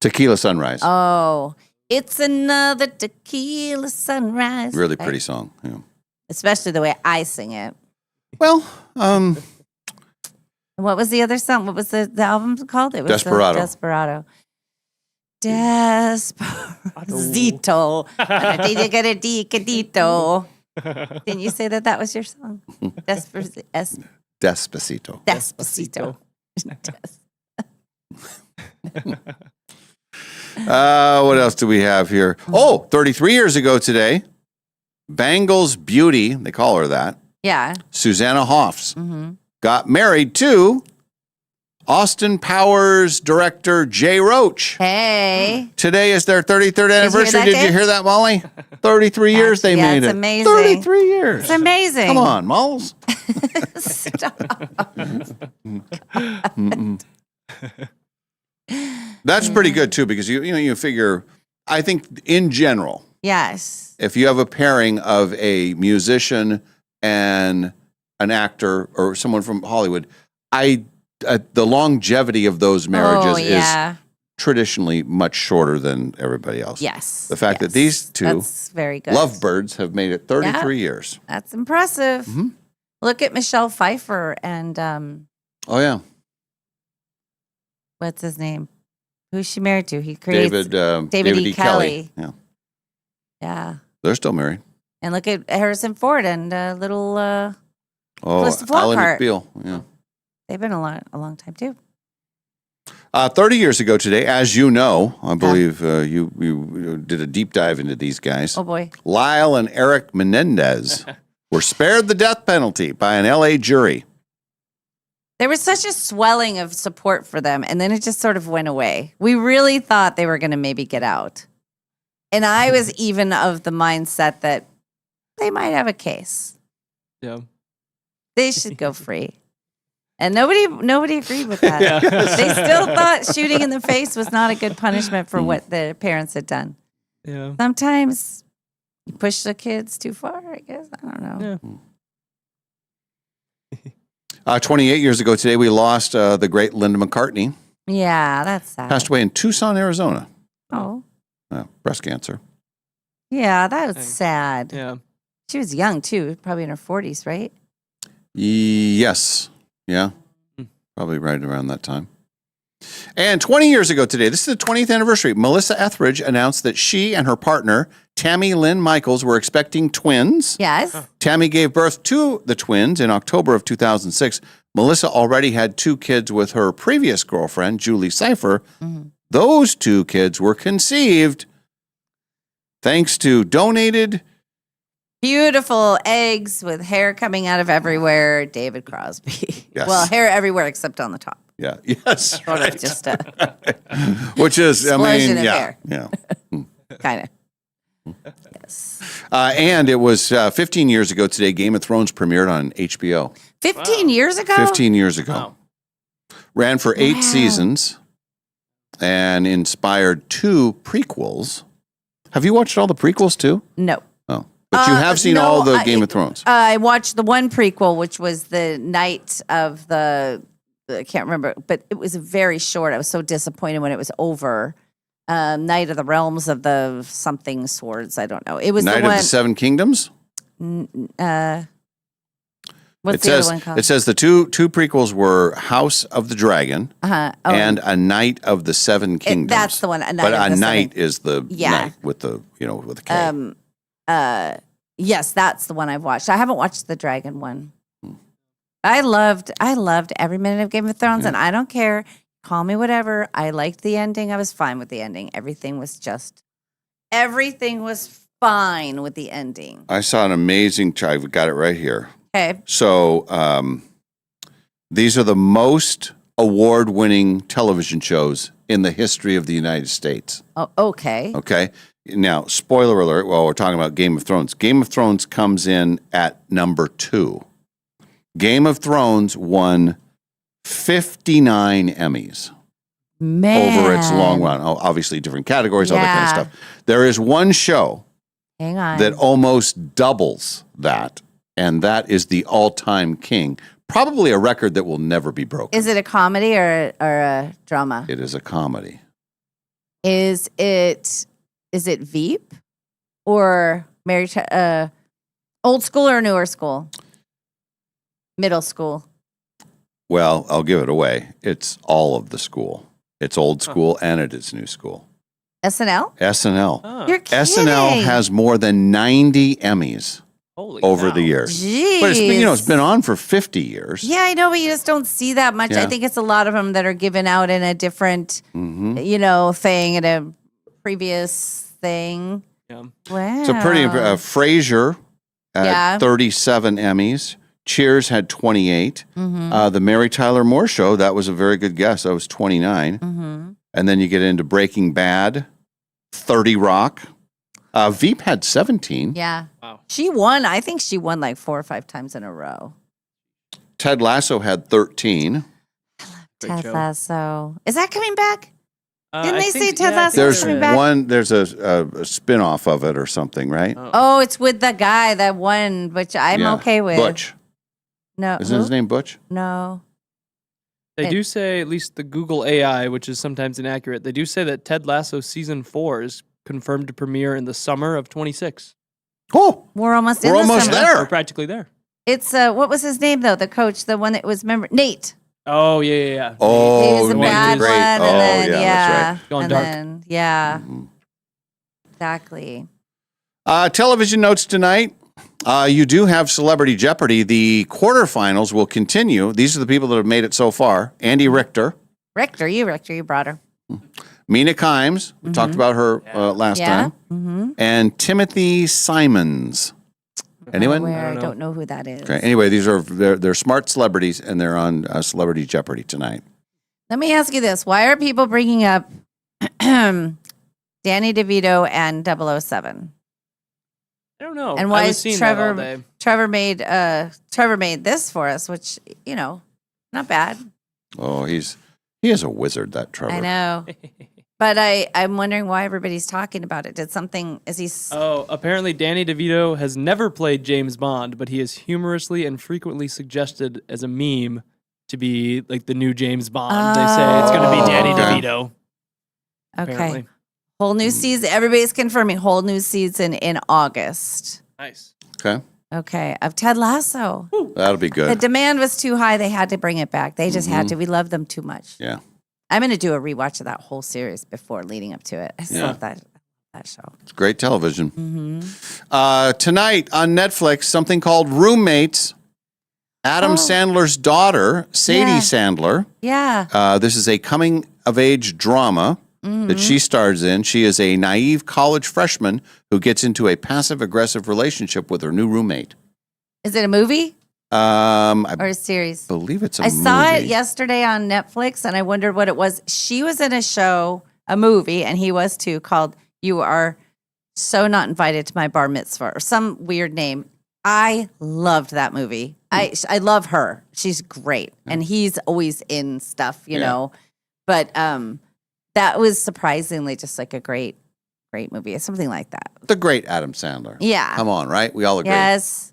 Tequila Sunrise. Oh, it's another tequila sunrise. Really Right. pretty song. Yeah. Especially the way I sing it. Well, What was the other song? What was the album called? It was Desperado. Desperado. Despacito. Didn't you say that was your song? Despacito. Despacito. What else do we have here? Oh, 33 years ago today, Bangles Beauty, they call her that, Yeah. Susanna Hoffs, Mm-hmm. got married to Austin Powers director Jay Roach. Hey. Today is their 33rd anniversary. that, Did you Dave? hear that, Molly? 33 years they Yeah, made it's it. amazing. 33 years. It's amazing. Come on, Malls. That's pretty good too, because you figure, I think in general, Yes. if you have a pairing of a musician and an actor or someone from Hollywood, the longevity of those marriages yeah. is traditionally much shorter than everybody else. Yes. The fact that these two That's very good. lovebirds have made it 33 years. That's impressive. Mhm. Look at Michelle Pfeiffer and Oh yeah, what's his name? Who's she married to? He creates David E. Kelly. Yeah, Yeah. they're still married. And look at Harrison Ford and little Oh, Calista Alan Flockhart. McBeal. Yeah. They've been a long time too. 30 years ago today, as you know, I believe you did a deep dive into these guys. Oh boy. Lyle and Eric Menendez were spared the death penalty by an LA jury. There was such a swelling of support for them, and then it just sort of went away. We really thought they were going to maybe get out. And I was even of the mindset that they might have a case. Yeah. They should go free. And nobody agreed with that. Yeah. They still thought shooting in the face was not a good punishment for what the parents had done. Yeah. Sometimes you push the kids too far, I guess. I don't know. Yeah. 28 years ago today, we lost the great Linda McCartney. Yeah, that's sad. Passed away in Tucson, Arizona. Oh. Breast cancer. Yeah, that was sad. Yeah. She was young too, probably in her 40s, right? Yes. Yeah. Probably right around that time. And 20 years ago today, this is the 20th anniversary, Melissa Etheridge announced that she and her partner, Tammy Lynn Michaels, were expecting twins. Yes. Tammy gave birth to the twins in October of 2006. Melissa already had 2 kids with her previous girlfriend, Julie Cipher. Mm-hmm. Those 2 kids were conceived thanks to donated Beautiful eggs with hair coming out of everywhere. David Crosby. Yes. Well, hair everywhere except on the top. Yeah. Yes. Sort of just a Which is, I explosion mean, of yeah. hair. Yeah. kind of. Yes. And it was 15 years ago today, Game of Thrones premiered on HBO. 15 years ago? 15 years ago. Ran for 8 seasons and inspired 2 prequels. Have you watched all the prequels too? No. Oh. But you have seen all the Game of Thrones. I watched the one prequel, which was the night of I can't remember, but it was very short. I was so disappointed when it was over. Night of the Realms of the something swords. I don't know. It was Night the one. of the Seven Kingdoms? What's the other one called? It says the two prequels were House of the Dragon and A Night of the Seven Kingdoms. That's the one. A Night but of A the Night Seven. is the Yeah. night with the with the K. Yes, that's the one I've watched. I haven't watched the dragon one. I loved every minute of Game of Thrones, and I don't care. Call me whatever. I liked the ending. I was fine with the ending. Everything was fine with the ending. I saw an amazing. I've got it right here. Okay. So these are the most award-winning television shows in the history of the United States. Oh, okay. Okay. Now, spoiler alert, while we're talking about Game of Thrones. Game of Thrones comes in at number 2. Game of Thrones won 59 Emmys over its long run. Oh, obviously, different categories, all that kind of stuff. There is one show Hang on. that almost doubles that, and that is the all-time king. Probably a record that will never be broken. Is it a comedy or a drama? It is a comedy. Is it Veep or old school or newer school? Middle school. Well, I'll give it away. It's all of the school. It's old school and it is new school. SNL? SNL. You're kidding. SNL has more than 90 Emmys over the years. But it's been on for 50 years. Yeah, I know, but you just don't see that much. I Yeah. think it's a lot of them that are given out in a different, thing, in a previous thing. Yeah. Wow. So pretty Frasier had 37 Emmys. Cheers had 28. The Mary Tyler Moore Show, that was a very good guess. That was 29. And then you get into Breaking Bad, 30 Rock. Veep had 17. Yeah. Wow. She won. I think she won like 4 or 5 times in a row. Ted Lasso had 13. Ted Lasso. Is that coming back? Didn't they say Ted Lasso There's was coming back? there's a spin-off of it or something, right? Oh, it's with the guy that won, which I'm Yeah. okay with. Butch. No. Isn't his name Butch? No. They do say, at least the Google AI, which is sometimes inaccurate, they do say that Ted Lasso season 4 is confirmed to premiere in the summer of 26. Oh, We're almost in we're the almost summer. there. We're practically there. It's what was his name though? The coach, the one that was Nate. Oh, yeah. Oh, He was a Nate's bad great. one, and Oh, then yeah, that's right. Going and dark. then exactly. Television notes tonight. You do have Celebrity Jeopardy. The quarterfinals will continue. These are the people that have made it so far. Andy Richter, Richter, you brought her. Mina Kimes. We talked about her last time. Mm-hmm. And Timothy Simons. Anyone? I don't know who that is. Okay. Anyway, they're smart celebrities, and they're on Celebrity Jeopardy tonight. Let me ask you this: why are people bringing up Danny DeVito and 007? I don't know. And I why was is seeing that all day. Trevor made this for us, which not bad. Oh, he is a wizard, that Trevor. I know, but I'm wondering why everybody's talking about it. Oh, apparently Danny DeVito has never played James Bond, but he is humorously and frequently suggested as a meme to be like the new James Bond. They say it's going to be Danny DeVito. Okay. Apparently. Whole new season. Everybody's confirming whole new season in August. Nice. Okay. Okay, of Ted Lasso. That'll be The good. demand was too high. They had to bring it back. They just had to. We love them too much. Yeah. I'm going to do a rewatch of that whole series before leading up to it. I Yeah. love that show. It's great television. Mm-hmm. Tonight on Netflix, something called Roommates. Adam Sandler's daughter, Sadie Yeah. Sandler. Yeah. This is a coming-of-age drama that she stars in. She is a naive college freshman who gets into a passive-aggressive relationship with her new roommate. Is it a movie I or a series? believe it's a I movie. saw it yesterday on Netflix and I wondered what it was. She was in a movie, and he was too, called You Are So Not Invited to My Bar Mitzvah, or some weird name. I loved that movie. I love her. She's great. And he's always in stuff, you know. But that was surprisingly just like a great movie. Something like that. The great Adam Sandler. Yeah. Come on, right? We all agree. Yes.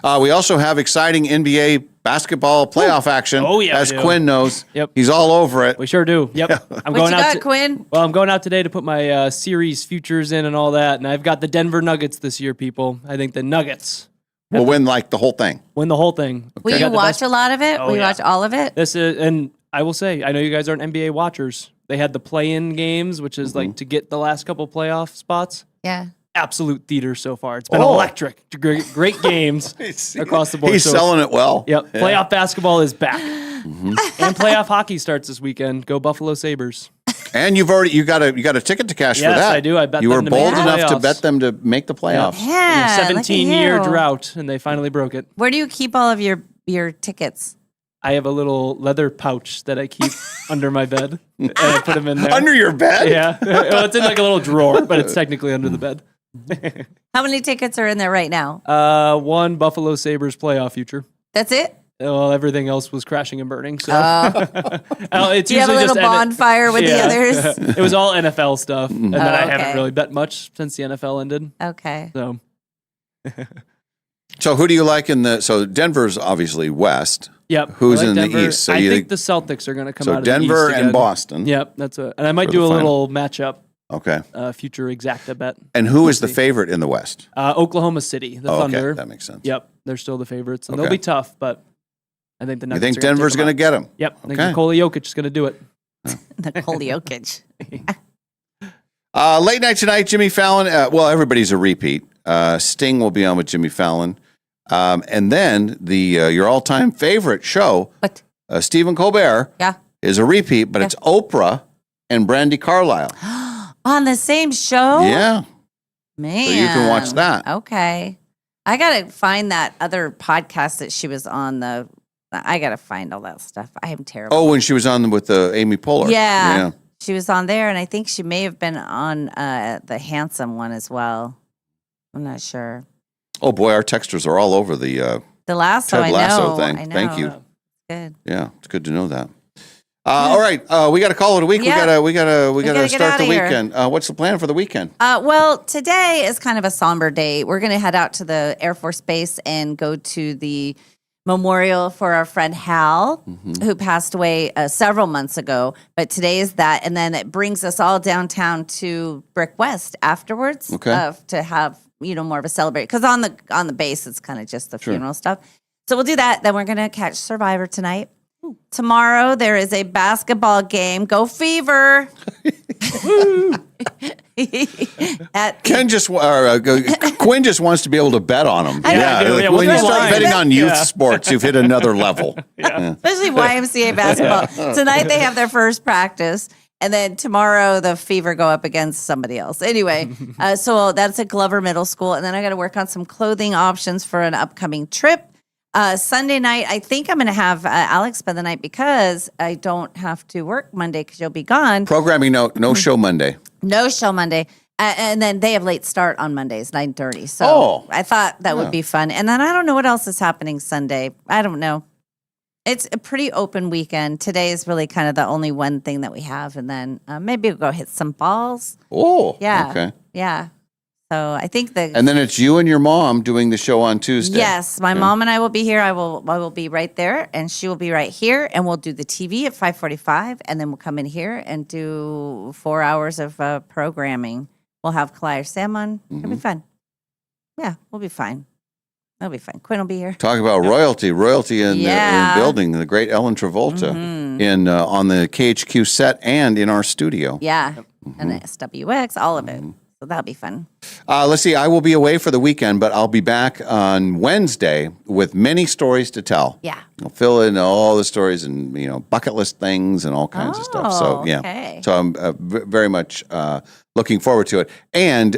We also have exciting NBA basketball playoff action. Oh, yeah, we as do. Quinn knows. Yep. He's all over it. We sure do. Yep. I'm What going you out got, Quinn? Well, I'm going out today to put my series futures in and all that, and I've got the Denver Nuggets this year, people. I think the Nuggets We'll win like the whole thing. win the whole thing. Will They you got the watch best- a lot of it? Oh, Will you yeah. watch all of it? This is, and I will say, I know you guys aren't NBA watchers. They had the play-in games, which is like to get the last couple playoff spots. Yeah. Absolute theater so far. It's been Oh. electric. Great games across the board. He's So selling it well. Yep. Yeah. Playoff basketball is back. And playoff hockey starts this weekend. Go Buffalo Sabres. And you got a ticket to cash for Yes, that. I do. I bet you them were to make bold the enough to playoffs. bet them to make the playoffs. Yeah. look at 17-year you. drought, and they finally broke it. Where do you keep all of your tickets? I have a little leather pouch that I keep under my bed, and I put them in there. Under your bed? Yeah. Well, it's in like a little drawer, but it's technically under the bed. How many tickets are in there right now? One Buffalo Sabres playoff future. That's it? Well, everything else was crashing and burning. So it's Do you have a usually little just bonfire with the Yeah. others? It was all NFL stuff, and then I okay. haven't really bet much since the NFL ended. Okay. So So who do you like in the? So Denver's obviously West. Yep. Who's I like in Denver. the East? So I you think the Celtics are going to come so out of the Denver East and again. Boston. Yep, that's it. And I might For do the a final. little matchup, Okay. future exacta bet. And who is the favorite in the West? Oklahoma City, the Oh, okay. Thunder. That makes sense. Yep, they're still the favorites, and Okay. they'll be tough, but I think the You Nuggets think are gonna Denver's take 'em going to out. get him? Yep, I think Okay. Nikola Jokic is going to do it. Nikola Jokic. Late night tonight, Jimmy Fallon. Well, everybody's a repeat. Sting will be on with Jimmy Fallon, and then the your all-time favorite show, Stephen Colbert, is a repeat, but it's Oprah and Brandy Carlisle. On the same show? Yeah, Man. so you can watch that. Okay. I got to find that other podcast that she was on. I got to find all that stuff. I am terrible. Oh, when she was on with Amy Poehler. Yeah. She was on there, and I think she may have been on the Handsome one as well. I'm not sure. Oh boy, our texters are all over the The Lasso, Ted I Lasso know. thing. I know. Thank you. Good. Yeah, it's good to know that. All right, we got to call it a week. Yeah. We gotta get start outta the here. weekend. What's the plan for the weekend? Well, today is kind of a somber day. We're going to head out to the Air Force Base and go to the memorial for our friend Hal, who passed away several months ago. But today is that. And then it brings us all downtown to Brick West afterwards to have, more of a celebration. Because on the base, it's kind of just the funeral stuff. So we'll do that. Then we're going to catch Survivor tonight. Tomorrow, there is a basketball game. Go Fever! Quinn just wants to be able to bet on them. Yeah, when you start betting on youth sports, you've hit another level. Especially YMCA basketball. Tonight they have their first practice, and then tomorrow the Fever go up against somebody else. Anyway, so that's at Glover Middle School, and then I got to work on some clothing options for an upcoming trip. Sunday night, I think I'm going to have Alex spend the night because I don't have to work Monday because you'll be gone. Programming note, no show Monday. No show Monday. And then they have late start on Mondays, 9:30. So I thought that would be fun. And then I don't know what else is happening Sunday. I don't know. It's a pretty open weekend. Today is really kind of the only one thing that we have. And then maybe we'll go hit some balls. Oh, yeah. Okay. Yeah. So I think and then it's you and your mom doing the show on Tuesday. Yes, my mom and I will be here. I will be right there, and she will be right here, and we'll do the TV at 5:45, and then we'll come in here and do 4 hours of programming. We'll have Kalaya Sam on. It'll be fun. Yeah, we'll be fine. It'll be fine. Quinn will be here. Talk about royalty in the building. The great Ellen Travolta in on the KHQ set and in our studio. Yeah, and the SWX, all of it. So that'll be fun. Let's see. I will be away for the weekend, but I'll be back on Wednesday with many stories to tell. Yeah. I'll fill in all the stories and, bucket list things and all kinds of stuff. So, yeah. Okay. So I'm very much looking forward to it. And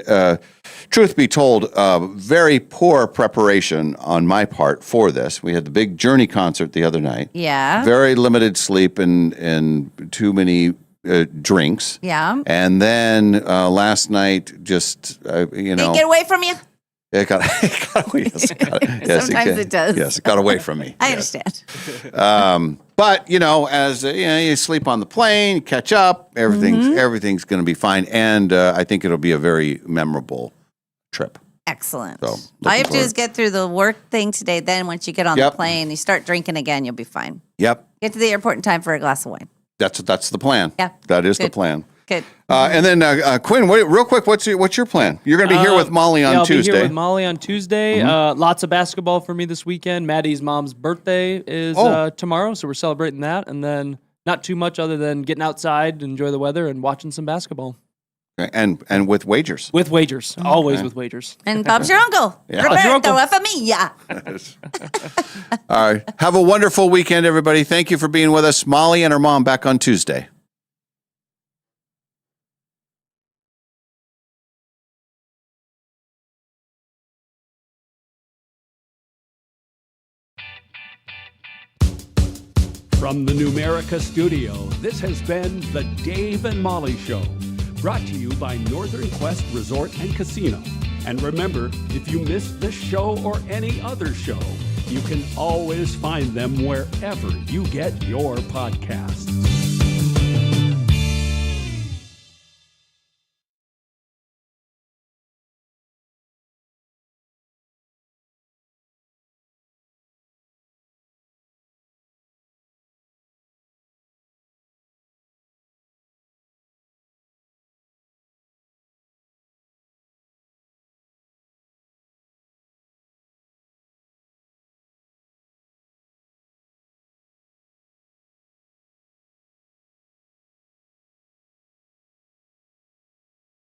truth be told, very poor preparation on my part for this. We had the big Journey concert the other night. Yeah. Very limited sleep and too many drinks. Yeah. And then last night, just, Get away from you. It got away. Yes, Sometimes it does. Yes, it got away from me. I understand. But as you sleep on the plane, you catch up, everything's going to be fine, and I think it'll be a very memorable trip. Excellent. So, all you have to do is get through the work thing today. Then once you get on the plane, you start drinking again, you'll be fine. Yep. Get to the airport in time for a glass of wine. That's the plan. Yeah. That is the plan. Good. And then Quinn, real quick, what's your plan? You're going to be here with Molly on Tuesday. I'll be here with Molly on Tuesday. Lots of basketball for me this weekend. Maddie's mom's birthday is tomorrow, so we're celebrating that. And then not too much other than getting outside, enjoy the weather, and watching some basketball. Okay. And with wagers. With wagers. Always with wagers. And Bob's your uncle. Yeah. Roberto Familia. All right. Have a wonderful weekend, everybody. Thank you for being with us. Molly and her mom back on Tuesday. From the Numerica studio, this has been the Dave and Molly Show, brought to you by Northern Quest Resort and Casino. And remember, if you missed this show or any other show, you can always find them wherever you get your podcasts.